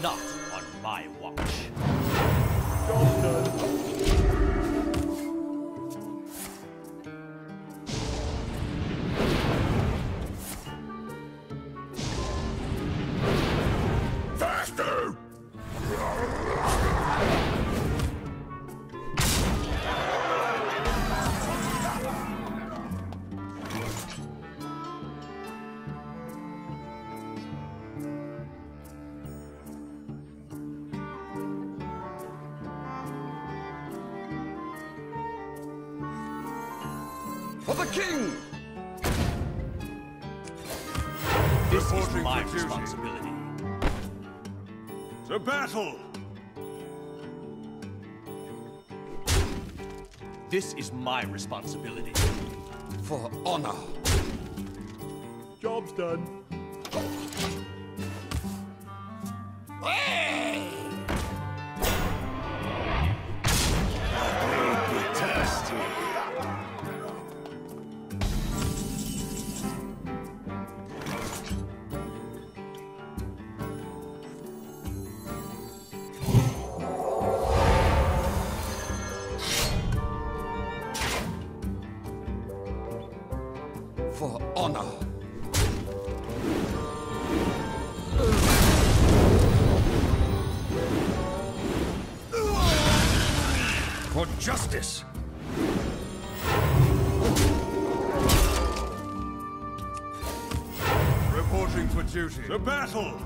Not on my watch. Job done. Faster! For the king! This is Reporting my for duty. responsibility. To battle! This is my responsibility. For honor! Job's done. For honor! For justice! Reporting for duty. To battle!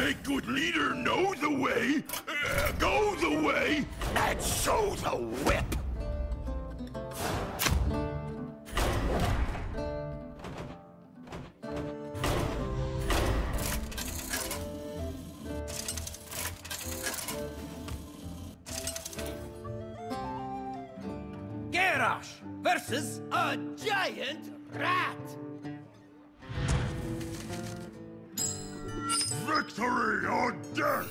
A good leader know the way, go the way, and show the whip. Garrosh versus a giant rat! Victory or death!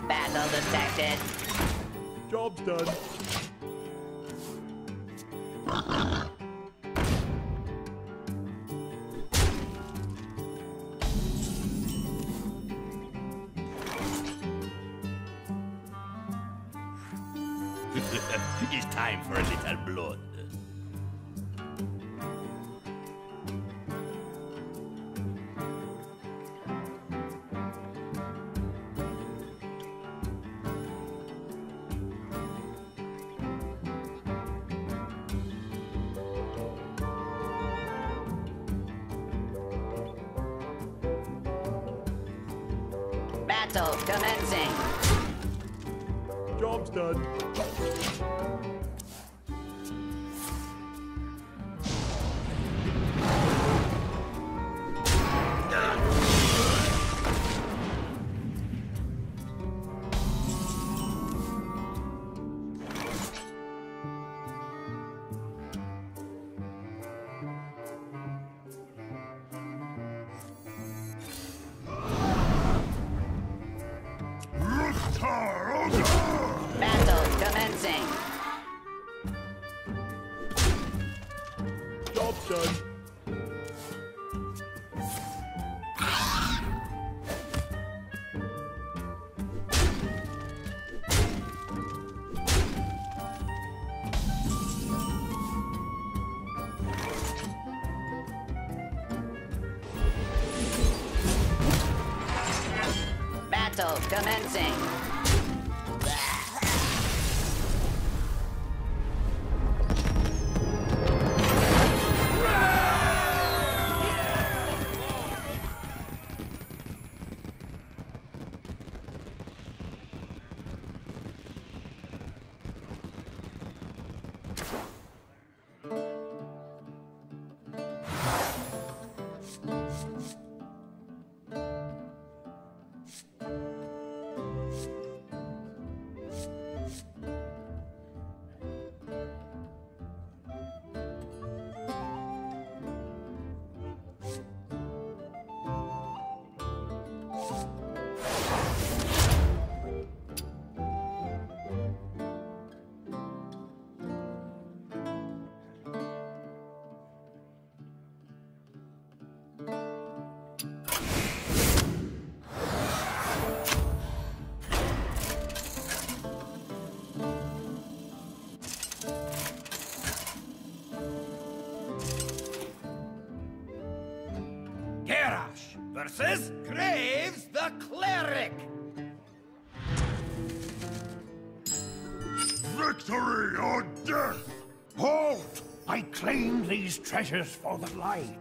Battle detected. Job's done. It's time for a little blood. Battle commencing. Job's done. Battle commencing. Job's done. Battle commencing. Versus Graves the Cleric! Victory or death! Halt! I claim these treasures for the light.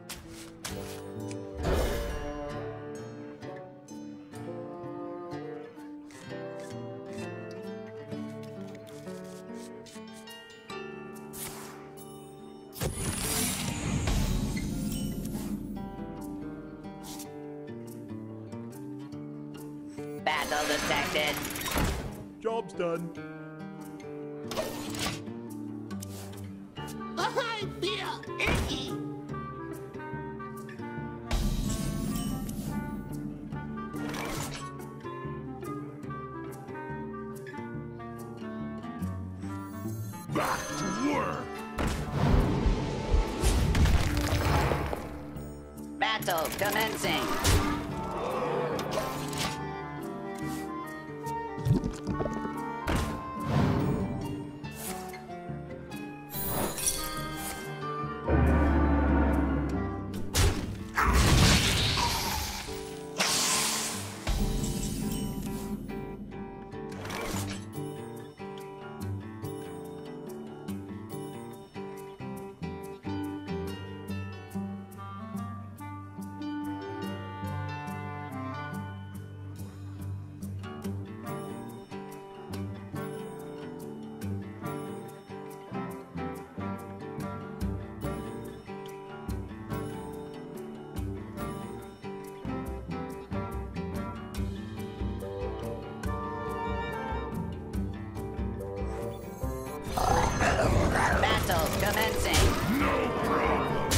Battle detected. Job's done. I feel icky. Back to work! Battle commencing. Battle commencing. No problem!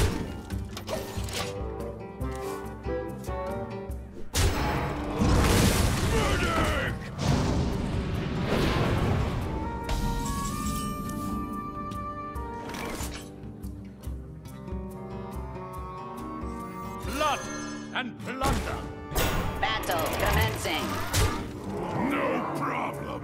Medic! Blood and plunder! Battle commencing. No problem!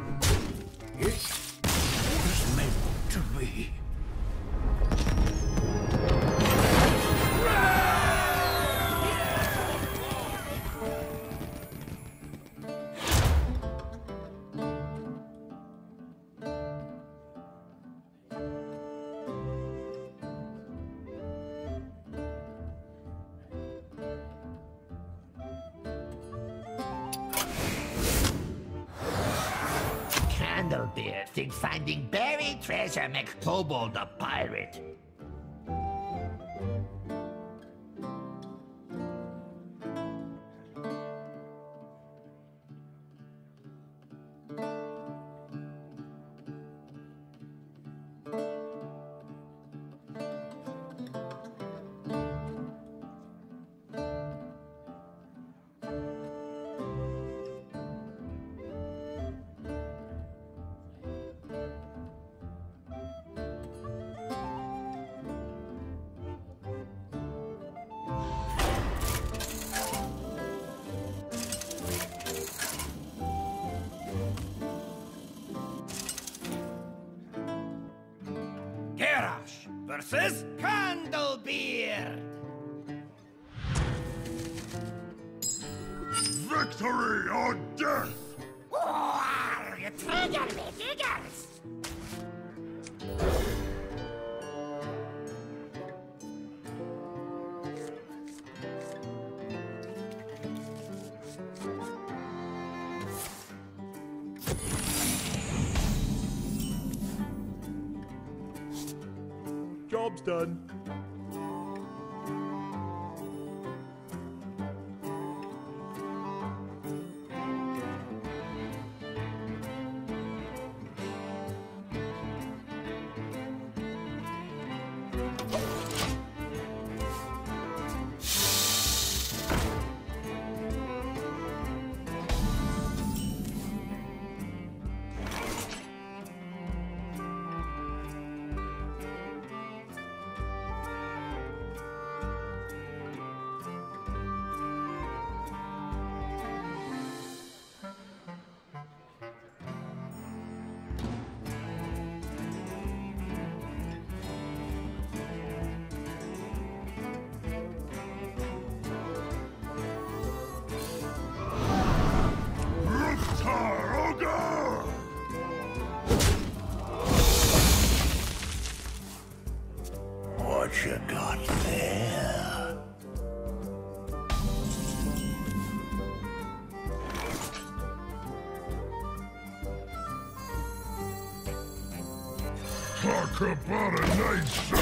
Candlebeard thinks finding buried treasure makes Kobold a pirate. Versus Candlebeard! Victory or death! War! You trigger me, diggers! Job's done. What you got there? Talk about a nice suit!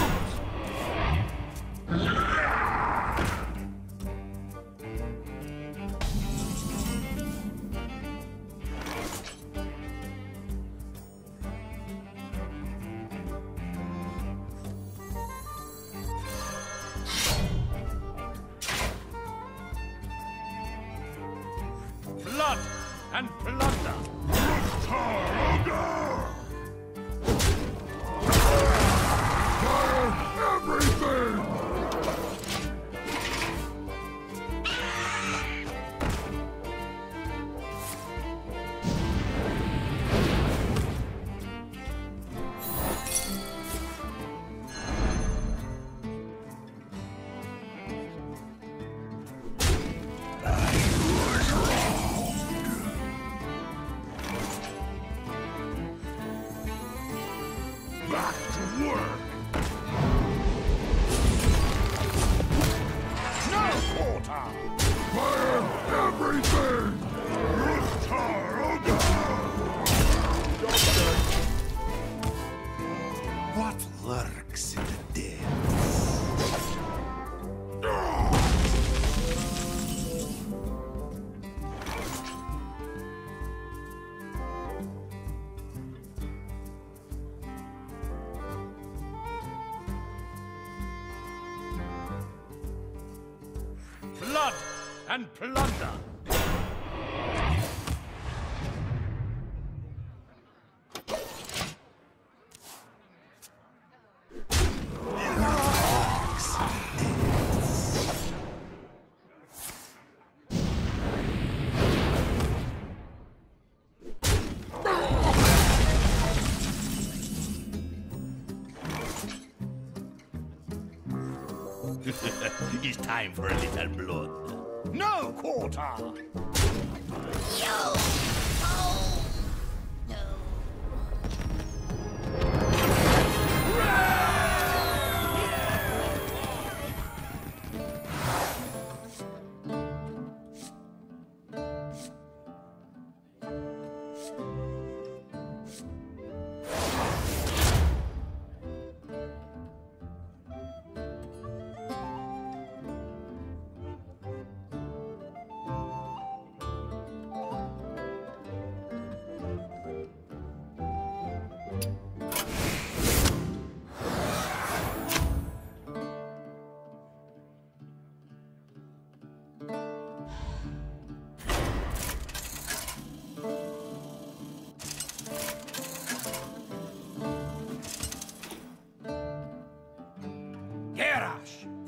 Blood and plunder! Fire everything! Back to work! No quarter! Fire everything! What lurks in the depths? Blood and plunder! It's time for a little blood. No quarter! Yo! Oh! No.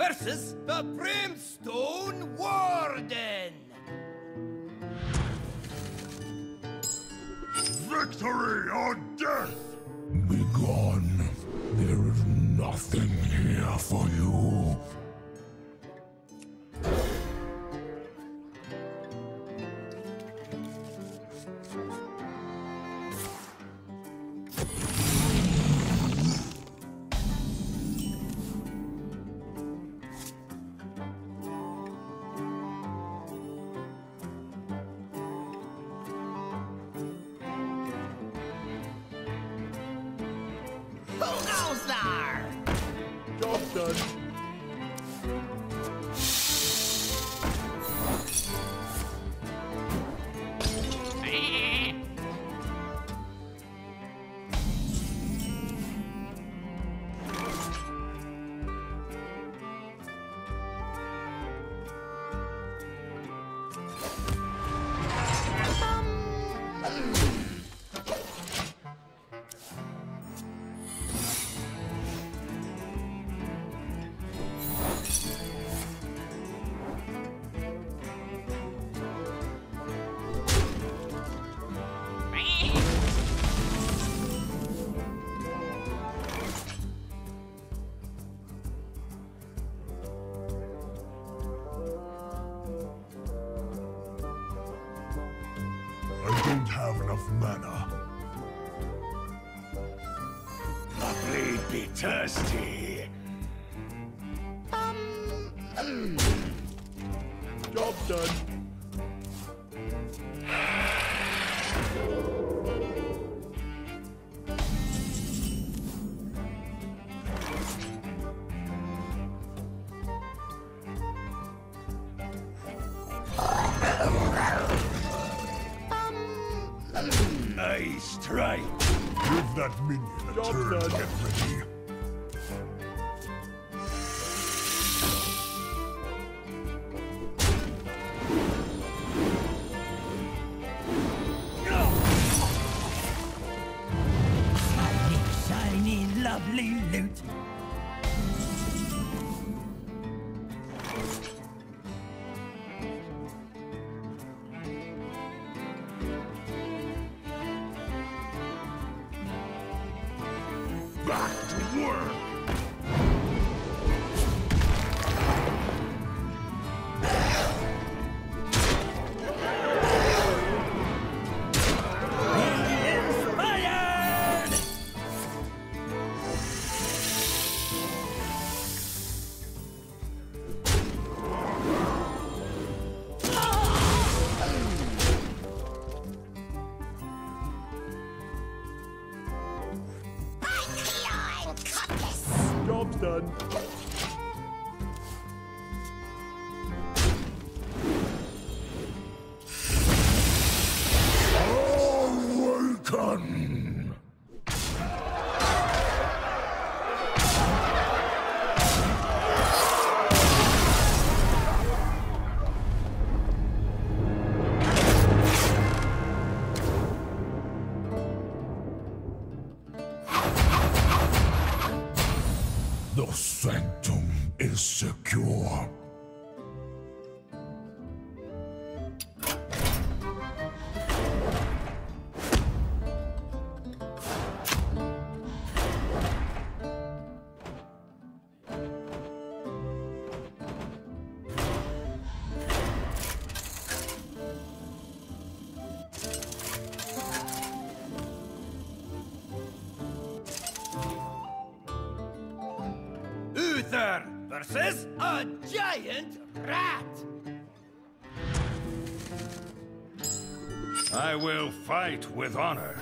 versus the Brimstone Warden. Victory or death! Be gone. There is nothing here for you. Who goes there? Job's done. I don't have enough mana. Lovely be thirsty. Job's done. Nice try. Give that minion a Job's turn done. to get ready. Shiny, lovely loot. Back to work. Inspired! Job's done. Awaken! The sanctum is secure. Uther versus a giant rat. I will fight with honor.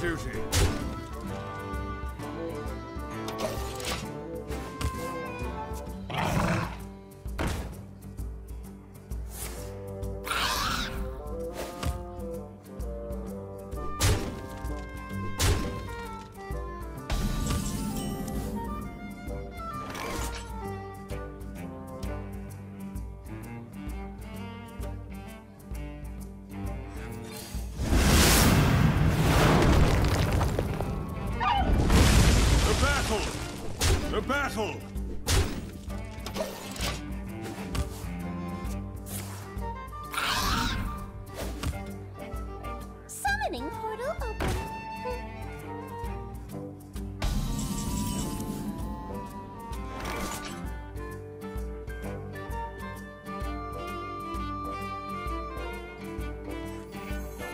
duty. The battle! Summoning portal open.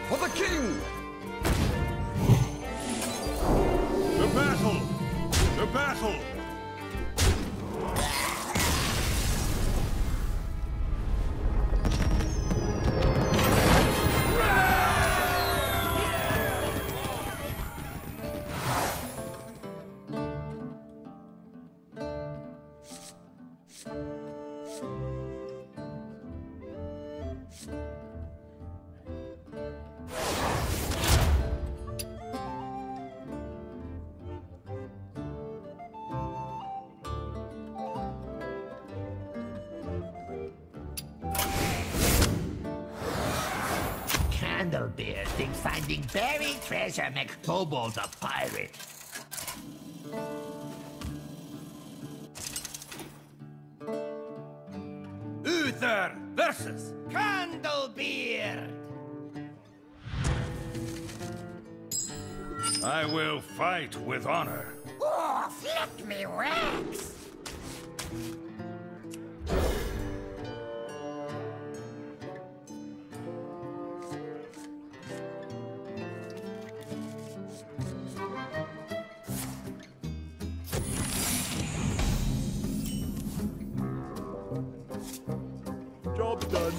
For the king! The battle! The battle! Candlebeard thinks finding buried treasure makes kobolds a pirate. Uther versus Candlebeard! I will fight with honor. Oh, flick me wax! Job done.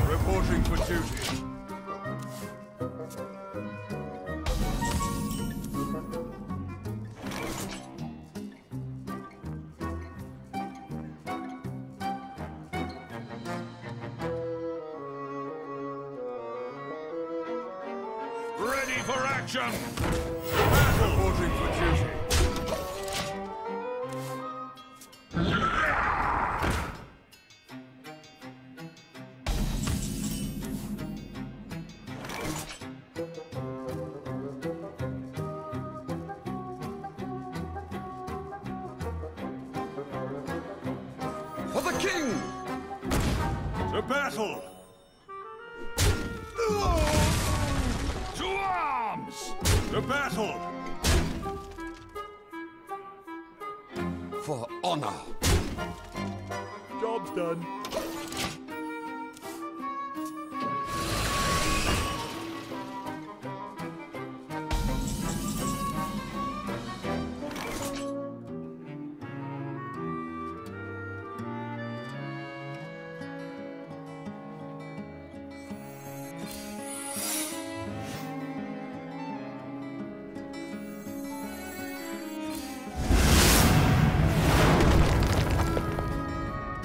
Reporting for duty. Ready for action! Battle! Reporting for duty. For the king! To battle! To arms! To battle! For honor! Job's done.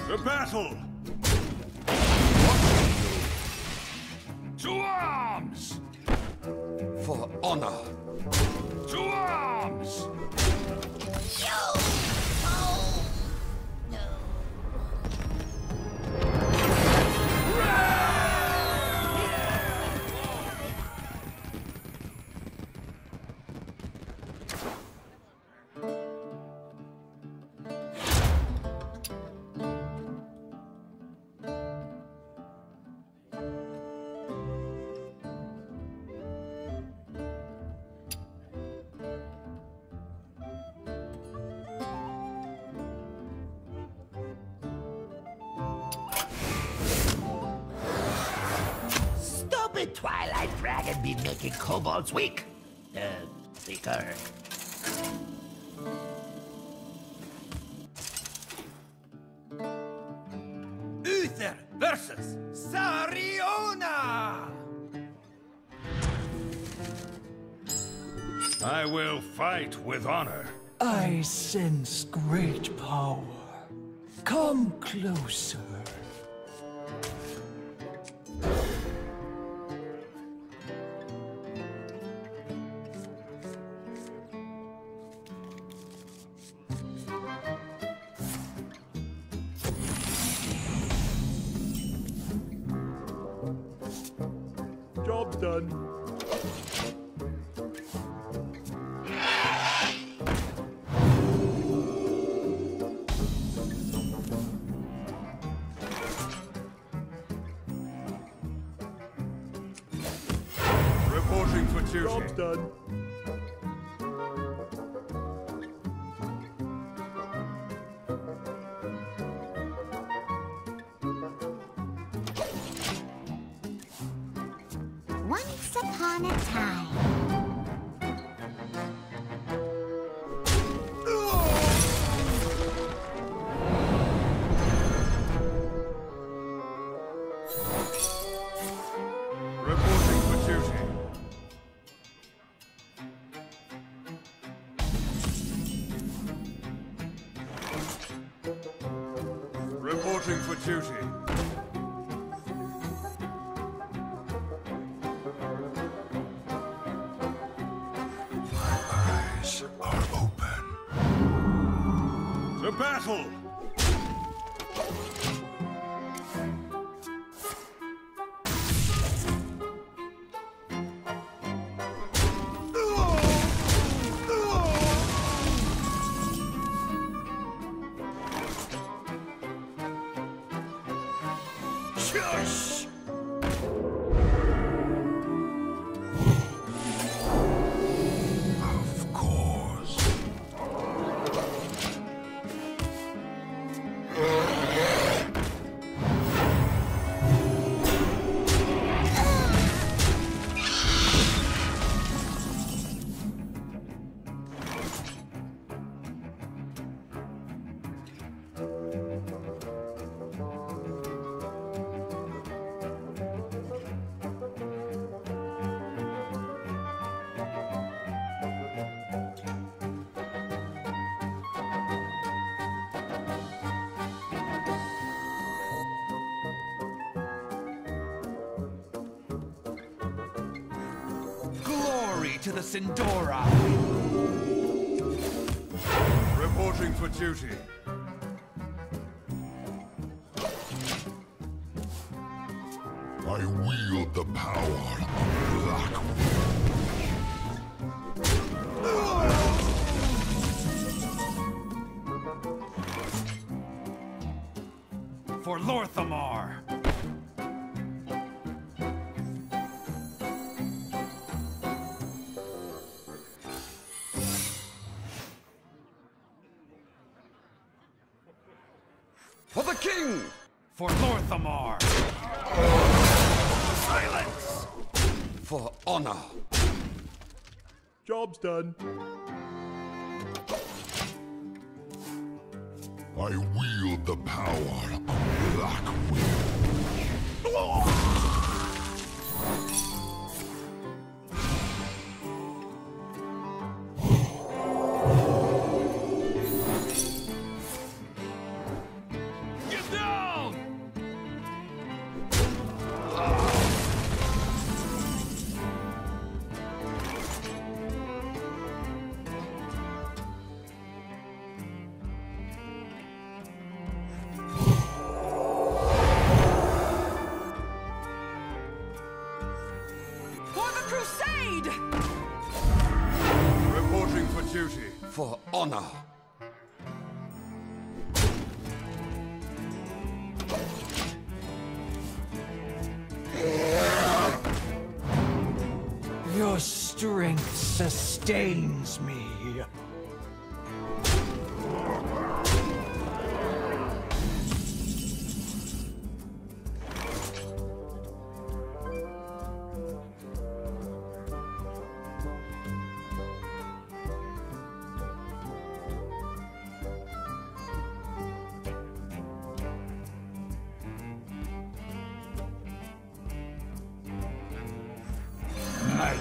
To battle! To arms! For honor! To arms! Twilight Dragon be making kobolds weak? Weaker. Uther versus Sariona! I will fight with honor. I sense great power. Come closer. Job's done. Reporting for duty. Job's done. Once upon a time. Reporting for duty. Reporting for duty. Eyes are open. To battle! Shush! Of course. Glory to the Sindora! Reporting for duty. I wield the power of Black. For Lorthamar. For the king! For Lorthamar. Silence! For honor. Job's done. I wield the power of Black Wind. Get down! For the crusade! Reporting for duty. For honor. Your strength sustains me.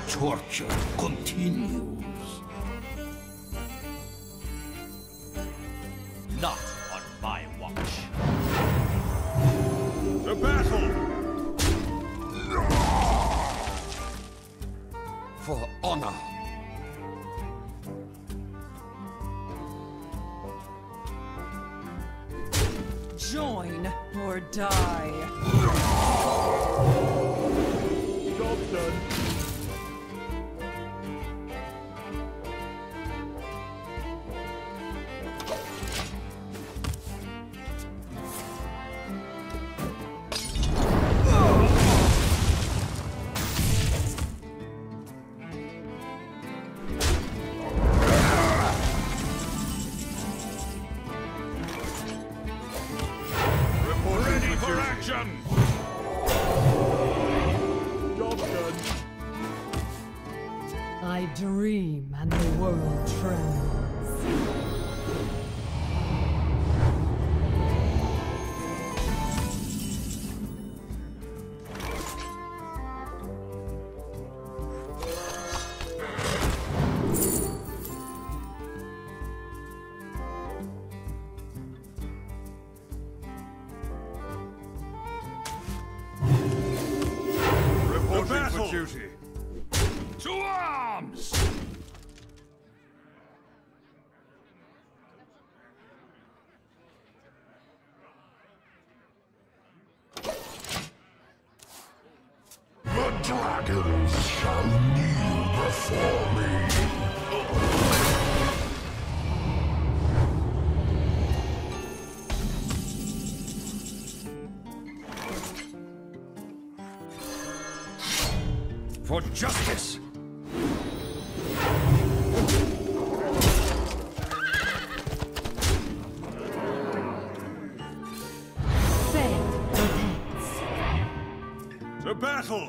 torture continues. Not on my watch. To battle! For honor. Join or die. Job done. Ready for action! Job done. I dream and the world trembles. Reporting for duty. To arms! The dragons shall kneel before me. For justice! Fate repents. To battle!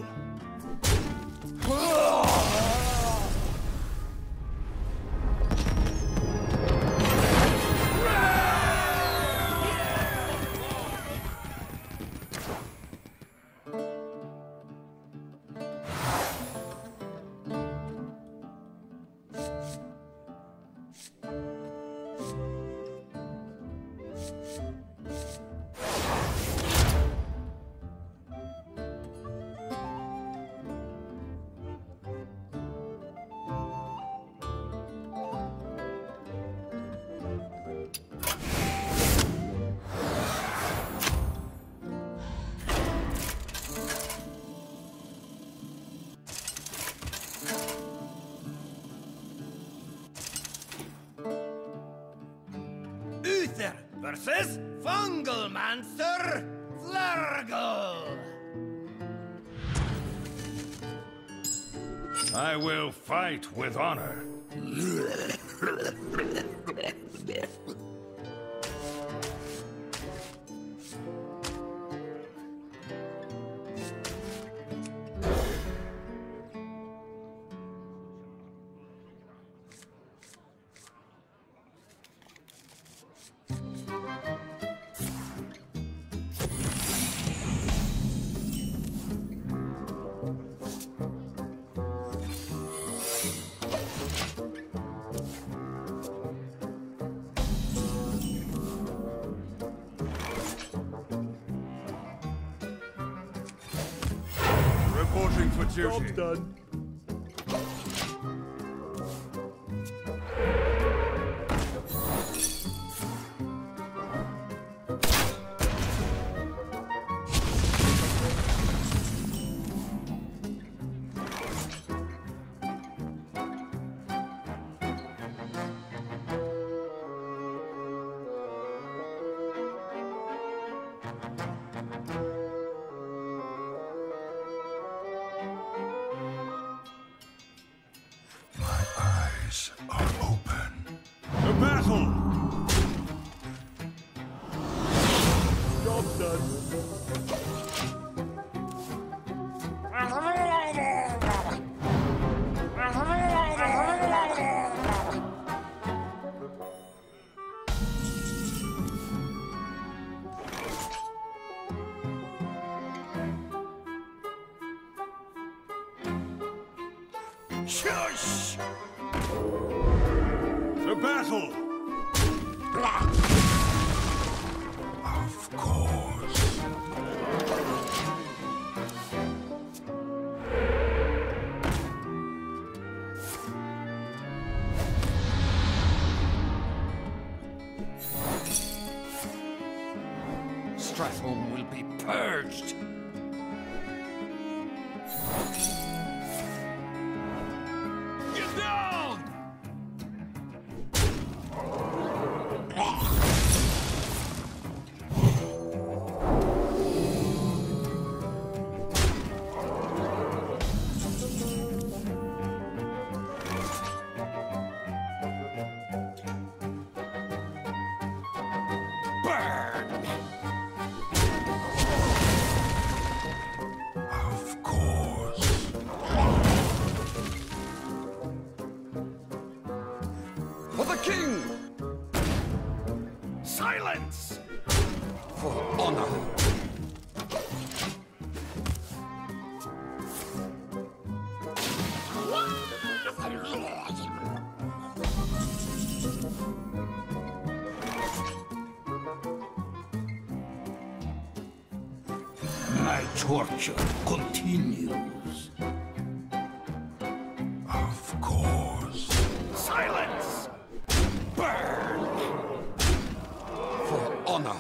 Uther versus Fungalmancer Flurgle. I will fight with honor. Reporting for duty. Job's done. To battle! Job's done. Shush! To battle! Of course. Strathholm will be purged. Get down! Burn! Of course. For the king! Silence! For honor. My torture continues. Of course. Silence! Burn! For honor.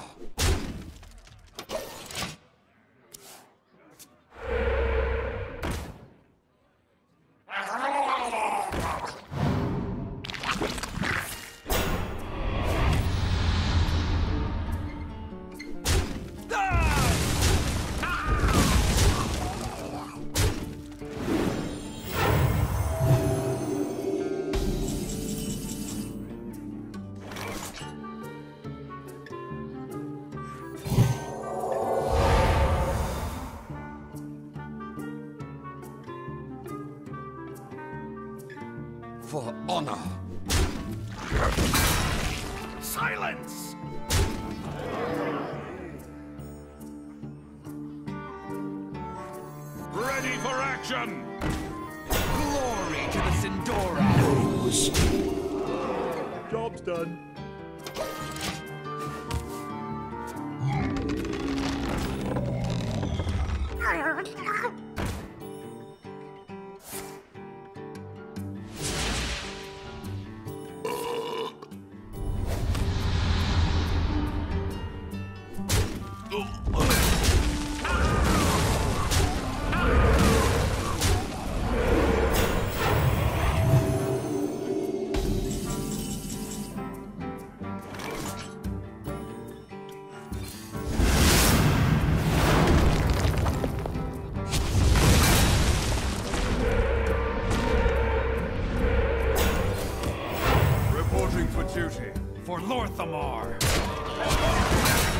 For honor. Silence! Ready for action! Glory to the Sindora! Job's done. Reporting for duty. For Lorthamar.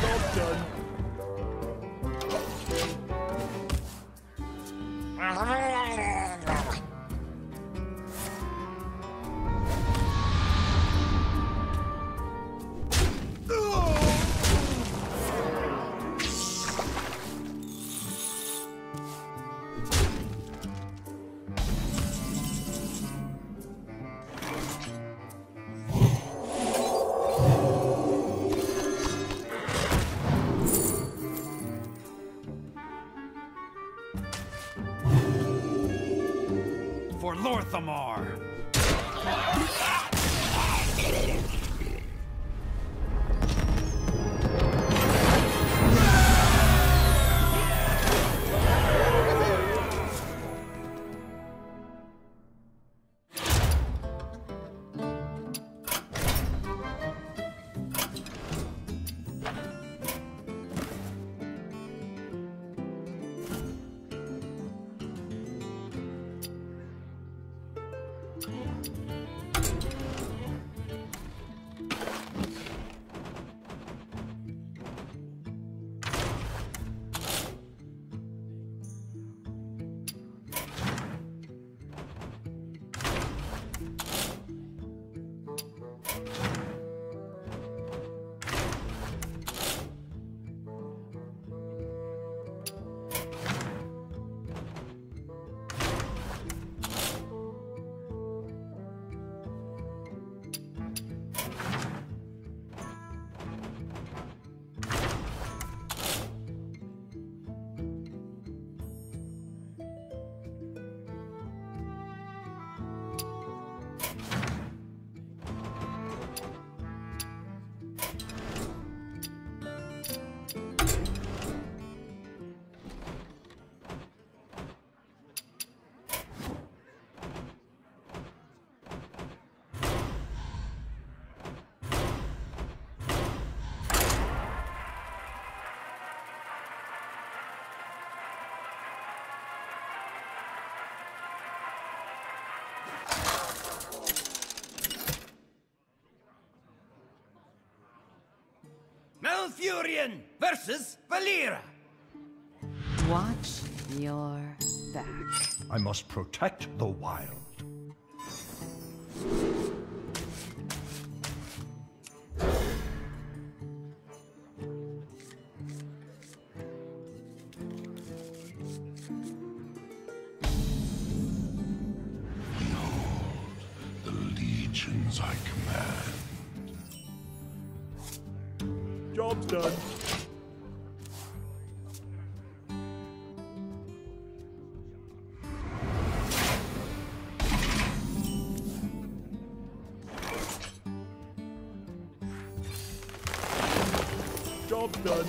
Job's done. For Lorthamar. Malfurion versus Valera. Watch your back. I must protect the wild. The legions I command. Job's done. Job's done.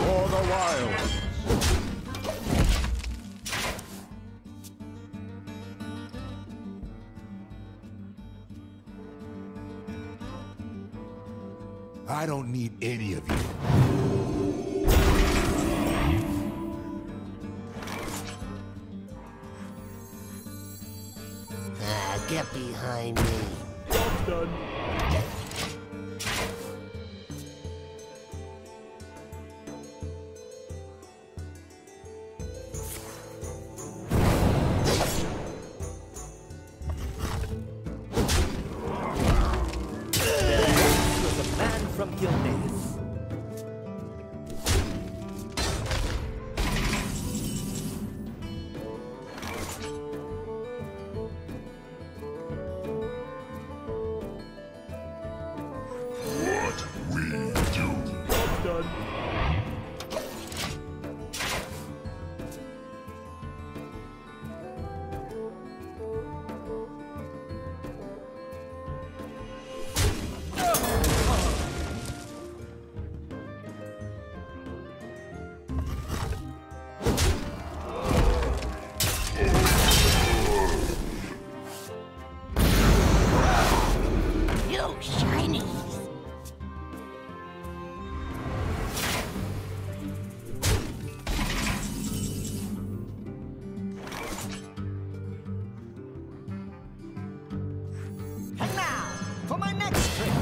For the wild. I don't need any of you. Get behind me. Job's done. The man from Gildas. What we do. Job's done. You shinies. And now, for my next trick.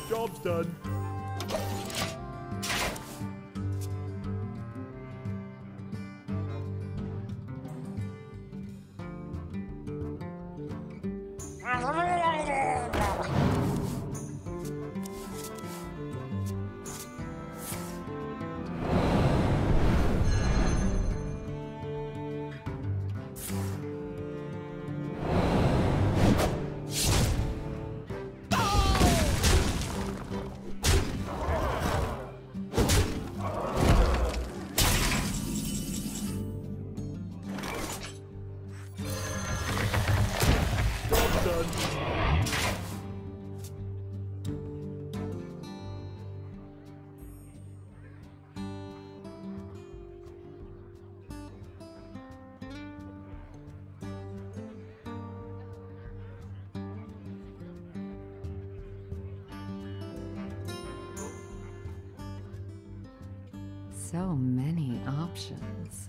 Job's done. Job's done. So many options.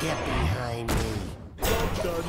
Get behind me. Job's done.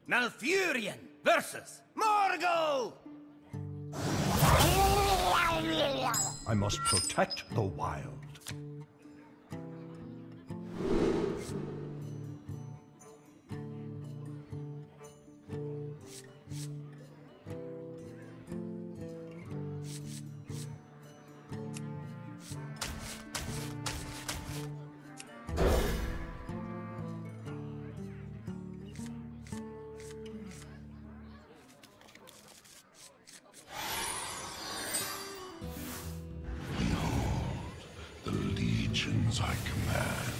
Malfurion versus Morgul! I must protect the wild. The legions I command.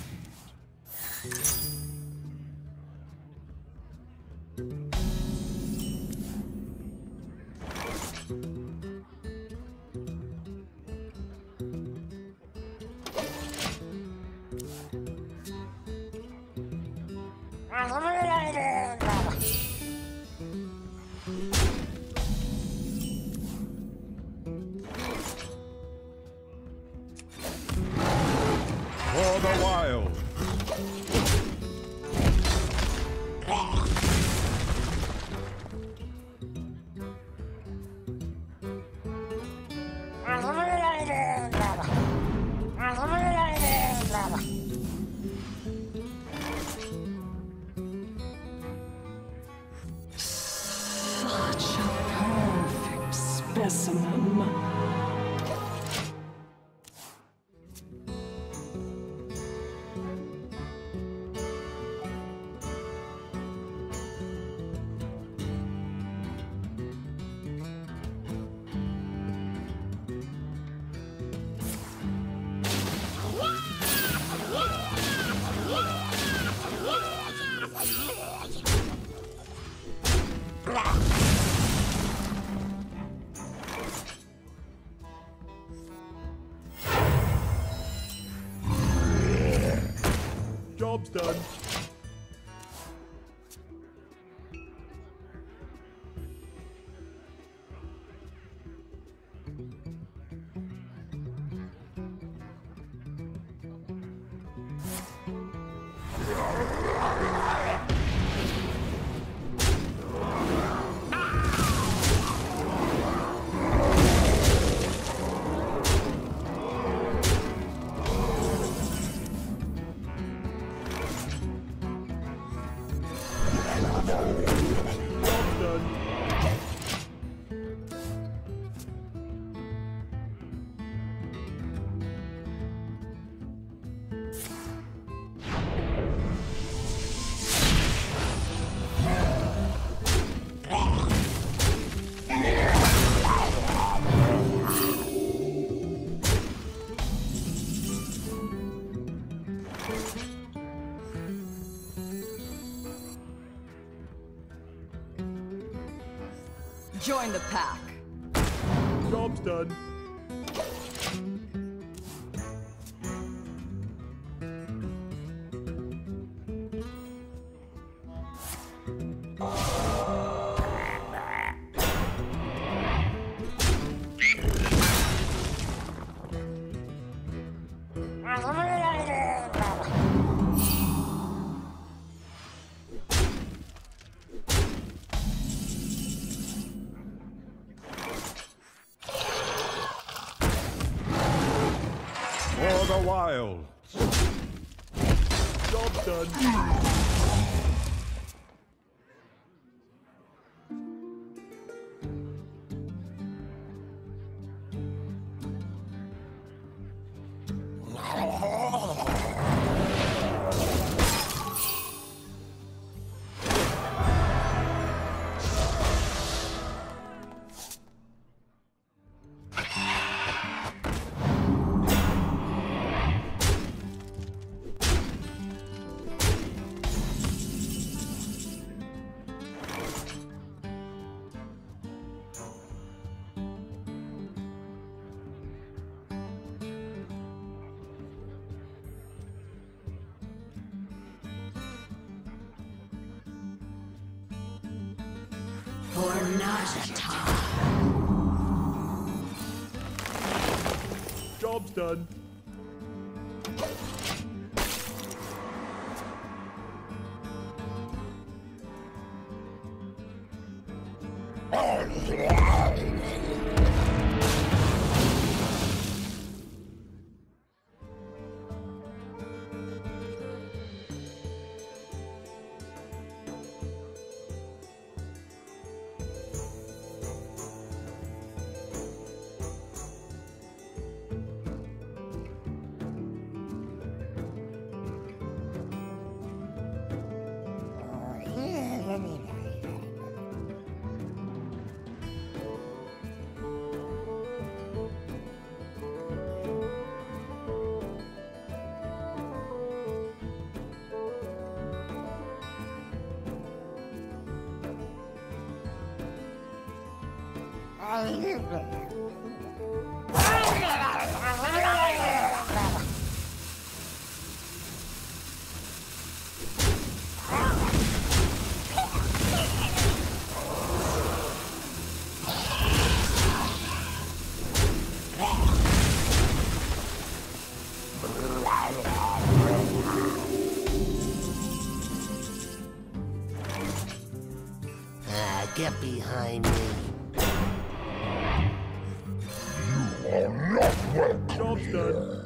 For the wild. Such a perfect specimen. Job's done. Join the pack. Job's done. For the wild. Job's done. For Nazata. Job's done. Get behind me. You are not welcome. Job's done.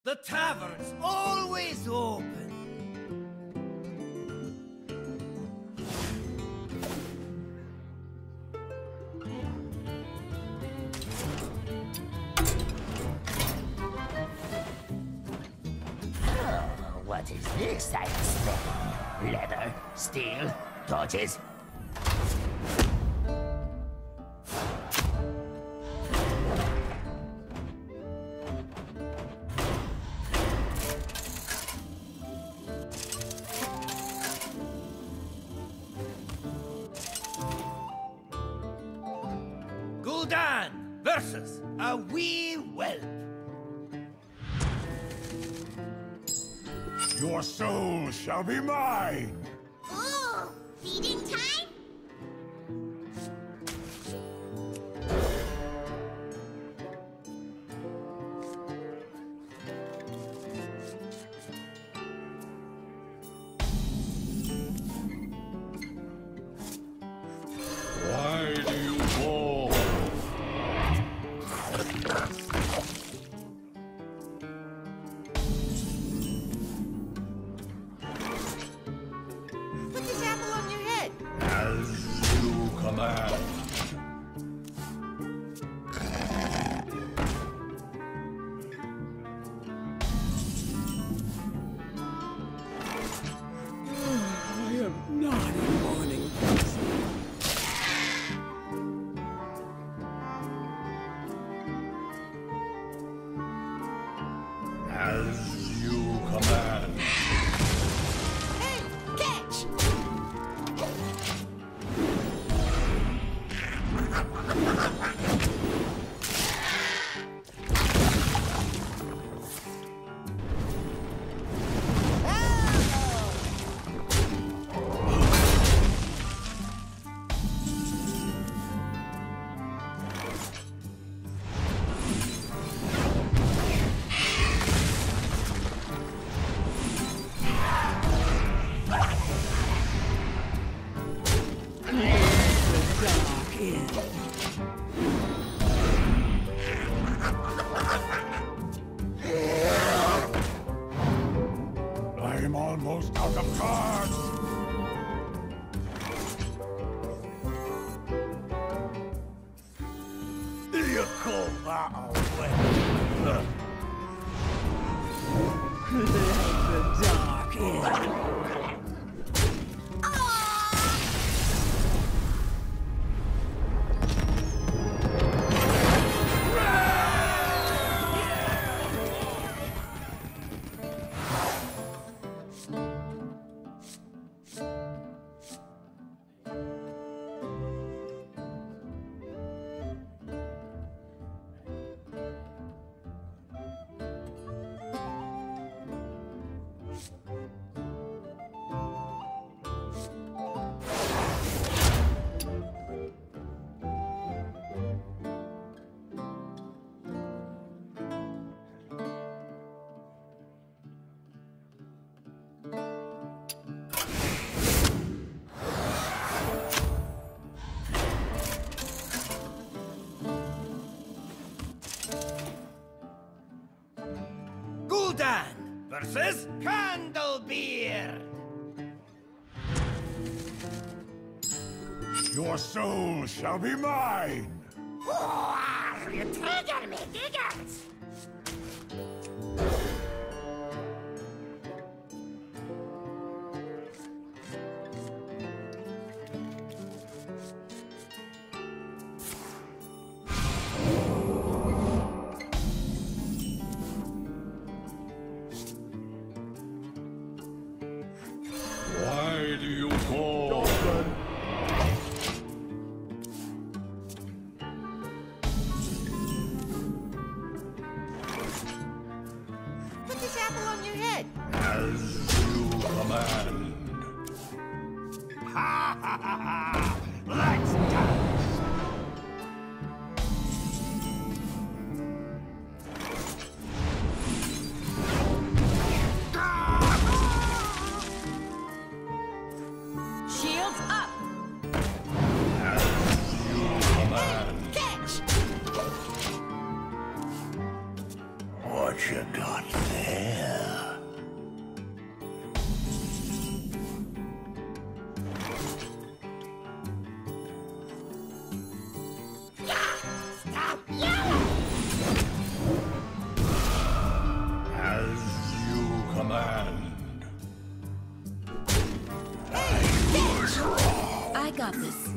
The tavern's always open. Oh, what is this I smell? Leather, steel, torches. Gul'dan versus a wee whelp. Your soul shall be mine. Ooh, feeding time? Why do you fall? Put this apple on your head. I'm almost out of cards. You call that a weapon? The dark end. Versus Candlebeard. Your soul shall be mine. You trigger me, giggles. Why do you call? Put this apple on your head. As you command. Ha ha ha ha! Let's dance. Shields up! As you command. Catch! What you got there? Stop yelling! As you command. I got this.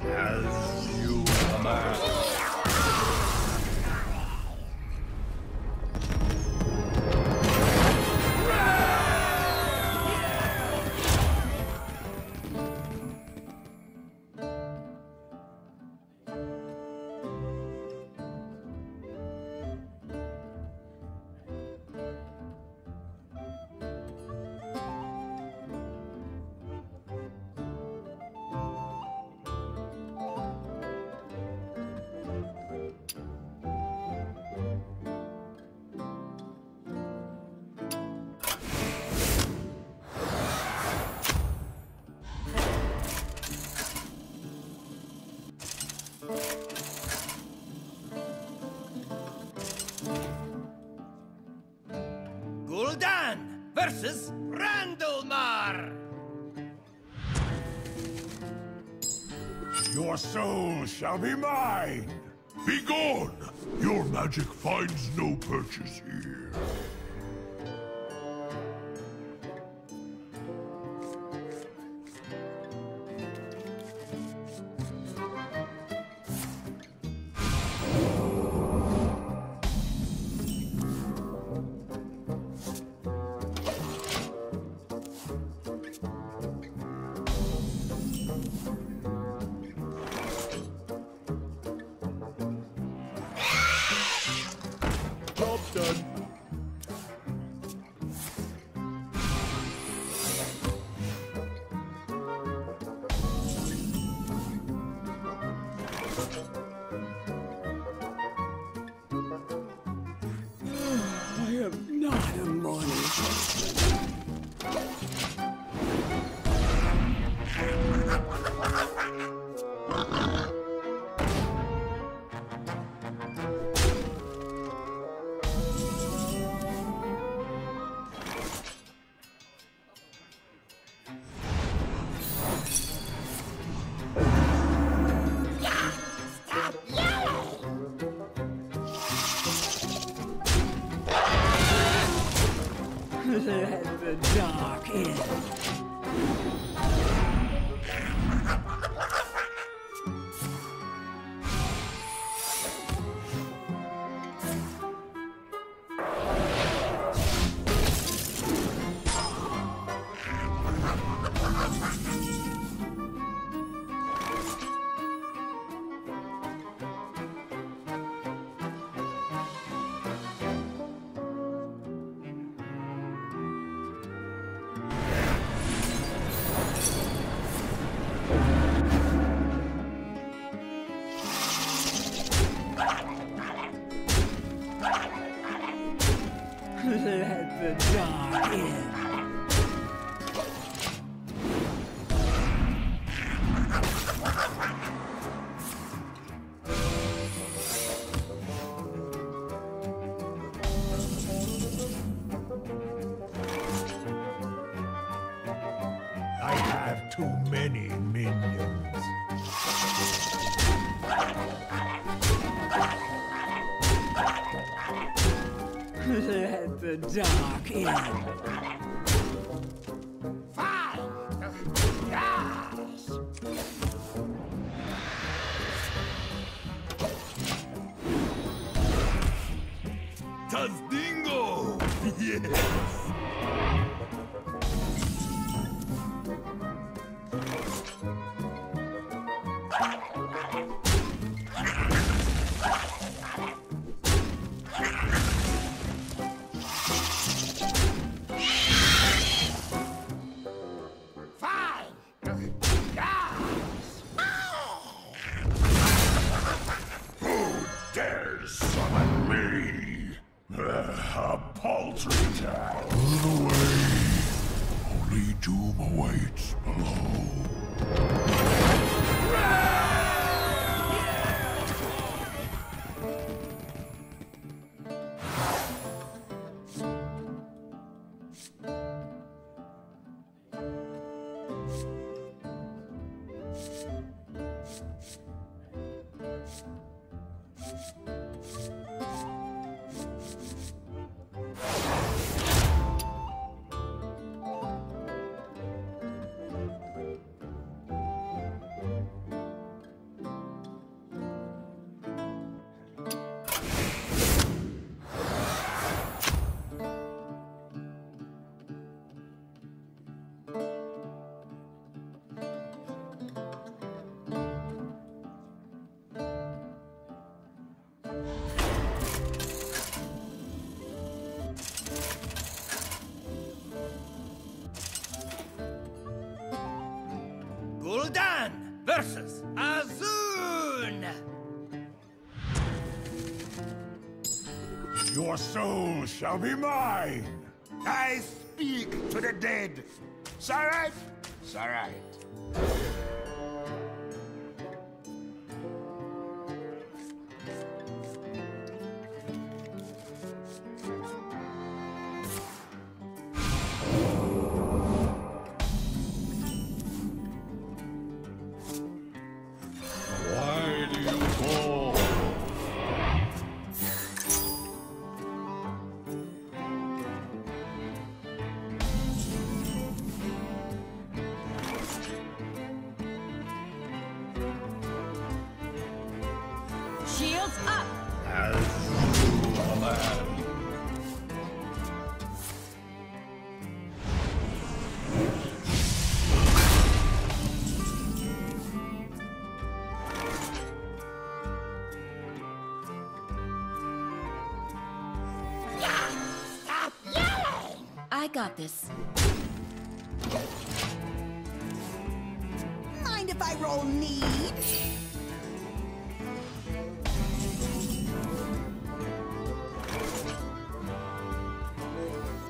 As you command. Gul'dan versus Randalmar. Your soul shall be mine. Be gone. Your magic finds no purchase here. Job's done. Let the dark in. Let the dark in. I have too many minions. Let the dark in. Fine! Yes! Tazdingo! Yes! Summon me! A paltry task. Out of the way. Only doom awaits below. Gul'dan versus Azun! Your soul shall be mine! I speak to the dead. It's all right. It's all right. Why do you call? Shields up! As you command. Stop yelling! I got this. Mind if I roll need?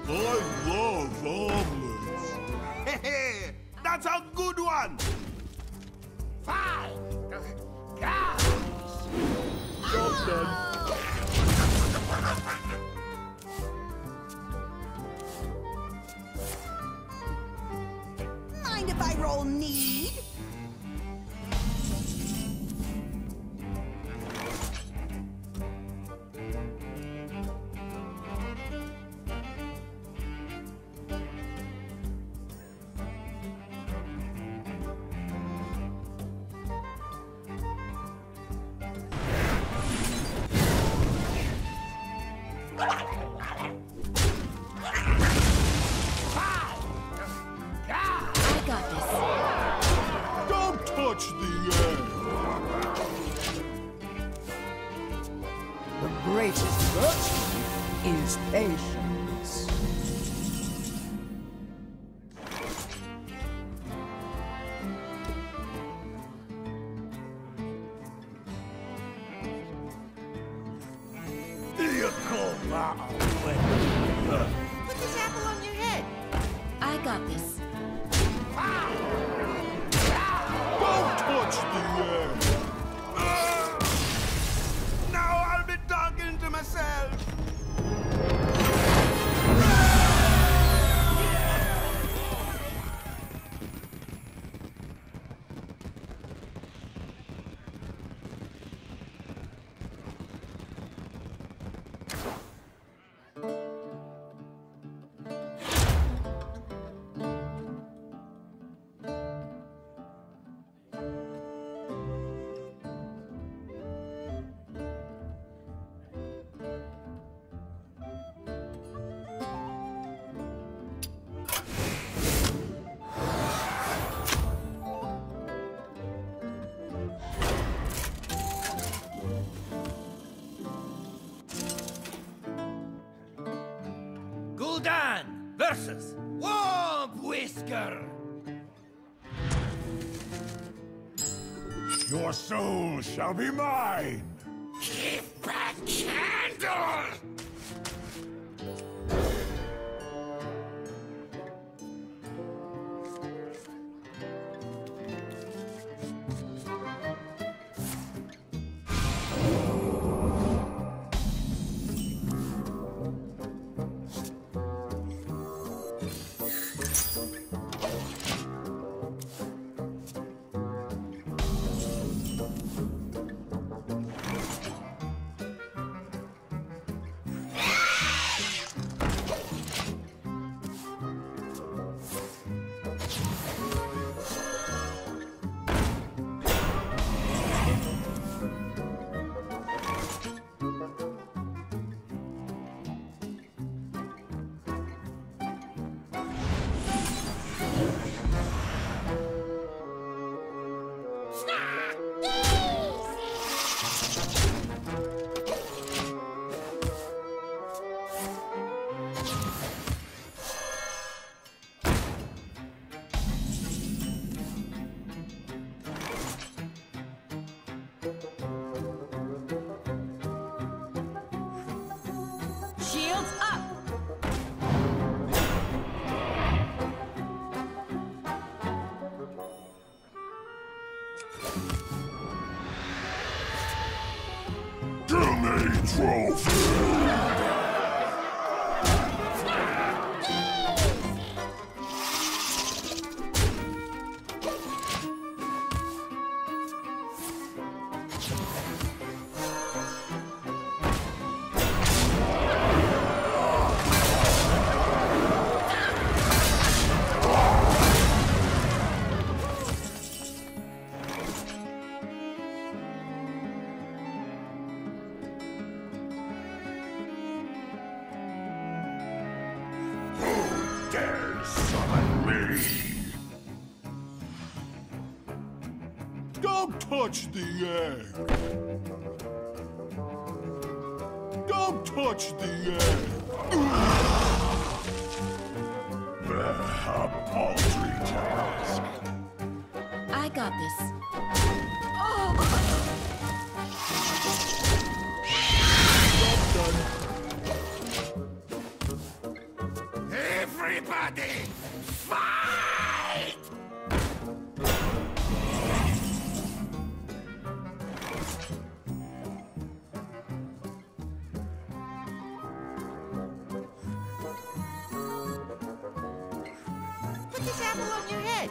I love omelets. That's a good one! Fine! Guys! Job's done. Mind if I roll need? greatest virtue is patience. You call that Put this apple on your head. I got this. Don't touch the air! Now I'll be talking to myself! Gul'dan versus Womp Whisker. Your soul shall be mine! Give back candle! Shields up! Give me trophy! Dare summon me! Don't touch the egg! Don't touch the egg! A paltry task. I got this. Everybody, fight! Put this apple on your head.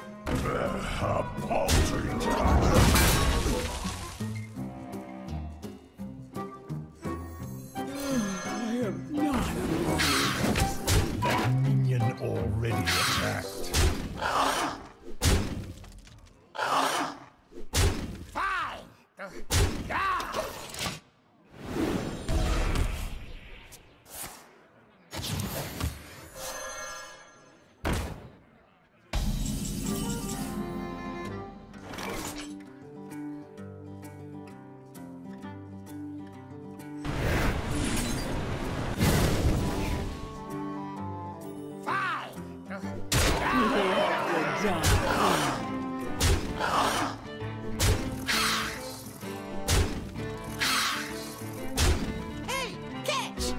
A paltry task. I am not alone. That minion already attacked. Fine! Hey, catch!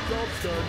Job's done.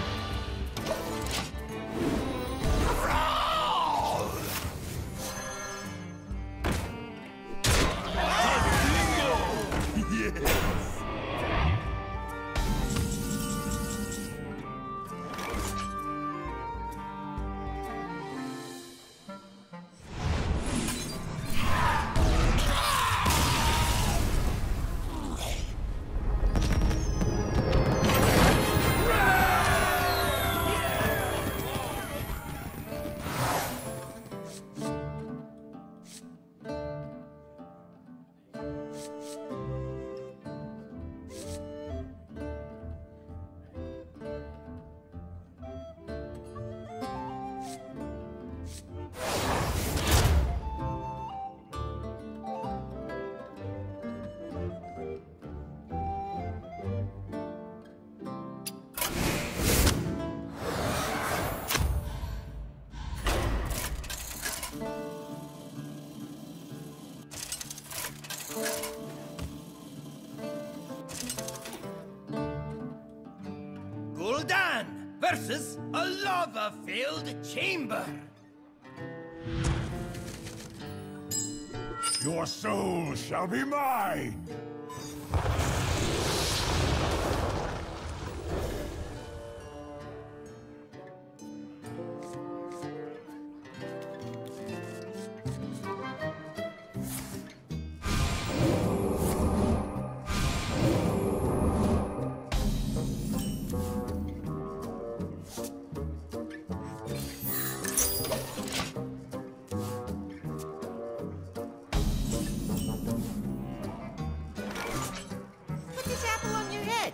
Gul'dan versus a lava-filled chamber. Your soul shall be mine! Put this apple on your head.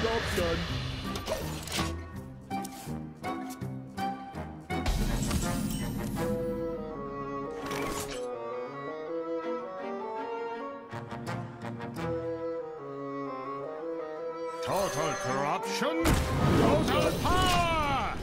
Job's done. Total corruption, total power!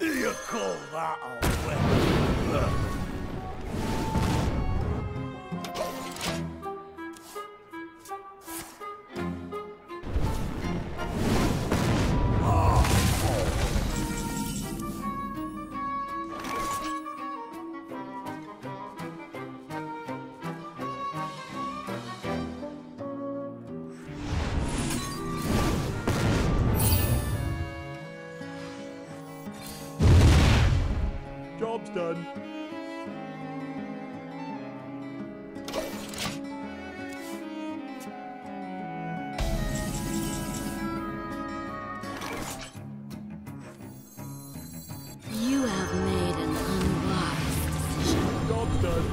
You call that a weapon? Job's done. You have made an unwise decision. Job's done.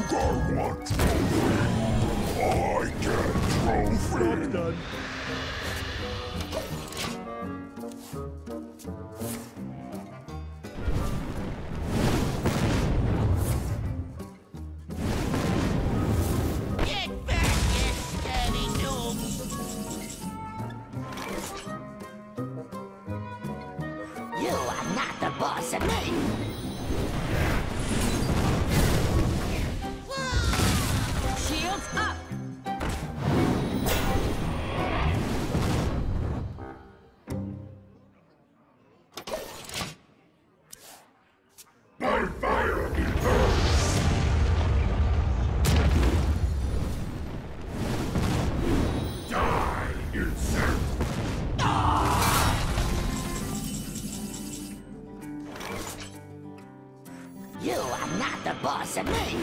I want trophy. I get trophy. Job's done. Get back, you sturdy noob! You are not the boss of me! Shields up! My fire burns. Die, insect. Possibly.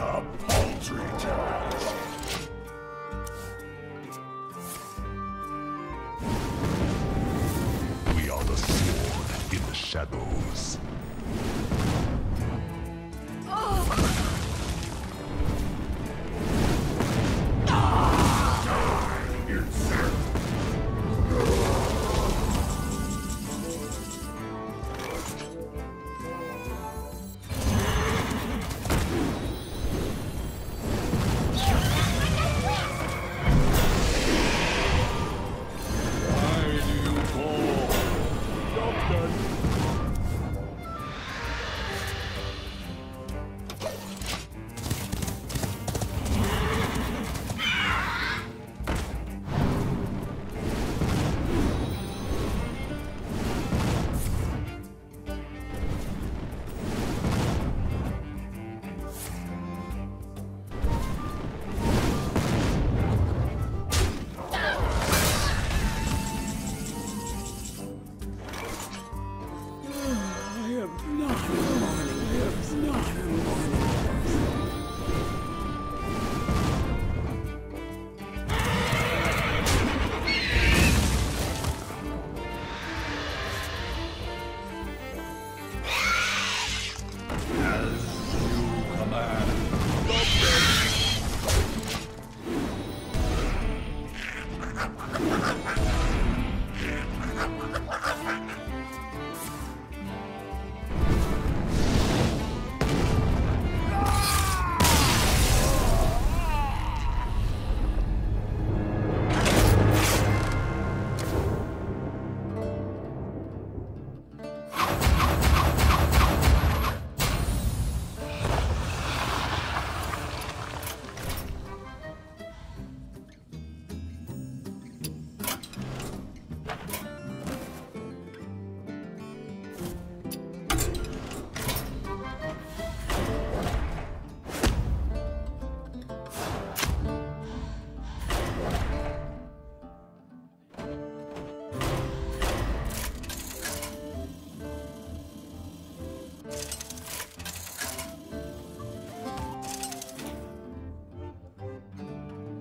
A paltry task. We are the sword in the shadows.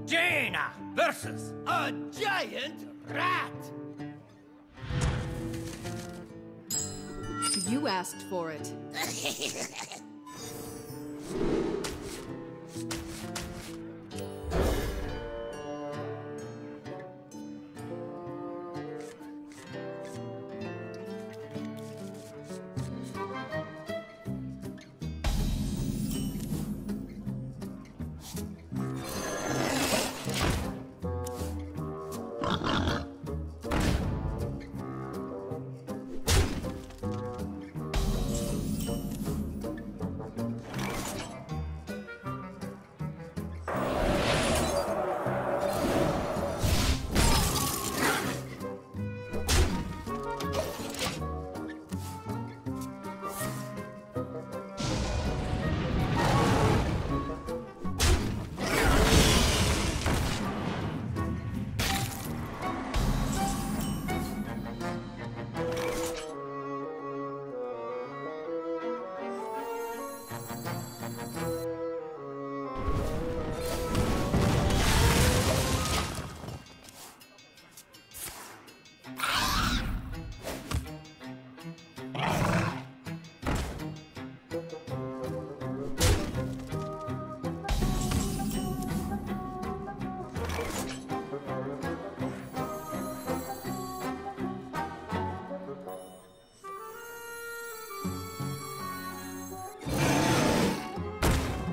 Jaina versus a giant rat. You asked for it.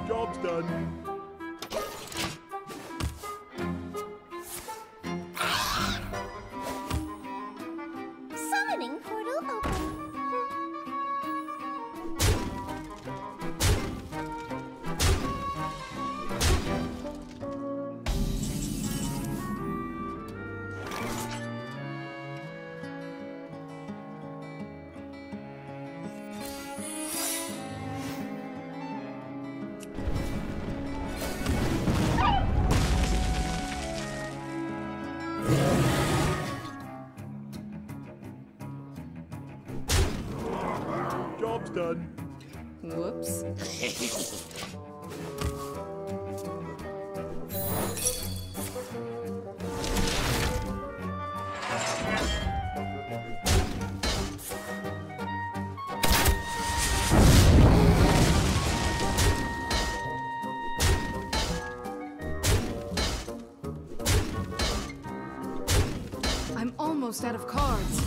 Job's done. Summoning portal open. done. Whoops. I'm almost out of cards.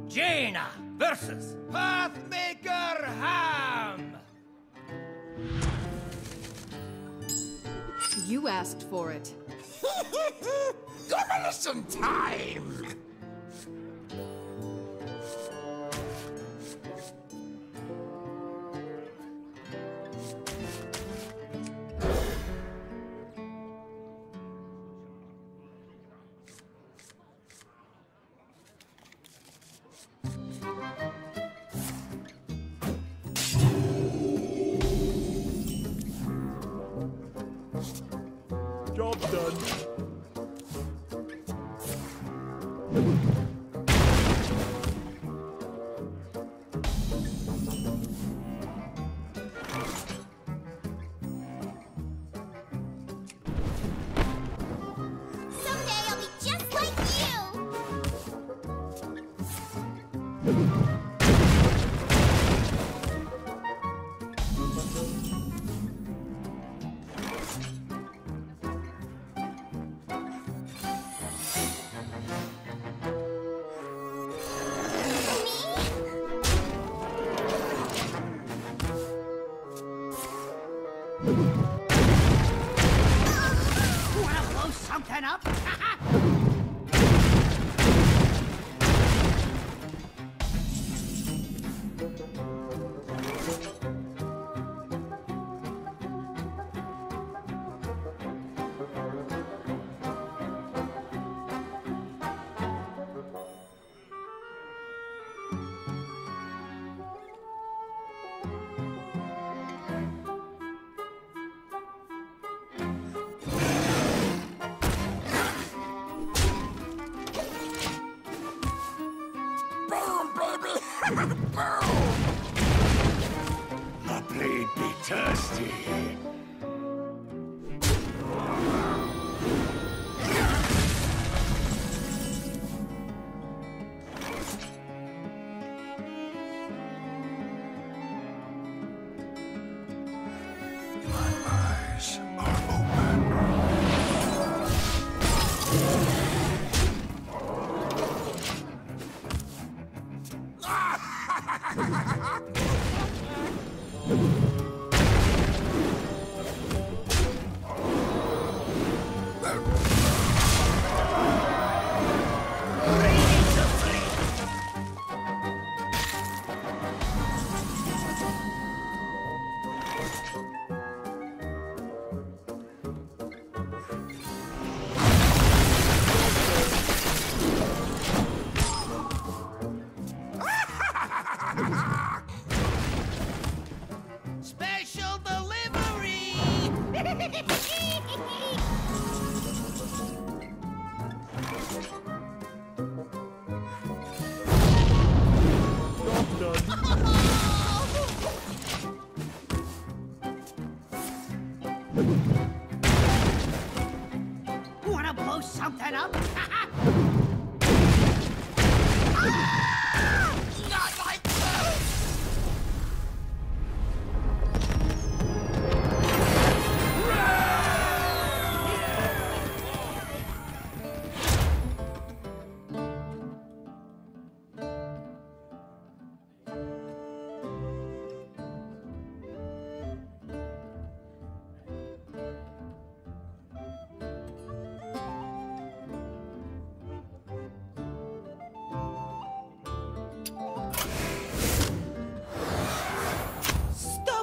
Jaina versus Pathmaker Ham! You asked for it. Give me some time! Job done. Someday I'll be just like you! Wanna blow something up? Boom, baby! Boom! My blade be thirsty. My eyes are open.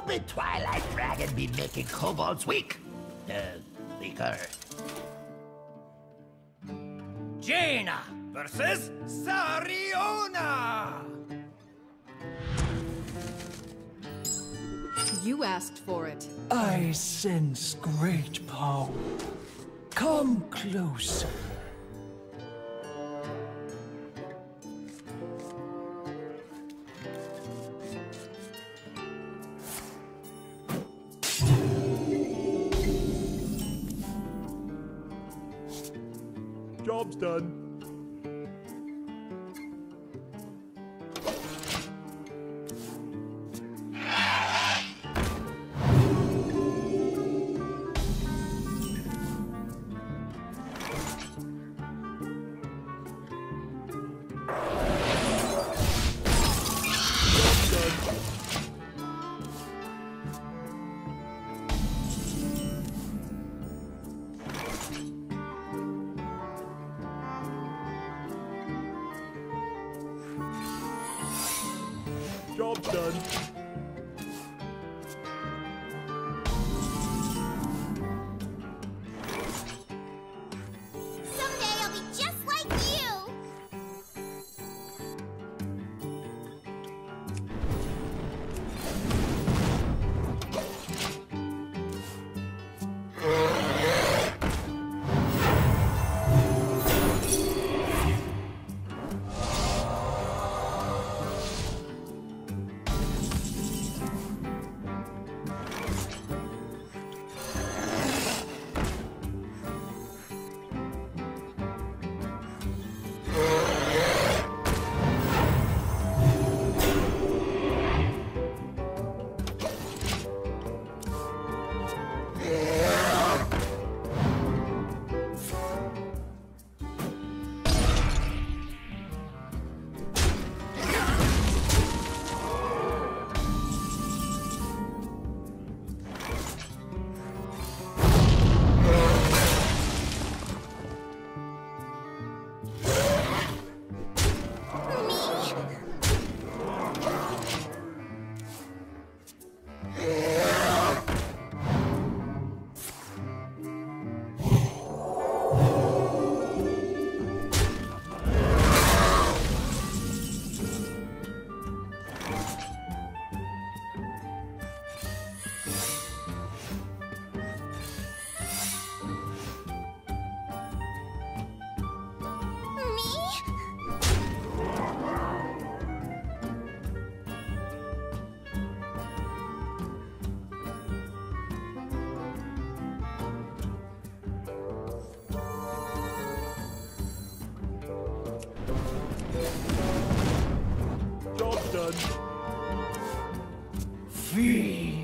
stupid Twilight Dragon be making kobolds weak. Weaker. Jaina versus Sariona! You asked for it. I sense great power. Come closer. Job's done. Job's done. Someday I'll be just like you! Job's done. Feed.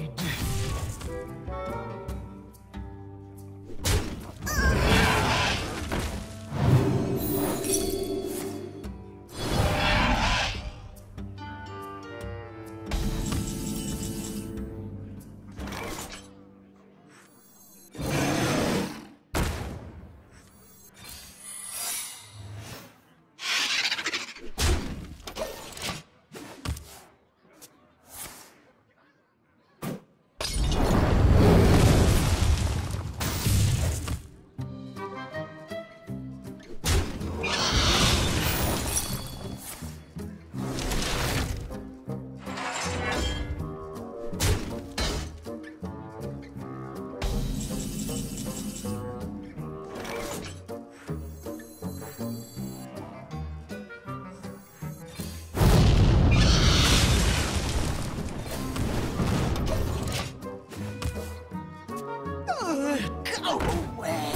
Go away!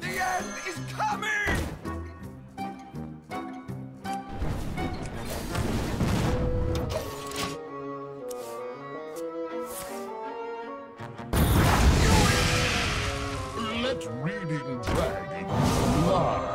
The end is coming! Let reading dragons fly.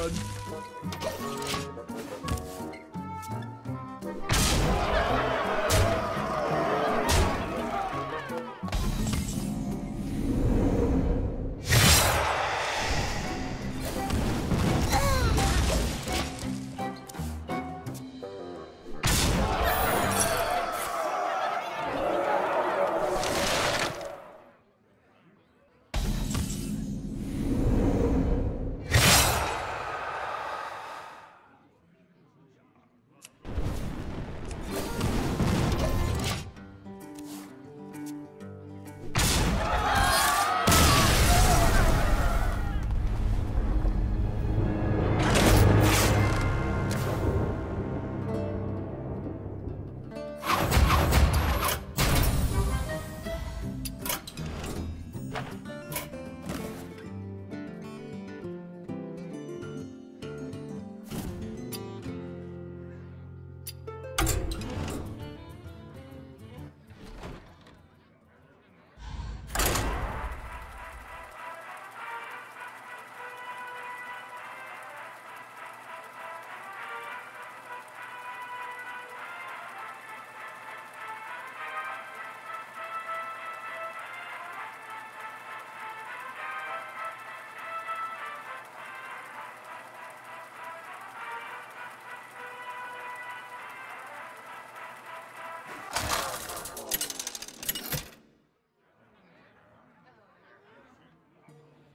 done.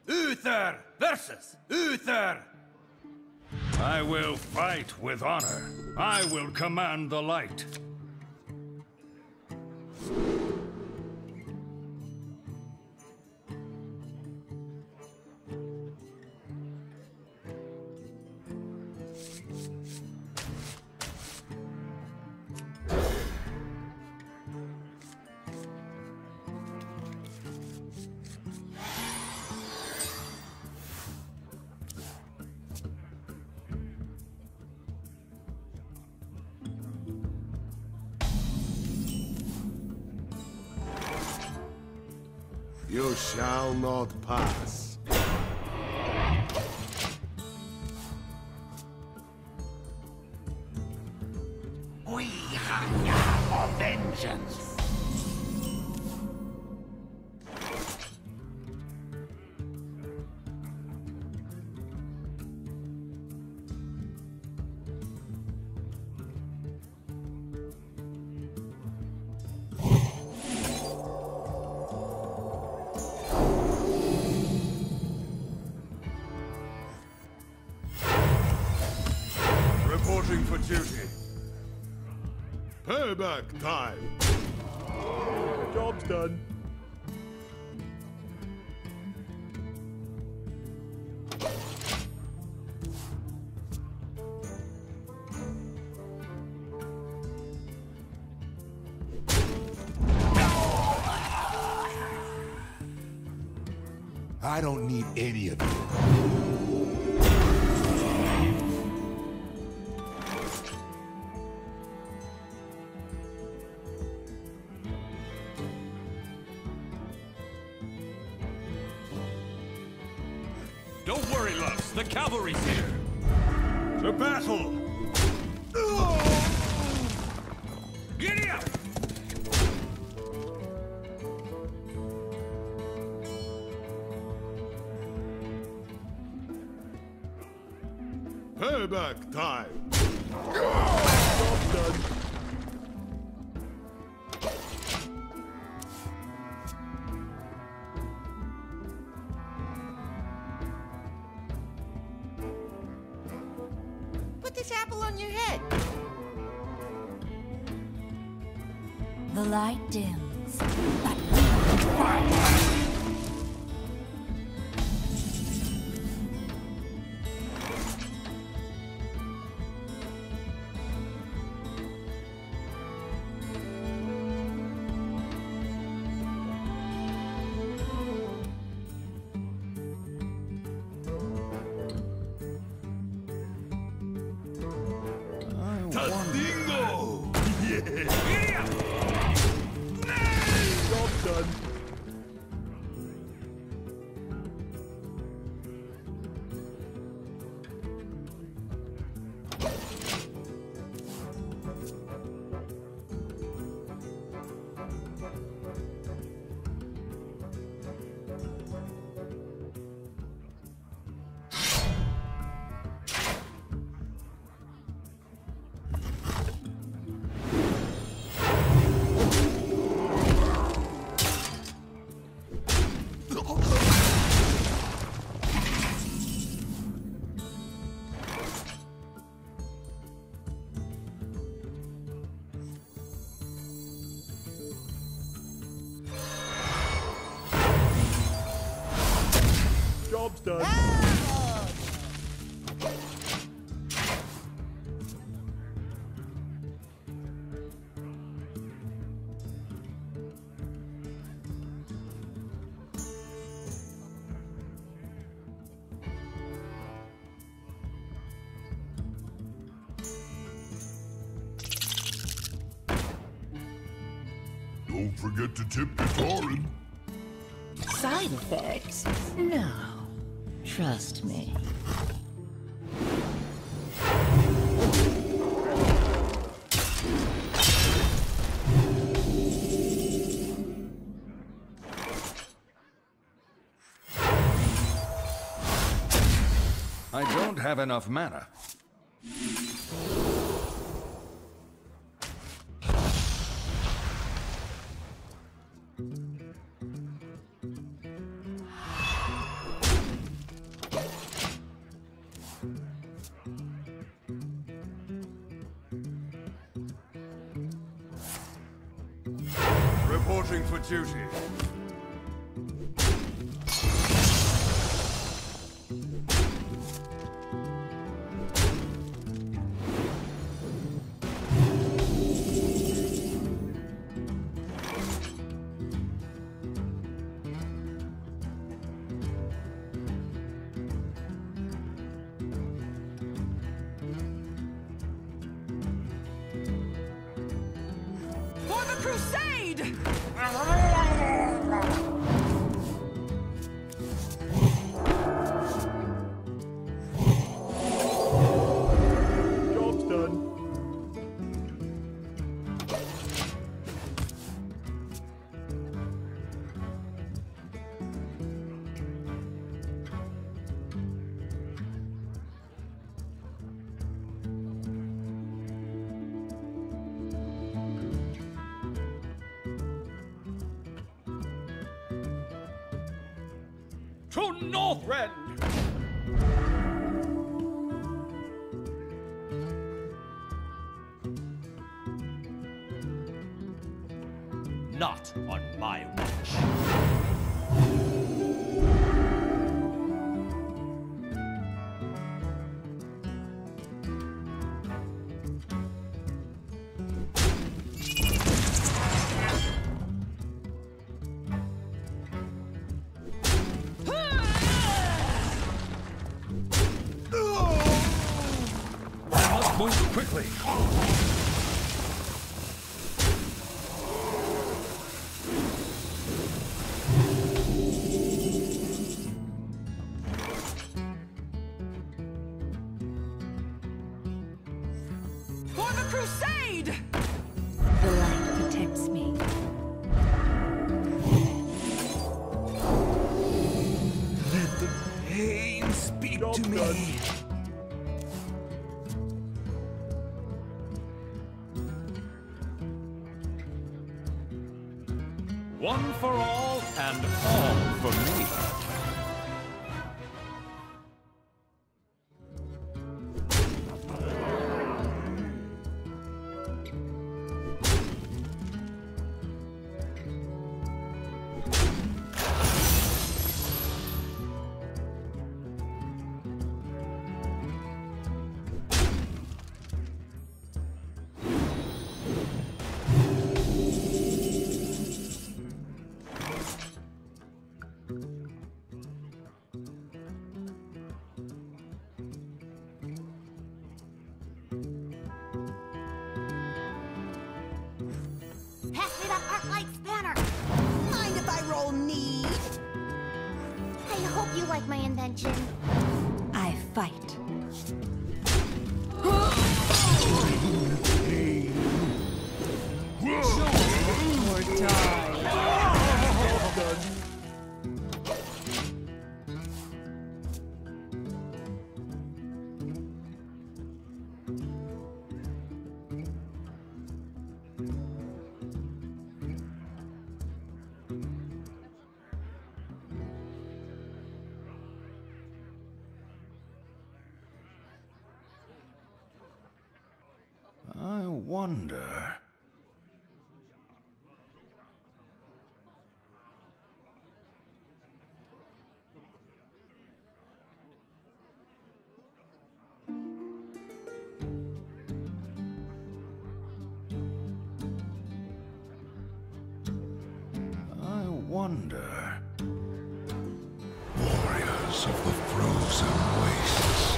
Uther versus Uther! I will fight with honor. I will command the light. You shall not pass. We hunger for vengeance. Reporting for duty. Payback time. Job's done. I don't need any of you. Don't worry, loves. The cavalry's here. To battle! Giddy up! Payback time. Job's done. Put this apple on your head. The light dims, but we will fight. Tastingo! Job's done. Job's done. Don't forget to tip the Torin. Side effects? No. Trust me. I don't have enough mana. Reporting for duty. For the crusade! Job's done. To Northrend! Not on my watch. Move quickly. For the crusade! The light protects me. Let the pain speak to me. One for all and all for me. Pass me that Arclight spanner! Mind if I roll need? I hope you like my invention. I fight. Or die. I wonder... wonder. Warriors of the frozen wastes,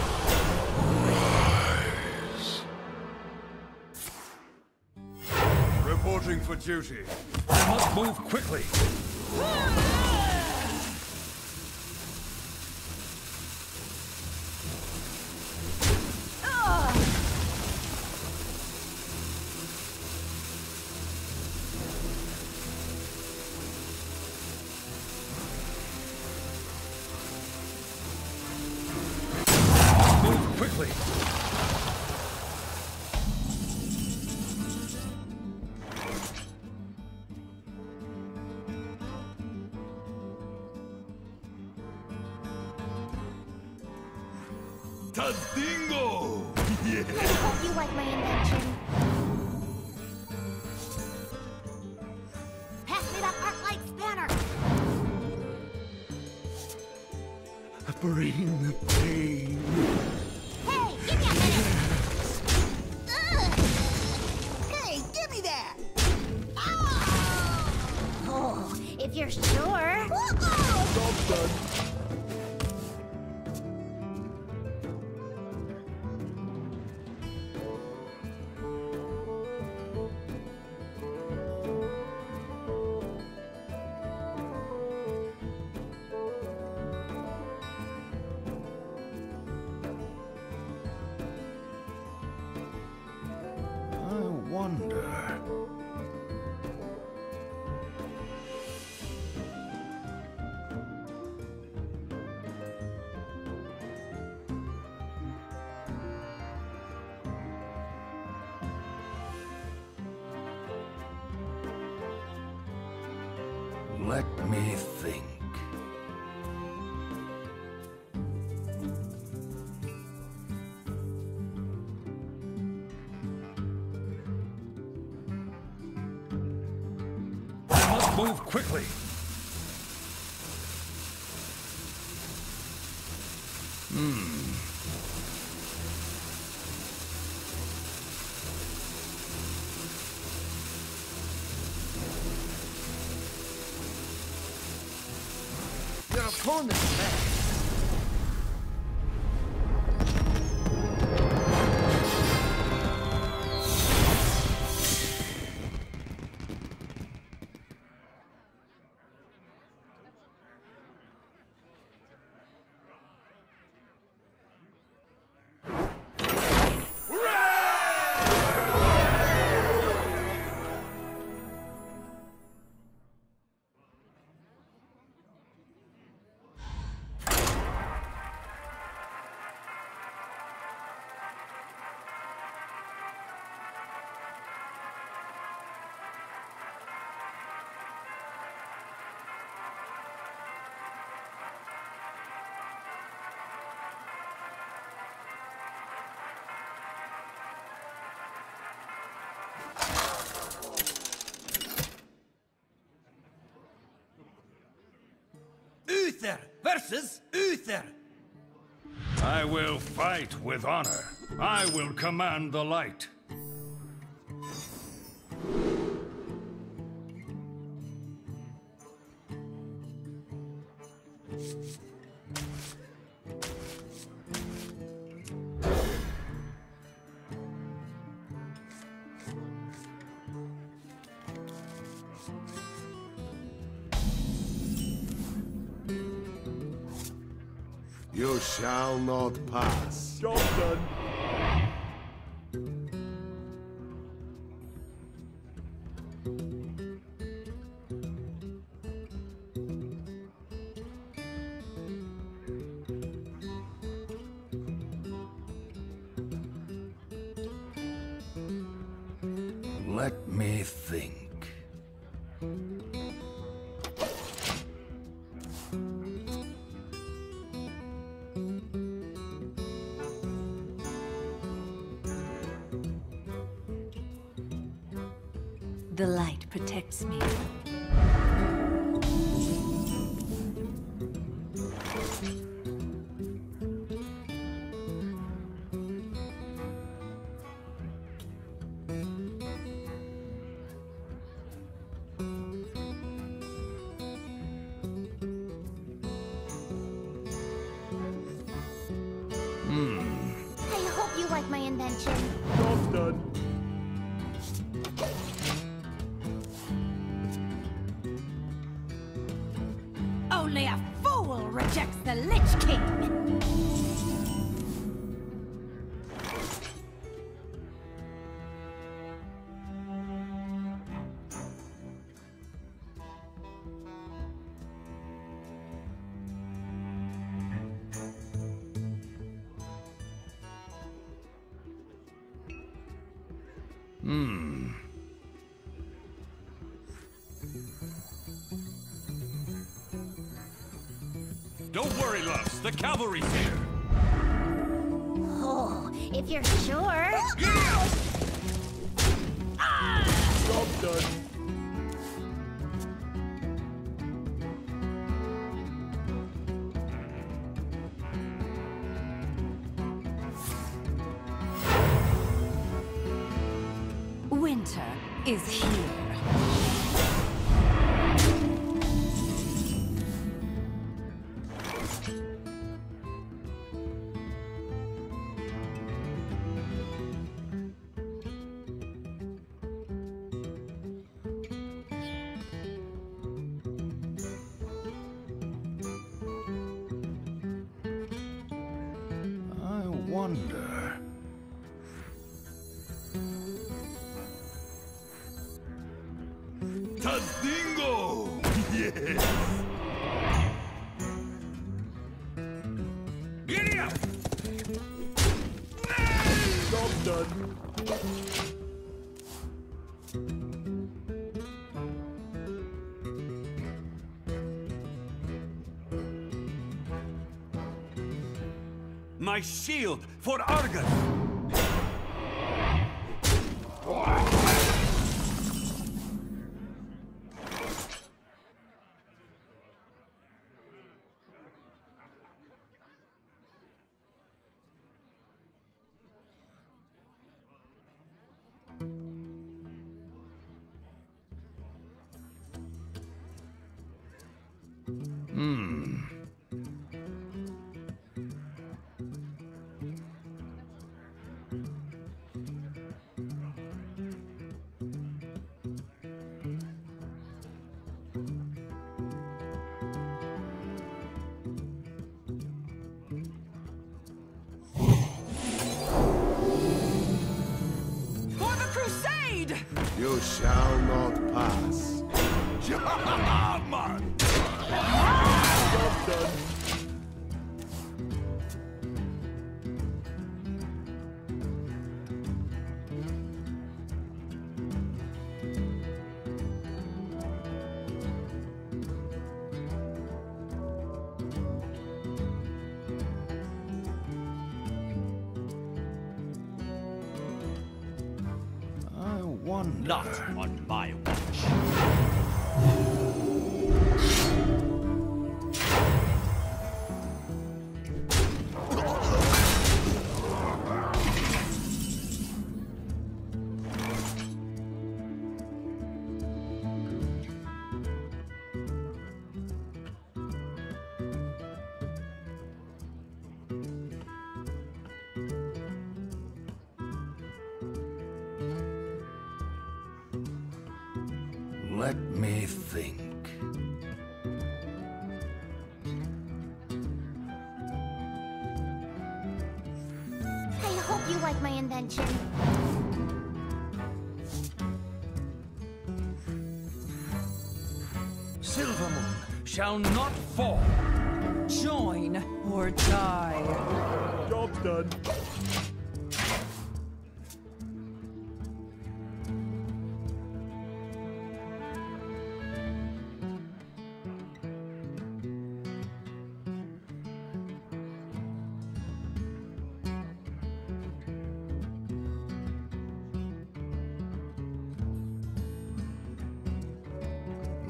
rise. Reporting for duty. I must move quickly. Quickly! Tadingo! Yeah! I hope you like my invention. Pass me that arc light spanner! Bring the pain. Hey, give me a minute! Hey, give me that! Oh, if you're sure. Job's done. Wonder. Let me think. Move quickly! Your opponent's back. Uther versus Uther. I will fight with honor. I will command the light. You shall not pass. Job done. Let me think. The light protects me. I hope you like my invention. Job done. Only a fool rejects the Lich King! Don't worry, loves. The cavalry's here. Oh, if you're sure. Job done. Winter is here. I wonder. Tandingo! Yes! Giddy up! Job done. My shield for Argus! You shall not pass. Man! Job done. I wonder. Not on my watch. Let me think. I hope you like my invention. Silver Moon shall not fall. Join or die. Job done.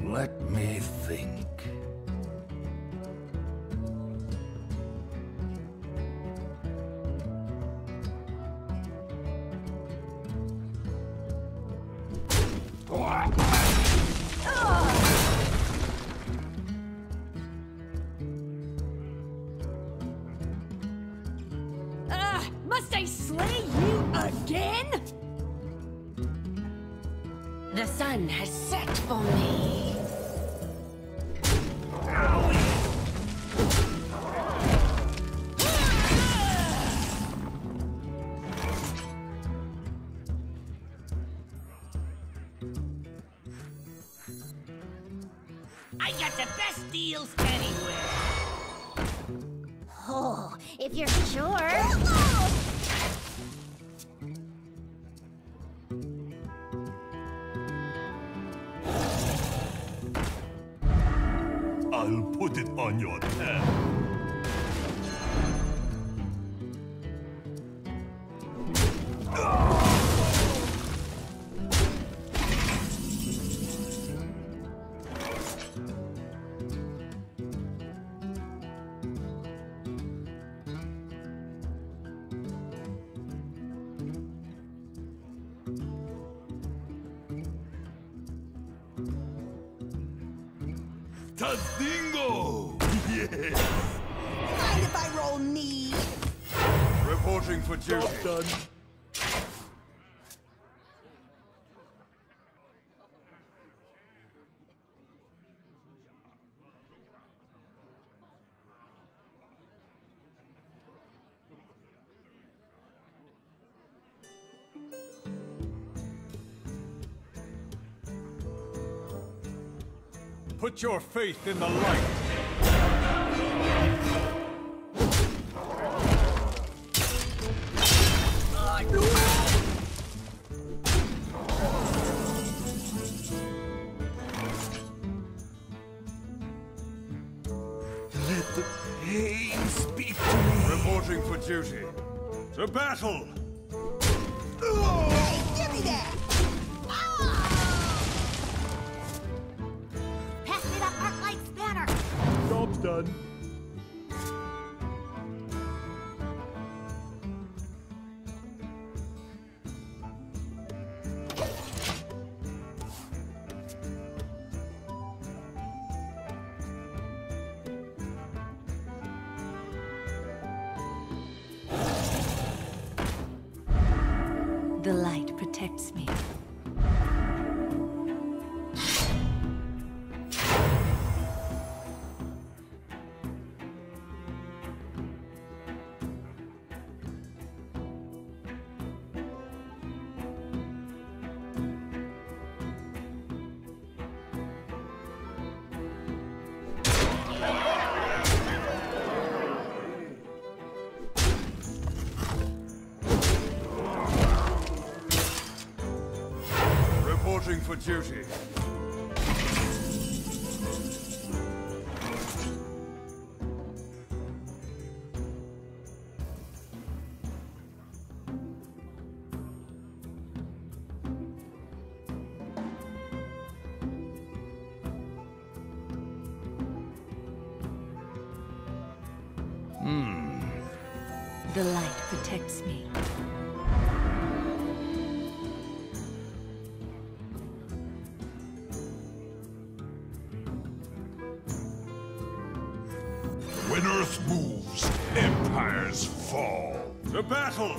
Let me think. Must I slay you again? The sun has set for me. I got the best deals anywhere. Oh, if you're sure. I'll put it on your tab. Tazdingo! Yes! Mind if I roll knee? Reporting for duty. Job done. Put your faith in the light. Let the pain speak to me. Reporting for duty. To battle! Hey, give me that! Pass me that arc-light spanner. Job's done. The light protects me. Reporting for duty. The light protects me. When Earth moves, empires fall. To battle!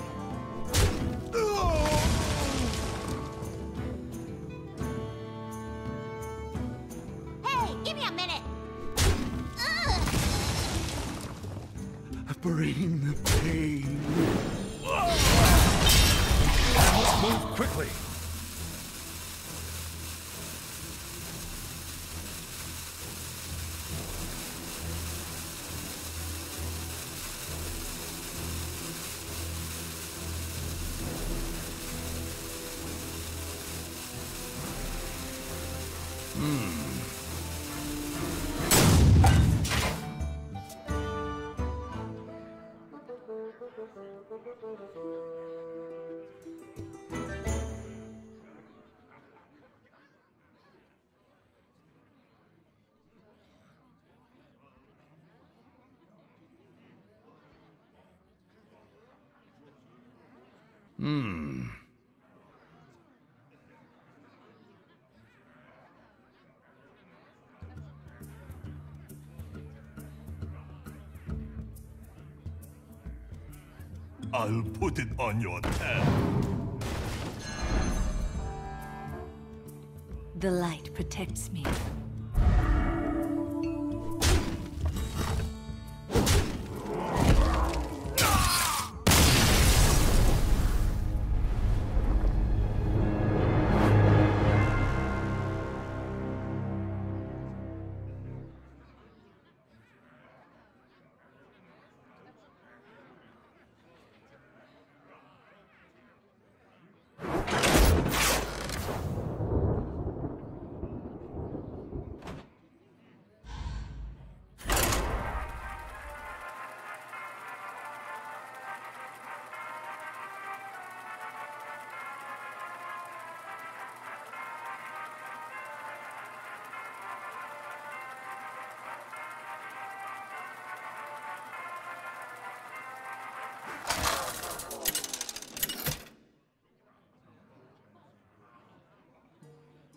Hey, give me a minute. Bring the pain. Move quickly! I'll put it on your tab. The light protects me.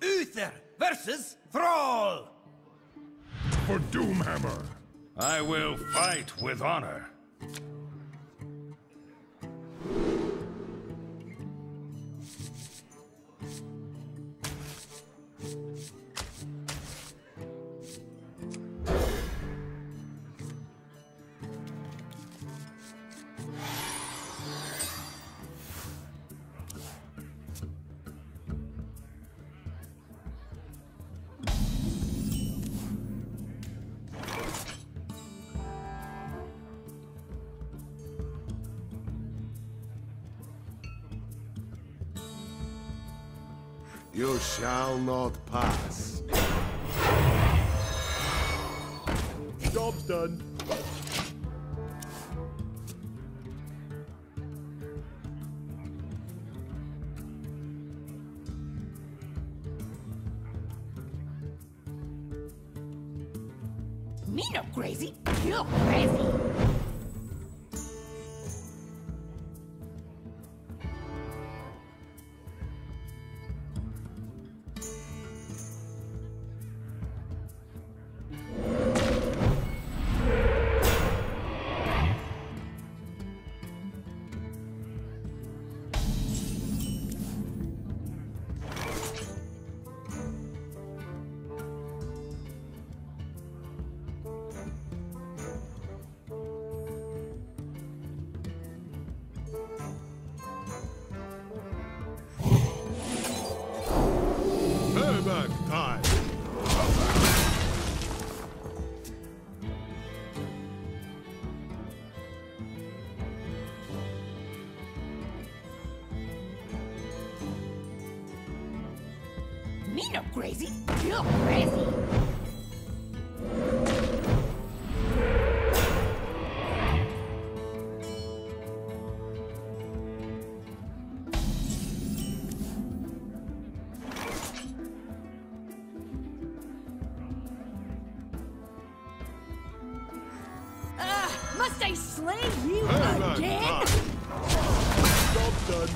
Uther versus Thrall! For Doomhammer! I will fight with honor. You shall not pass. Job's done. Me no crazy, you're crazy. Payback time. Me no crazy, you're crazy. Must I slay you Payback again? time. Job's done.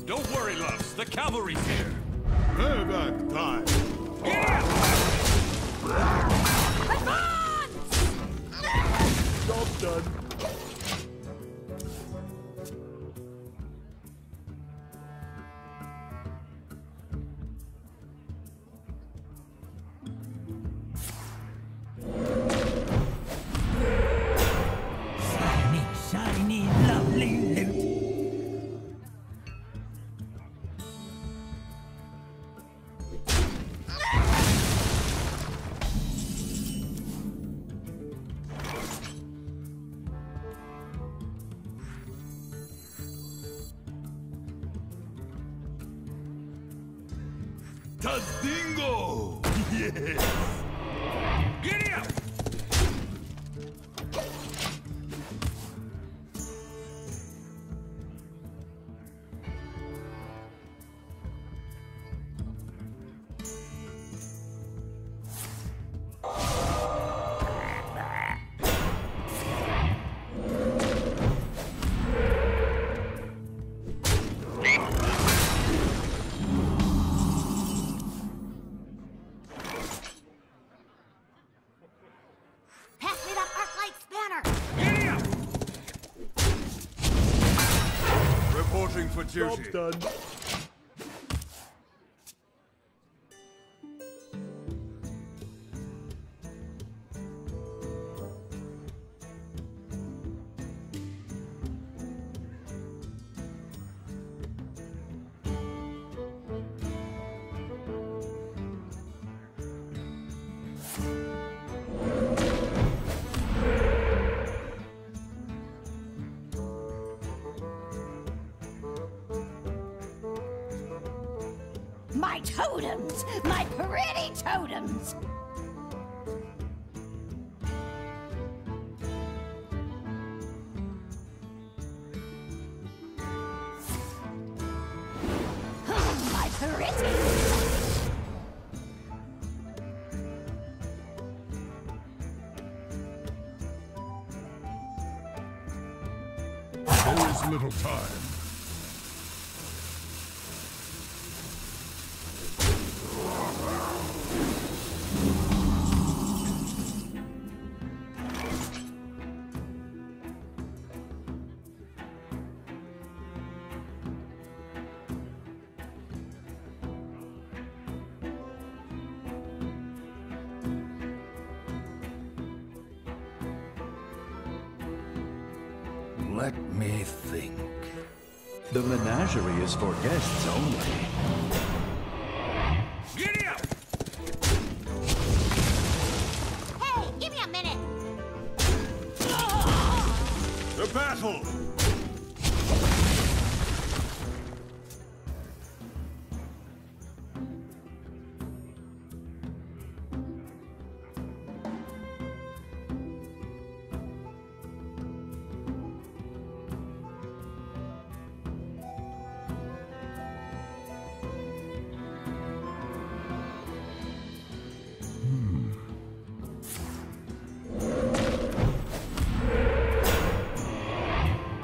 Don't worry, loves. The cavalry's here. Payback time. Job's done. Shiny, shiny, lovely loot. Santa's dingo! Yes! Giddy up! Pass me that arc-light spanner! Giddy up! Reporting for duty. Job's done. My totems! My pretty totems! My pretty! There is little time. Let me think. The menagerie is for guests only. Giddy up! Hey, give me a minute! The battle!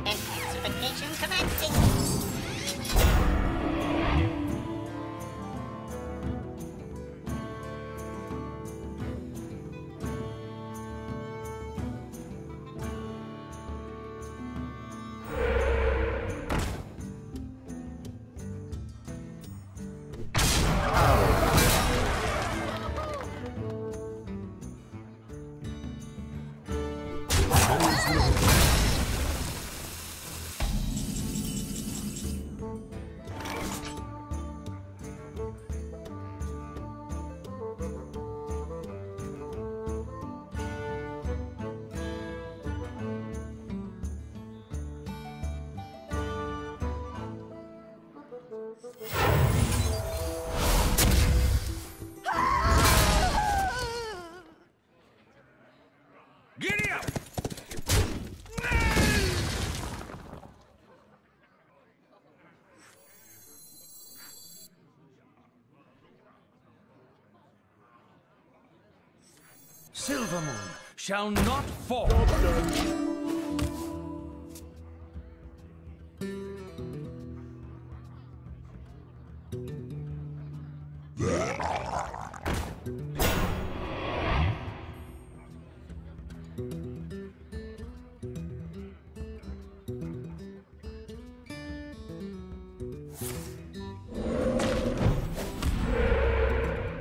Intensification commencing! Giddy up! Silver Moon shall not fall. Job's done.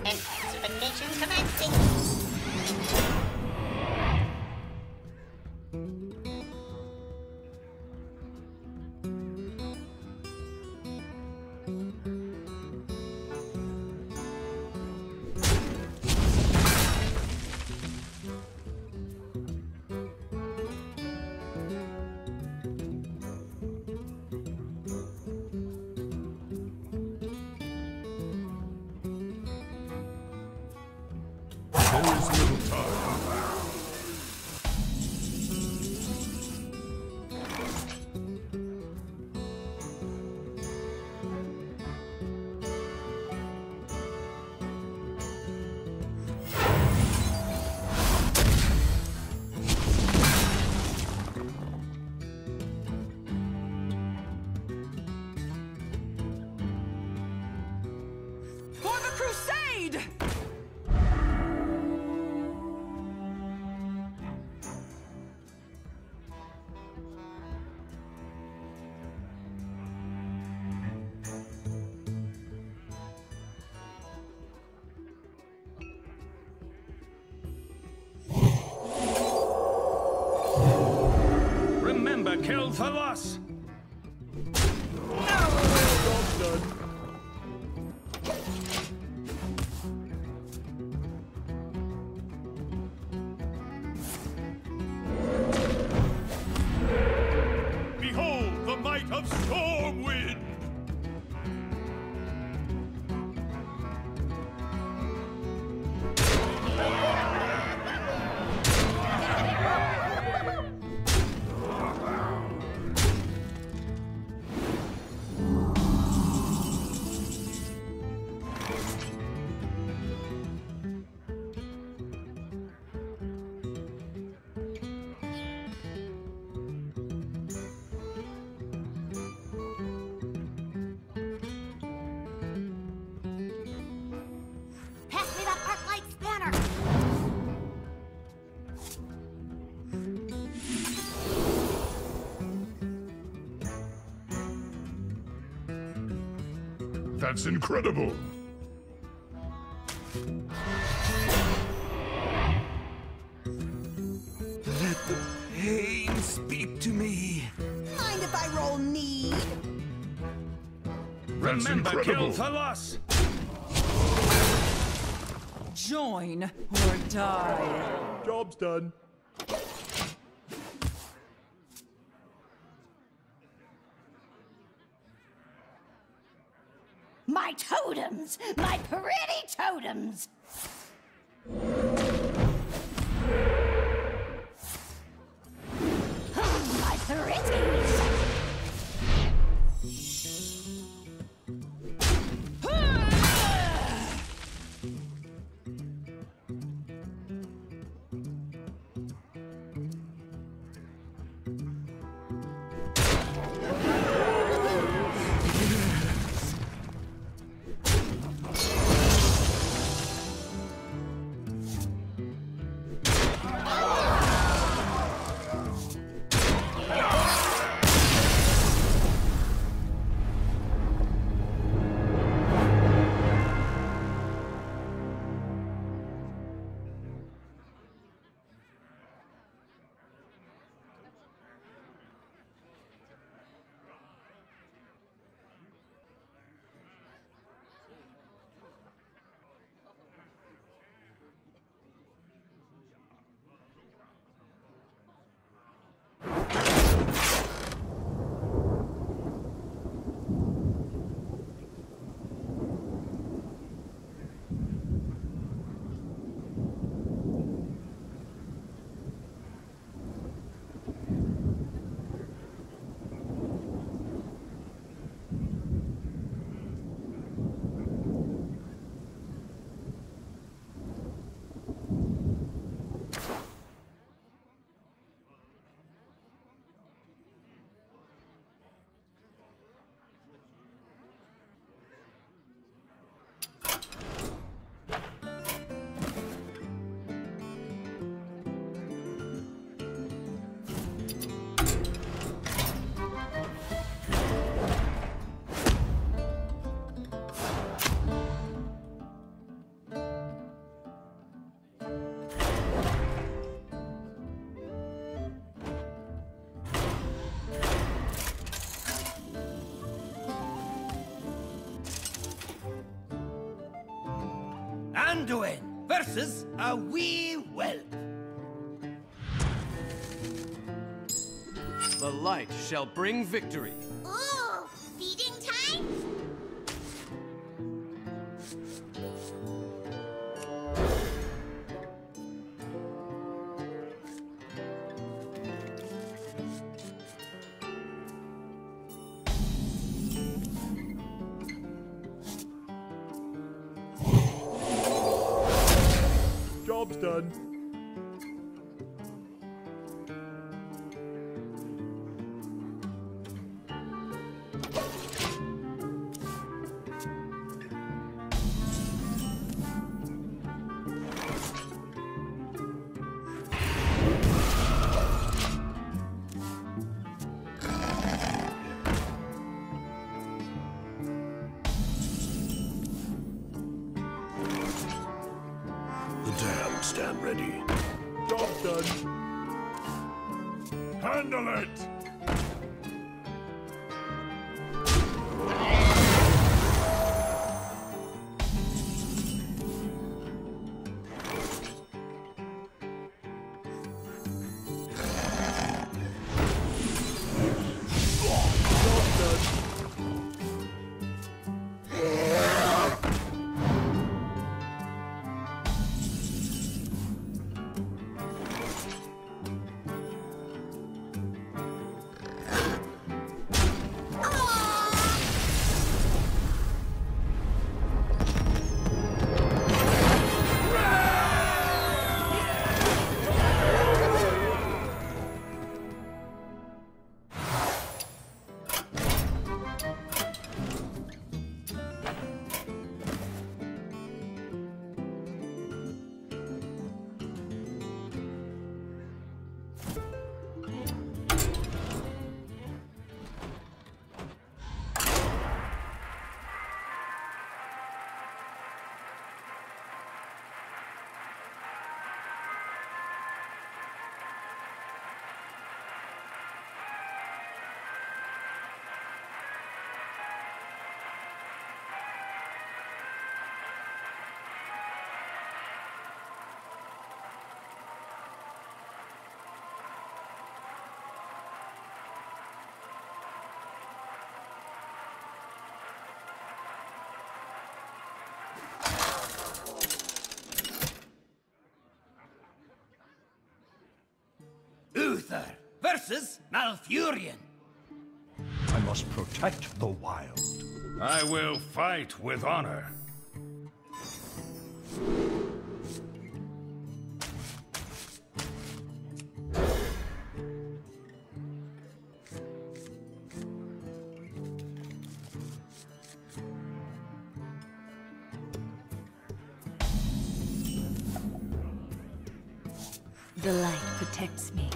Intensification commencing! crusade! Remember, kill for loss. Job's done. Behold the might of Stormwind! Pass me that arc light spanner! That's incredible! Let the pain speak to me. Mind if I roll need? That's Remember, kill incredible! for loss. Join or die. Job's done. My totems! My pretty totems! My pretties! Anduin versus a wee whelp. The light shall bring victory. Ooh, feeding time? Job's done. I'm ready. Job done. Handle it! Uther versus Malfurion. I must protect the wild. I will fight with honor. The light protects me.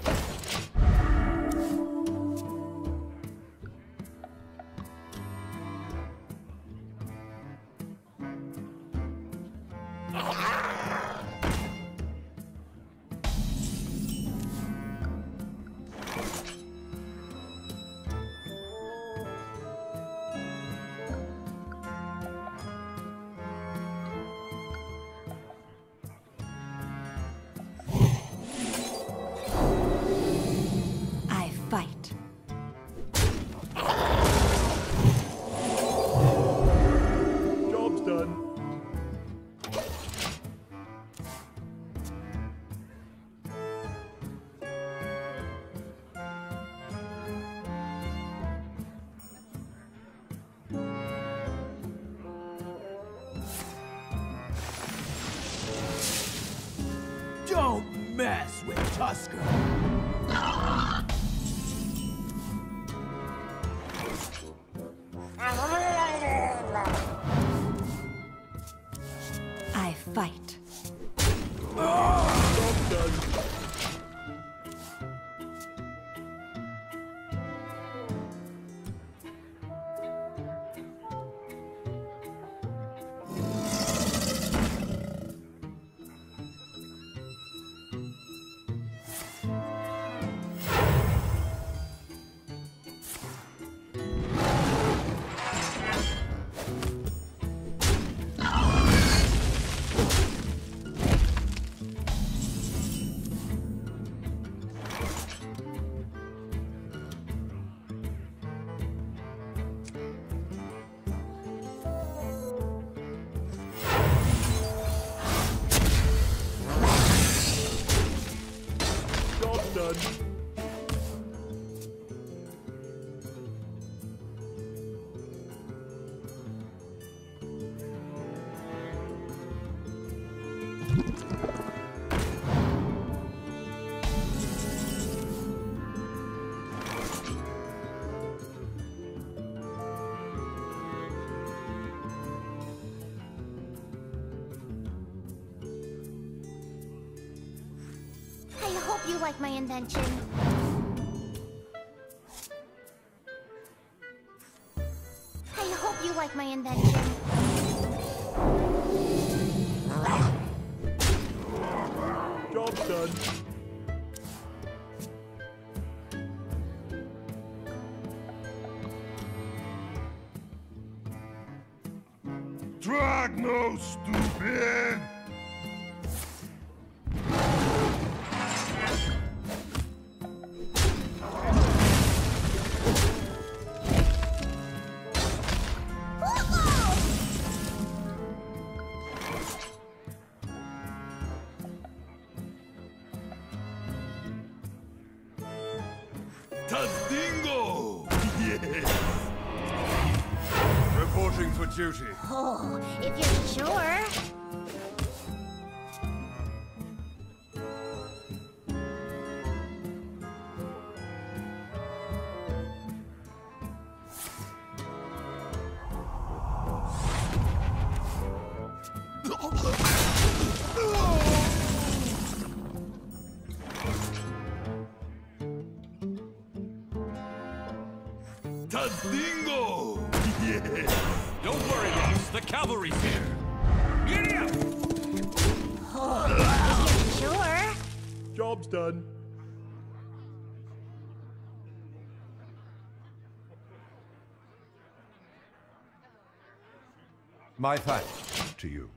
Don't mess with Tusker. I fight. Done. I hope you like my invention. I hope you like my invention. Job done. Dragno, stupid! Tadingo! Yes! Reporting for duty. Oh, if you're sure. Tadingo! Yes! Don't worry, Ross. The cavalry's here. Giddy up! Oh, if you're sure. Job's done. My thanks to you.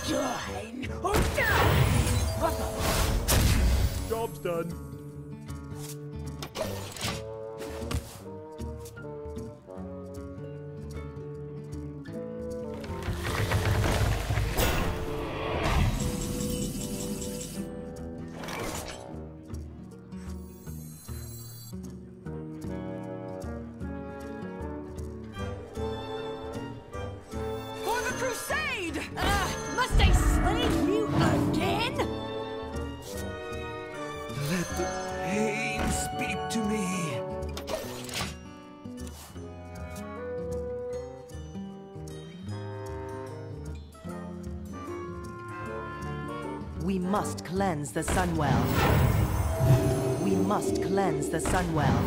Join or die! Job's done. For the crusade! Must I slay you again? Let the pain speak to me. We must cleanse the Sunwell. We must cleanse the Sunwell.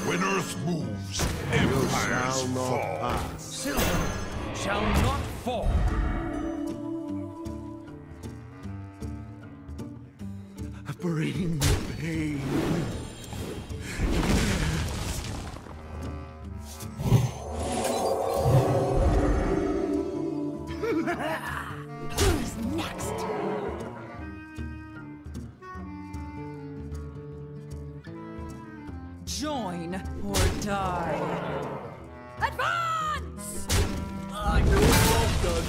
When Earth moves, empires fall. Silver shall not fall. Bring me pain. Who's next? Join or die. Advance! Job done.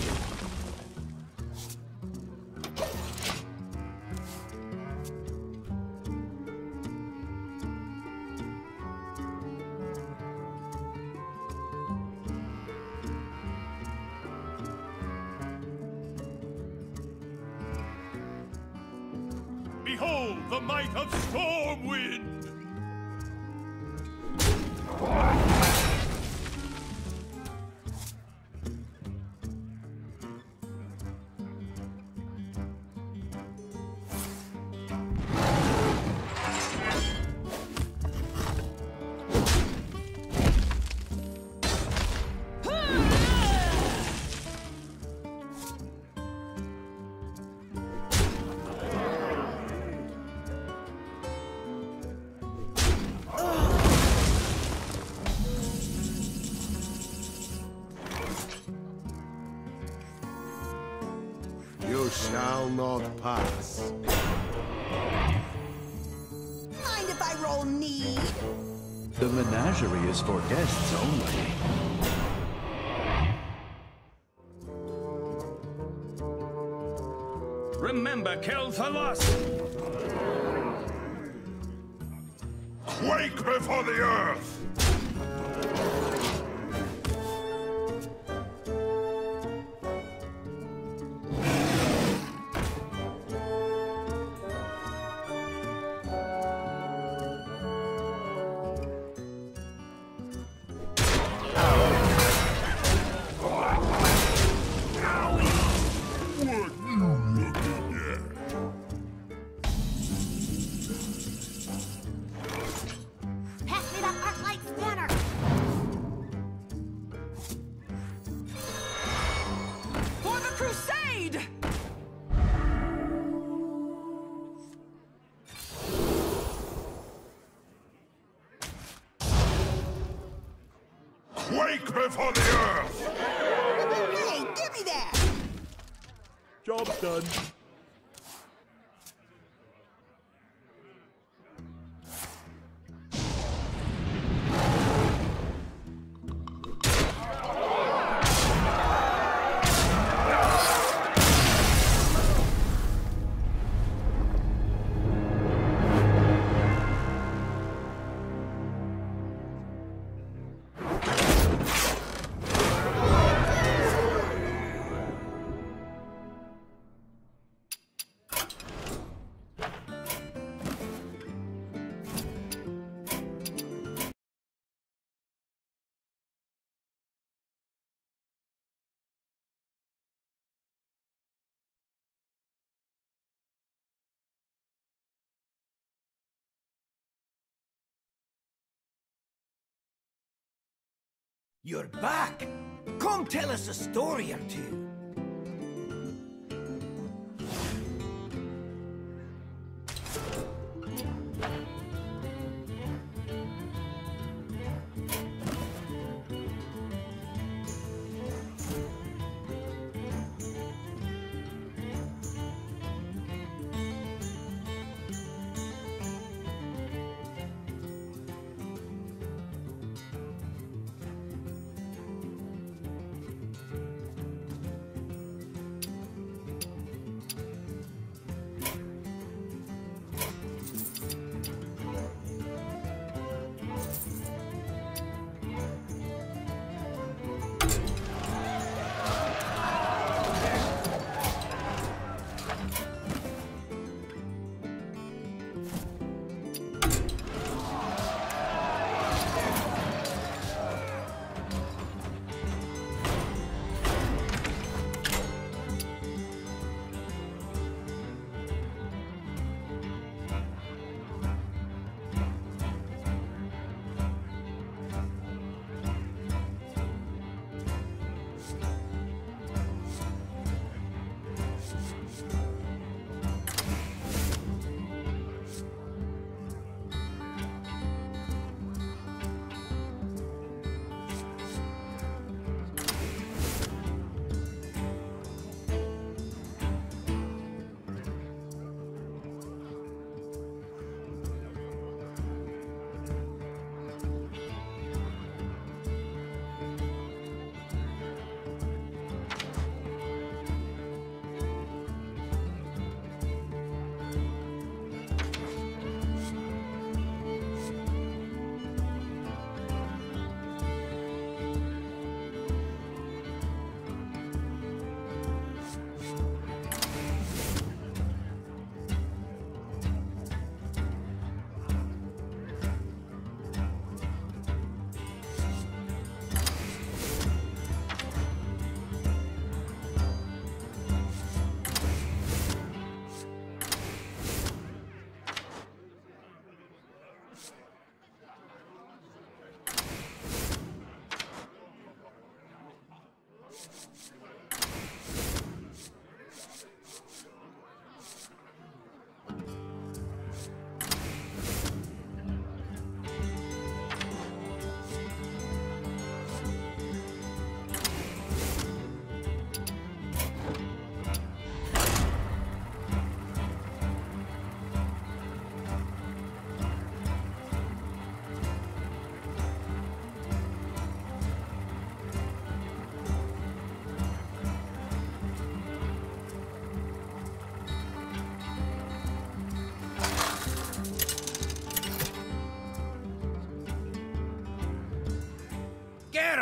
Behold the might of Stormwind! You shall not pass. Mind if I roll need? The menagerie is for guests only. to kill the lust! Quake before the earth! Pass me that arc light spanner! For the crusade! Quake before the earth! Hey, give me that! Job's done. You're back! Come tell us a story or two.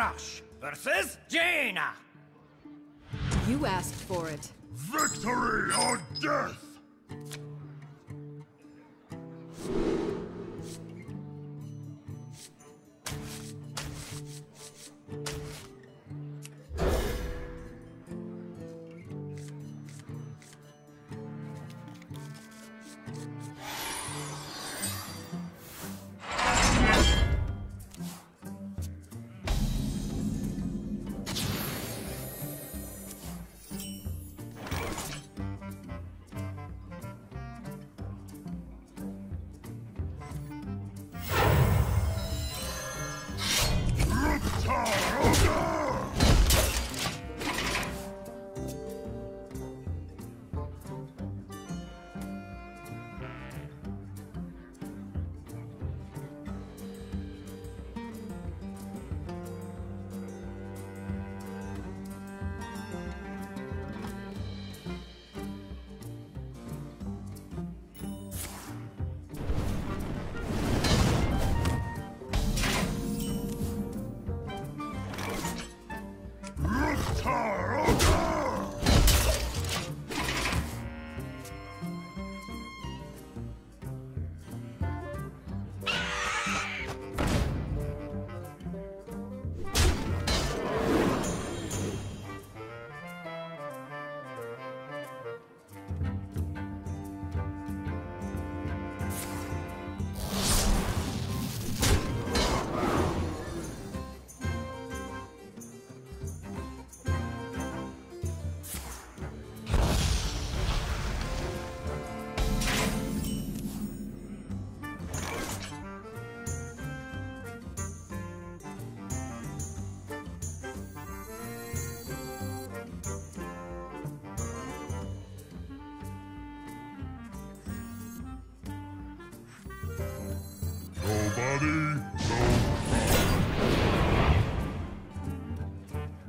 Crush versus Jaina. You asked for it. Victory or death!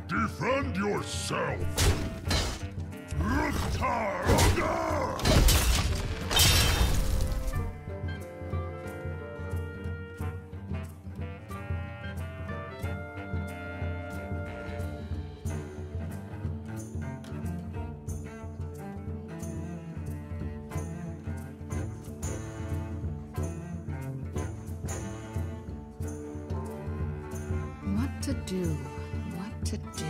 Defend yourself! What to do? What to do?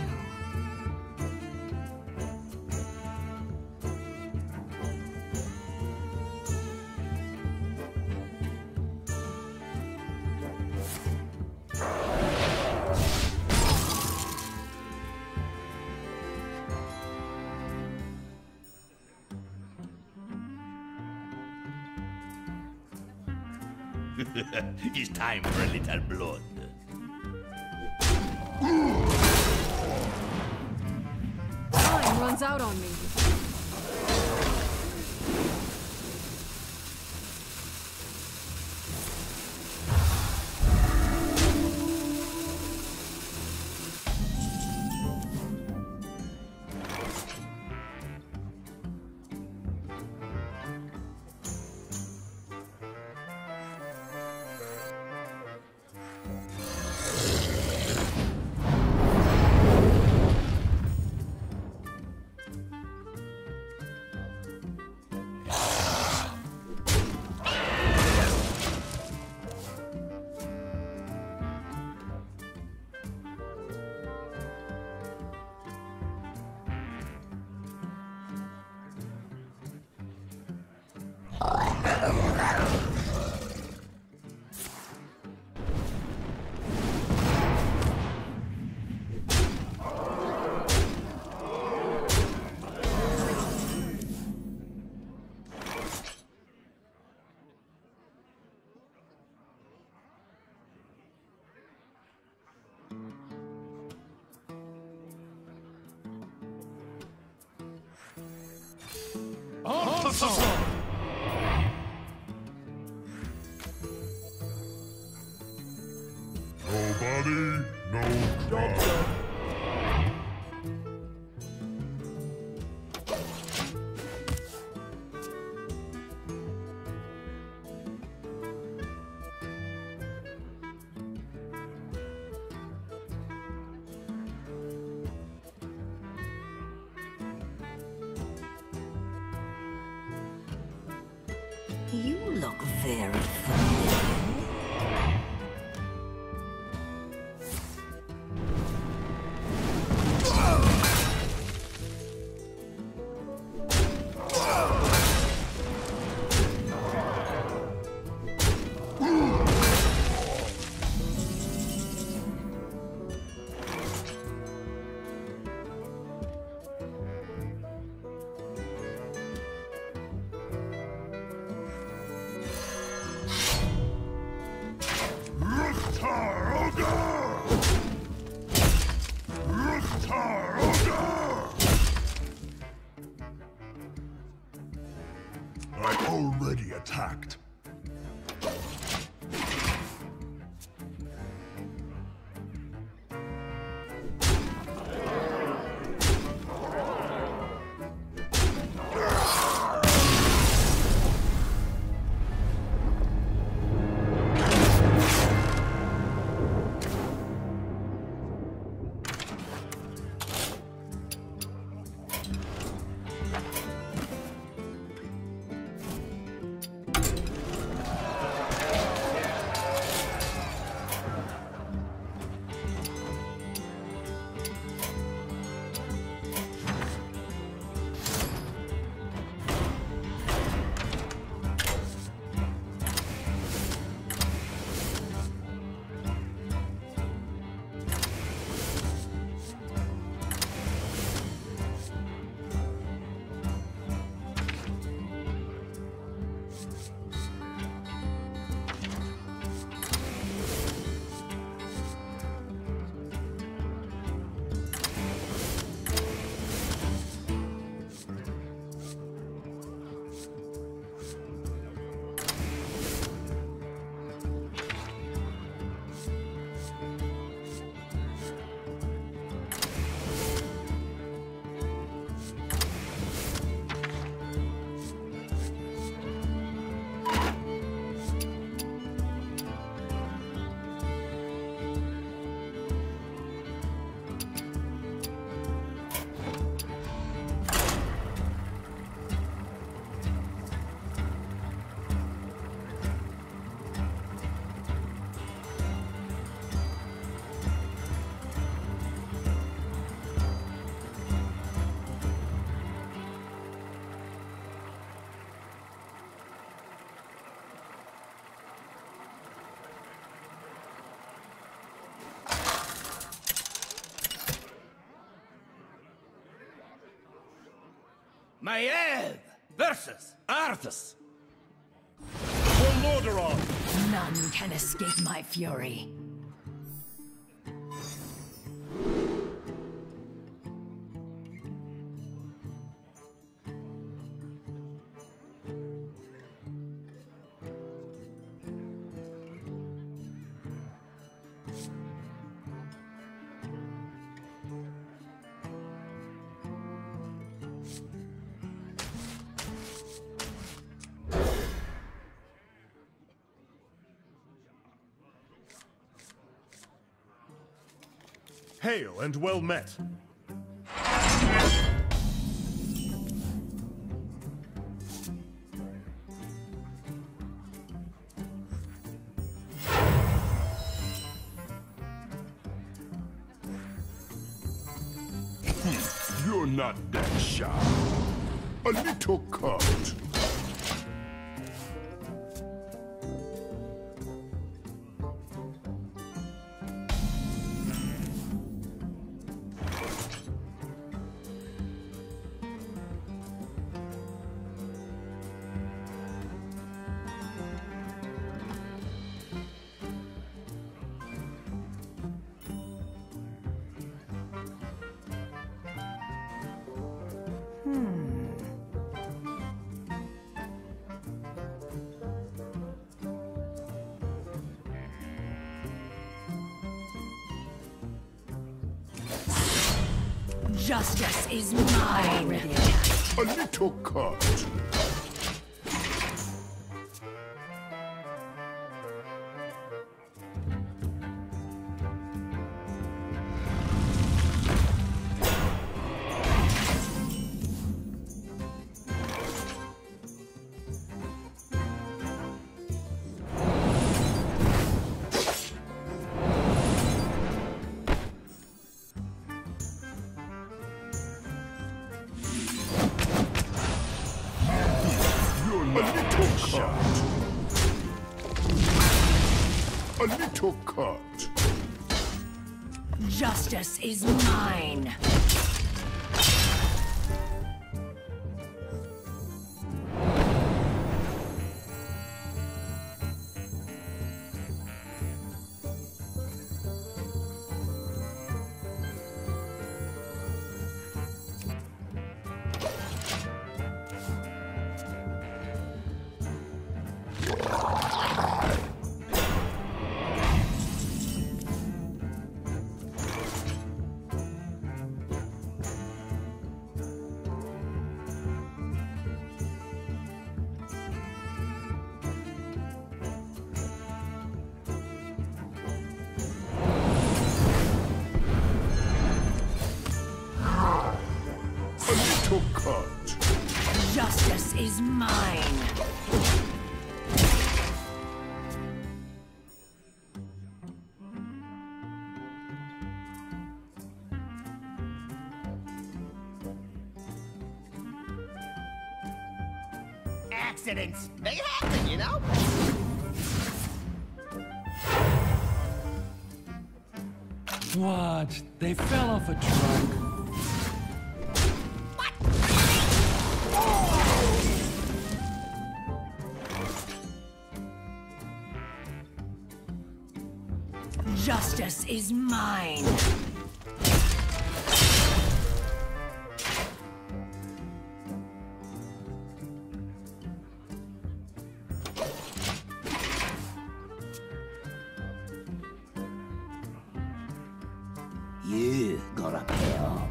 It's time for a little blood. Time runs out on me. Nobody, no job. You look very familiar. I already attacked. Maiev versus Arthas. None can escape my fury. Hail and well met. You're not that sharp. A little cut. Justice is mine. A little cut. to cut. Justice is mine. To cut. Justice is mine. Accidents, they happen, you know? What? They fell off a truck. Justice is mine. You gotta pay up.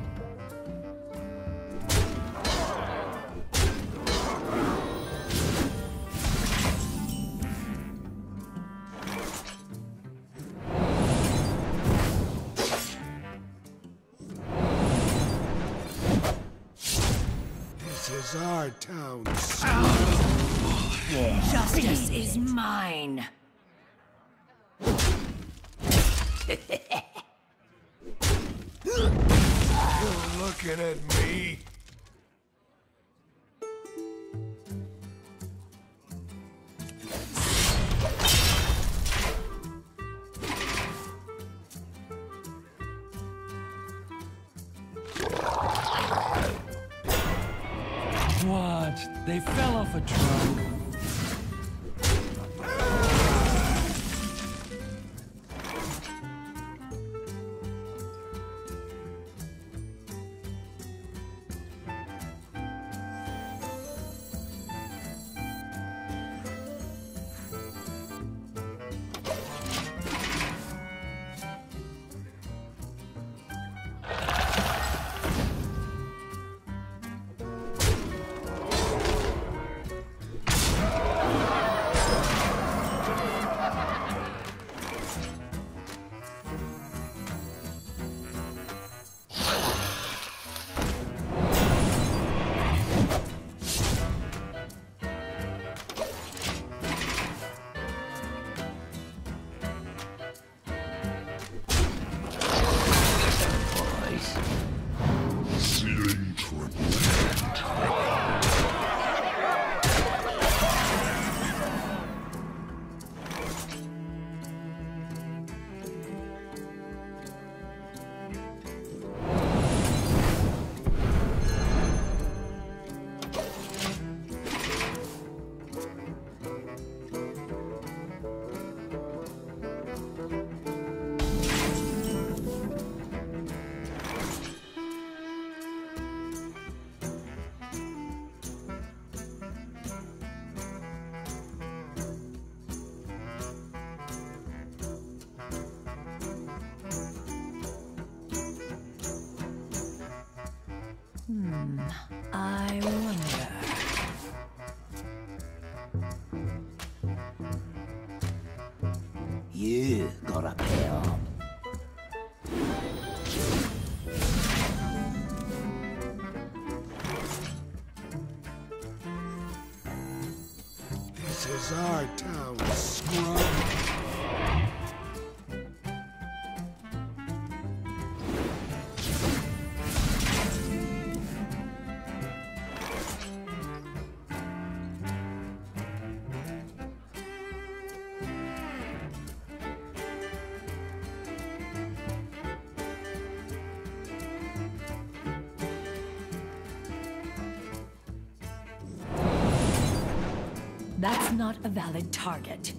This is our town. Justice is mine. You're looking at me. What? They fell off a truck. I wonder. You gotta pay up. This is our town, scrub. It's not a valid target.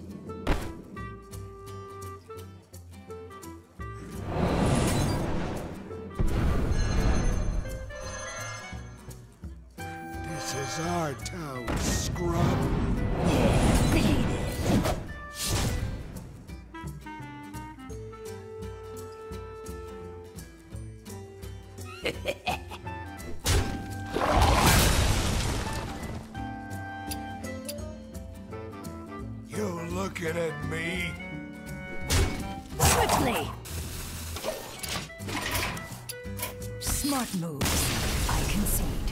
This is our town, scrub. Yeah, beat it. You're looking at me? Quickly! Smart moves. I concede.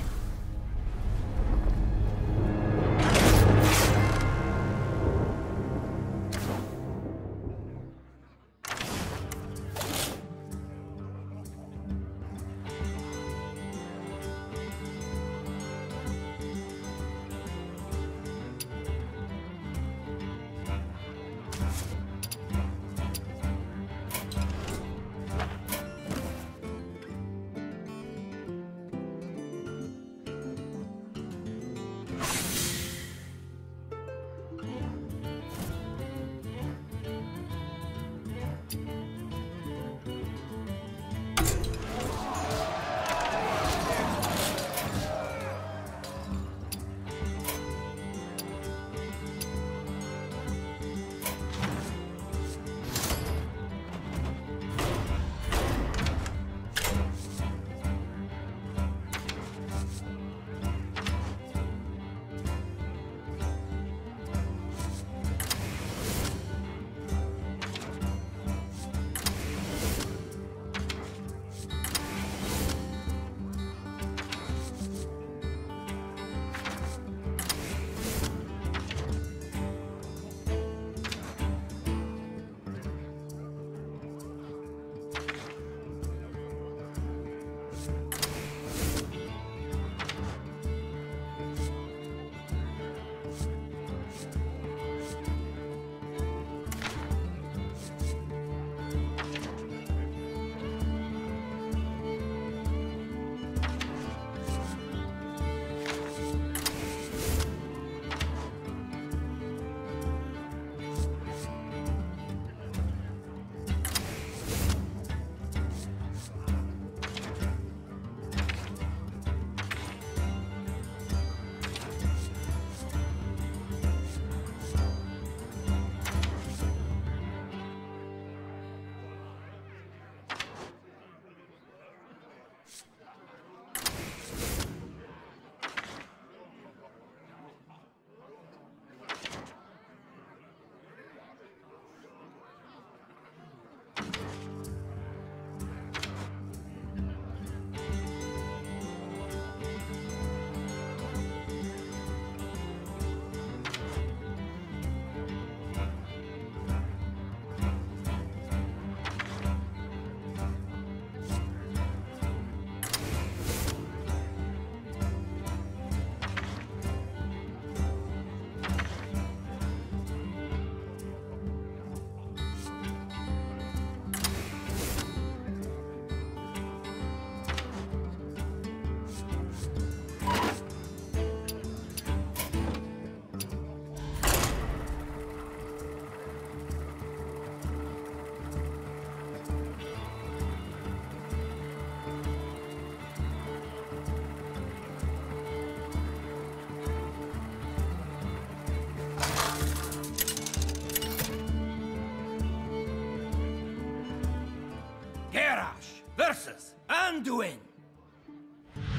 versus Anduin.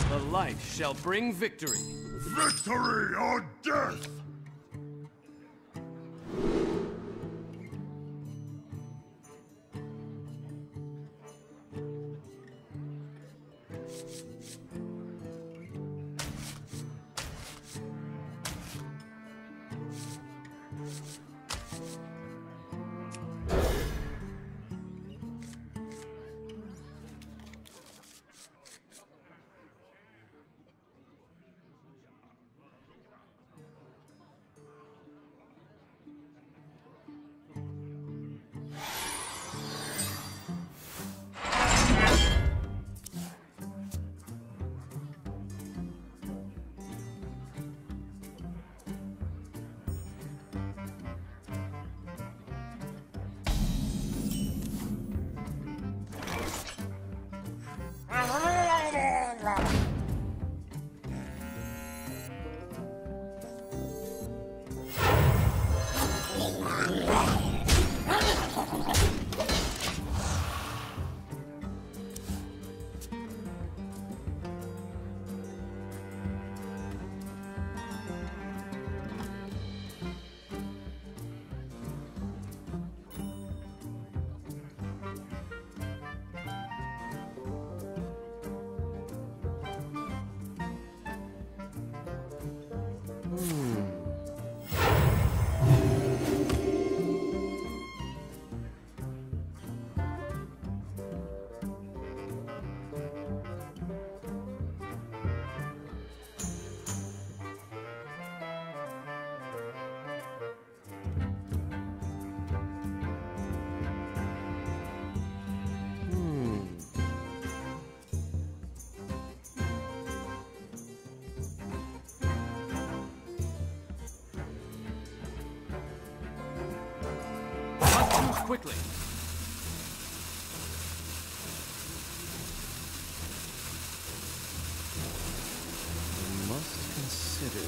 The light shall bring victory. Victory or death! Quickly. I must consider.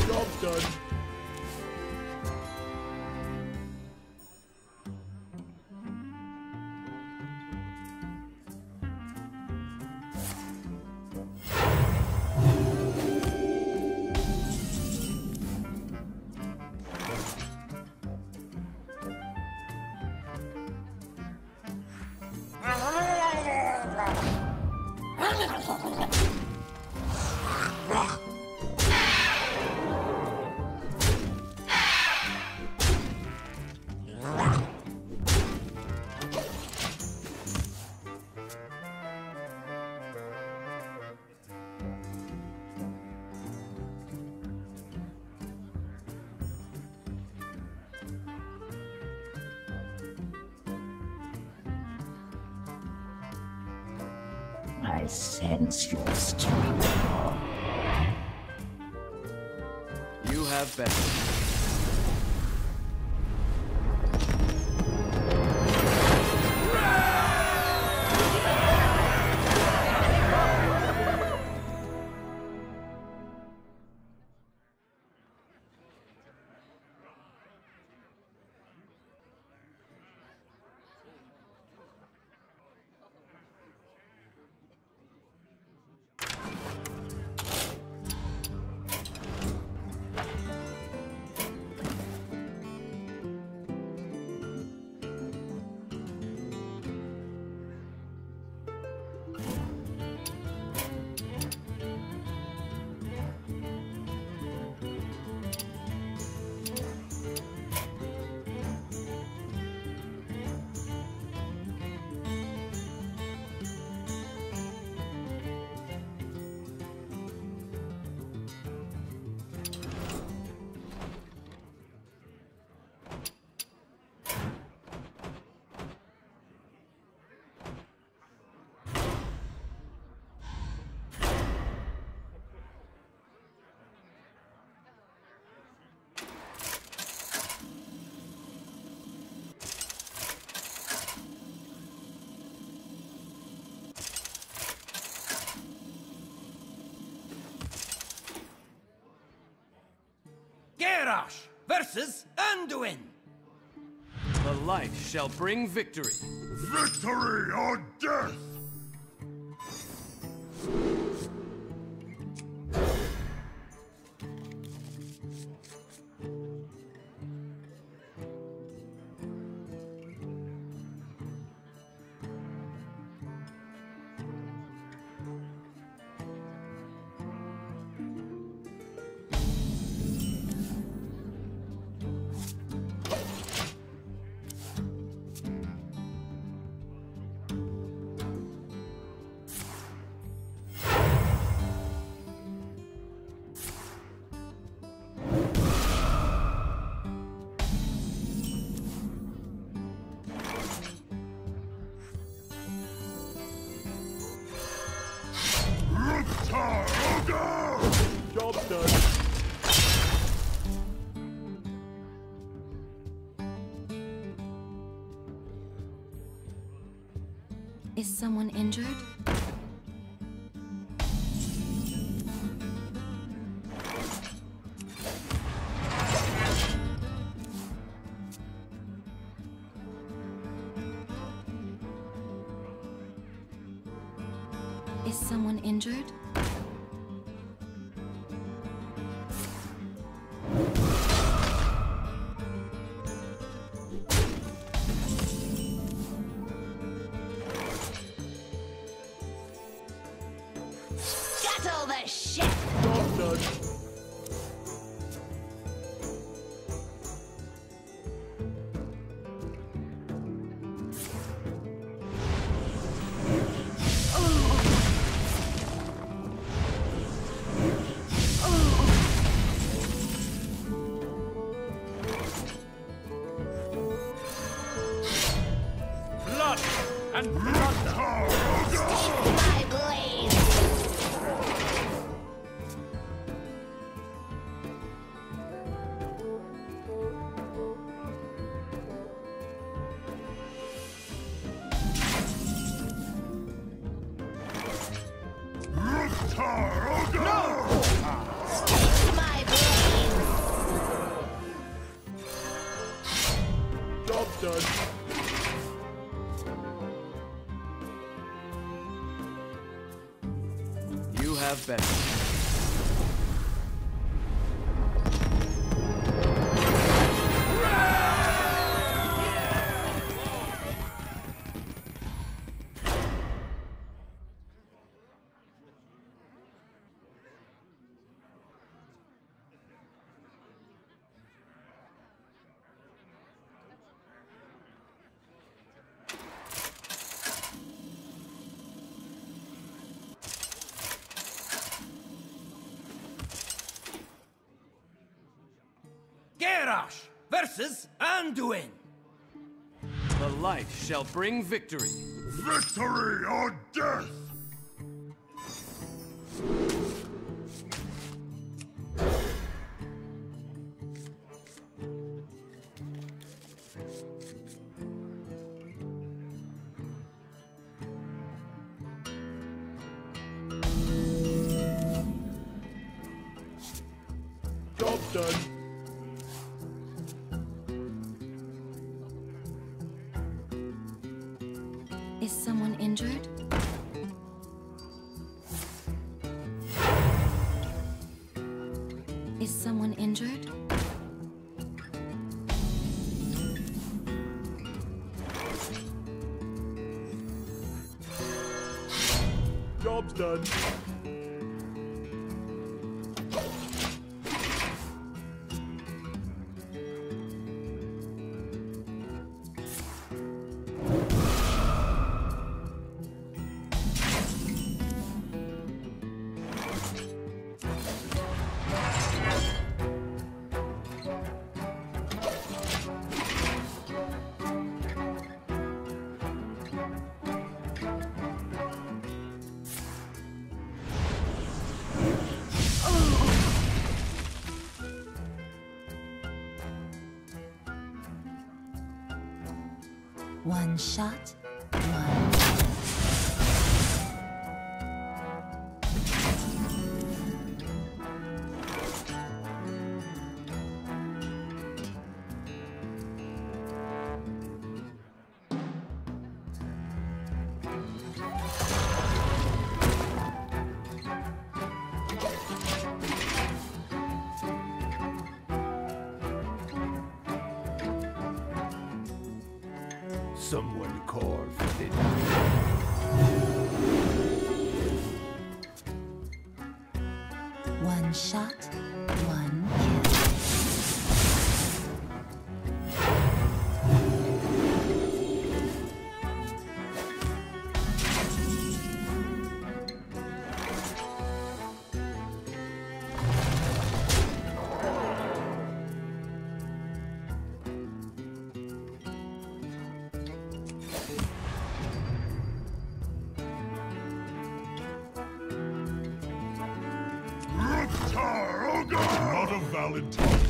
Job's done. I sense your strength. You have better. Garrosh versus Anduin. The light shall bring victory. Victory or death! Is someone injured? Is someone injured? Scuttle the ship! Blood and thunder! My blade! My blade! Job done. You have been. Garrosh versus Anduin. The light shall bring victory. Victory or death! Job done. Is someone injured? Is someone injured? Job's done. One shot, one. Someone call for the One shot, one kill. Not a valid target.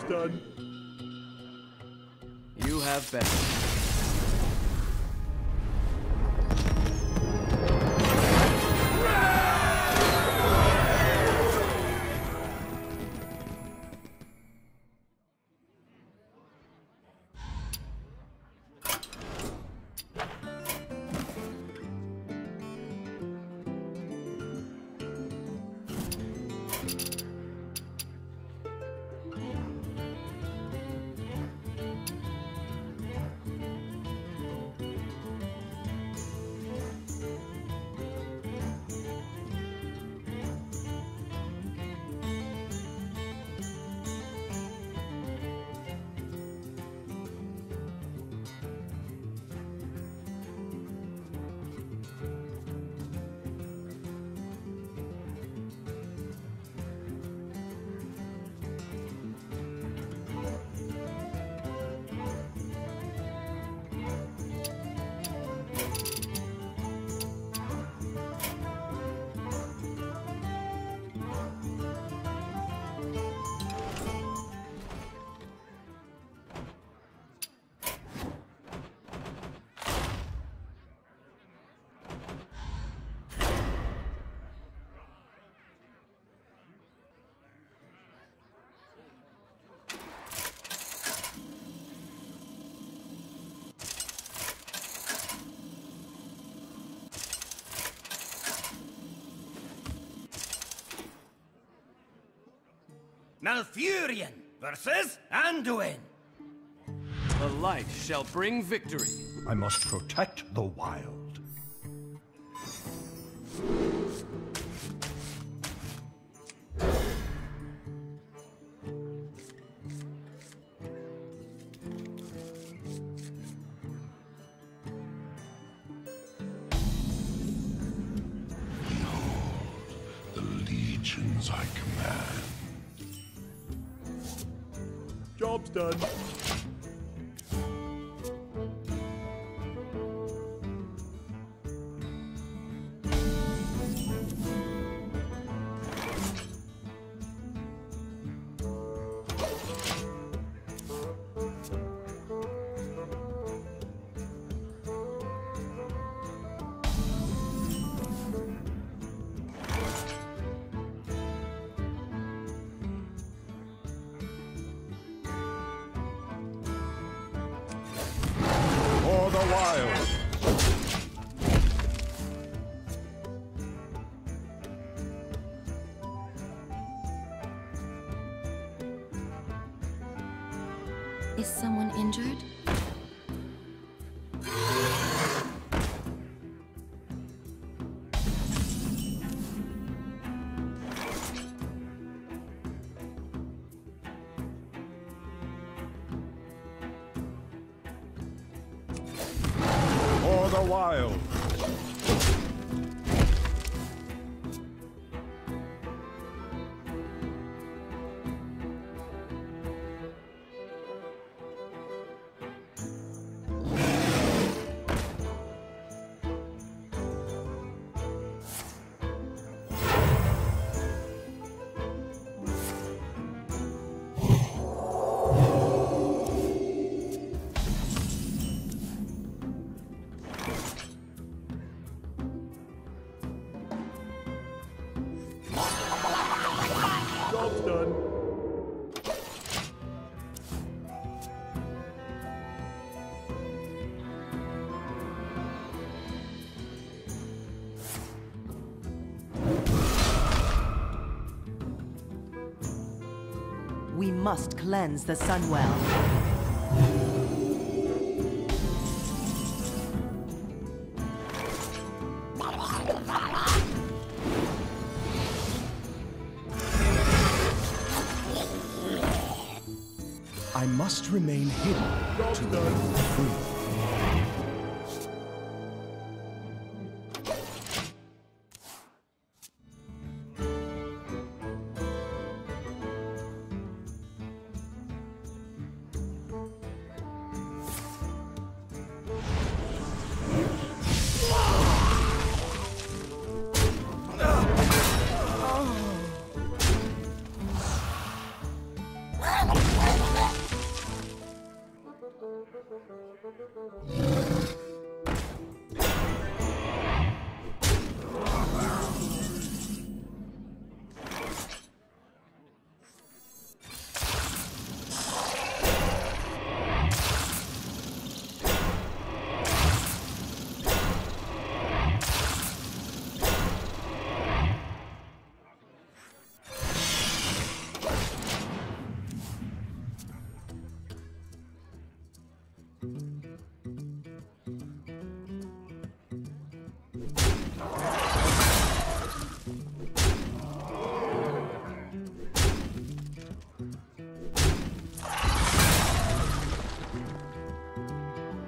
done. You have been. Malfurion versus Anduin. The light shall bring victory. I must protect the wild. The legions I command. Job's done. For the wild. Is someone injured? For the wild. Job's done. We must cleanse the Sunwell. I must remain hidden to learn the truth.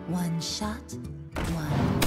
One shot, one.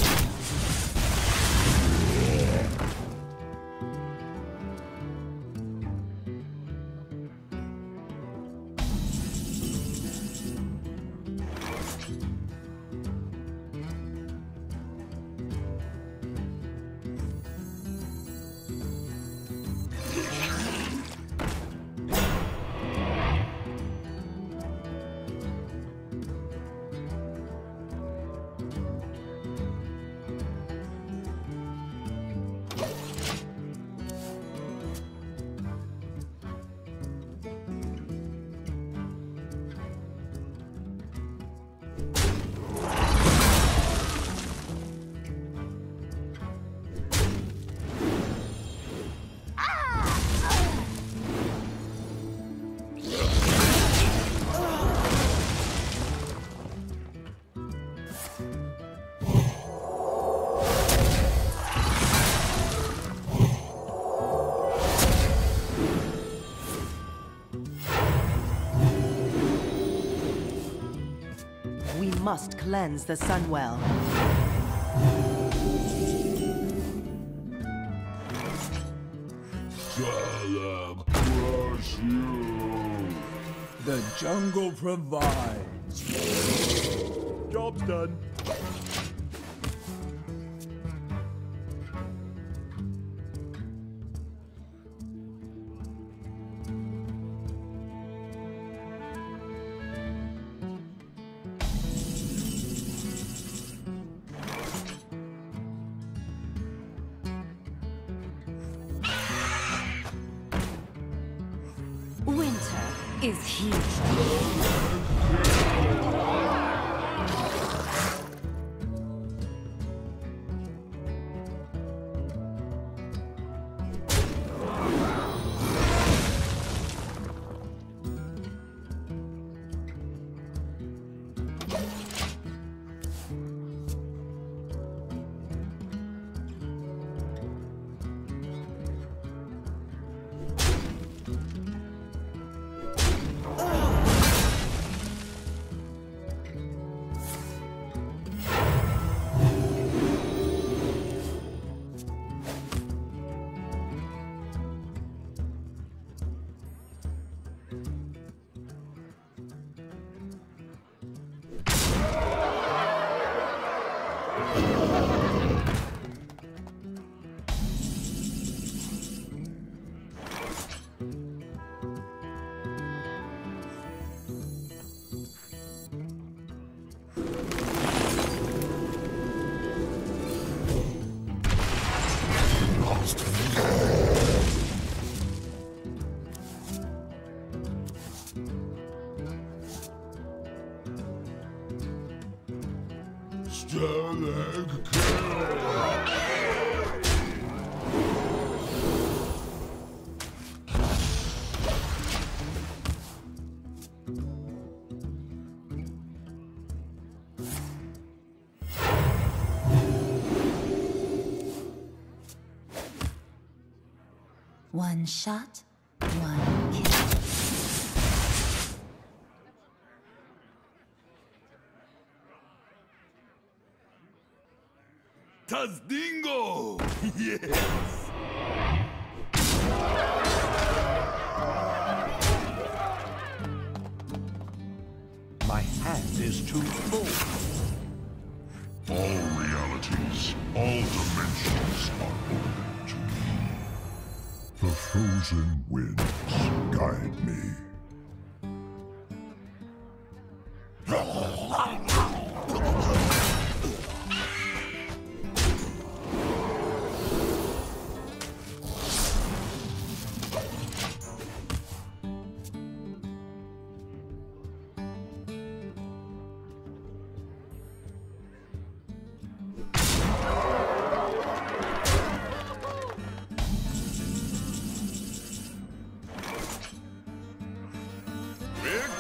We must cleanse the Sunwell. Crush you. The jungle provides. Job's done. Winter is here. One shot, one kill. Tazdingo! Yes! My hand is too full. All realities, all dimensions are open to me. The frozen winds guide me.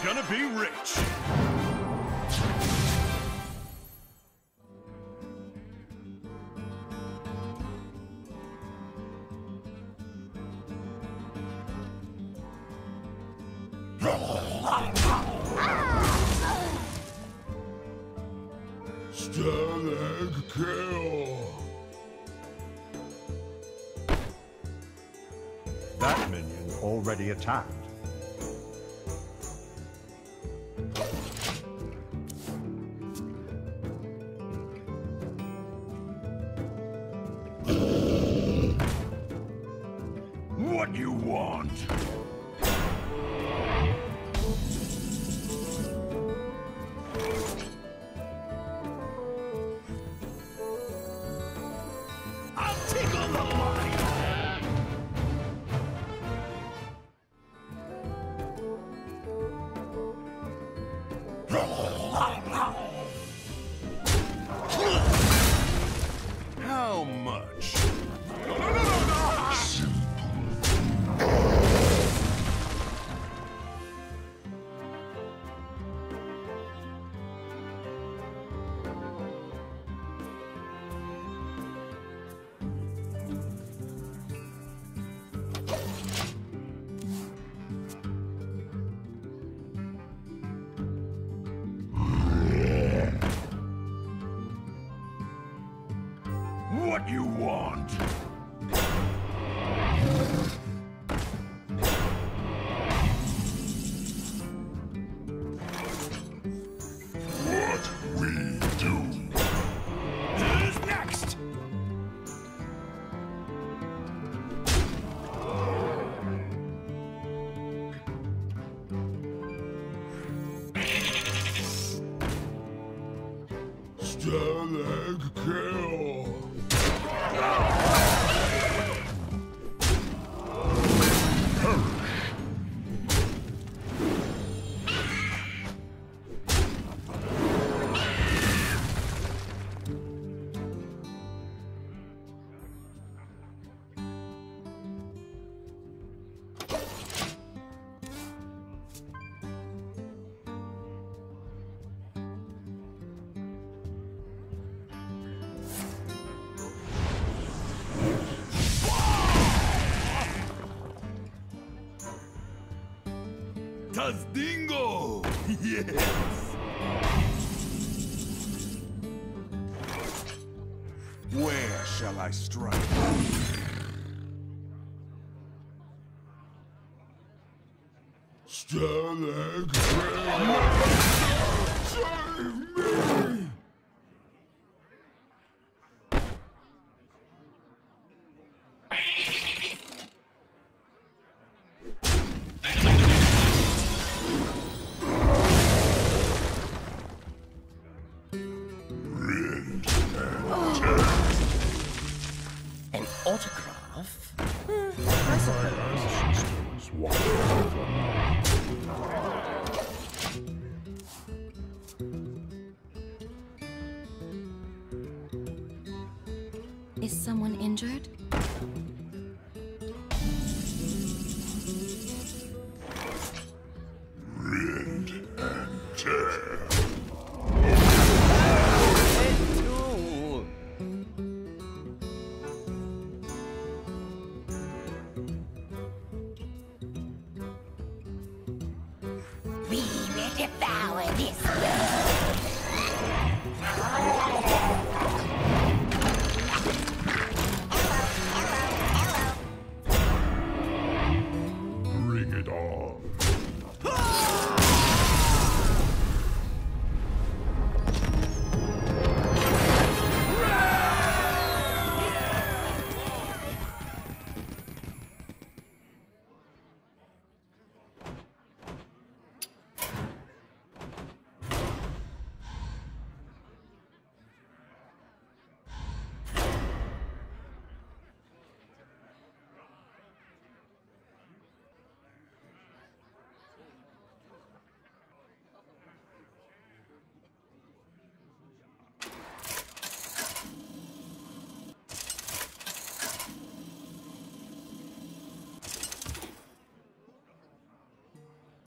gonna be rich. Stalag kill. That minion already attacked. What you want? I'll tickle the line. How much? What you want? What we do? Who's next? Stalag kill. Tazdingo! Yes! Where shall I strike? Stalag kill. Save me! An autograph? I suppose. Is someone injured? Rend and tear. We will devour this world. Bring it on.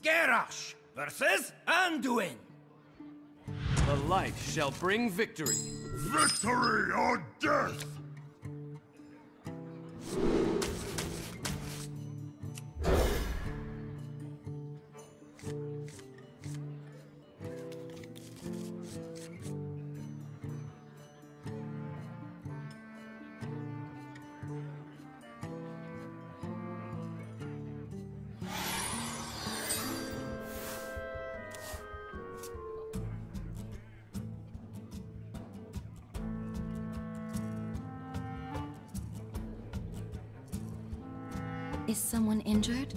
Garrosh! versus Anduin. The light shall bring victory. Victory or death! Is someone injured?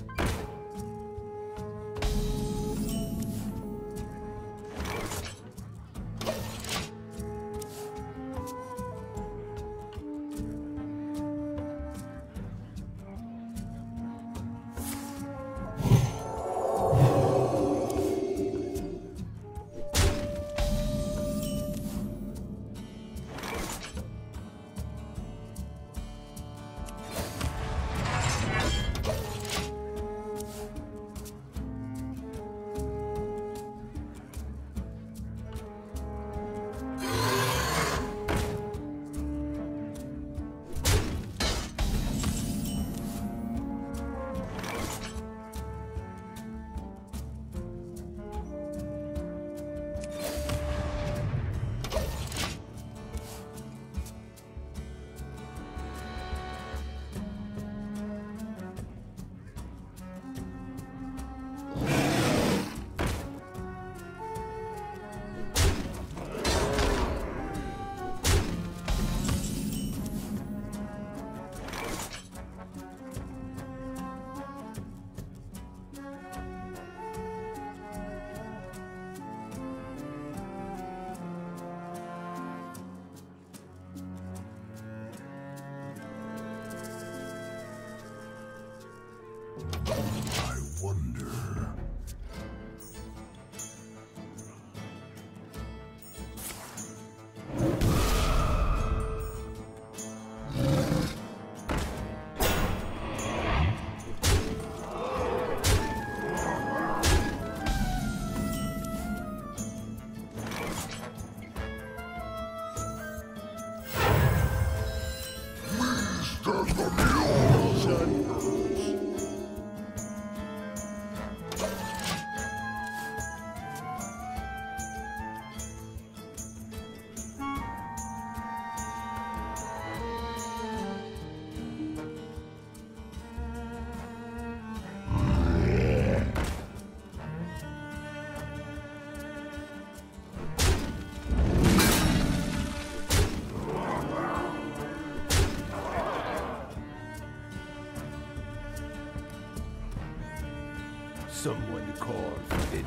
Someone call for the...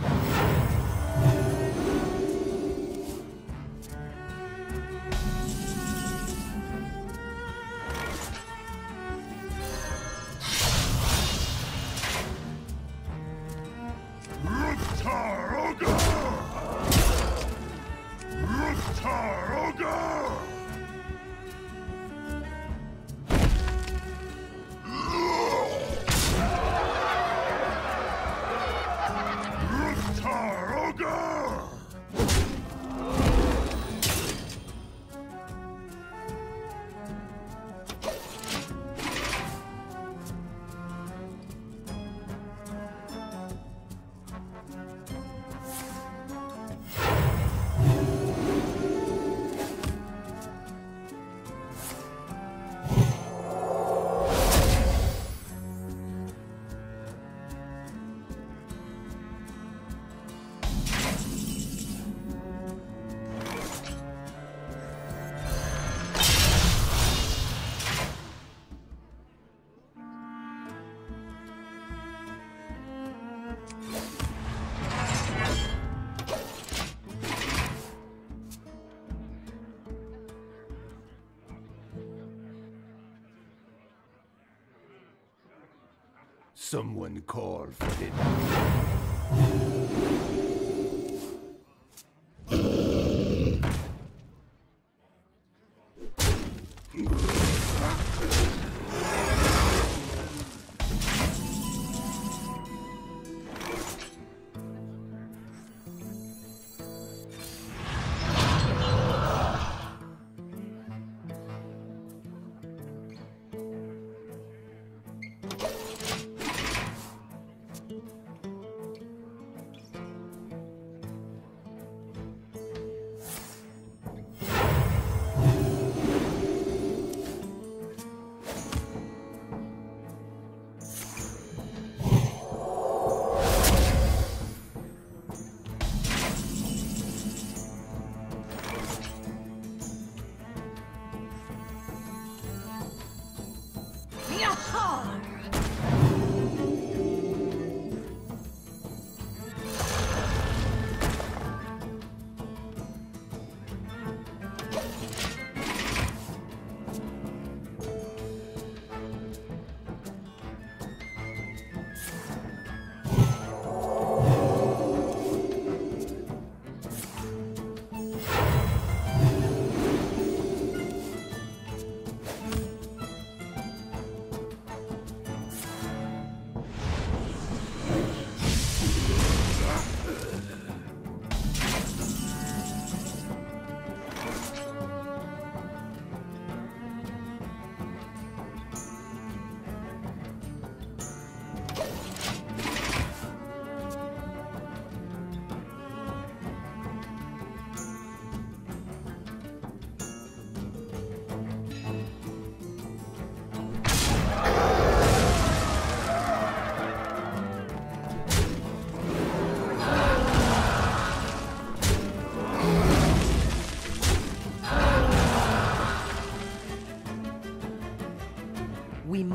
Someone call for it.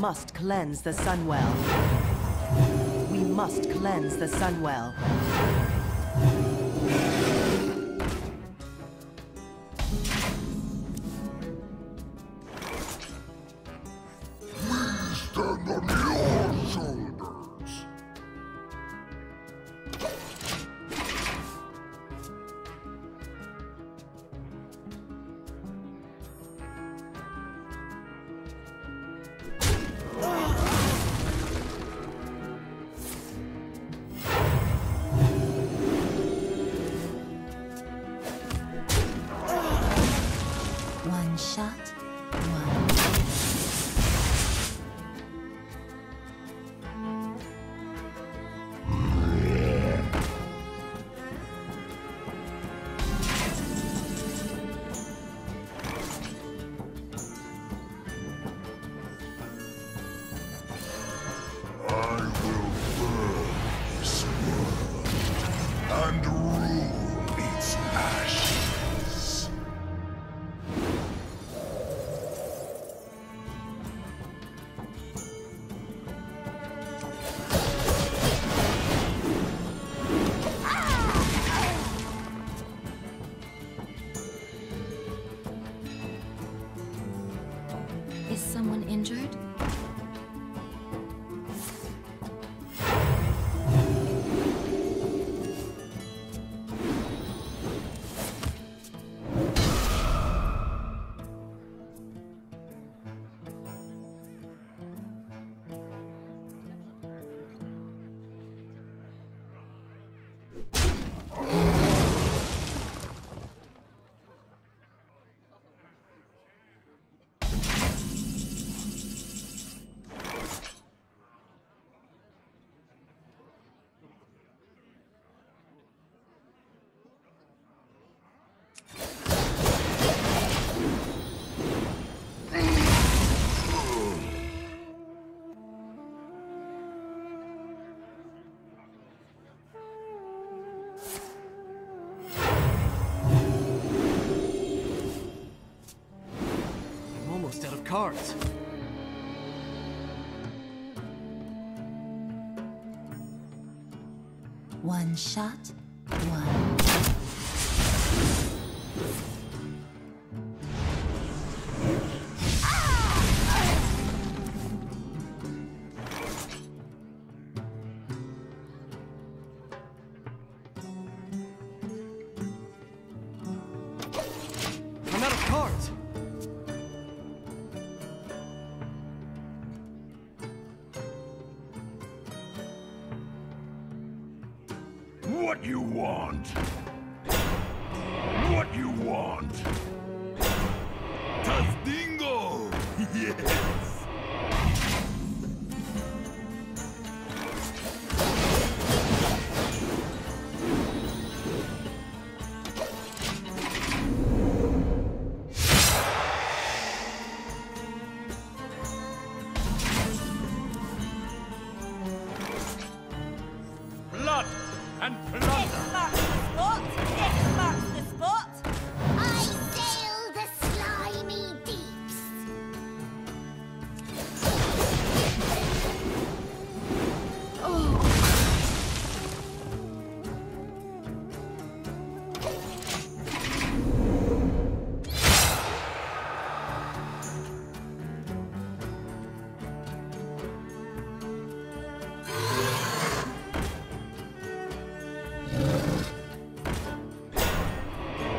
must cleanse the Sunwell. We must cleanse the Sunwell. Stand on your shoulders. One shot, And rule its ashes. Is someone injured? I'm almost out of cards. one shot, one. I'm out of cards. What you want? What you want? Tastingo! Yes! Blood and plunder! This marks the spot! I sail the slimy deeps!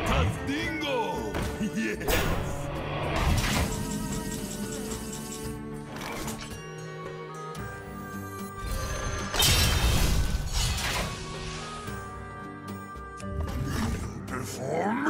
Tastingo! Yes! Before me.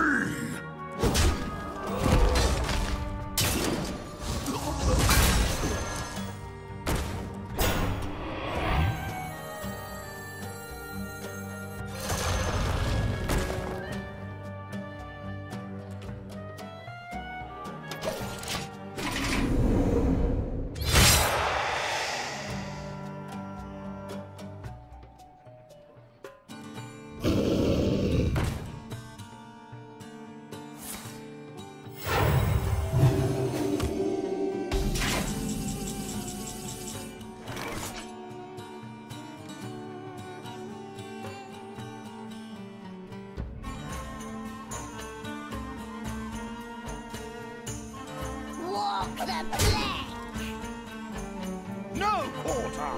the blank! No quarter!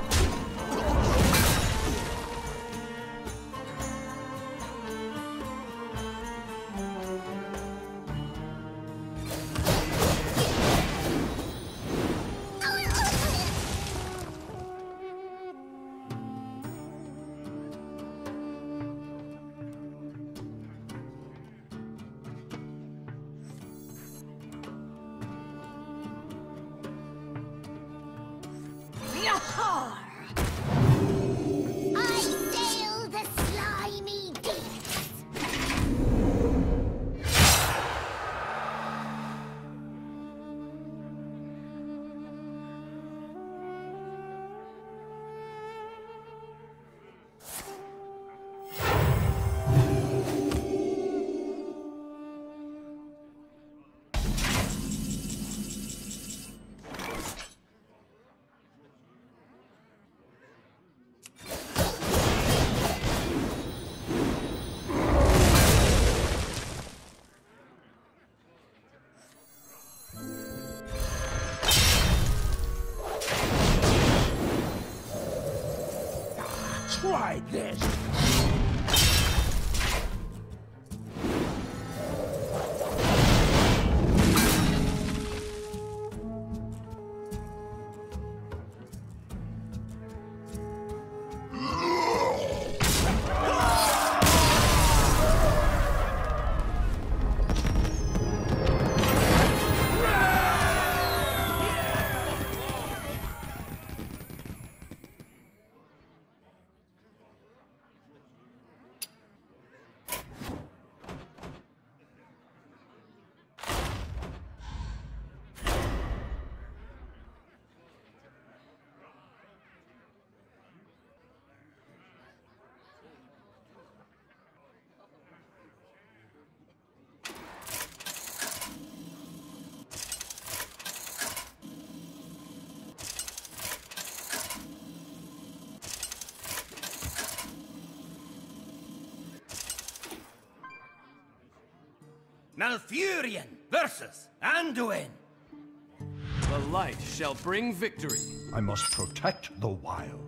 I sail the slimy deeps! Try this! Malfurion versus Anduin. The light shall bring victory. I must protect the wild.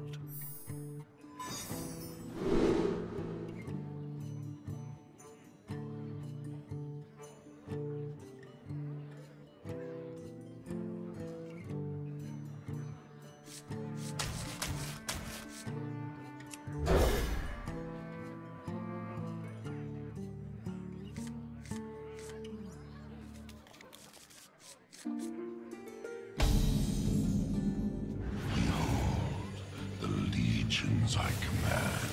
I command.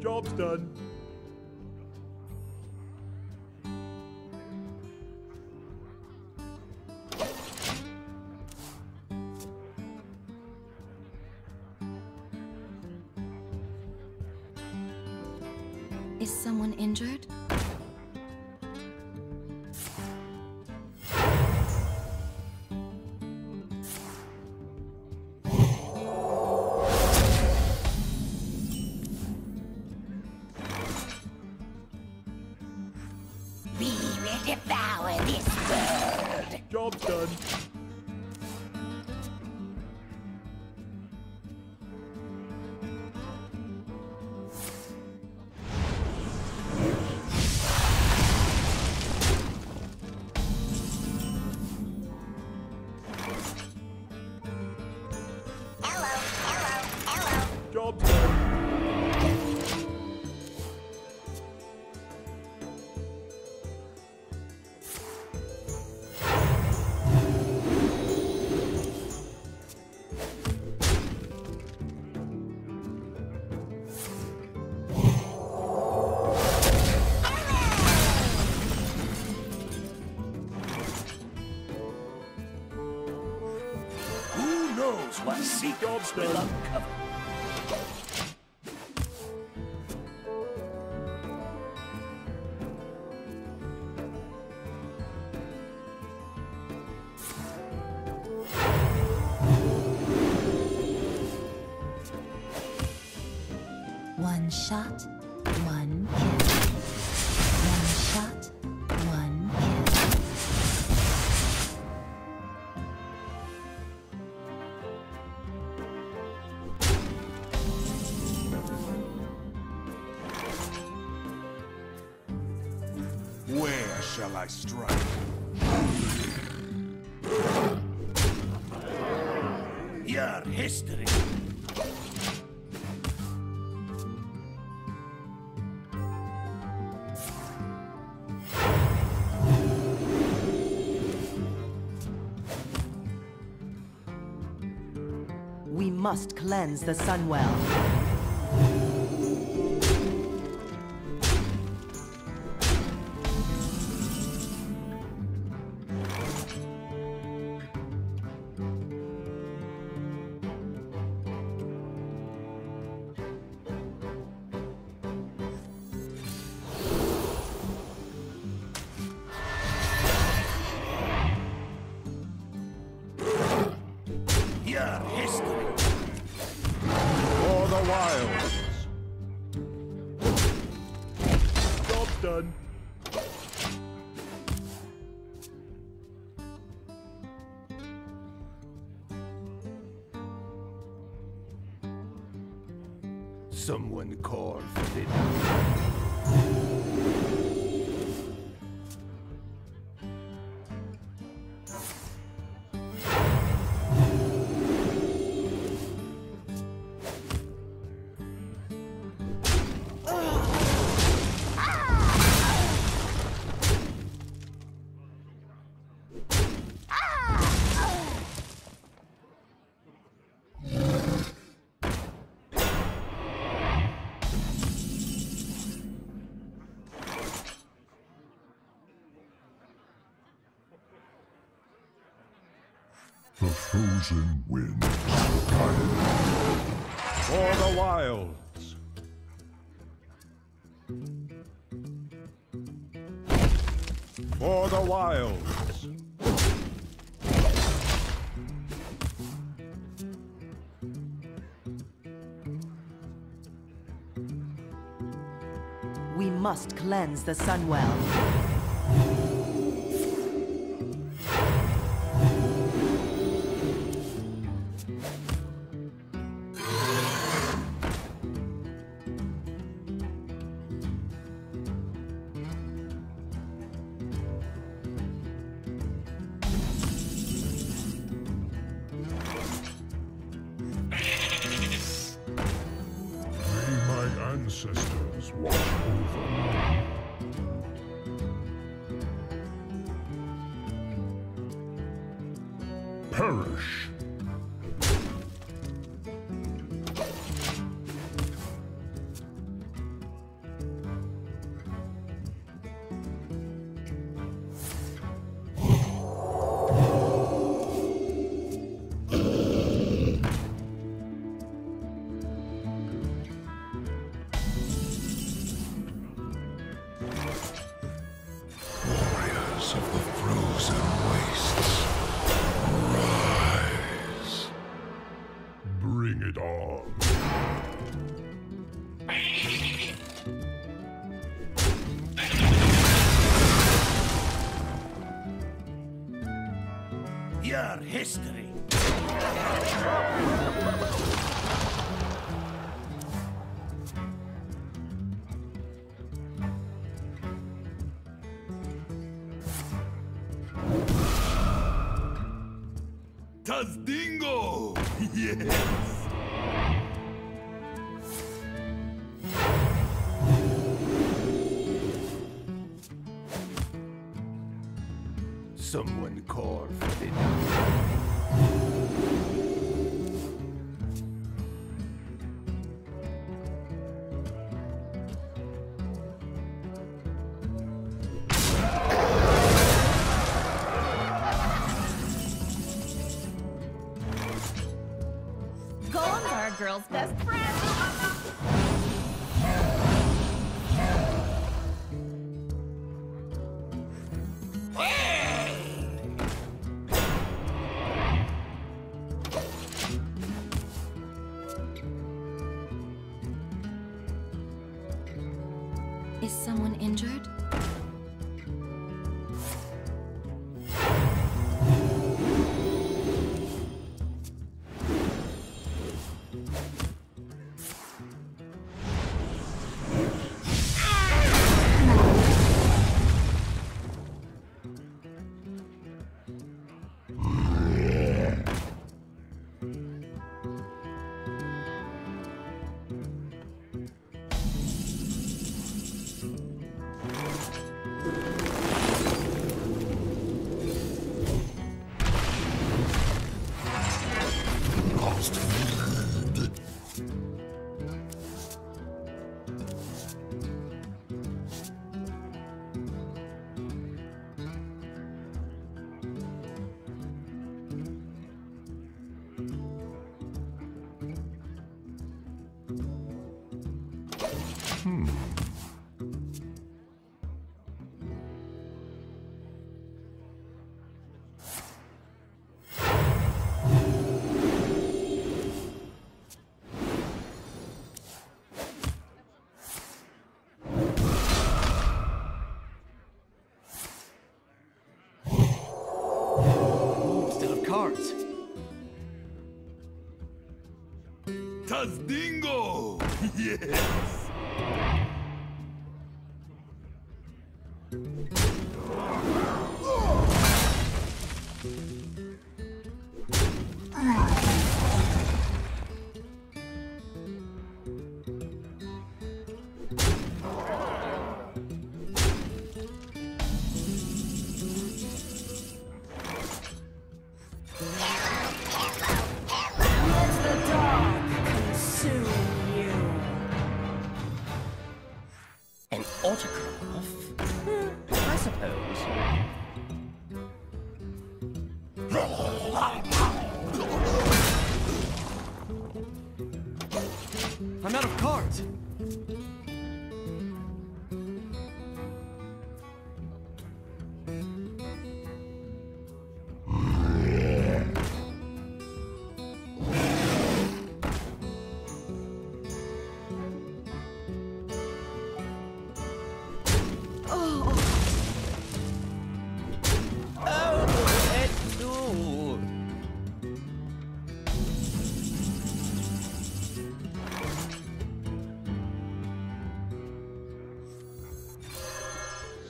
Job's done. Is someone injured? Devour this world! Job's done. Hello. Job's done. What secrets will uncover? One shot, one kill. One shot, one kill. shall I strike? Your history. We must cleanse the Sunwell. Done. Someone call for the The frozen winds for the wilds. For the wilds. We must cleanse the Sunwell. ancestors watch over me. Perish. Your history. Tazdingo! Yes! Someone call for the Golems are a girl's best friend. Is someone injured? Cards. Dingo! Yes! An autograph? I suppose. I'm out of cards.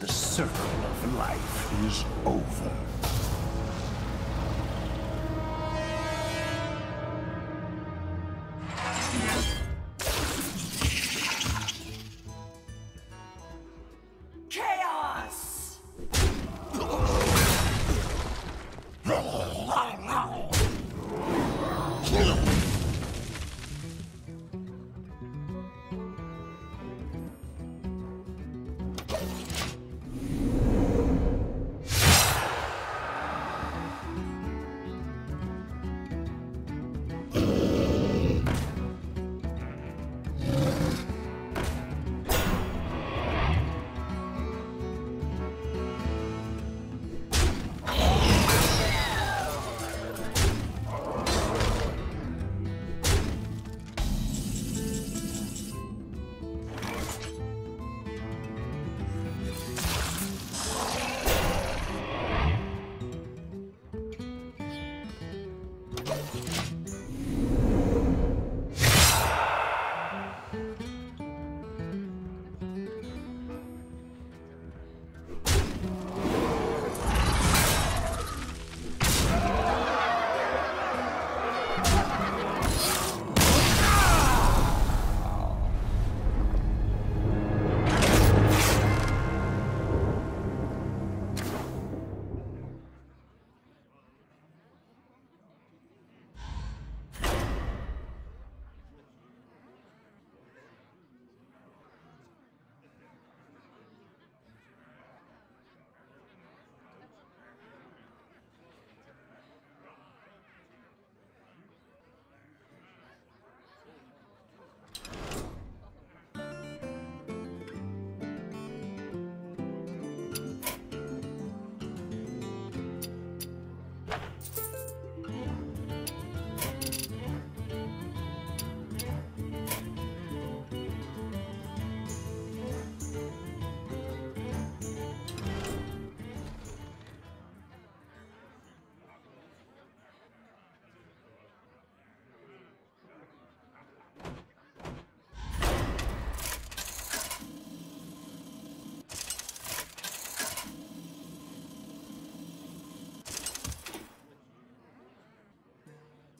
The circle of life is over. Chaos!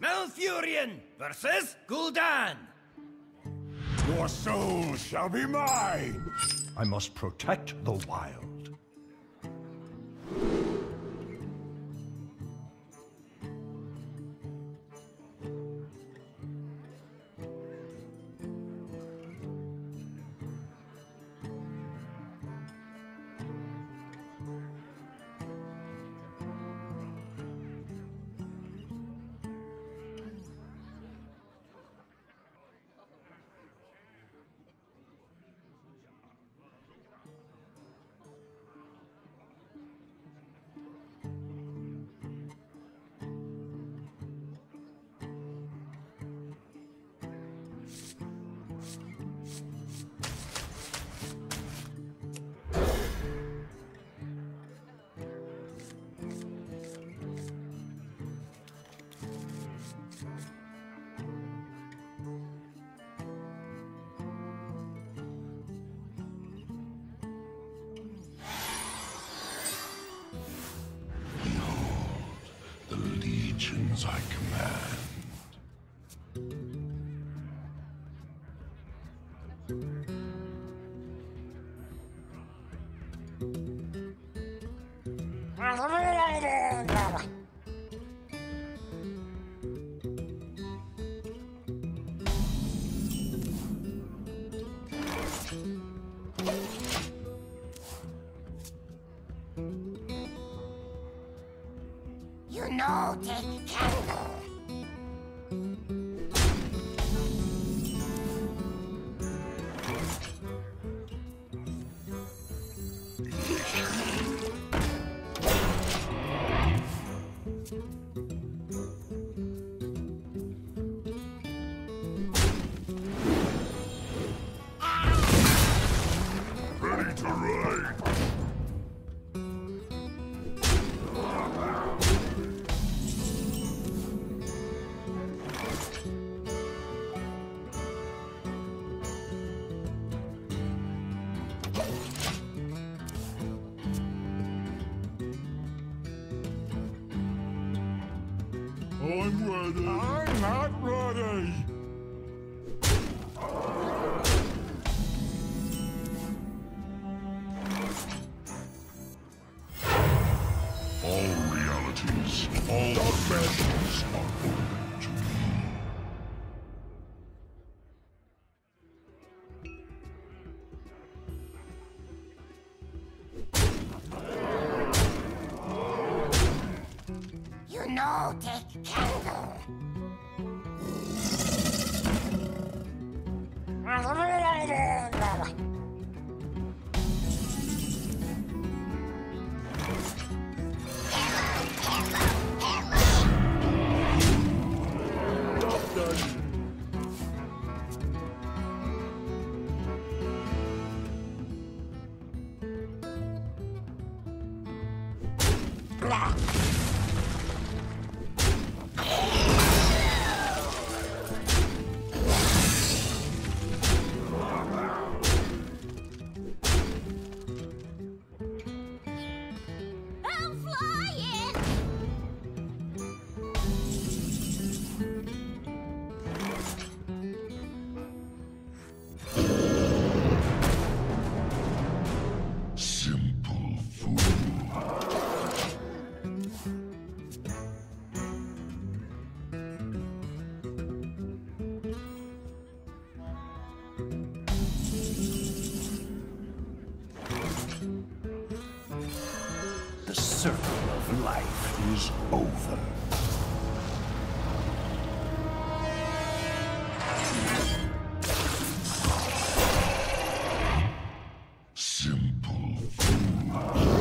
Malfurion versus Gul'dan. Your soul shall be mine! I must protect the wild. actions I command. You know, take candle. Ready to ride. I'm ready. I'm not ready. All realities, all dimensions are open to me. You know, take candle. I'm flying! Simple fool. The circle of life is over. Simple fool.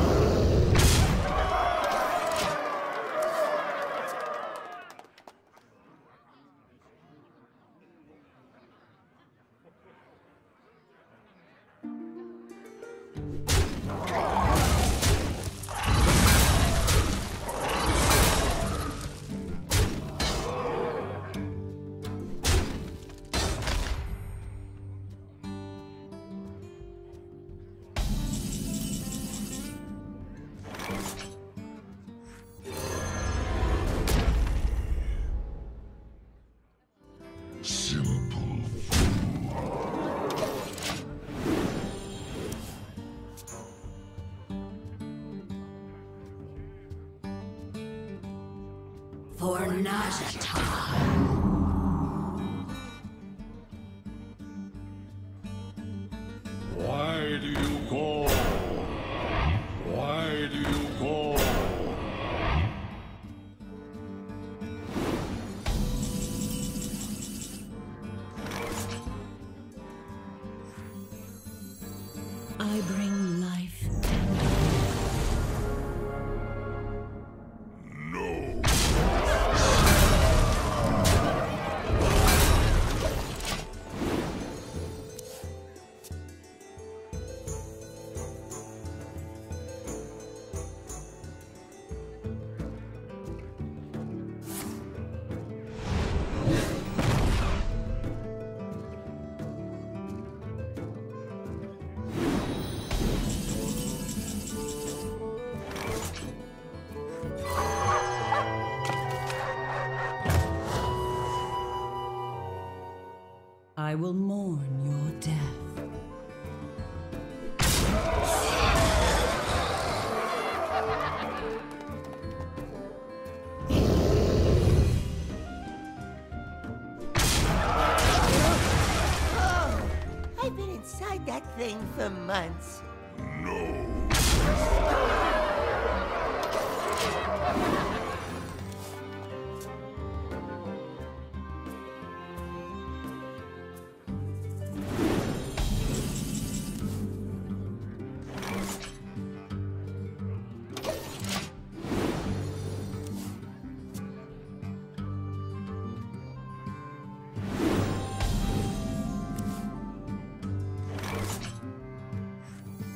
Simple For Najata. Why do you call? Why do you call? I bring life. No. inside that thing for months. No.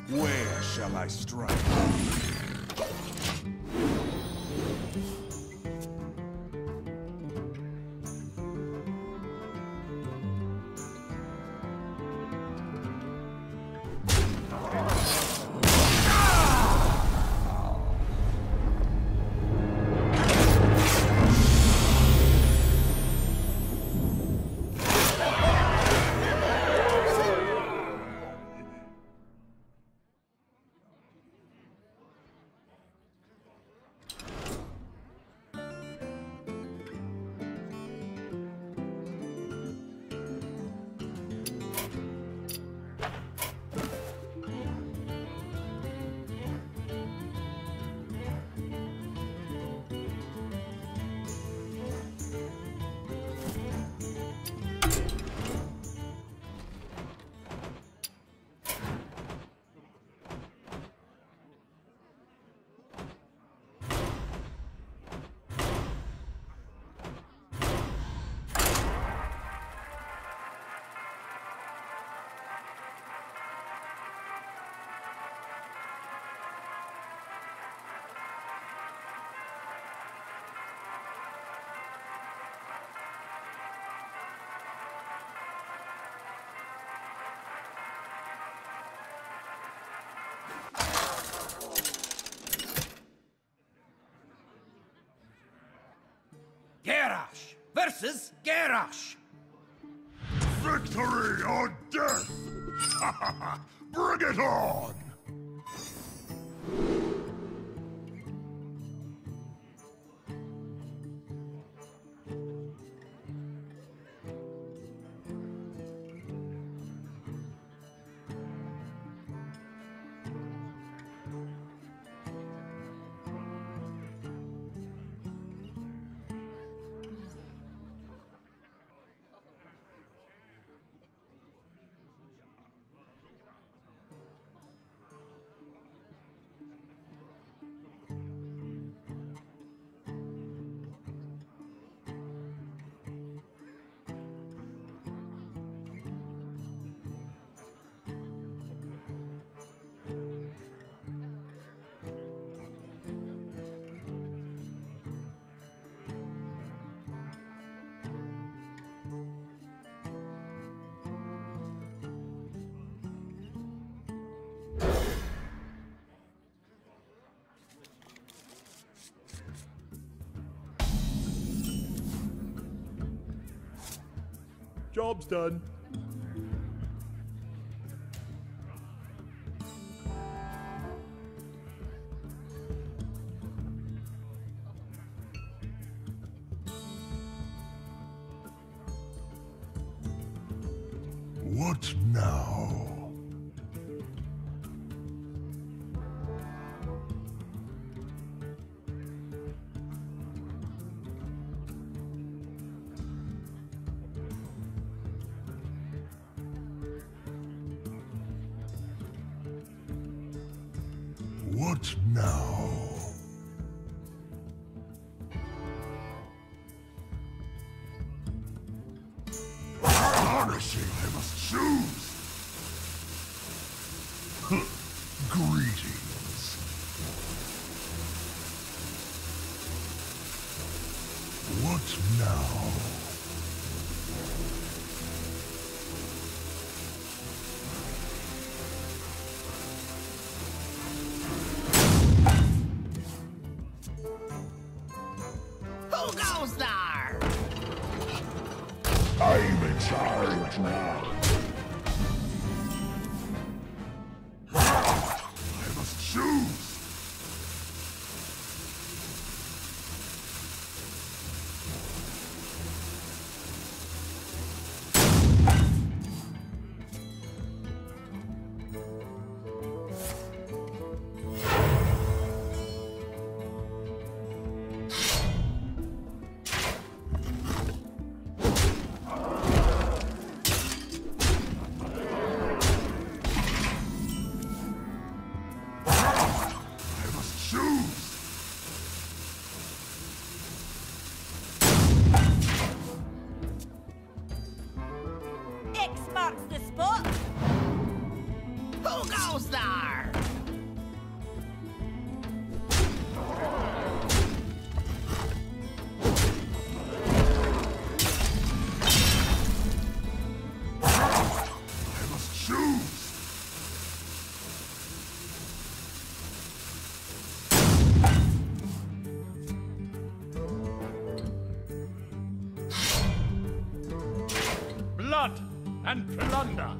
Where shall I strike? Garrosh versus Garrosh. Victory or death! Bring it on! Job's done. What now? What now? Honestly, I must choose. Greetings. What now? Who goes there? I'm in charge now. I must choose. almost there! I must choose! Blood and plunder!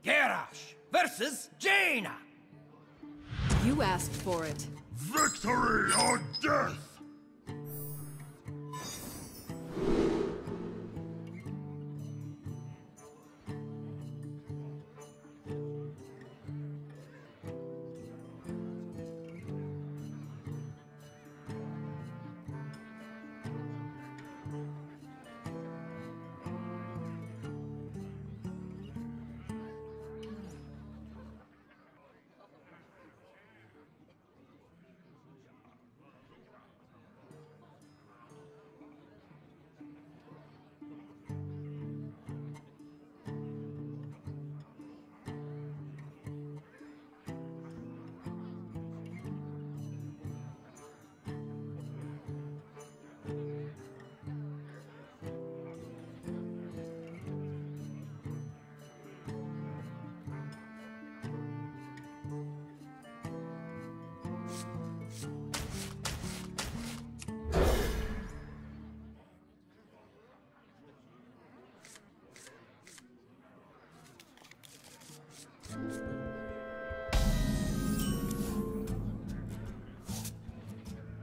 Garrosh versus Jaina! You asked for it. Victory or death!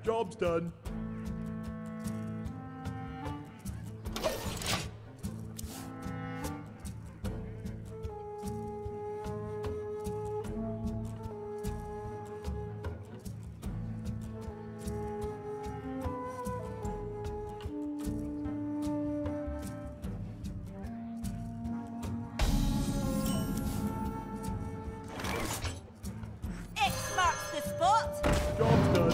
Job's done. X marks the spot. Job's done.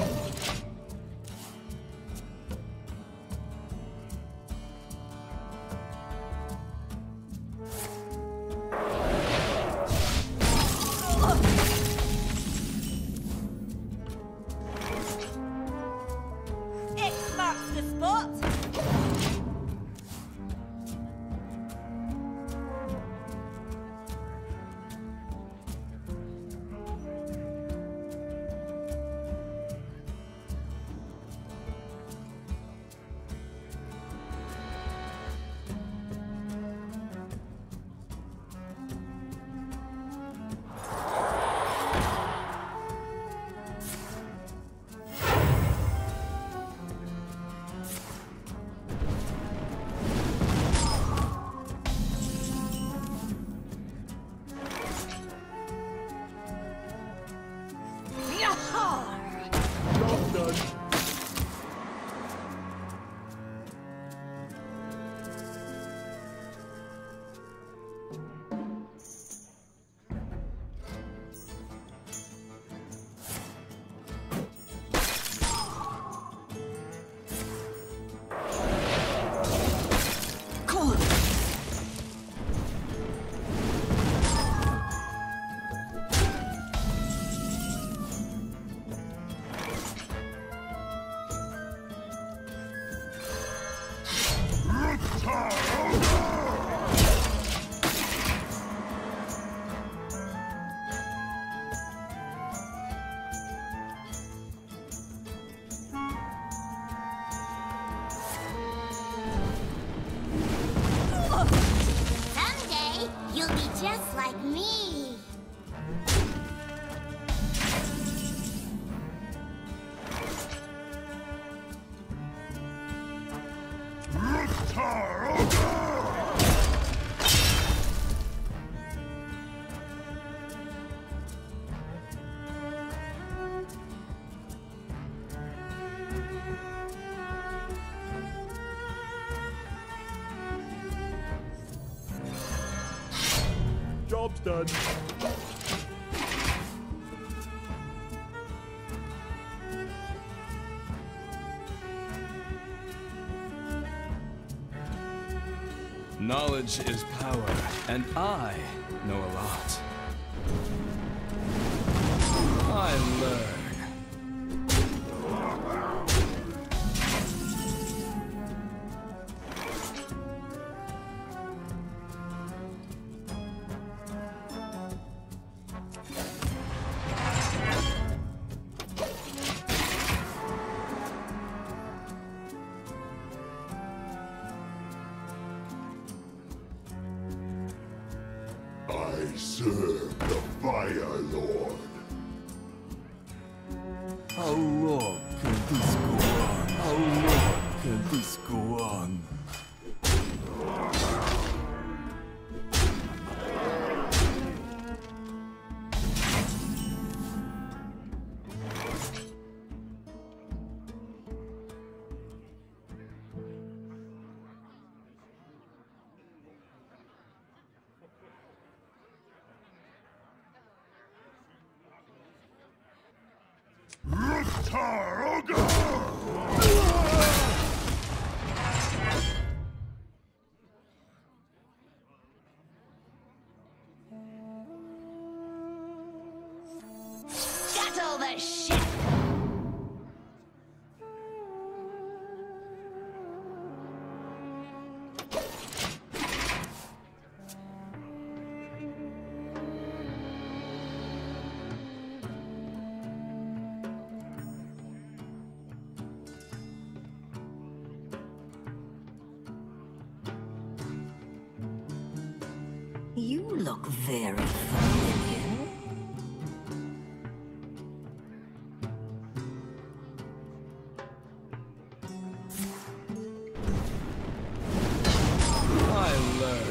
X marks the spot. Job's done. just like me. Job's done. Knowledge is power, and I know a lot. I learn. I serve the Fire Lord. How long can this go on? How long can this go on? Scuttle the ship! You look very familiar. I learn.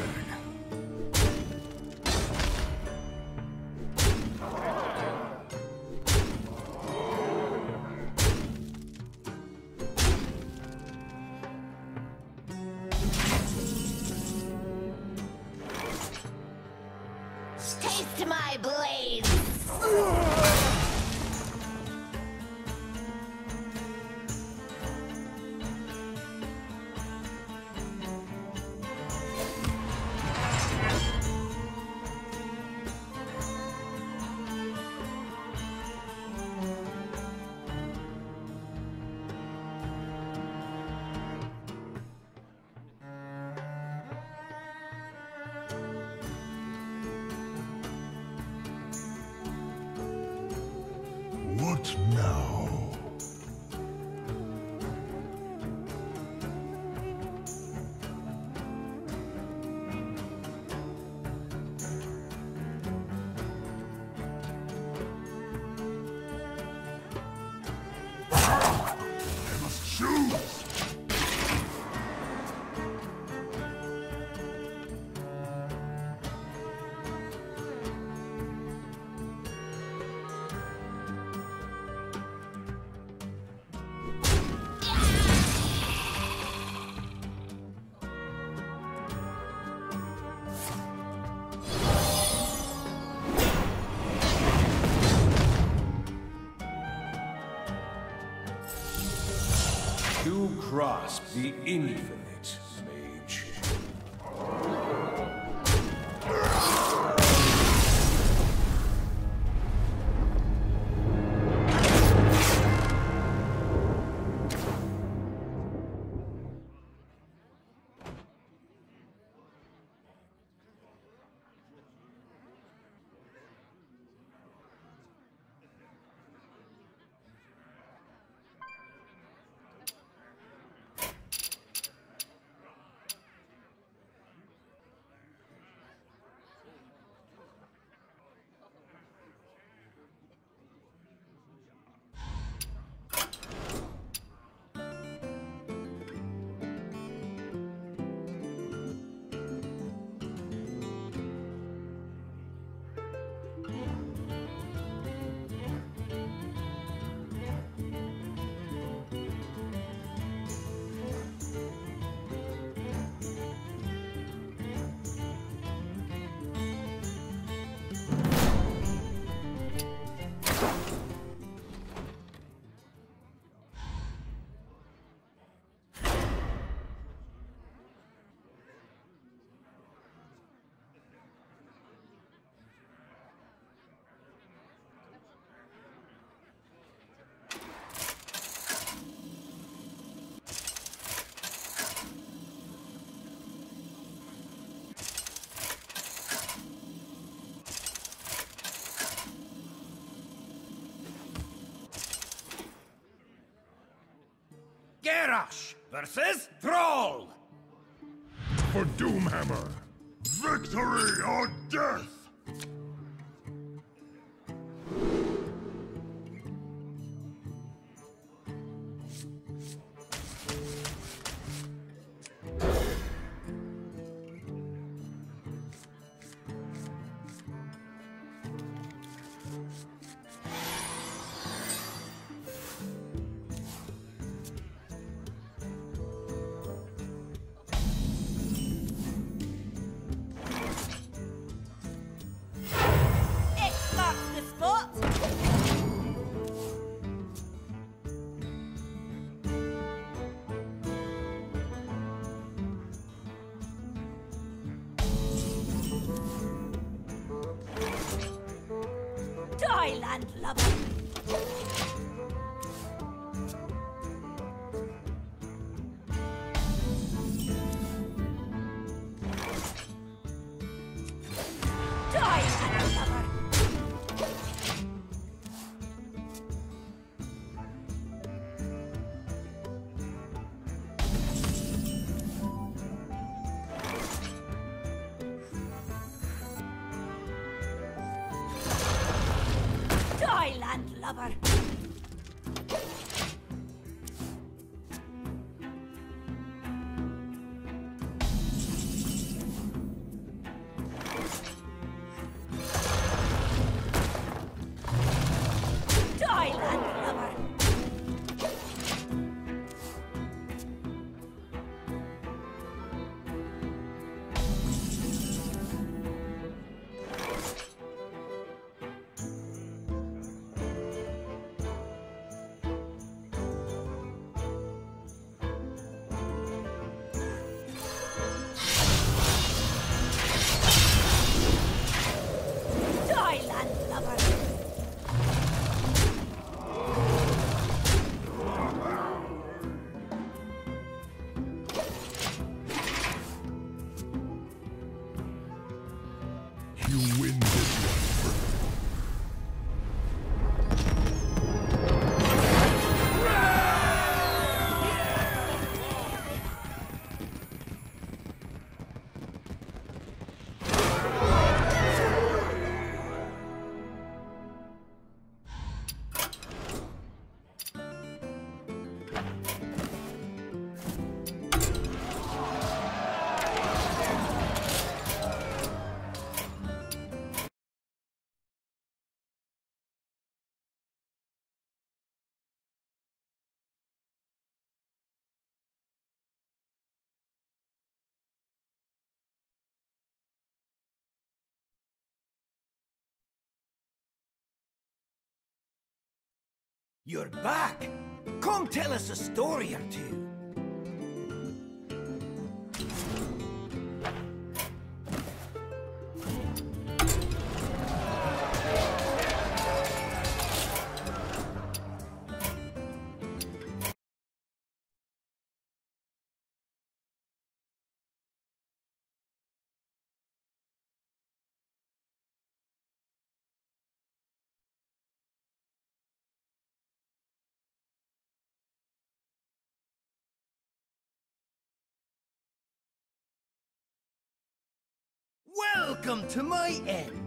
Taste my blades! What now? I must choose! You grasp the infinite, mage. Ash versus Thrall! For Doomhammer, victory or death! Land lover. Land lover. You're back! Come tell us a story or two. Welcome to my inn.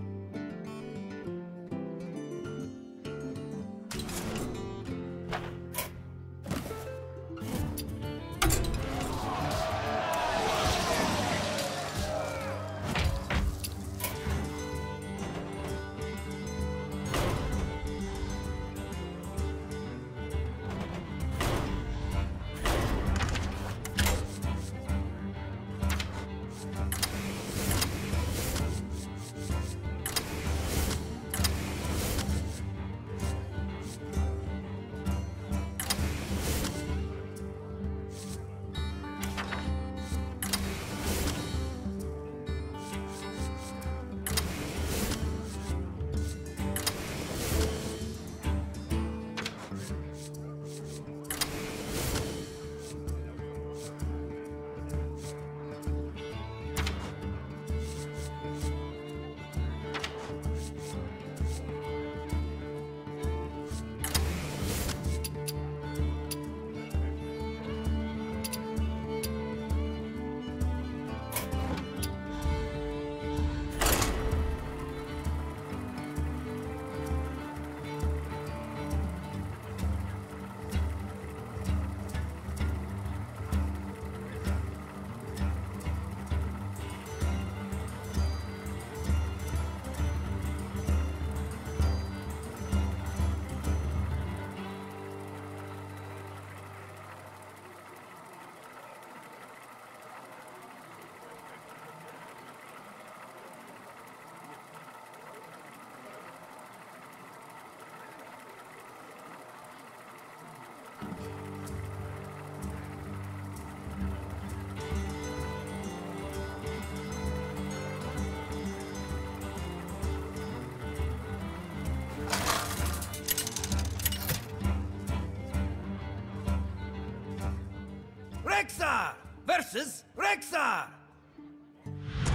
Rexar versus Rexar!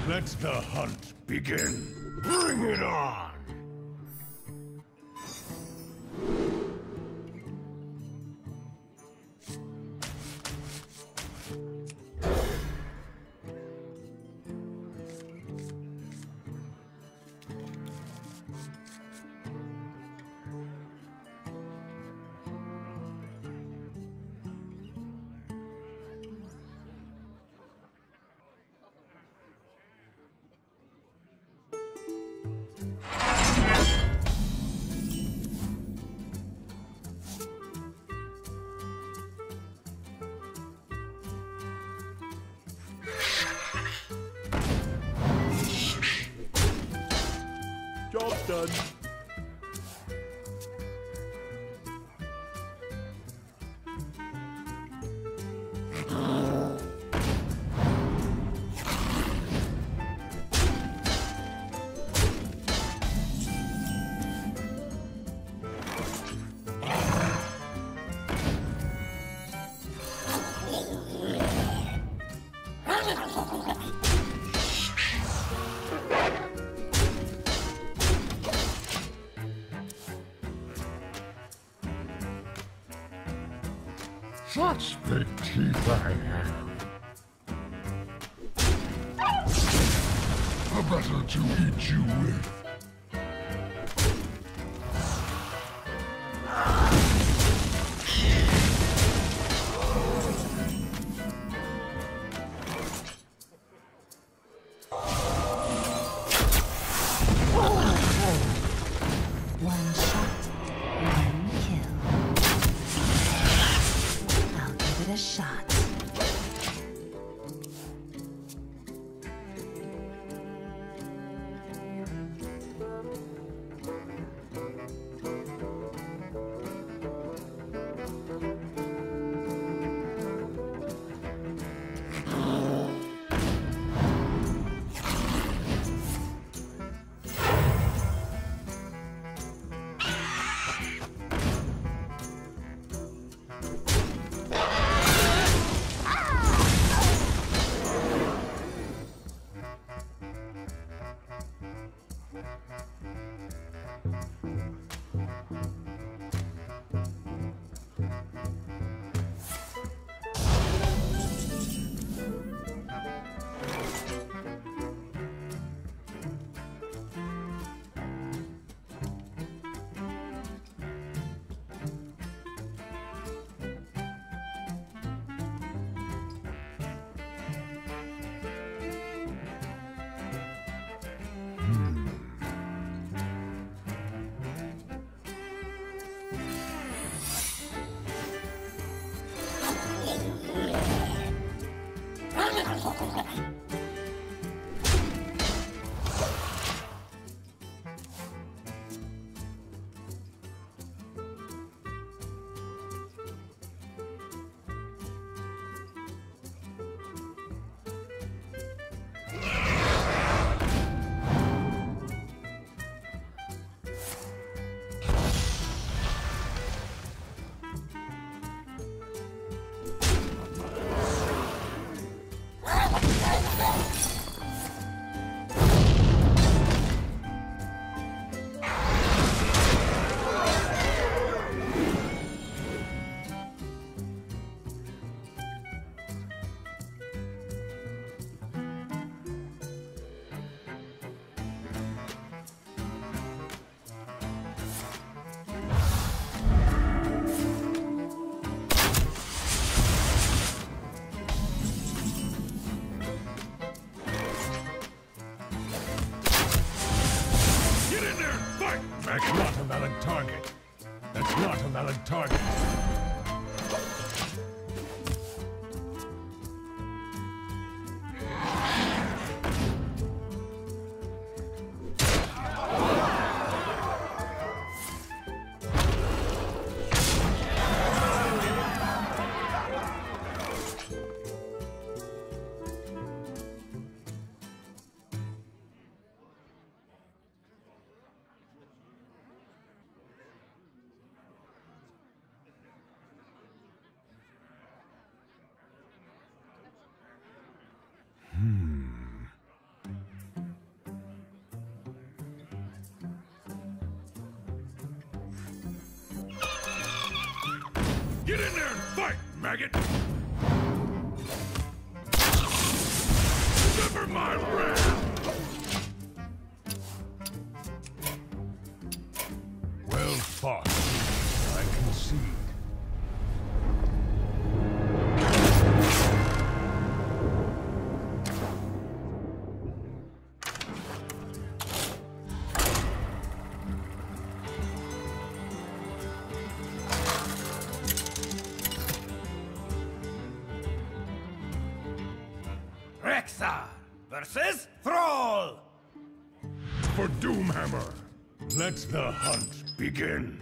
Let the hunt begin. Bring it on! Job's done. Such big teeth I have. A battle to eat you with. One shot, one kill. I'll give it a shot. That's not a valid target. That's not a valid target. dragon! Never my wrath! Well fought. I concede. Versus Thrall! For Doomhammer, let the hunt begin.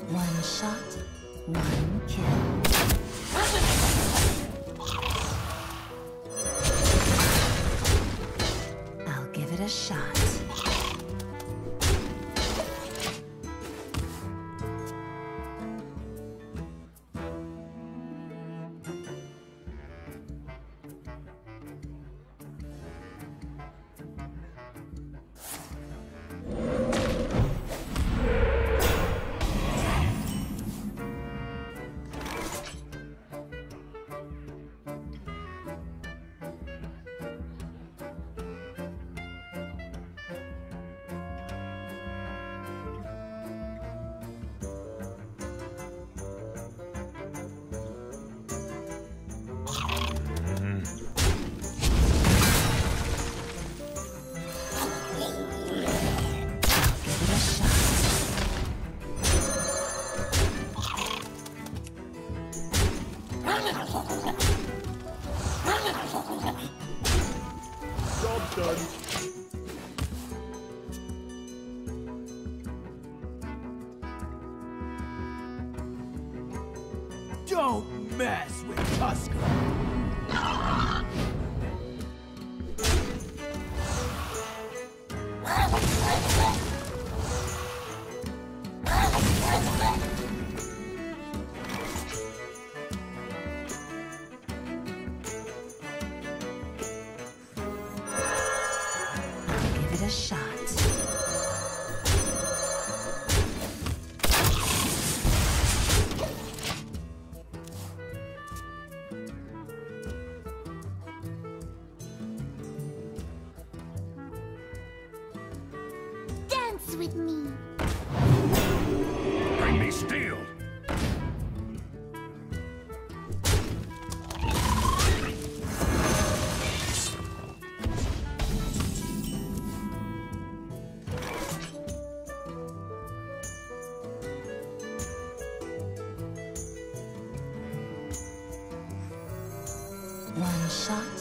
One shot, one kill. I'll give it a shot. Job done. Don't mess with Tusker. Give it a shot. Dance with me. Bring me steel! One shot,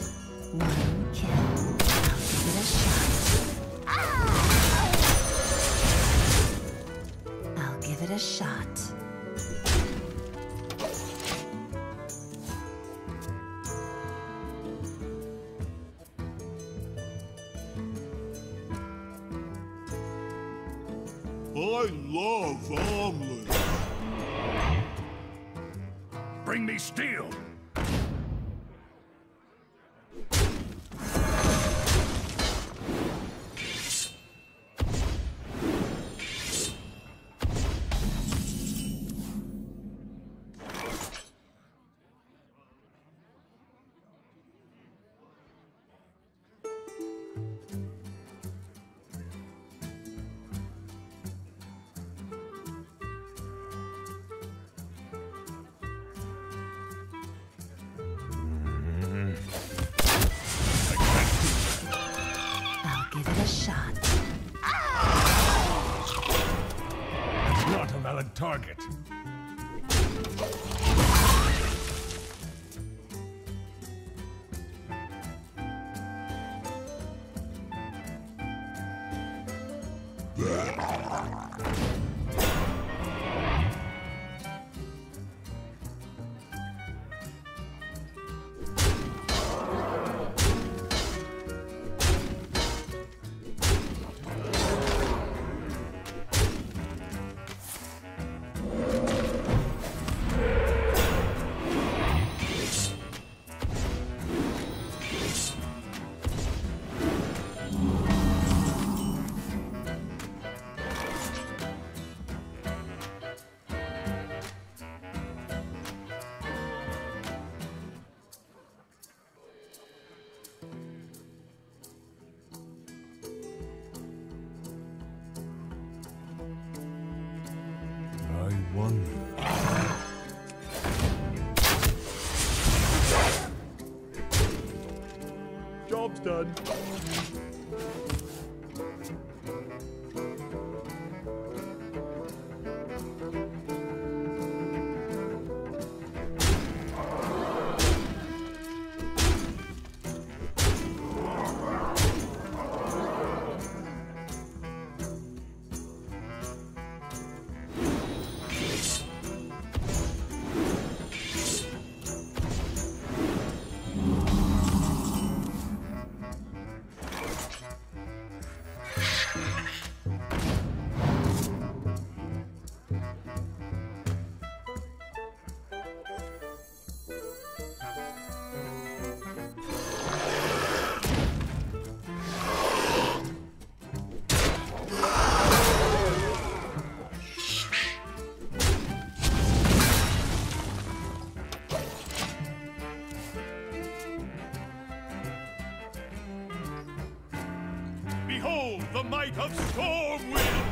one kill. I'll give it a shot. I'll give it a shot. love omelets. Bring me steel. Give it a shot. That's not a valid target. Job's done. Behold the might of Stormwind!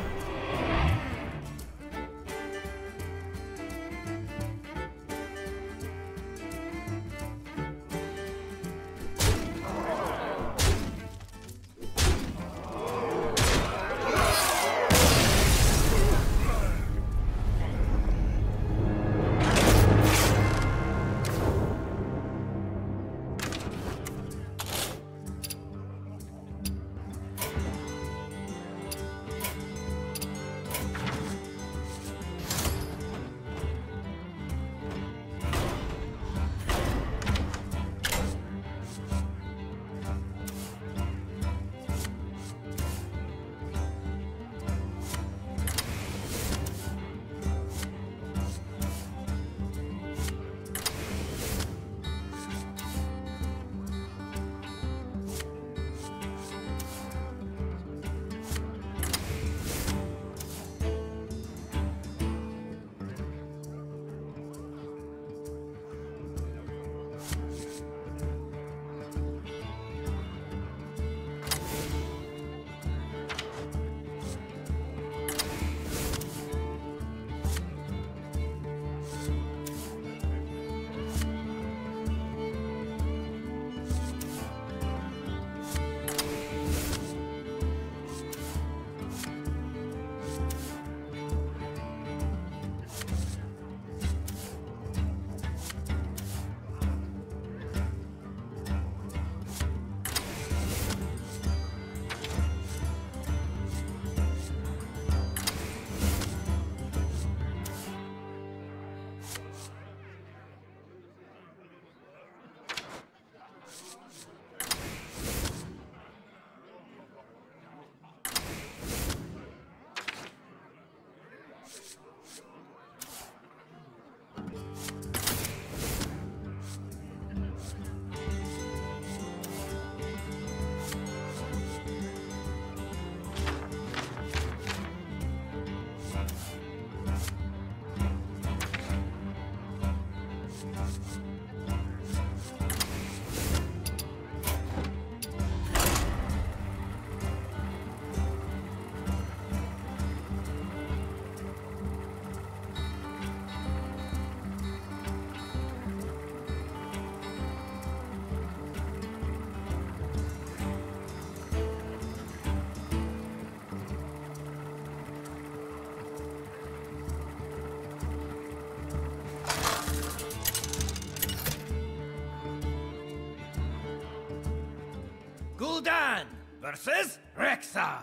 Gul'dan versus Rexxar.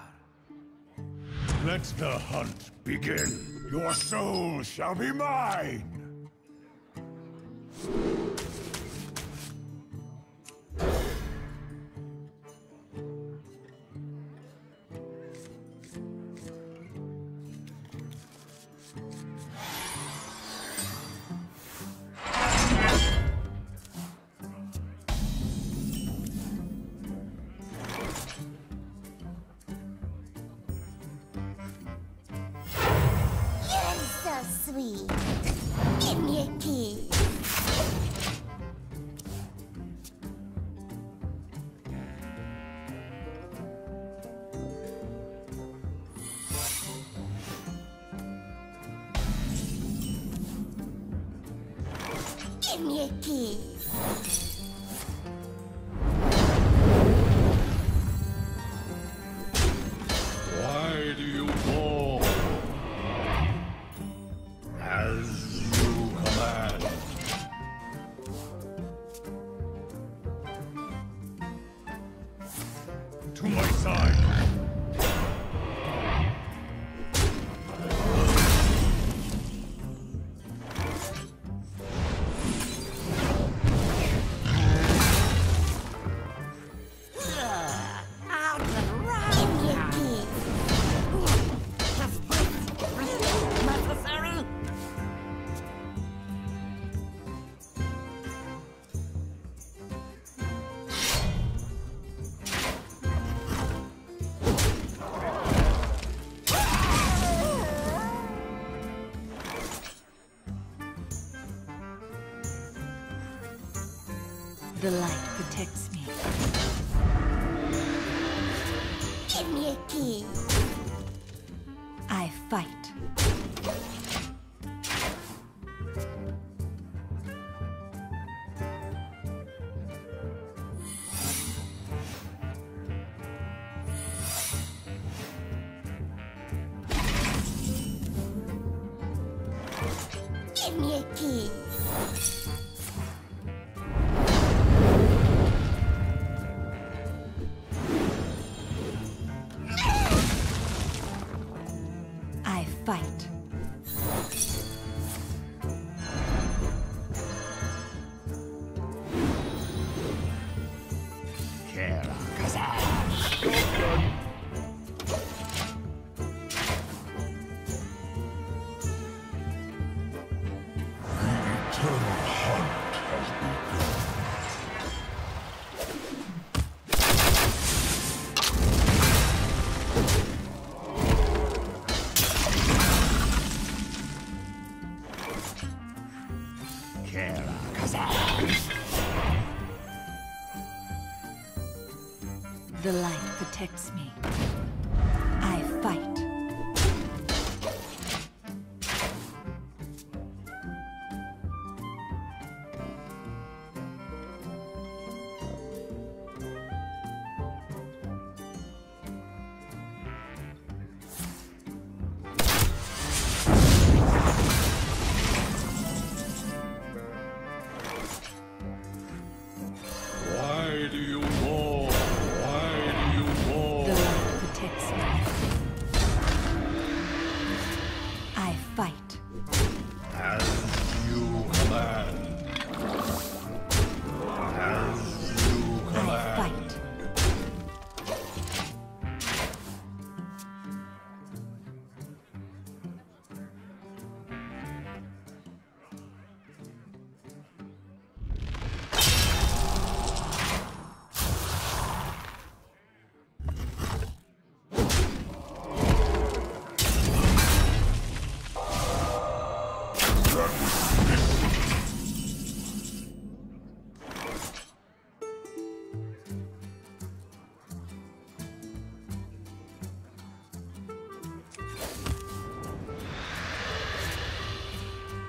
Let the hunt begin. Your soul shall be mine! Sweet. Give me a kiss. Give me a kiss. Why do you call? As you command. To my side. The light protects me. Give me a kiss. I fight. Give me a kiss. I fight. The light protects me. I fight. Why do you war? Why do you war? The light protects me. I fight. As you command. As you command. I fight.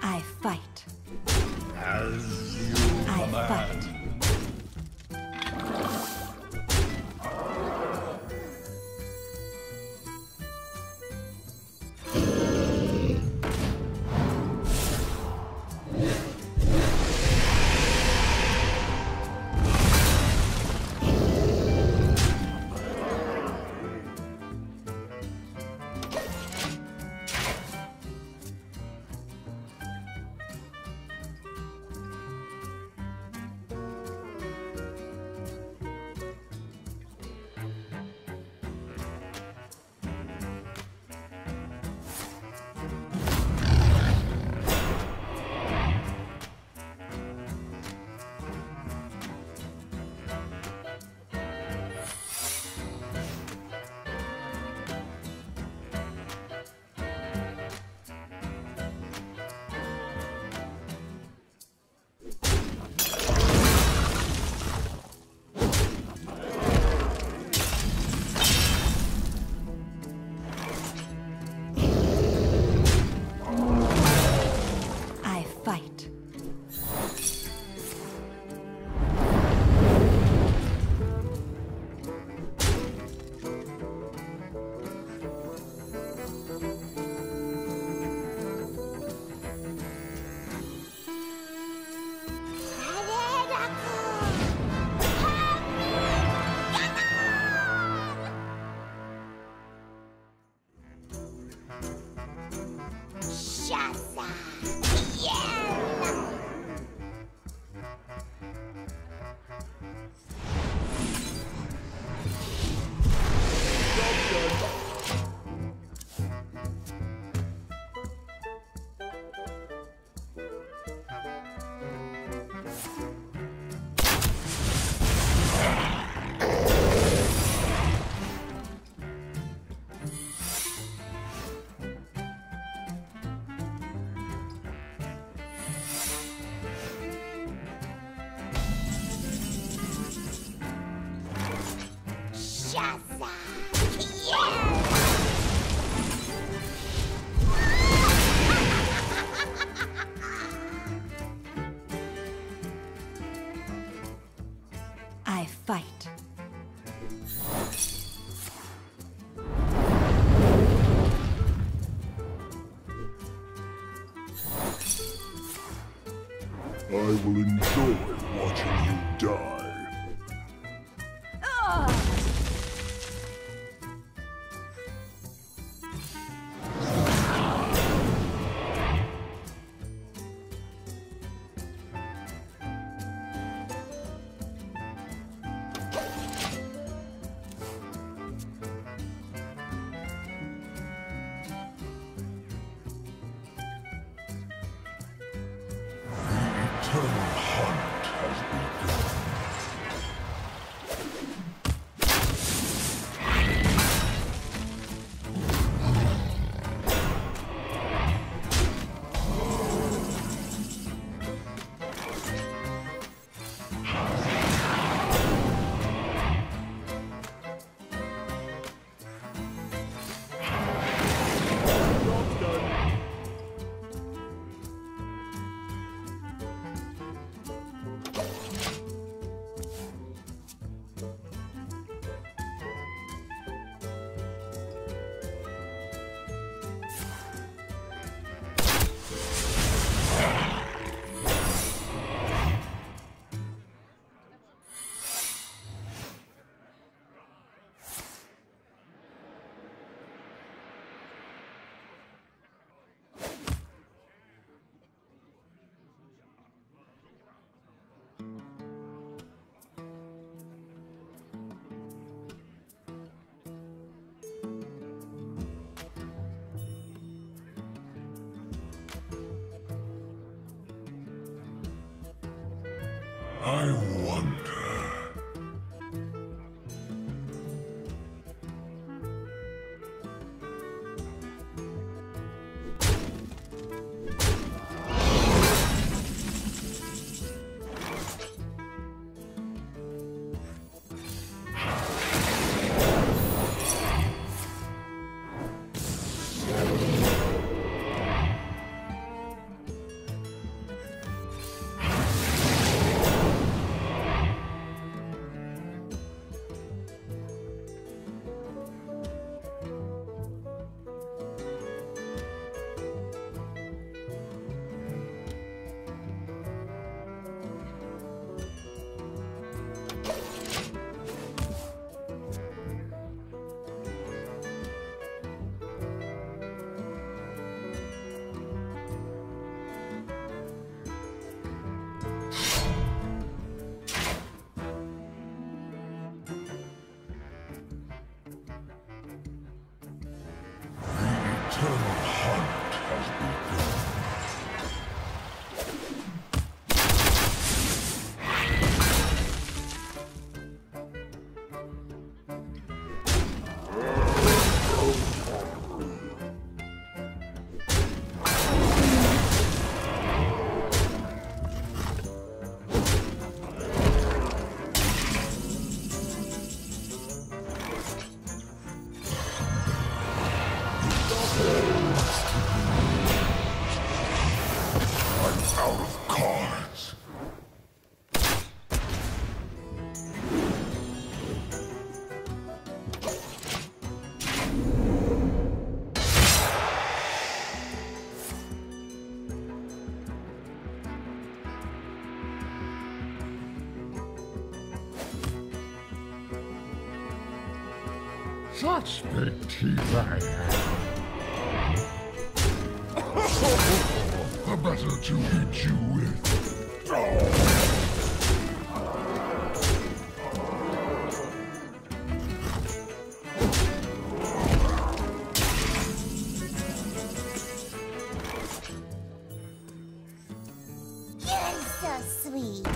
I fight. As you I command. fight. I will enjoy watching you die. I wonder. Such big teeth I have. The better to hit you with. You're so sweet.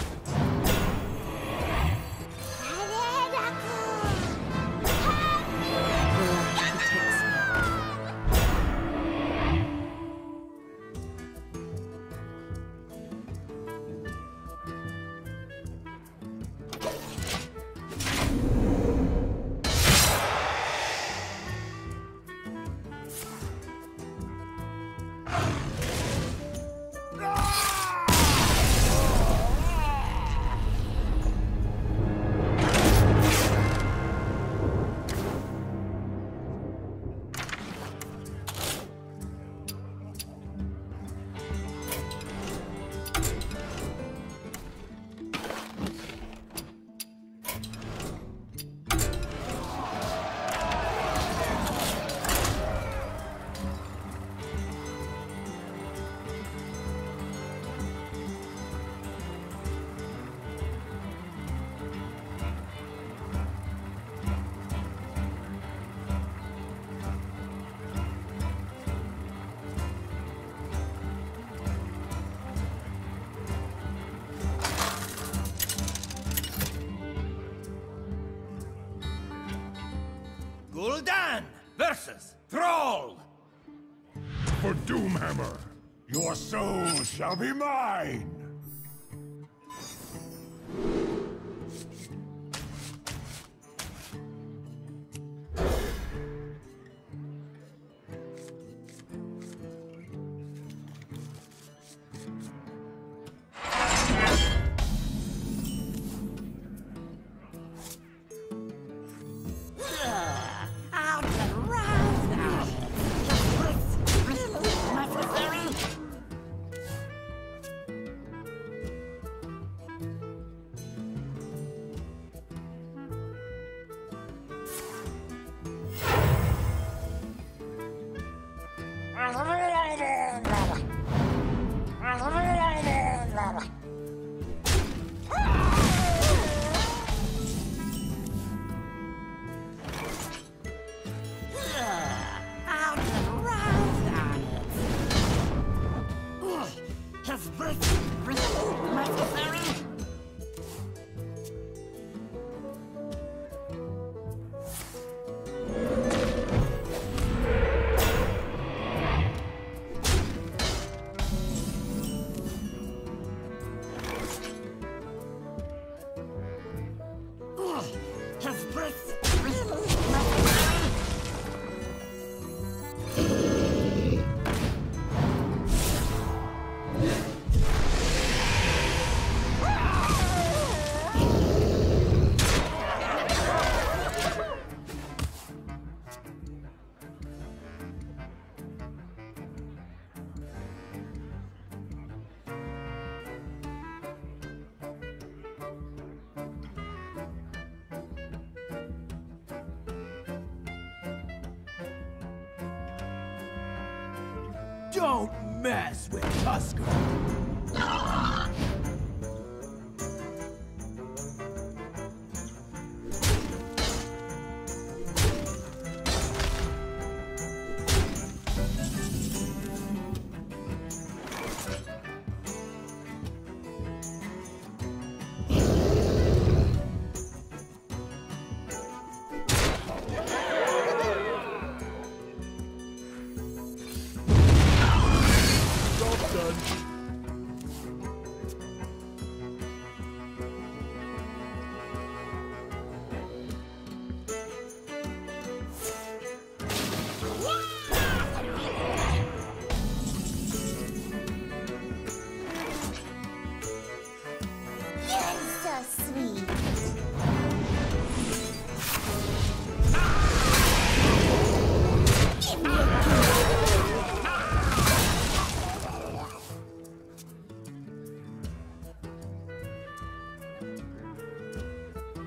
I, あ I, Gul'dan versus Thrall. For Doomhammer, your soul shall be mine! Don't mess with Tusker!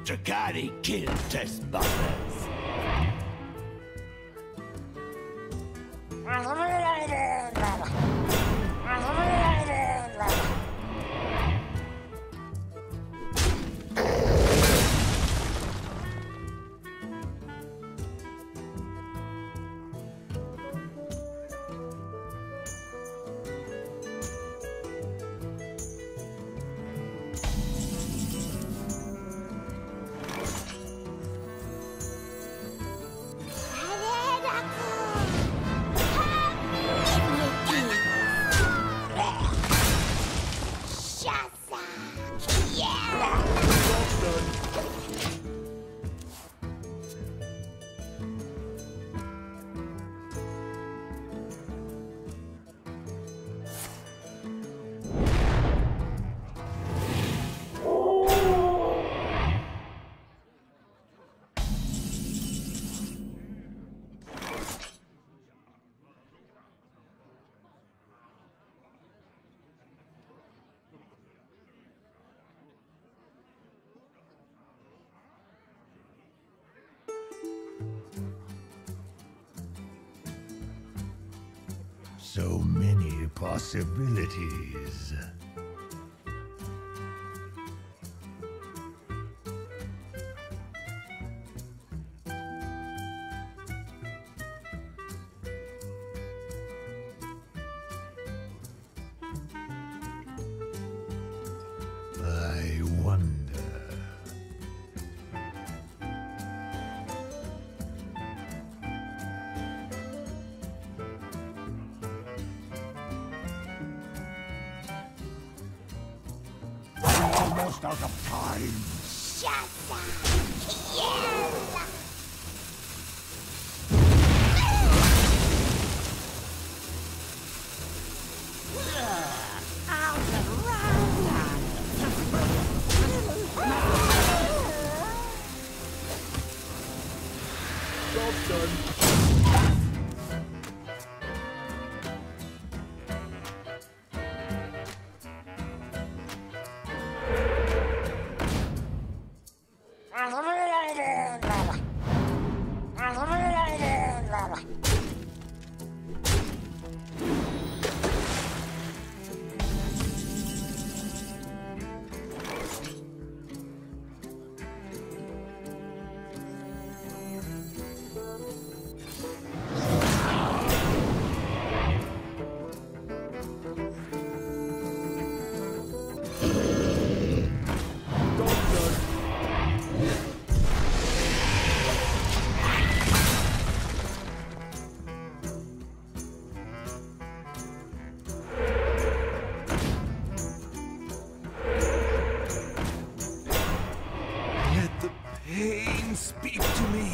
Drakari killed test buffers. So many possibilities. I wonder. almost out of time. Shazza! Kill! Job's done. Speak to me.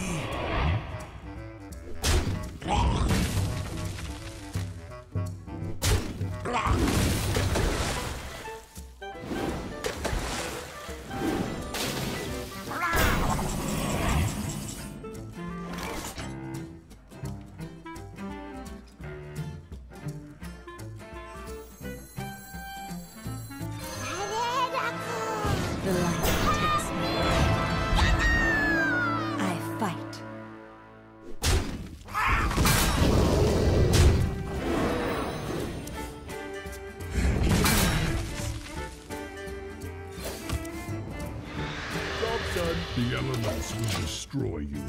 The light protects me. I fight. Job's done. The elements will destroy you.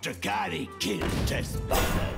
Takari killed test buffers.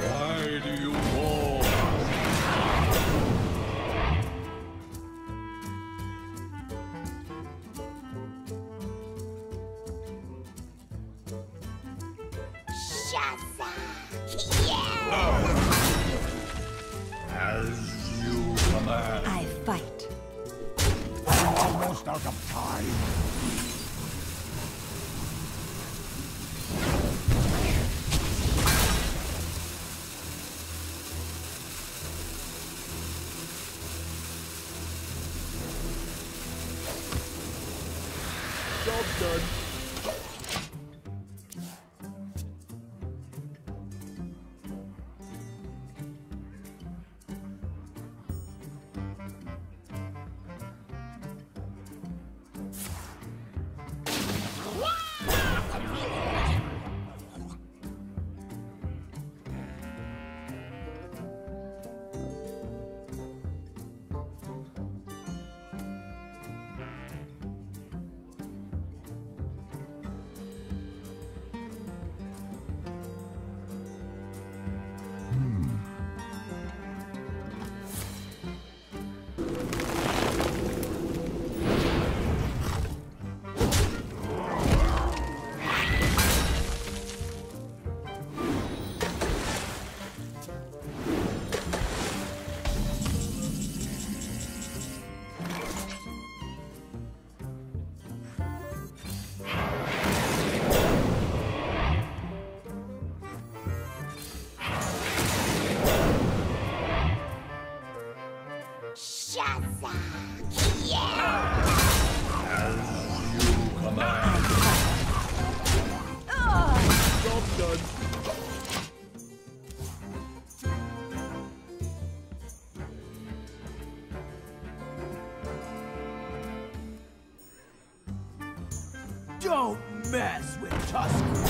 Why do you war? Shazza! Kill! As you command. I fight. I'm almost out of time. Job's done. Shazza! Don't mess with Tusker.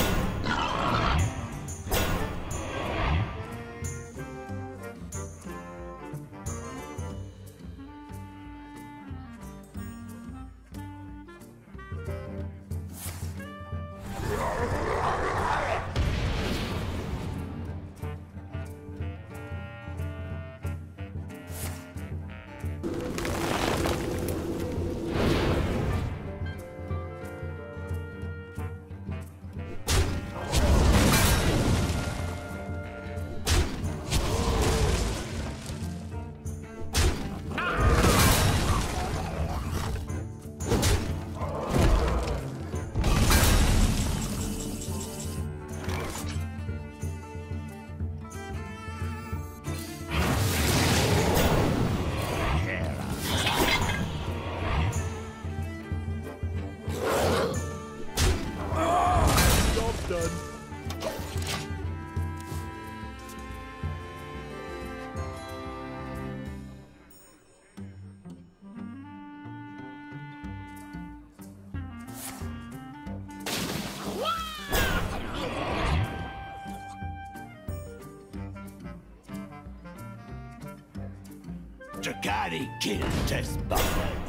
Takari killed test buffers.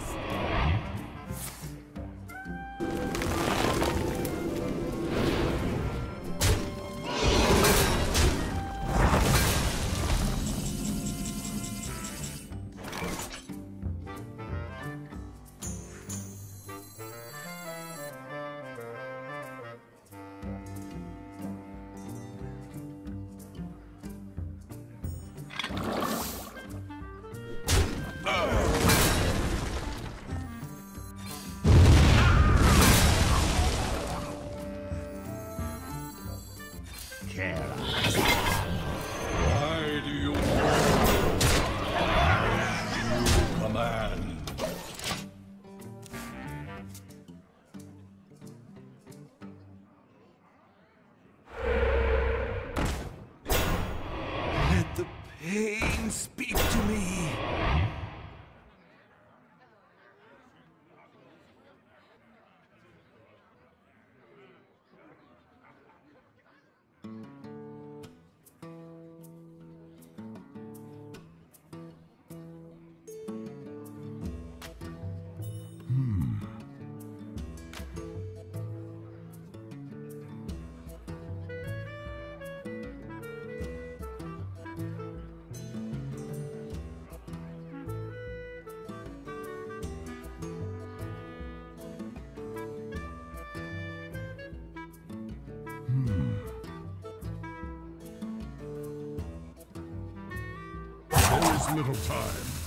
Why do you command? Let the pain speak to me. There is little time.